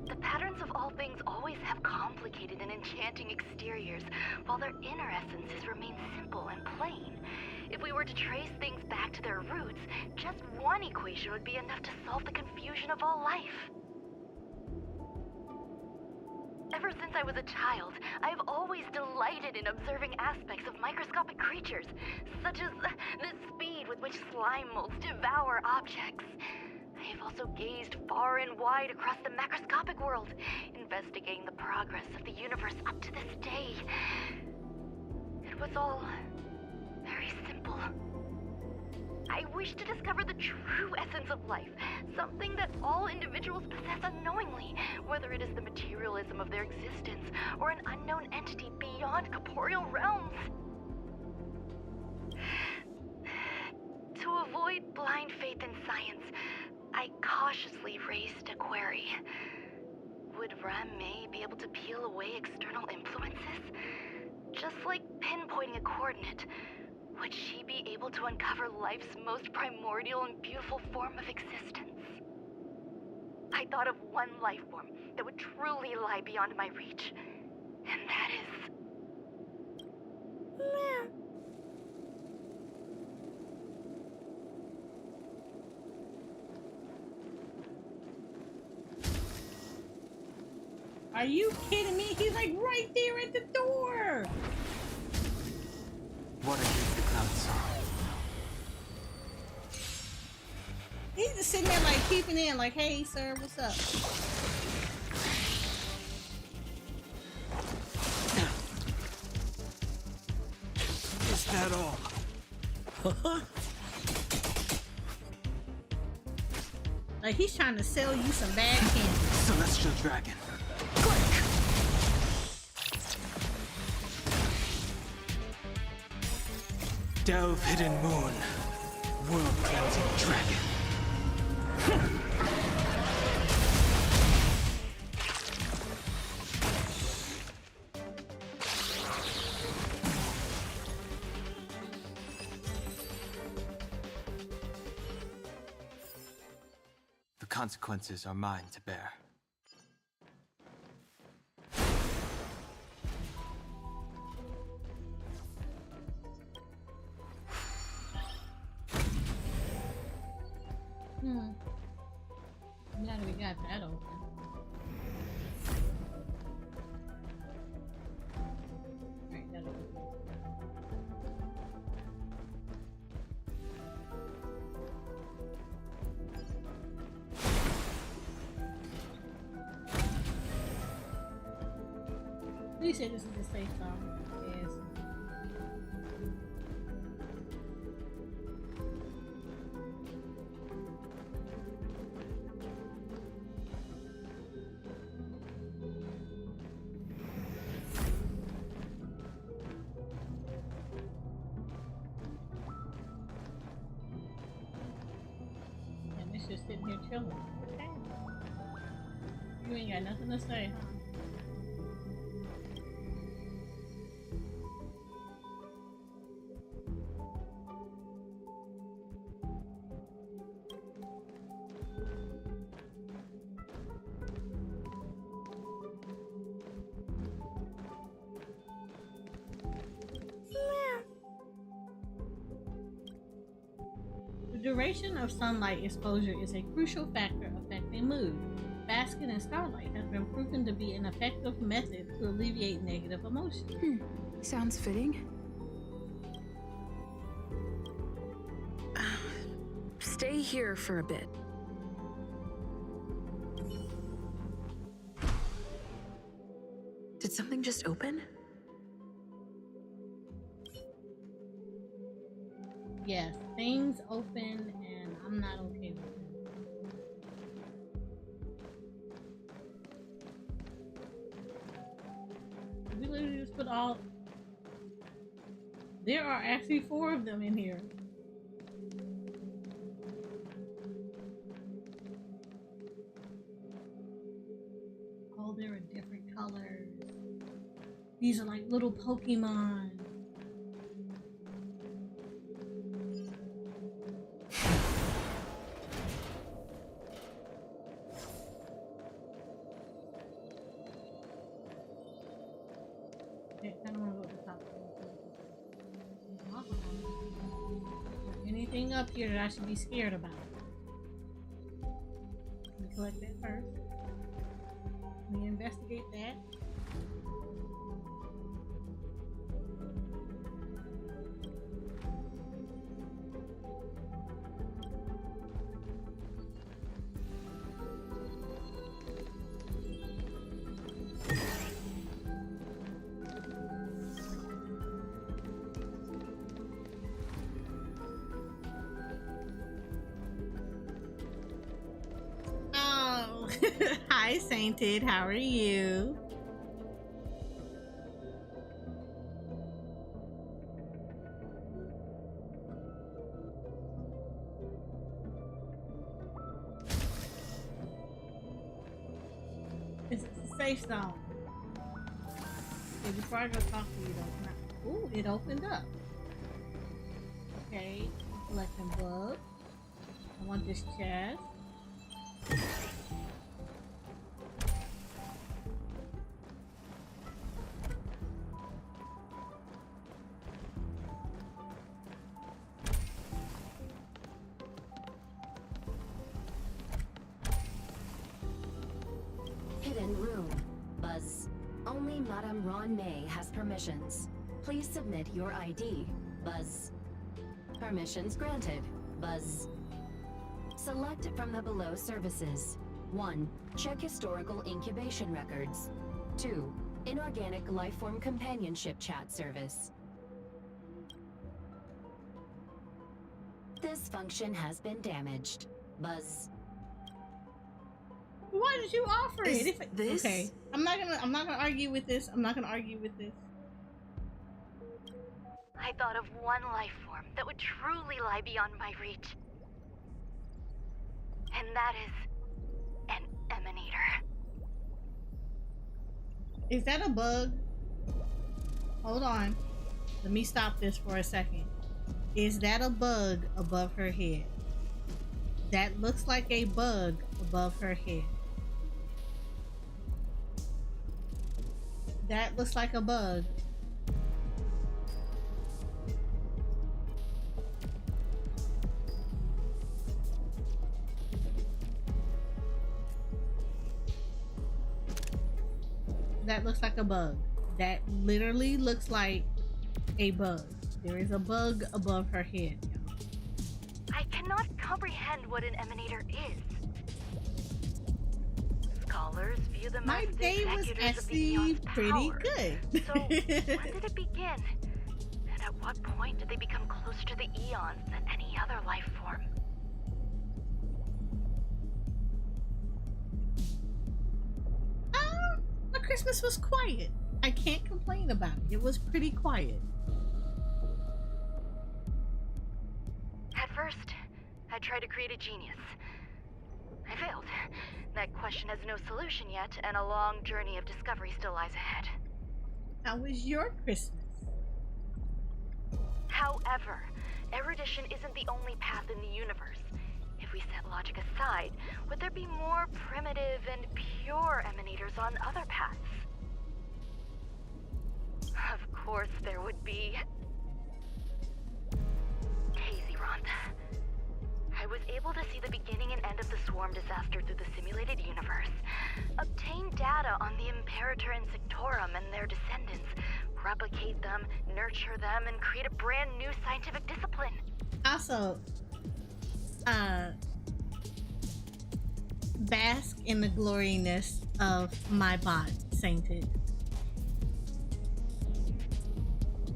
The patterns of all things always have complicated and enchanting exteriors, while their inner essences remain simple and plain. If we were to trace things back to their roots, just one equation would be enough to solve the confusion of all life. Ever since I was a child, I've always delighted in observing aspects of microscopic creatures, such as the speed with which slime molds devour objects. I have also gazed far and wide across the macroscopic world, investigating the progress of the universe up to this day. It was all very simple. I wish to discover the true essence of life, something that all individuals possess unknowingly, whether it is the materialism of their existence or an unknown entity beyond corporeal realms. To avoid blind faith in science, I cautiously raised a query. Would Ram-Mei be able to peel away external influences? Just like pinpointing a coordinate, would she be able to uncover life's most primordial and beautiful form of existence? I thought of one life form that would truly lie beyond my reach, and that is... Are you kidding me? He's like right there at the door. What against the clouds? He's just sitting there like peeping in like, hey sir, what's up? Is that all? Like he's trying to sell you some bad candy. Celestial dragon. Delve hidden moon. World cleansing dragon. The consequences are mine to bear. Now that we got that open. Alright, that open. You said this is the safe zone. Yes. Just sitting here chilling. Okay. You ain't got nothing to say, huh? The duration of sunlight exposure is a crucial factor affecting mood. basking in starlight has been proven to be an effective method to alleviate negative emotions. Sounds fitting. Stay here for a bit. Did something just open? Yes, things open and I'm not okay with it. We literally just put all... There are actually 4 of them in here. Oh, there are different colors. These are like little Pokemon. Okay, I don't want to go to the top. Anything up here that I should be scared about? Let me collect that first. Let me investigate that. Oh, hi Sainted, how are you? It's a safe zone. Okay, before I go talk to you though, ooh, it opened up. Okay, collecting bugs. I want this chest. Hidden room. Buzz. Only Madame Ron May has permissions. Please submit your ID. Buzz. Permissions granted. Buzz. Select from the below services. 1. Check historical incubation records. 2. Inorganic lifeform companionship chat service. This function has been damaged. Buzz. Why did you offer Is it? this? Okay, I'm not gonna argue with this. I'm not gonna argue with this. I thought of one life form that would truly lie beyond my reach. And that is an emanator. Is that a bug? Hold on. Let me stop this for a second. Is that a bug above her head? That looks like a bug above her head. That looks like a bug. That looks like a bug. That literally looks like a bug. There is a bug above her head. I cannot comprehend what an emanator is. Scholars view them My as the day was executors of the actually Eon's pretty power. good. So, when did it begin? And at what point did they become closer to the Eons than any other life form? The Christmas was quiet. I can't complain about it. It was pretty quiet. At first, I tried to create a genius. I failed. That question has no solution yet, and a long journey of discovery still lies ahead. How was your Christmas? However, erudition isn't the only path in the universe. If we set logic aside, would there be more primitive and pure emanators on other paths? Of course there would be. Hazy Ronth. I I was able to see the beginning and end of the swarm disaster through the simulated universe, obtain data on the Imperator and Sectorum and their descendants, replicate them, nurture them, and create a brand new scientific discipline. Also, bask in the gloriness of my bot, Sainted.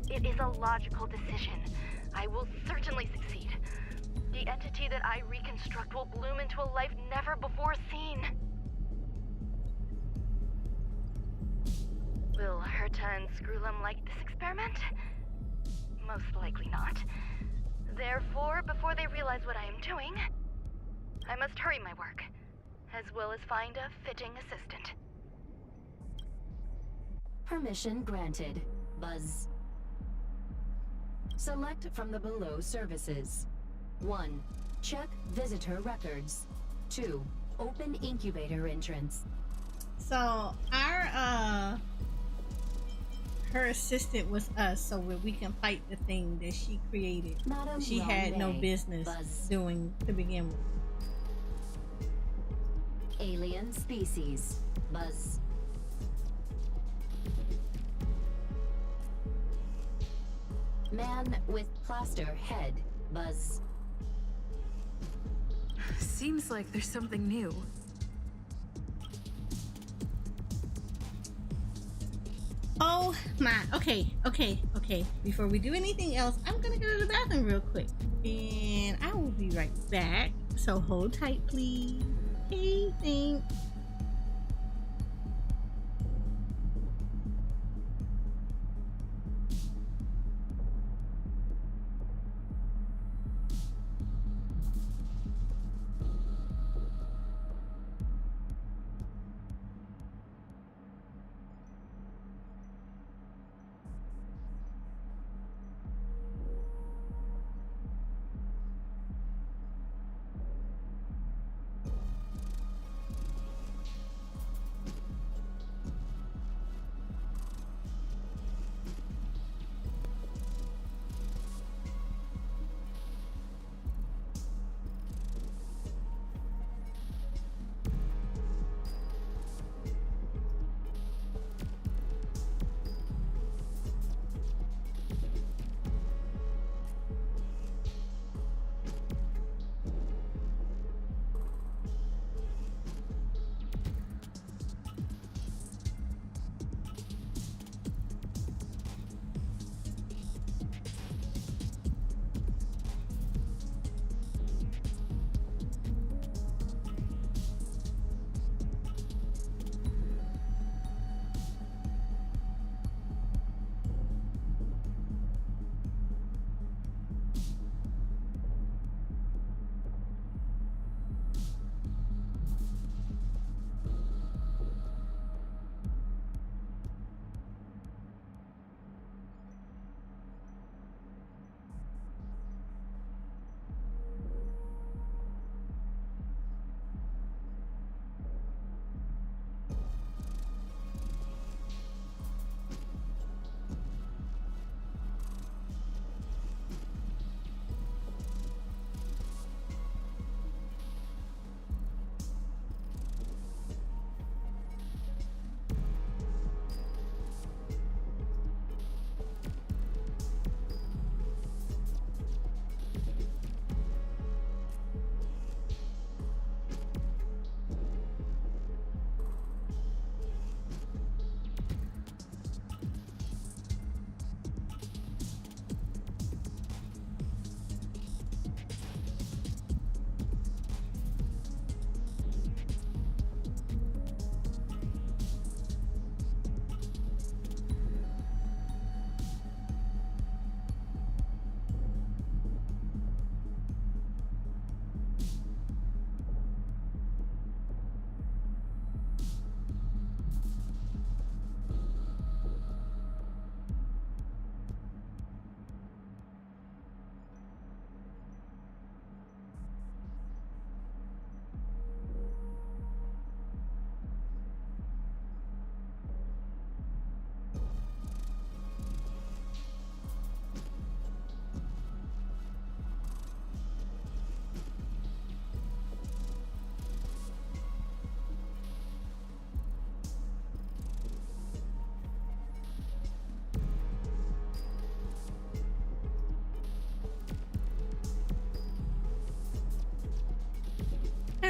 It is a logical decision. I will certainly succeed. The entity that I reconstruct will bloom into a life never before seen. Will Herta and Screwlum like this experiment? Most likely not. Therefore, before they realize what I am doing, I must hurry my work, as well as find a fitting assistant. Permission granted. Buzz. Select from the below services. 1. Check visitor records. 2. Open incubator entrance. So our her assistant was us, so we can fight the thing that she created. Madam She had no Ronne, business Buzz. doing to begin with. Alien species. Buzz. Man with plaster head. Buzz. Seems like there's something new. Oh my, okay. Before we do anything else, I'm gonna go to the bathroom real quick. And I will be right back. So hold tight, please. Okay, thanks.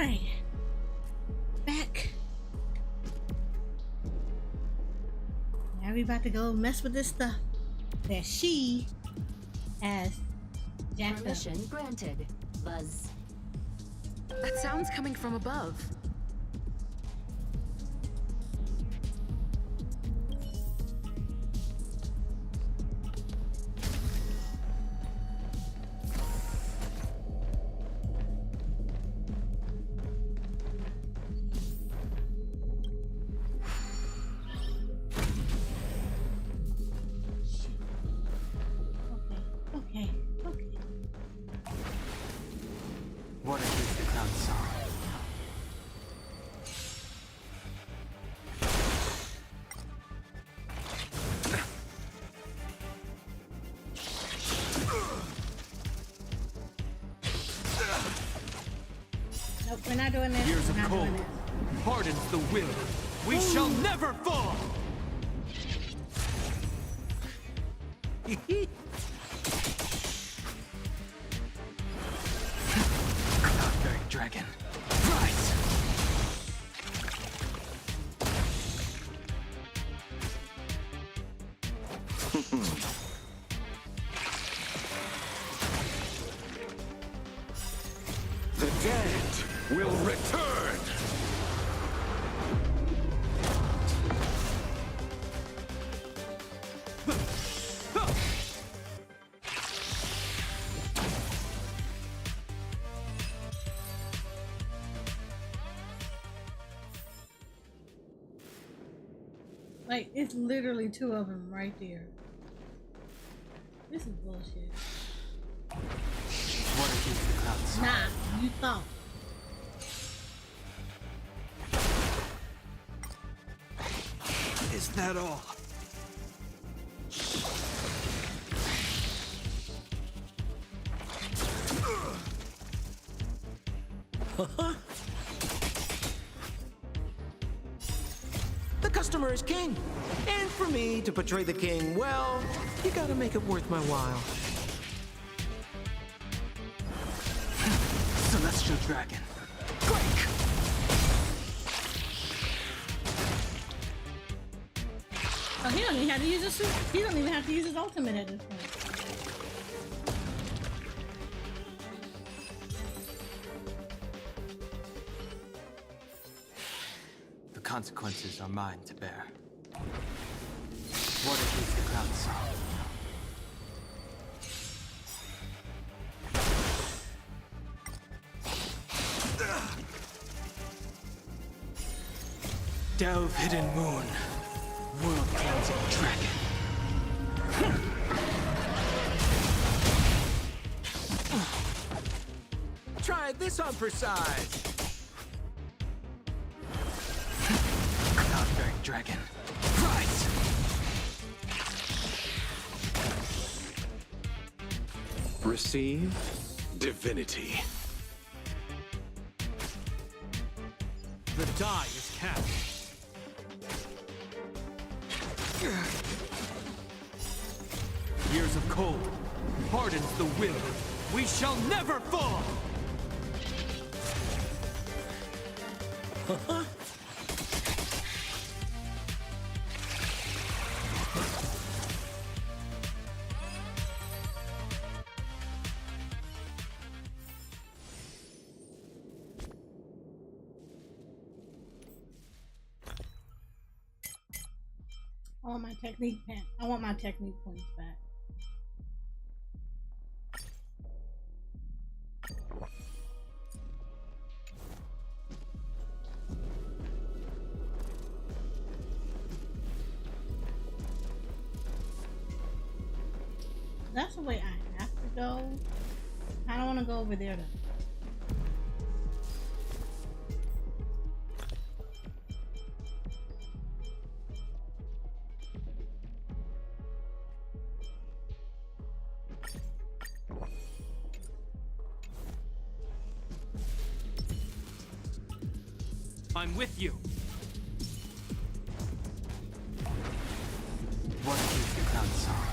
Alright. Back. Now we about to go mess with this stuff that she has jacked up. Permission granted. Buzz. That sound's coming from above. Okay. What is the clown song? Nope, we're not doing this. Years We're of not cold doing this. hardens the will. We shall never fall! Cloud-bearing dragon. Rise! The dead will return! Like, it's literally two of them right there. This is bullshit. What is the clown song? Nah, you thought. Is that all? The customer is king. And for me to portray the king, well, you gotta make it worth my while. Celestial dragon. Oh, he don't even have to use his suit. He don't even have to use his ultimate at this point. The consequences are mine to bear. What is the clown song? Delve hidden moon. World cleansing dragon. Try this on for size. Cloud-bearing dragon. Rise! Receive divinity. The die is cast. Years of cold hardens the will. We shall never fall! I want my technique pen. I want my technique points back. That's the way I have to go. I don't want to go over there though. I'm with you. What is the clown song?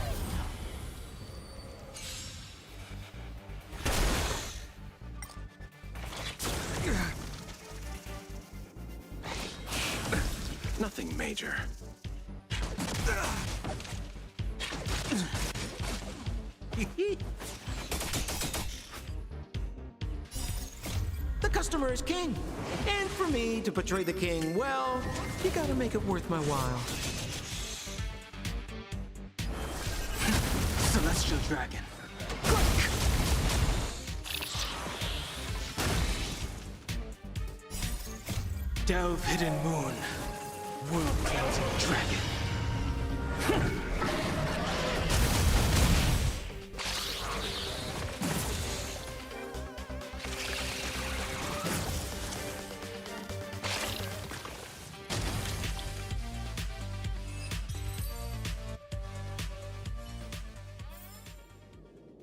Nothing major. The customer is king. And for me to portray the king, well, you gotta make it worth my while. Celestial Dragon. Delve Hidden Moon. World Cleansing Dragon.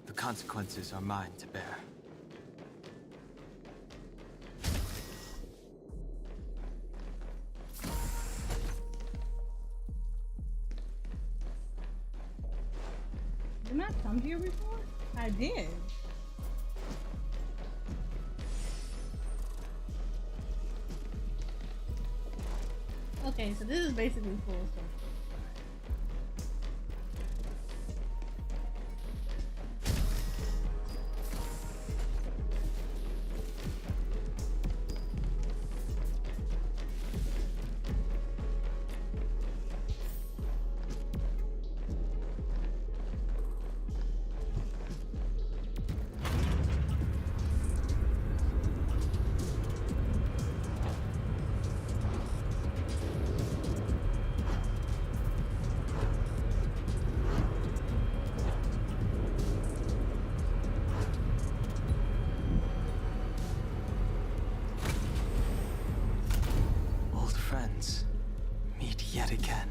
The consequences are mine to bear. Didn't I come here before? I did. Okay, so this is basically full circle. Meet yet again.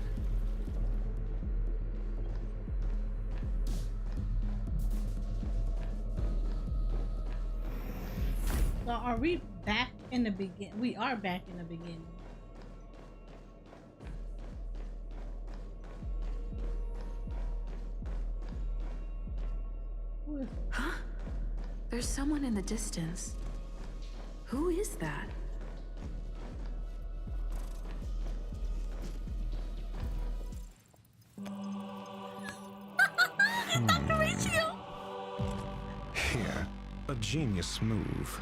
So are we back in the beginning? We are back in the beginning. Huh? There's someone in the distance. Who is that? Here, a genius move.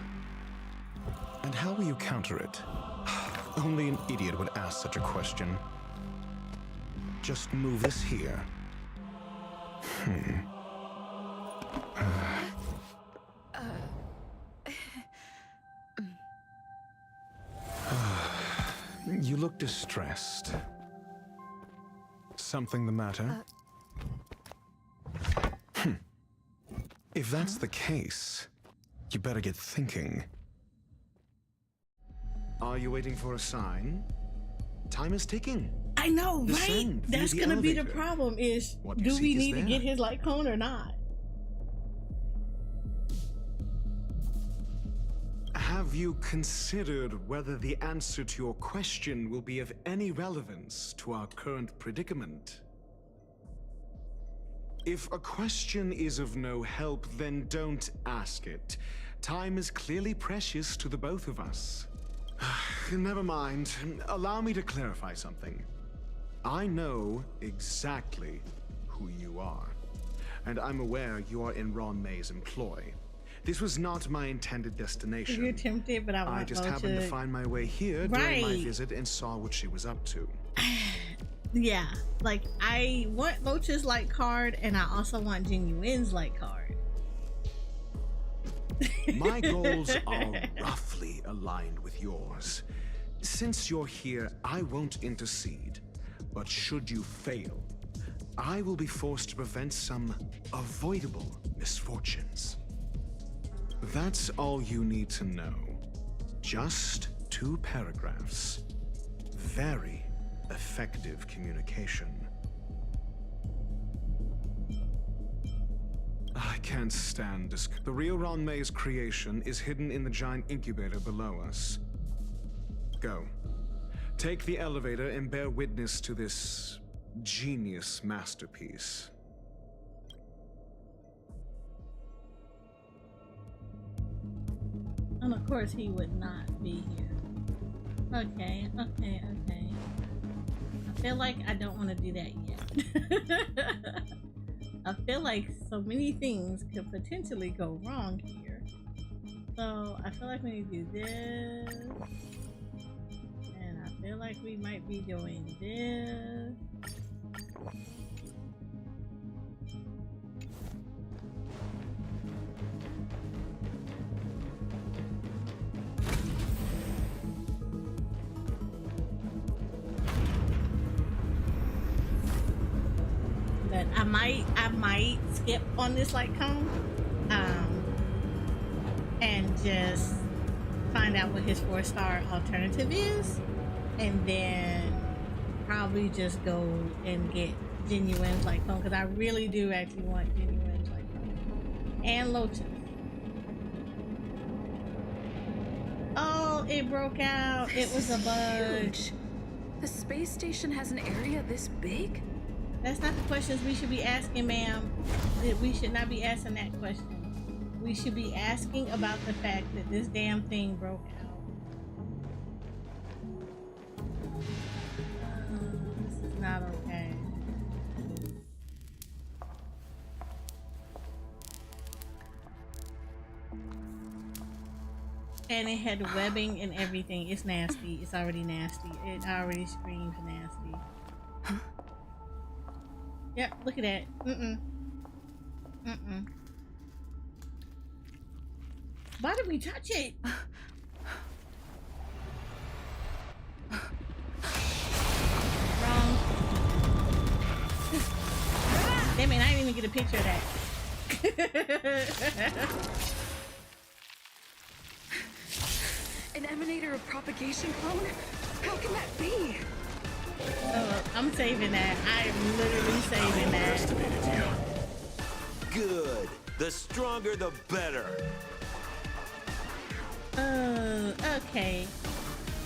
And how will you counter it? Only an idiot would ask such a question. Just move this here. You look distressed. Something the matter? If that's the case, you better get thinking. Are you waiting for a sign? Time is ticking. I know, Descend right? via That's the gonna be the elevator. problem is, What you do seek we is need to there. get his light cone or not? Have you considered whether the answer to your question will be of any relevance to our current predicament? If a question is of no help, then don't ask it. Time is clearly precious to the both of us. Never mind. Allow me to clarify something. I know exactly who you are, and I'm aware you are in Ron May's employ. This was not my intended destination. You're tempted, but I just happened to find my way here during my Right. visit and saw what she was up to. Yeah, like I want Loach's light card, and I also want Genuine's light card. My goals are roughly aligned with yours. Since you're here, I won't intercede. But should you fail, I will be forced to prevent some avoidable misfortunes. That's all you need to know. Just 2 paragraphs. Very effective communication. I can't stand this. The real Ron May's creation is hidden in the giant incubator below us. Go. Take the elevator and bear witness to this genius masterpiece. And of course he would not be here. Okay. feel like I don't want to do that yet. I feel like so many things could potentially go wrong here. So I feel like we need to do this. And I feel like we might be doing this. But I might skip on this light cone, and just find out what his 4-star alternative is, and then probably just go and get genuine light cone, because I really do actually want genuine light cone and Lotus. Oh, it broke out. It was a bug. Huge. The space station has an area this big? That's not the questions we should be asking, ma'am. We should not be asking that question. We should be asking about the fact that this damn thing broke out. This is not okay. And it had webbing and everything. It's nasty. It's already nasty. It already screams nasty. Yep, look at that. Why did we touch it? Wrong. Damn it, I didn't even get a picture of that. An emanator of propagation clone? How can that be? Oh, I'm saving that. I am literally saving that. Good. The stronger, the better. Okay.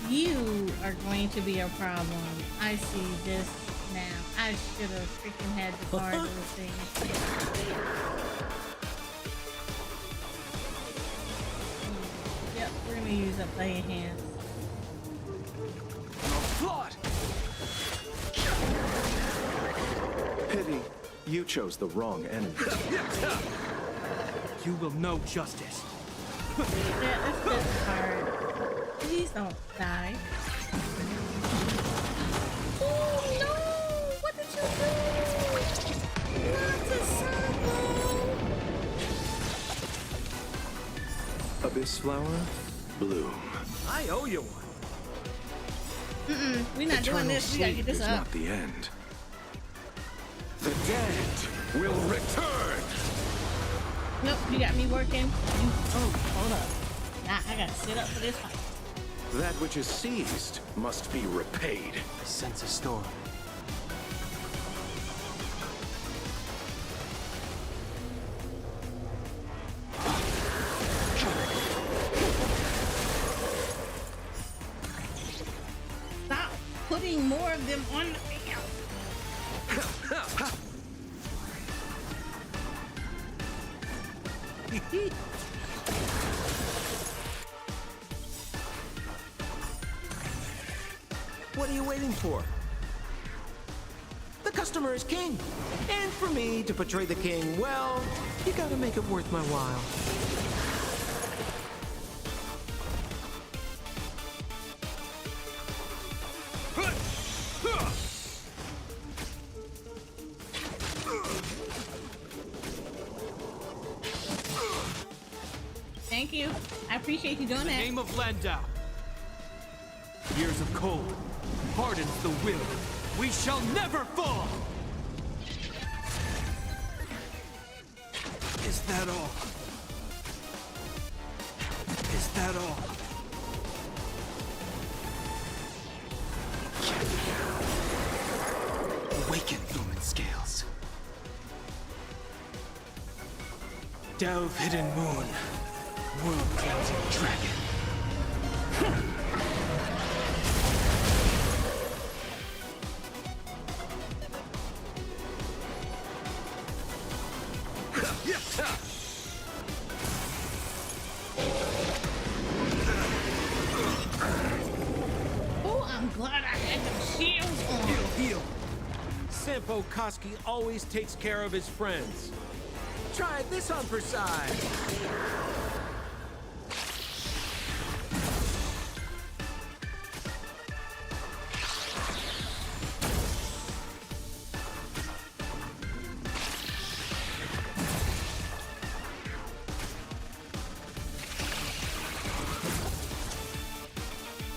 You are going to be a problem. I see this now. I should have freaking had the card of the thing. Yep, we're gonna use up playing hands. Plot! Pity, you chose the wrong enemy. You will know justice. Yeah, that's this card. Please don't die. Oh no! What did you do? Not a circle! Abyss flower, bloom. I owe you one. We're not doing this. We gotta get this is up. not the end. The dead will return. Nope, you got me working. Hold up. Nah, I gotta sit up for this fight. That which is seized must be repaid. I sense a storm. Stop putting more of them on the field. What are you waiting for? The customer is king. And for me to portray the king, well, you gotta make it worth my while. Thank you. I appreciate you doing In the that. name of Landau. Years of cold hardens the will. We shall never fall! Is that all? Is that all? Awaken, Lumen Scales. Delve, hidden moon. World-cleansing dragon. Oh, I'm glad I had them shields on. Heal, heal. Sheriff Okoski always takes care of his friends. Try this on for size.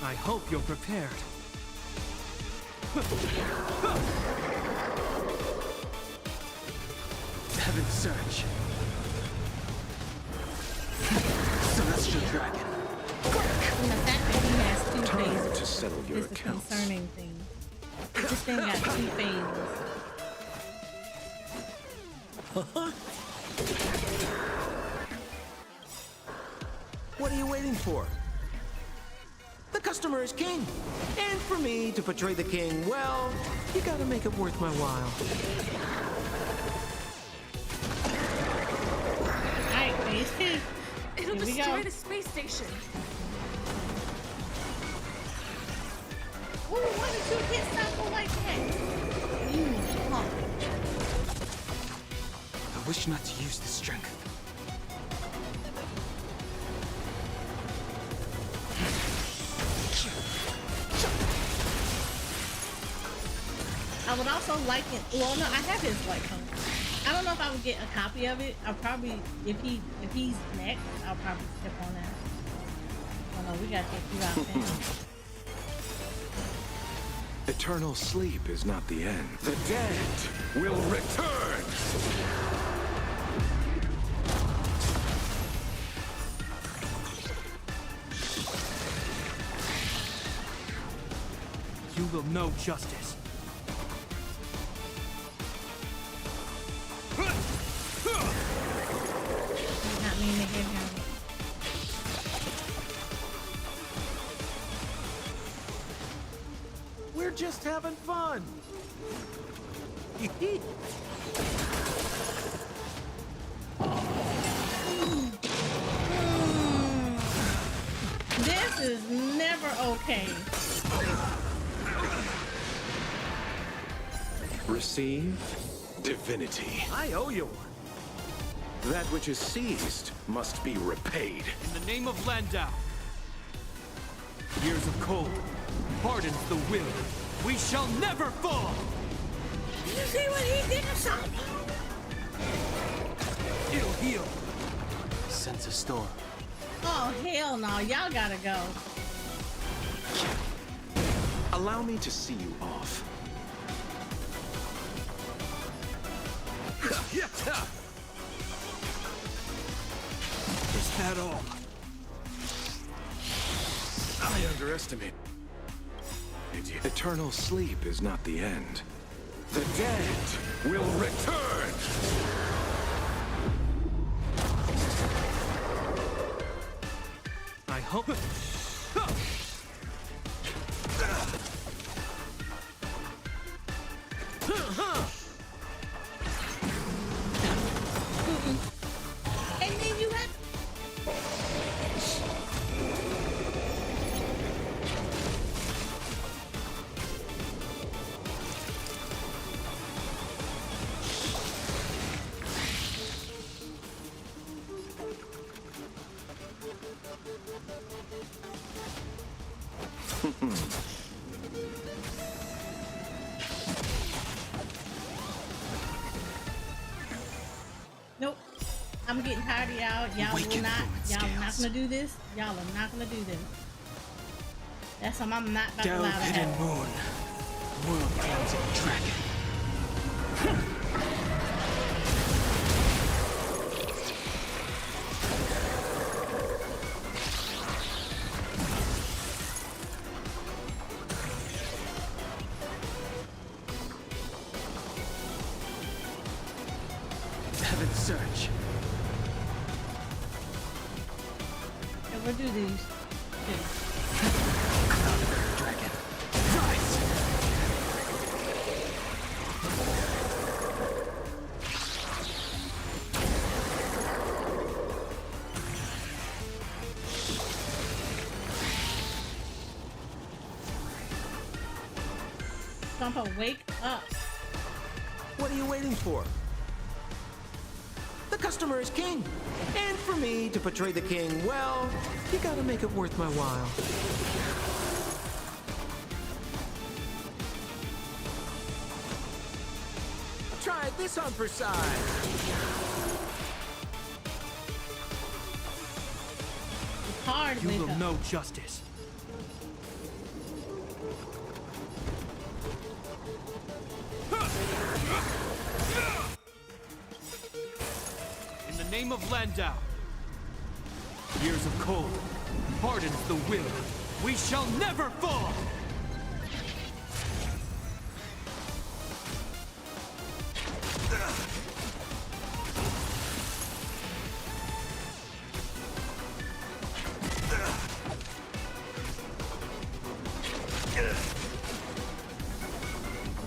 I hope you're prepared. Heaven's Search. Celestial Dragon. And the fact that he has two Time phases to settle your is the accounts. concerning thing. This thing got two phases. What are you waiting for? The customer is king. And for me to portray the king, well, you gotta make it worth my while. Alright, phase two. It'll Here we destroy go. the space station. Ooh, why did you hit Sako like that? You punk. I wish not to use the strength. I would also like it. Well, no, I have his white coat. I don't know if I would get a copy of it. I'll probably, if he's next, I'll probably step on that. Oh no, we gotta take you out then. Eternal sleep is not the end. The dead will return! You will know justice. Did not mean to hit him. We're just having fun. This is never okay. Receive divinity. I owe you one. That which is seized must be repaid. In the name of Landau. Years of cold hardens the will. We shall never fall. Did you see what he did to something? It'll heal. Sense a storm. Oh hell no, y'all gotta go. Allow me to see you off. Is that all? I underestimate. Eternal sleep is not the end. The dead will return! I hope. And then you have. Nope. I'm getting tired of y'all. Y'all will not. Y'all are not gonna do this. Y'all are not gonna do this. That's something I'm not about to allow to Hidden happen. moon. World cleansing dragon. Heaven's Search. Yeah, we'll do these. Dragon. Rise! Stompa, wake up. What are you waiting for? The customer is king. And for me to portray the king, well, you gotta make it worth my while. Try this on for size. It's hard. You will know justice. In the name of Landau, years of cold hardens the will. We shall never fall!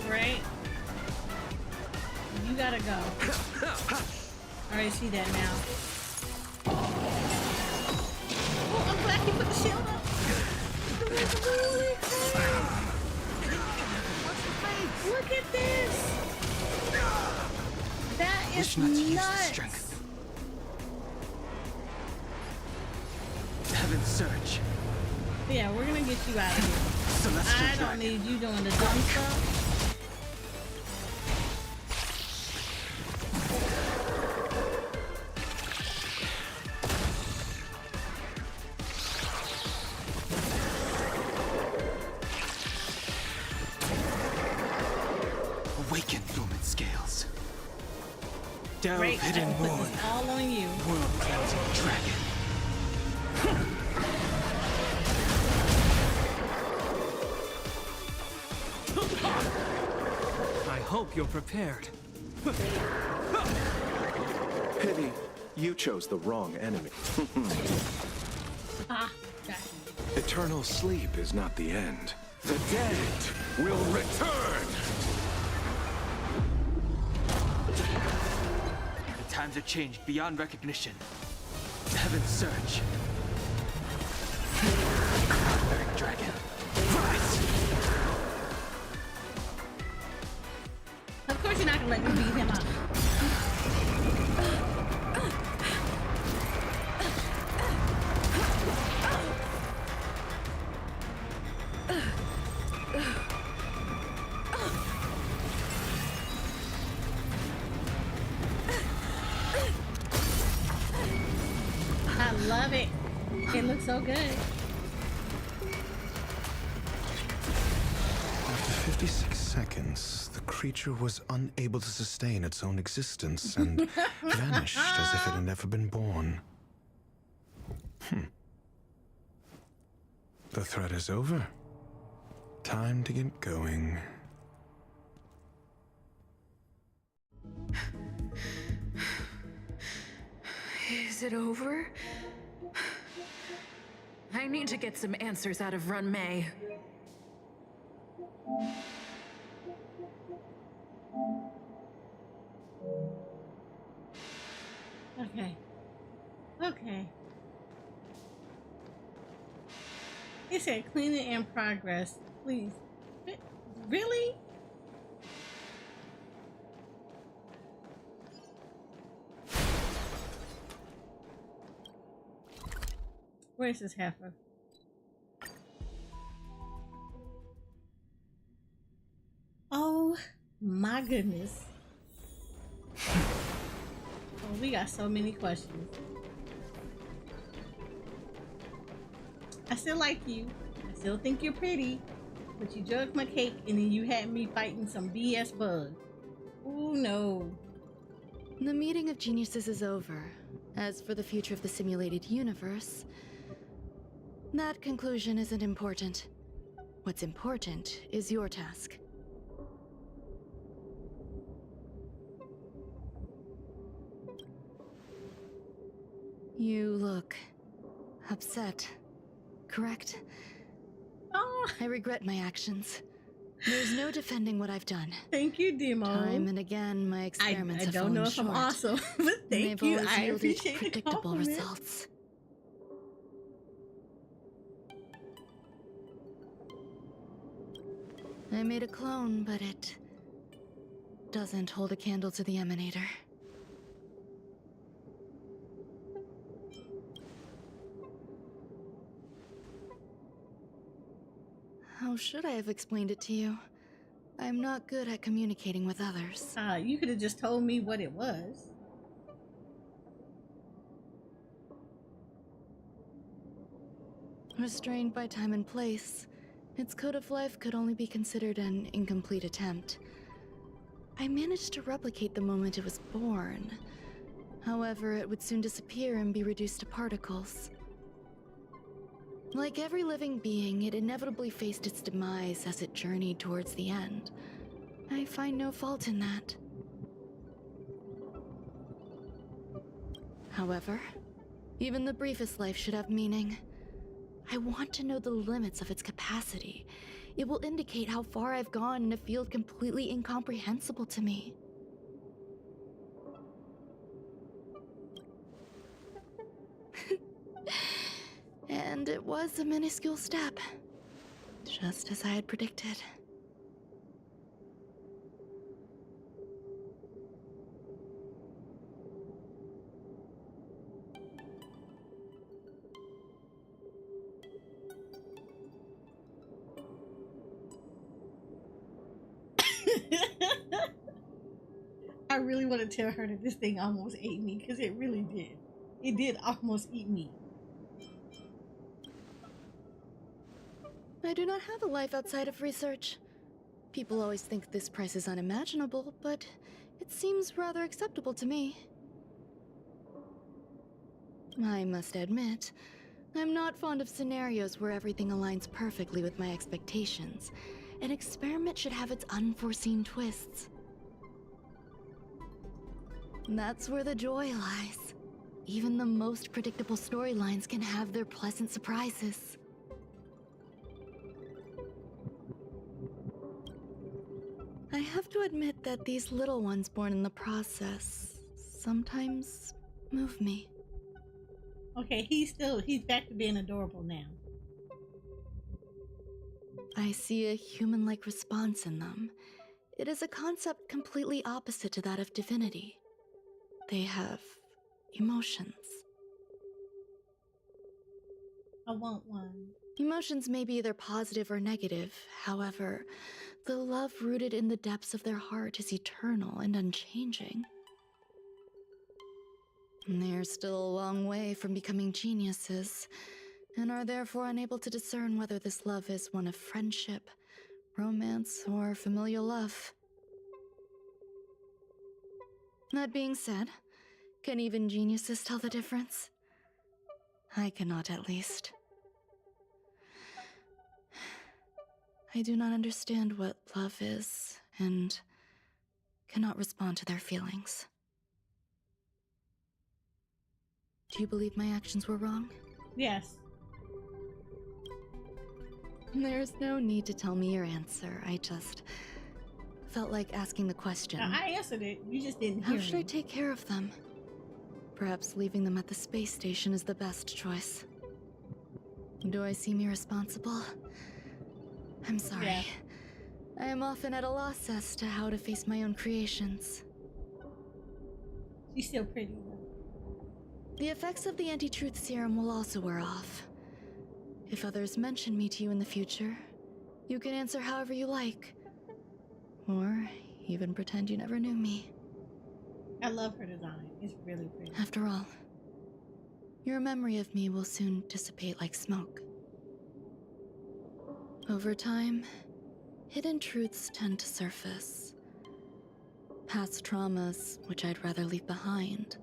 Right? You gotta go. I already see that now. Oh, I'm glad you put the shield up. Holy crap. Look at this. That is Wish not to use the nuts. strength. Heaven's Surge. Yeah, we're gonna get you out of here. Celestial I don't Dragon. need you doing the dumb stuff. Awaken, Lumen Scales. Delve, Great, I hidden can put moon. this all on you. World cleansing dragon. I hope you're prepared. Pity, you chose the wrong enemy. Ah, got you. Eternal sleep is not the end. The dead will return! The times have changed beyond recognition. Heaven's Surge. Barbaric dragon. Rise! Of course you're not gonna let me beat him up. I love it. It looks so good. After 56 seconds, the creature was unable to sustain its own existence and vanished as if it had never been born. The threat is over. Time to get going. Is it over? I need to get some answers out of Run May. Okay. Okay. It said cleaning in progress. Please. Really? Where's this heifer? Oh my goodness. Oh, we got so many questions. I still like you. I still think you're pretty. But you drugged my cake and then you had me fighting some BS bug. Oh no. The meeting of geniuses is over. As for the future of the simulated universe, that conclusion isn't important. What's important is your task. You look upset, correct? Oh. I regret my actions. There's no defending what I've done. Thank you, Demo. Time and again, my experiments I have don't know fallen if I'm short. awesome, but thank They've you. always I yielded appreciate the predictable compliment. results. I made a clone, but it doesn't hold a candle to the emanator. How should I have explained it to you? I'm not good at communicating with others. You could have just told me what it was. Restrained by time and place, its code of life could only be considered an incomplete attempt. I managed to replicate the moment it was born. However, it would soon disappear and be reduced to particles. Like every living being, it inevitably faced its demise as it journeyed towards the end. I find no fault in that. However, even the briefest life should have meaning. I want to know the limits of its capacity. It will indicate how far I've gone in a field completely incomprehensible to me. And it was a minuscule step, just as I had predicted. I really want to tell her that this thing almost ate me, because it really did. It did almost eat me. I do not have a life outside of research. People always think this price is unimaginable, but it seems rather acceptable to me. I must admit, I'm not fond of scenarios where everything aligns perfectly with my expectations. An experiment should have its unforeseen twists. That's where the joy lies. Even the most predictable storylines can have their pleasant surprises. I have to admit that these little ones born in the process sometimes move me. Okay, he's back to being adorable now. I see a human-like response in them. It is a concept completely opposite to that of divinity. They have emotions. I want one. Emotions may be either positive or negative. However, the love rooted in the depths of their heart is eternal and unchanging. They're still a long way from becoming geniuses, and are therefore unable to discern whether this love is one of friendship, romance, or familial love. That being said, can even geniuses tell the difference? I cannot, at least. I do not understand what love is, and cannot respond to their feelings. Do you believe my actions were wrong? Yes. There's no need to tell me your answer. I just felt like asking the question. I answered it. You just didn't hear How should I me. take care of them? Perhaps leaving them at the space station is the best choice. Do I seem irresponsible? I'm sorry. Yeah. I am often at a loss as to how to face my own creations. She's still pretty though. The effects of the anti-truth serum will also wear off. If others mention me to you in the future, you can answer however you like. Or even pretend you never knew me. I love her design. It's really pretty. After all, your memory of me will soon dissipate like smoke. Over time, hidden truths tend to surface. Past traumas, which I'd rather leave behind,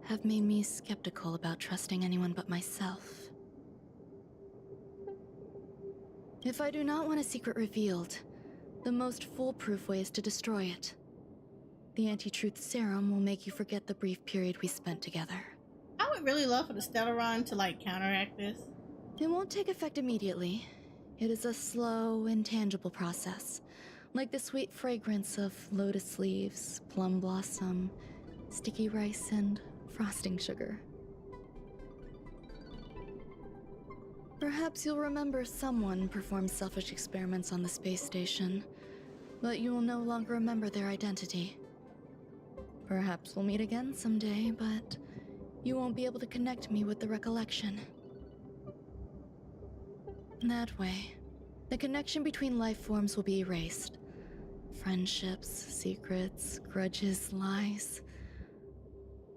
have made me skeptical about trusting anyone but myself. If I do not want a secret revealed, the most foolproof way is to destroy it. The anti-truth serum will make you forget the brief period we spent together. I would really love for the Stellaron to like counteract this. It won't take effect immediately. It is a slow, intangible process, like the sweet fragrance of lotus leaves, plum blossom, sticky rice, and frosting sugar. Perhaps you'll remember someone performed selfish experiments on the space station. but you will no longer remember their identity. Perhaps we'll meet again someday, but you won't be able to connect me with the recollection. That way, the connection between life forms will be erased. Friendships, secrets, grudges, lies,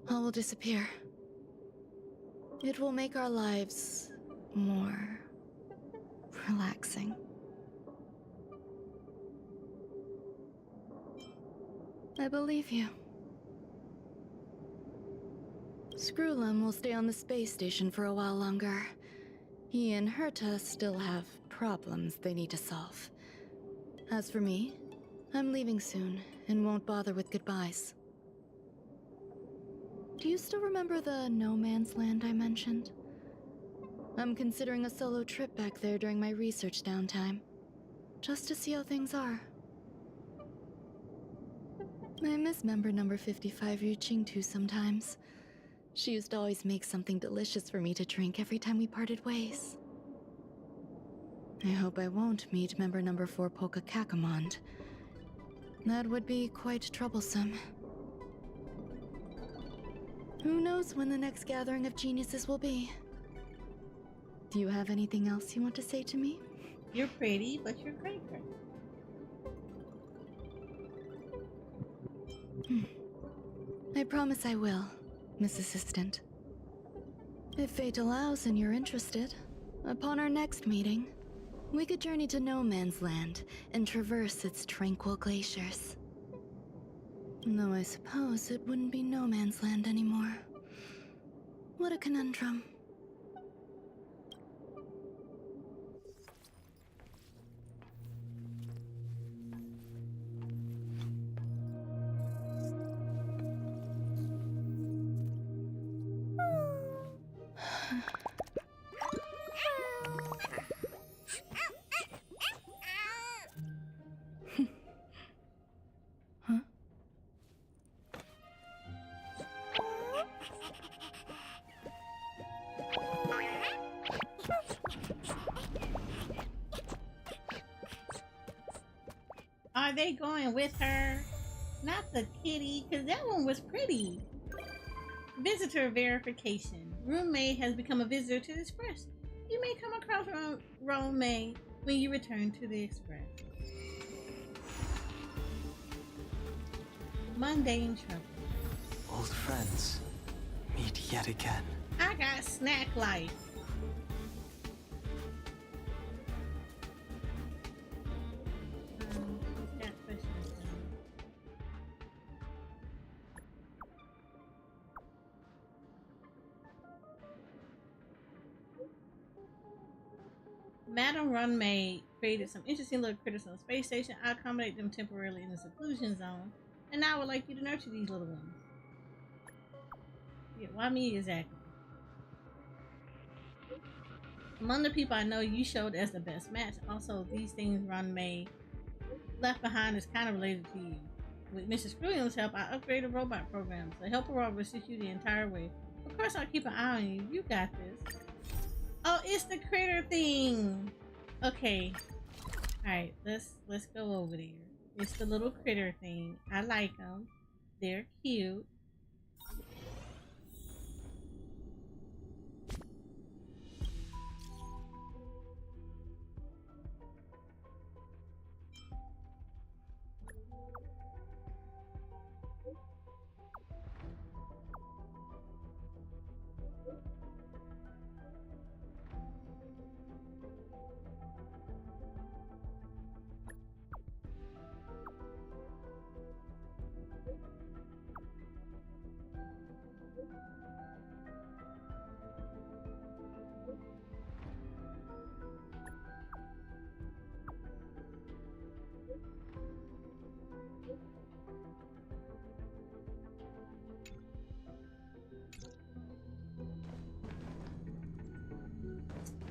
all will disappear. It will make our lives more relaxing. I believe you. Screwlum will stay on the space station for a while longer. He and Herta still have problems they need to solve. As for me, I'm leaving soon and won't bother with goodbyes. Do you still remember the no man's land I mentioned? I'm considering a solo trip back there during my research downtime, just to see how things are. I miss member number 55 reaching too sometimes. She used to always make something delicious for me to drink every time we parted ways. I hope I won't meet member number 4 Polka Kakamond. That would be quite troublesome. Who knows when the next gathering of geniuses will be? Do you have anything else you want to say to me? You're pretty, but you're great. I promise I will, Miss Assistant. If fate allows and you're interested, upon our next meeting, we could journey to No Man's Land and traverse its tranquil glaciers. Though I suppose it wouldn't be No Man's Land anymore. What a conundrum. Are they going with her? Not the kitty, because that one was pretty. Visitor verification. Roommate has become a visitor to the Express. You may come across roommate when you return to the Express. Mundane trouble. Old friends meet yet again. I got snack life. Madam Runmaid created some interesting little critters on the space station. I accommodate them temporarily in the seclusion zone, and I would like you to nurture these little ones. Yeah, why me exactly? Among the people I know, you showed as the best match. Also, these things Runmaid left behind is kind of related to you. With Mrs. Screwing's help, I upgraded robot programs. The helper will assist you the entire way. Of course, I'll keep an eye on you. You got this. Oh, it's the critter thing. Okay. Alright, let's go over there. It's the little critter thing. I like them. They're cute.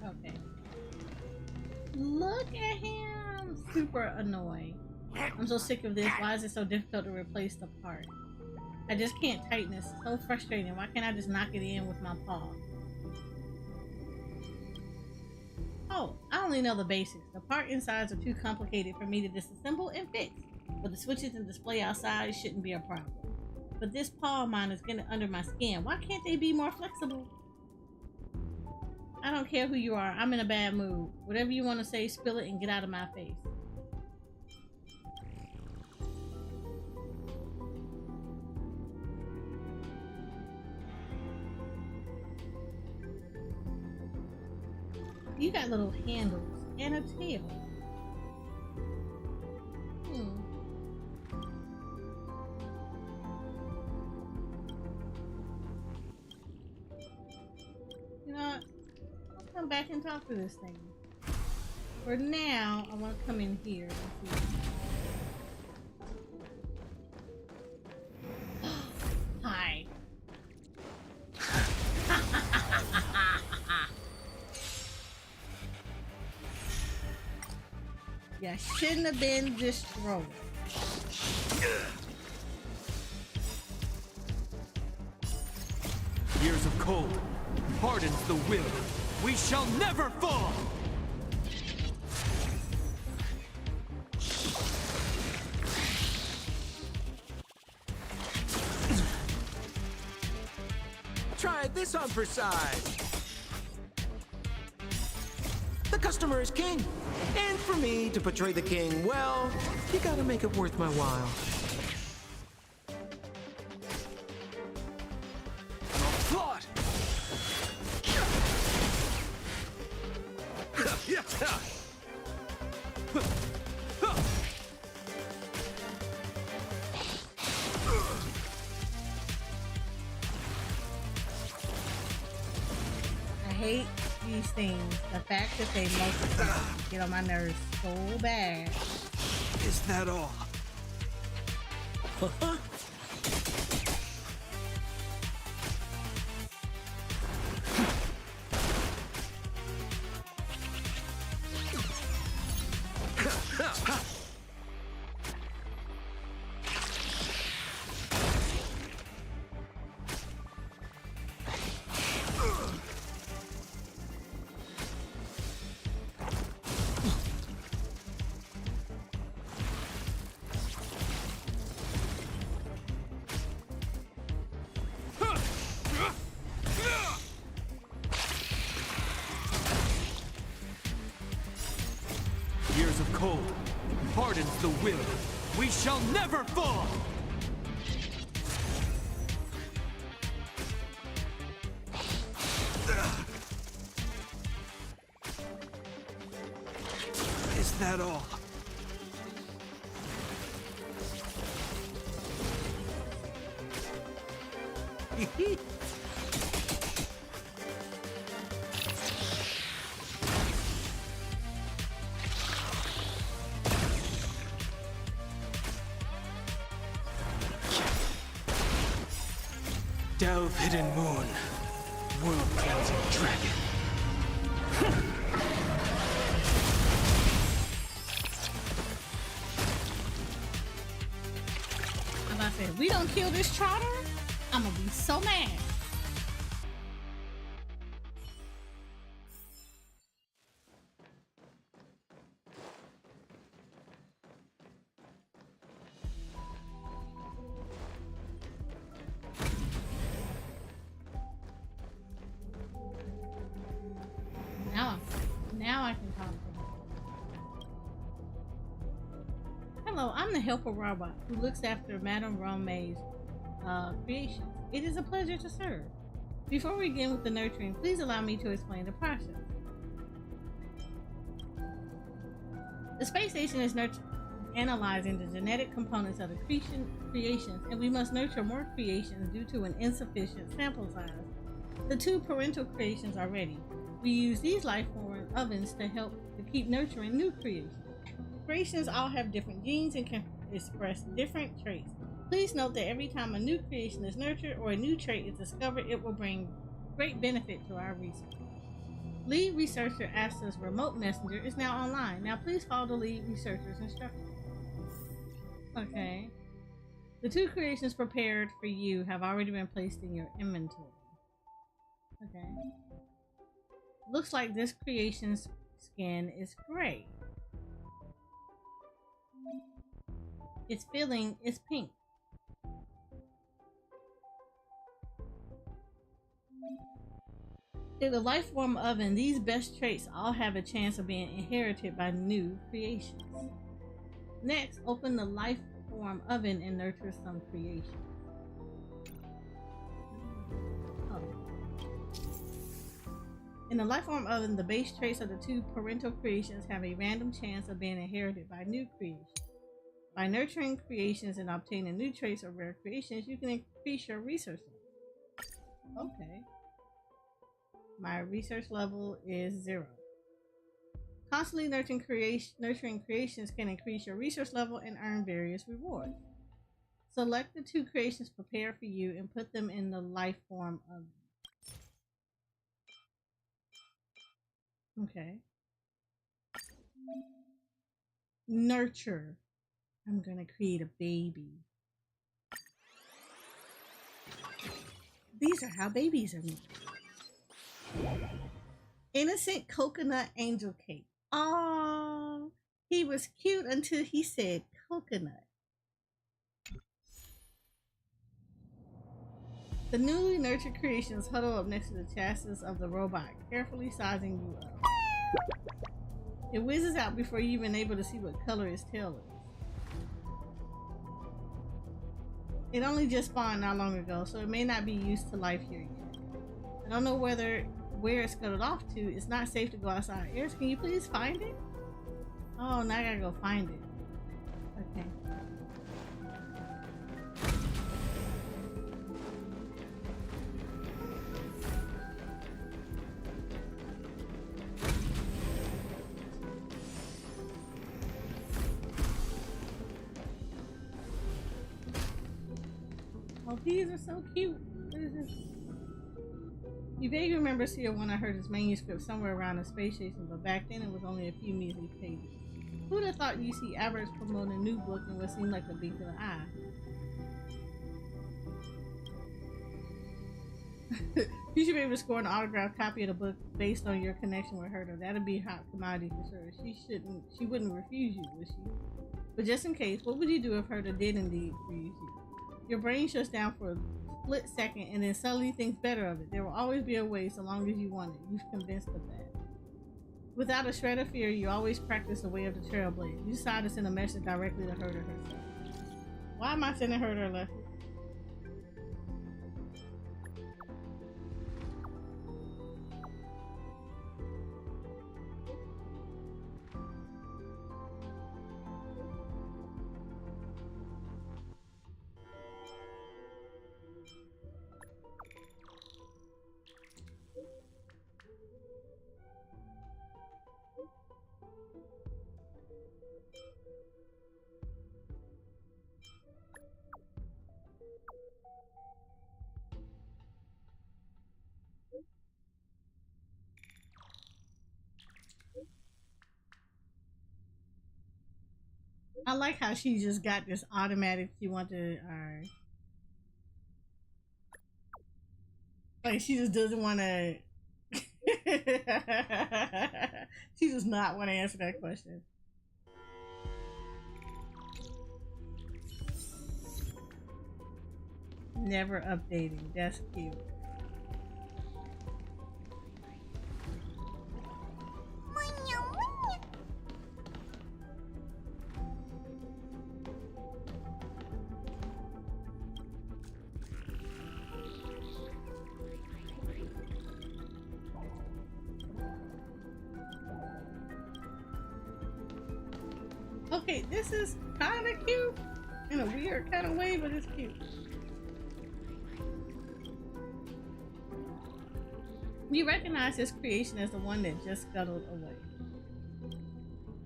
Okay. Look at him! Super annoying. I'm so sick of this. Why is it so difficult to replace the part? I just can't tighten this. It's so frustrating. Why can't I just knock it in with my paw? Oh, I only know the basics. The part insides are too complicated for me to disassemble and fix. But the switches and display outside shouldn't be a problem. But this paw of mine is getting under my skin. Why can't they be more flexible? I don't care who you are. I'm in a bad mood. Whatever you want to say, spill it and get out of my face. You got little handles and a tail. You know what? I'll come back and talk to this thing. For now, I want to come in here and see. Hi. Yeah, shouldn't have been destroyed. Years of cold hardens the will. We shall never fall! Try this on for size. The customer is king. And for me to portray the king, well, you gotta make it worth my while. Plot! I hate these things. The fact that they multiply get on my nerves so bad. Is that all? Years of cold hardens the will. We shall never fall! Is that all? Delve hidden moon, world cleansing dragon. I'm about to say, if we don't kill this trotter, I'm gonna be so mad. Now I can talk to him. Hello, I'm the helper robot who looks after Madame Rome's creations. It is a pleasure to serve. Before we begin with the nurturing, please allow me to explain the process. The space station is analyzing the genetic components of the creations, and we must nurture more creations due to an insufficient sample size. The 2 parental creations are ready. We use these life-form ovens to help to keep nurturing new creations. Creations all have different genes and can express different traits. Please note that every time a new creation is nurtured or a new trait is discovered, it will bring great benefit to our research. Lead researcher Asta's remote messenger is now online. Now please follow the lead researcher's instructions. Okay. The 2 creations prepared for you have already been placed in your inventory. Okay. Looks like this creation's skin is gray. Its filling is pink. In the life form oven, these best traits all have a chance of being inherited by new creations. Next, open the life form oven and nurture some creations. In the life form oven, the base traits of the two parental creations have a random chance of being inherited by new creations. By nurturing creations and obtaining new traits or rare creations, you can increase your research level. Okay. My research level is 0. Constantly nurturing creations can increase your research level and earn various rewards. Select the 2 creations prepared for you and put them in the life form oven. Okay. Nurture. I'm gonna create a baby. These are how babies are made. Innocent coconut angel cake. Oh, he was cute until he said coconut. The newly nurtured creations huddle up next to the chassis of the robot, carefully sizing you up. It whizzes out before you're even able to see what color its tail is. It only just spawned not long ago, so it may not be used to life here yet. I don't know where it's scuttled off to. It's not safe to go outside. Eris, can you please find it? Oh, now I gotta go find it. Okay. Oh, these are so cute. What is this? You vaguely remember seeing when I heard his manuscript somewhere around the space station, but back then it was only a few measly pages. Who'd have thought you'd see Albert's promoting a new book in what seemed like a blink of the eye? You should be able to score an autographed copy of the book based on your connection with her. That'd be a hot commodity for sure. She wouldn't refuse you, would she? But just in case, what would you do if Herta did indeed refuse you? Your brain shuts down for a split second and then suddenly thinks better of it. There will always be a way so long as you want it. You've convinced of that. Without a shred of fear, you always practice the way of the trailblazer. You decide to send a message directly to Herta herself. Why am I sending Herta a letter? I like how she just got this automatic. She wanted, alright. Like she just doesn't want to. She does not want to answer that question. Never updating. That's cute. Okay, this is kind of cute in a weird kind of way, but it's cute. You recognize this creation as the one that just scuttled away.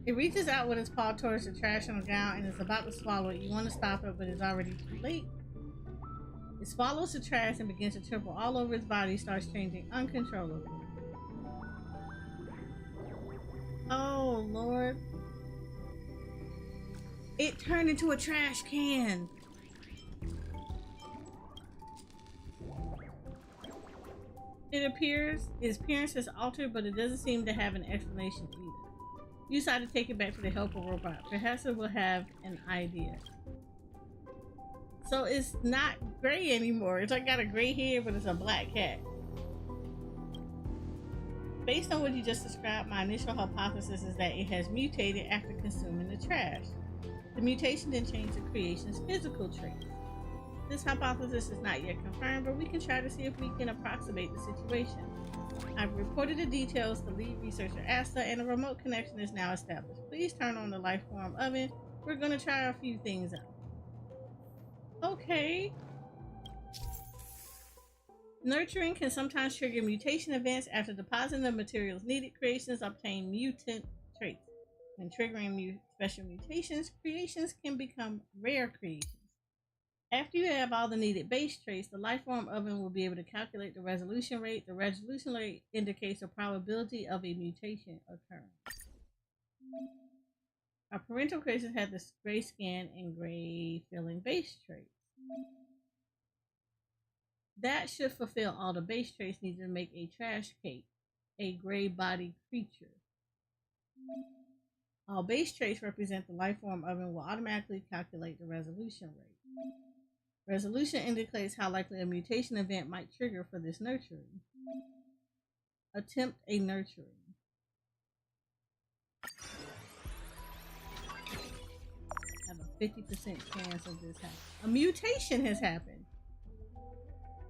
It reaches out with its paw towards the trash on the ground and is about to swallow it. You want to stop it, but it's already too late. It swallows the trash and begins to triple all over its body, starts changing uncontrollably. Oh, Lord. It turned into a trash can. His appearance is altered, but it doesn't seem to have an explanation either. You decide to take it back to the helper robot. Perhaps it will have an idea. So it's not gray anymore. It's like got a gray hair, but it's a black cat. Based on what you just described, my initial hypothesis is that it has mutated after consuming the trash. The mutation then changed the creation's physical traits. This hypothesis is not yet confirmed, but we can try to see if we can approximate the situation. I've reported the details to lead researcher Asta, and a remote connection is now established. Please turn on the life form oven. We're going to try a few things out. Okay. Nurturing can sometimes trigger mutation events. After depositing the materials needed, creations obtain mutant traits. When triggering special mutations, creations can become rare creations. After you have all the needed base traits, the lifeform oven will be able to calculate the resolution rate. The resolution rate indicates the probability of a mutation occurring. Our parental creations have this gray skin and gray filling base traits. That should fulfill all the base traits needed to make a trash cake, a gray bodied creature. All base traits represent the lifeform oven will automatically calculate the resolution rate. Resolution indicates how likely a mutation event might trigger for this nurturing. Attempt a nurturing. Have a 50% chance of this happening. A mutation has happened.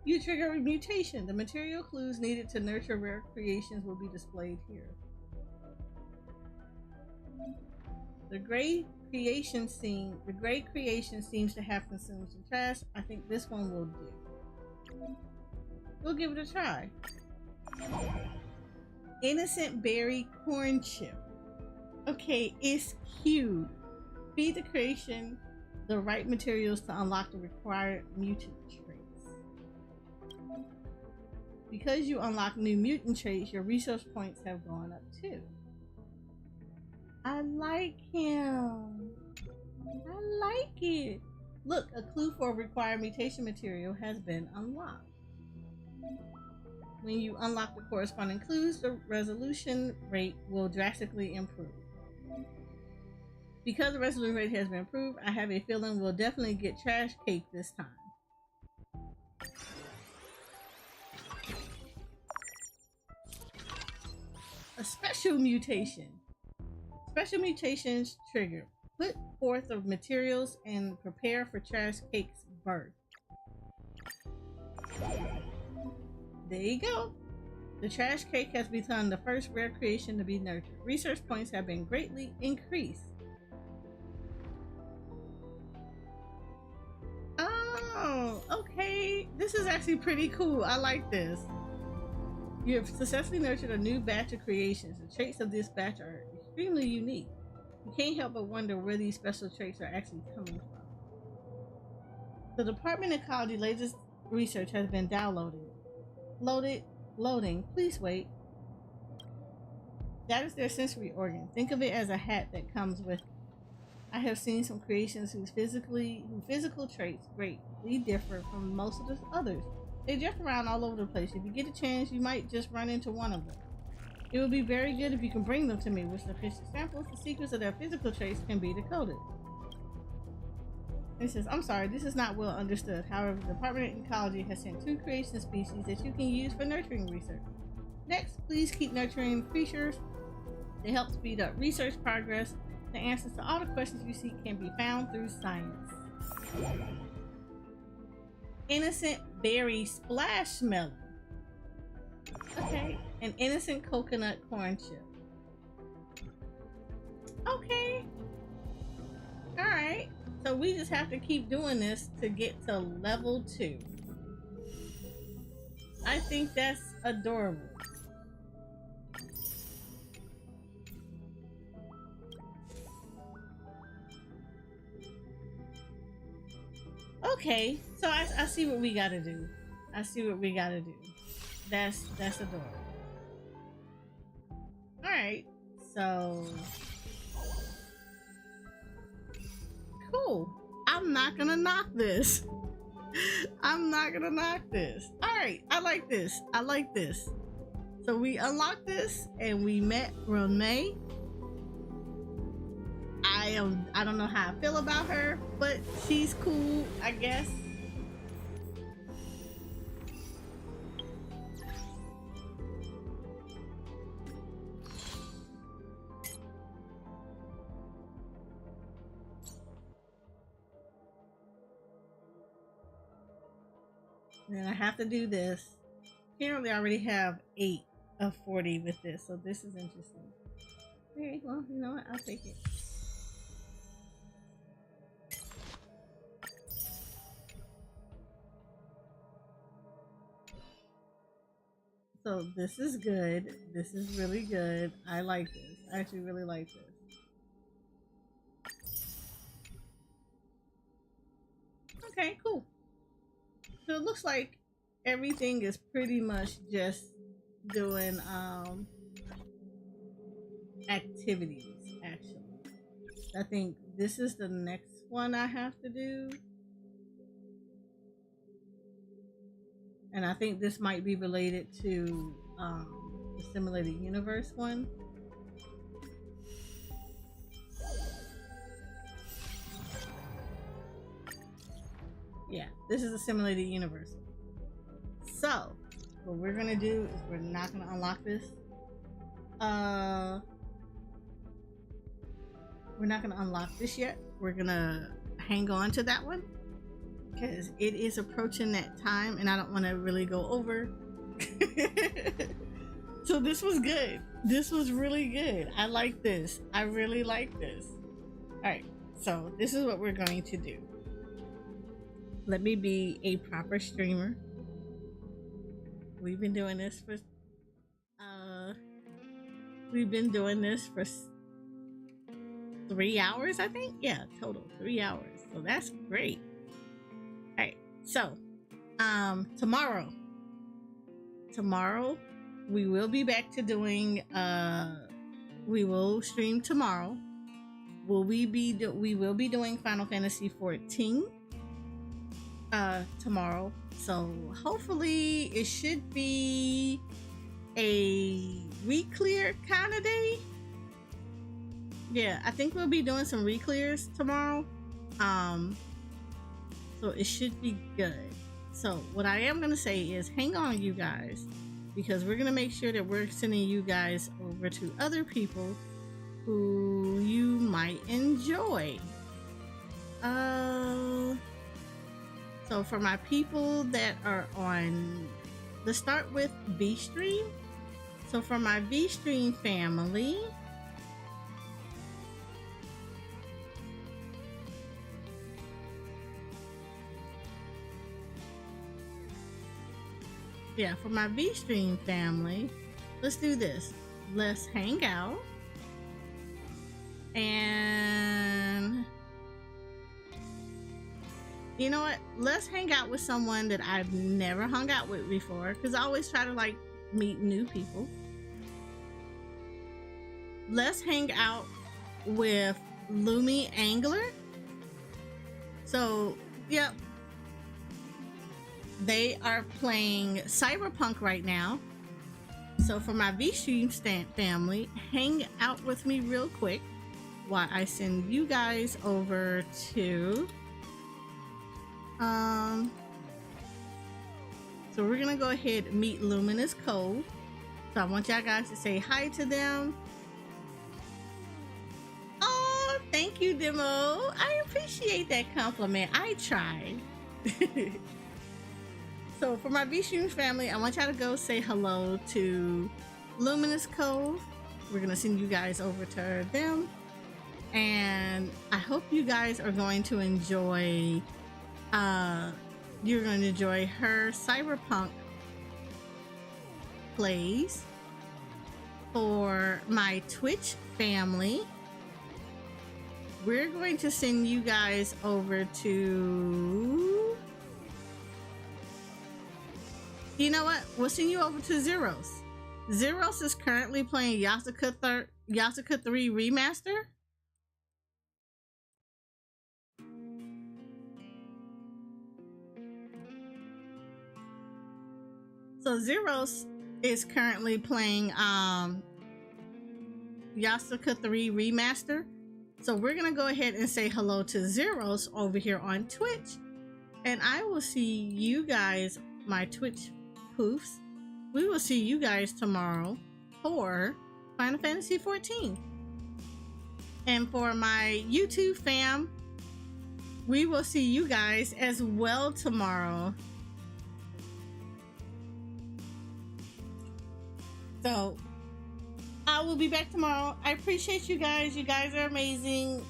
You trigger a mutation. The material clues needed to nurture rare creations will be displayed here. The gray creation seems to have consumed some trash. I think this one will do. We'll give it a try. Innocent berry corn chip. Okay, it's cute. Feed the creation the right materials to unlock the required mutant traits. Because you unlock new mutant traits, your resource points have gone up too. I like him. I like it. Look, a clue for a required mutation material has been unlocked. When you unlock the corresponding clues, the resolution rate will drastically improve. Because the resolution rate has been improved, I have a feeling we'll definitely get trash cake this time. A special mutation. Special mutations trigger. Put forth the materials and prepare for trash cake's birth. There you go. The trash cake has become the first rare creation to be nurtured. Research points have been greatly increased. Oh, okay. This is actually pretty cool. I like this. You have successfully nurtured a new batch of creations. The traits of this batch are extremely unique. You can't help but wonder where these special traits are actually coming from. The Department of Ecology latest research has been downloaded. Loading. Please wait. That is their sensory organ. Think of it as a hat that comes with it. I have seen some creations whose physical traits greatly differ from most of the others. They drift around all over the place. If you get a chance, you might just run into one of them. It would be very good if you can bring them to me with sufficient samples. The secrets of their physical traits can be decoded. It says, I'm sorry, this is not well understood. However, the Department of Ecology has sent 2 creation species that you can use for nurturing research. Next, please keep nurturing creatures to help speed up research progress. The answers to all the questions you seek can be found through science. Innocent berry splash melon. Okay, an innocent coconut corn chip. Okay. Alright, so we just have to keep doing this to get to level 2. I think that's adorable. Okay, so I see what we gotta do. That's adorable. Alright, so cool. I'm not gonna knock this. I'm not gonna knock this. All right, I like this. I like this. So we unlocked this and we met Ron-Mei. I don't know how I feel about her, but she's cool, I guess. And I have to do this. Apparently I already have 8 of 40 with this, so this is interesting. Okay, well, you know what? I'll take it. So this is good. This is really good. I like this. I actually really like this. Okay, cool. So it looks like everything is pretty much just doing activities, actually. I think this is the next one I have to do. And I think this might be related to the simulated universe one. Yeah, this is a simulated universe. So, what we're gonna do is we're not gonna unlock this. We're not gonna unlock this yet. We're gonna hang on to that one because it is approaching that time and I don't want to really go over. So this was good. This was really good. I like this. I really like this. All right, so this is what we're going to do. Let me be a proper streamer. We've been doing this for 3 hours, I think. Yeah, total 3 hours. So that's great. All right. So, tomorrow we will be back to doing. We will stream tomorrow. We will be doing Final Fantasy 14. Tomorrow. So hopefully it should be a re-clear kind of day. Yeah, I think we'll be doing some re-clears tomorrow. So it should be good. So what I am gonna say is hang on, you guys, because we're gonna make sure that we're sending you guys over to other people who you might enjoy. So for my people that are on, let's start with V-Stream. So for my V-Stream family, for my V-Stream family, let's do this. Let's hang out. And you know what? Let's hang out with someone that I've never hung out with before, because I always try to like meet new people. Let's hang out with Lumi Angler. So, yep. They are playing Cyberpunk right now. So for my V-Stream family, hang out with me real quick while I send you guys over to so we're gonna go ahead and meet Luminous Code. So I want y'all guys to say hi to them. Oh, thank you, Demo. I appreciate that compliment. I tried. So for my V-Stream family, I want y'all to go say hello to Luminous Code. We're gonna send you guys over to them, and I hope you guys are going to enjoy you're going to enjoy her Cyberpunk plays. For my Twitch family, we're going to send you guys over to, you know what, we'll send you over to Zeros. Zeros is currently playing Yasuka 3 Remaster. So Zeros is currently playing Yasuka 3 Remaster. So we're gonna go ahead and say hello to Zeros over here on Twitch. And I will see you guys, my Twitch poofs. We will see you guys tomorrow for Final Fantasy 14. And for my YouTube fam, we will see you guys as well tomorrow. So I will be back tomorrow. I appreciate you guys. You guys are amazing.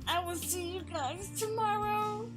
I will see you guys tomorrow.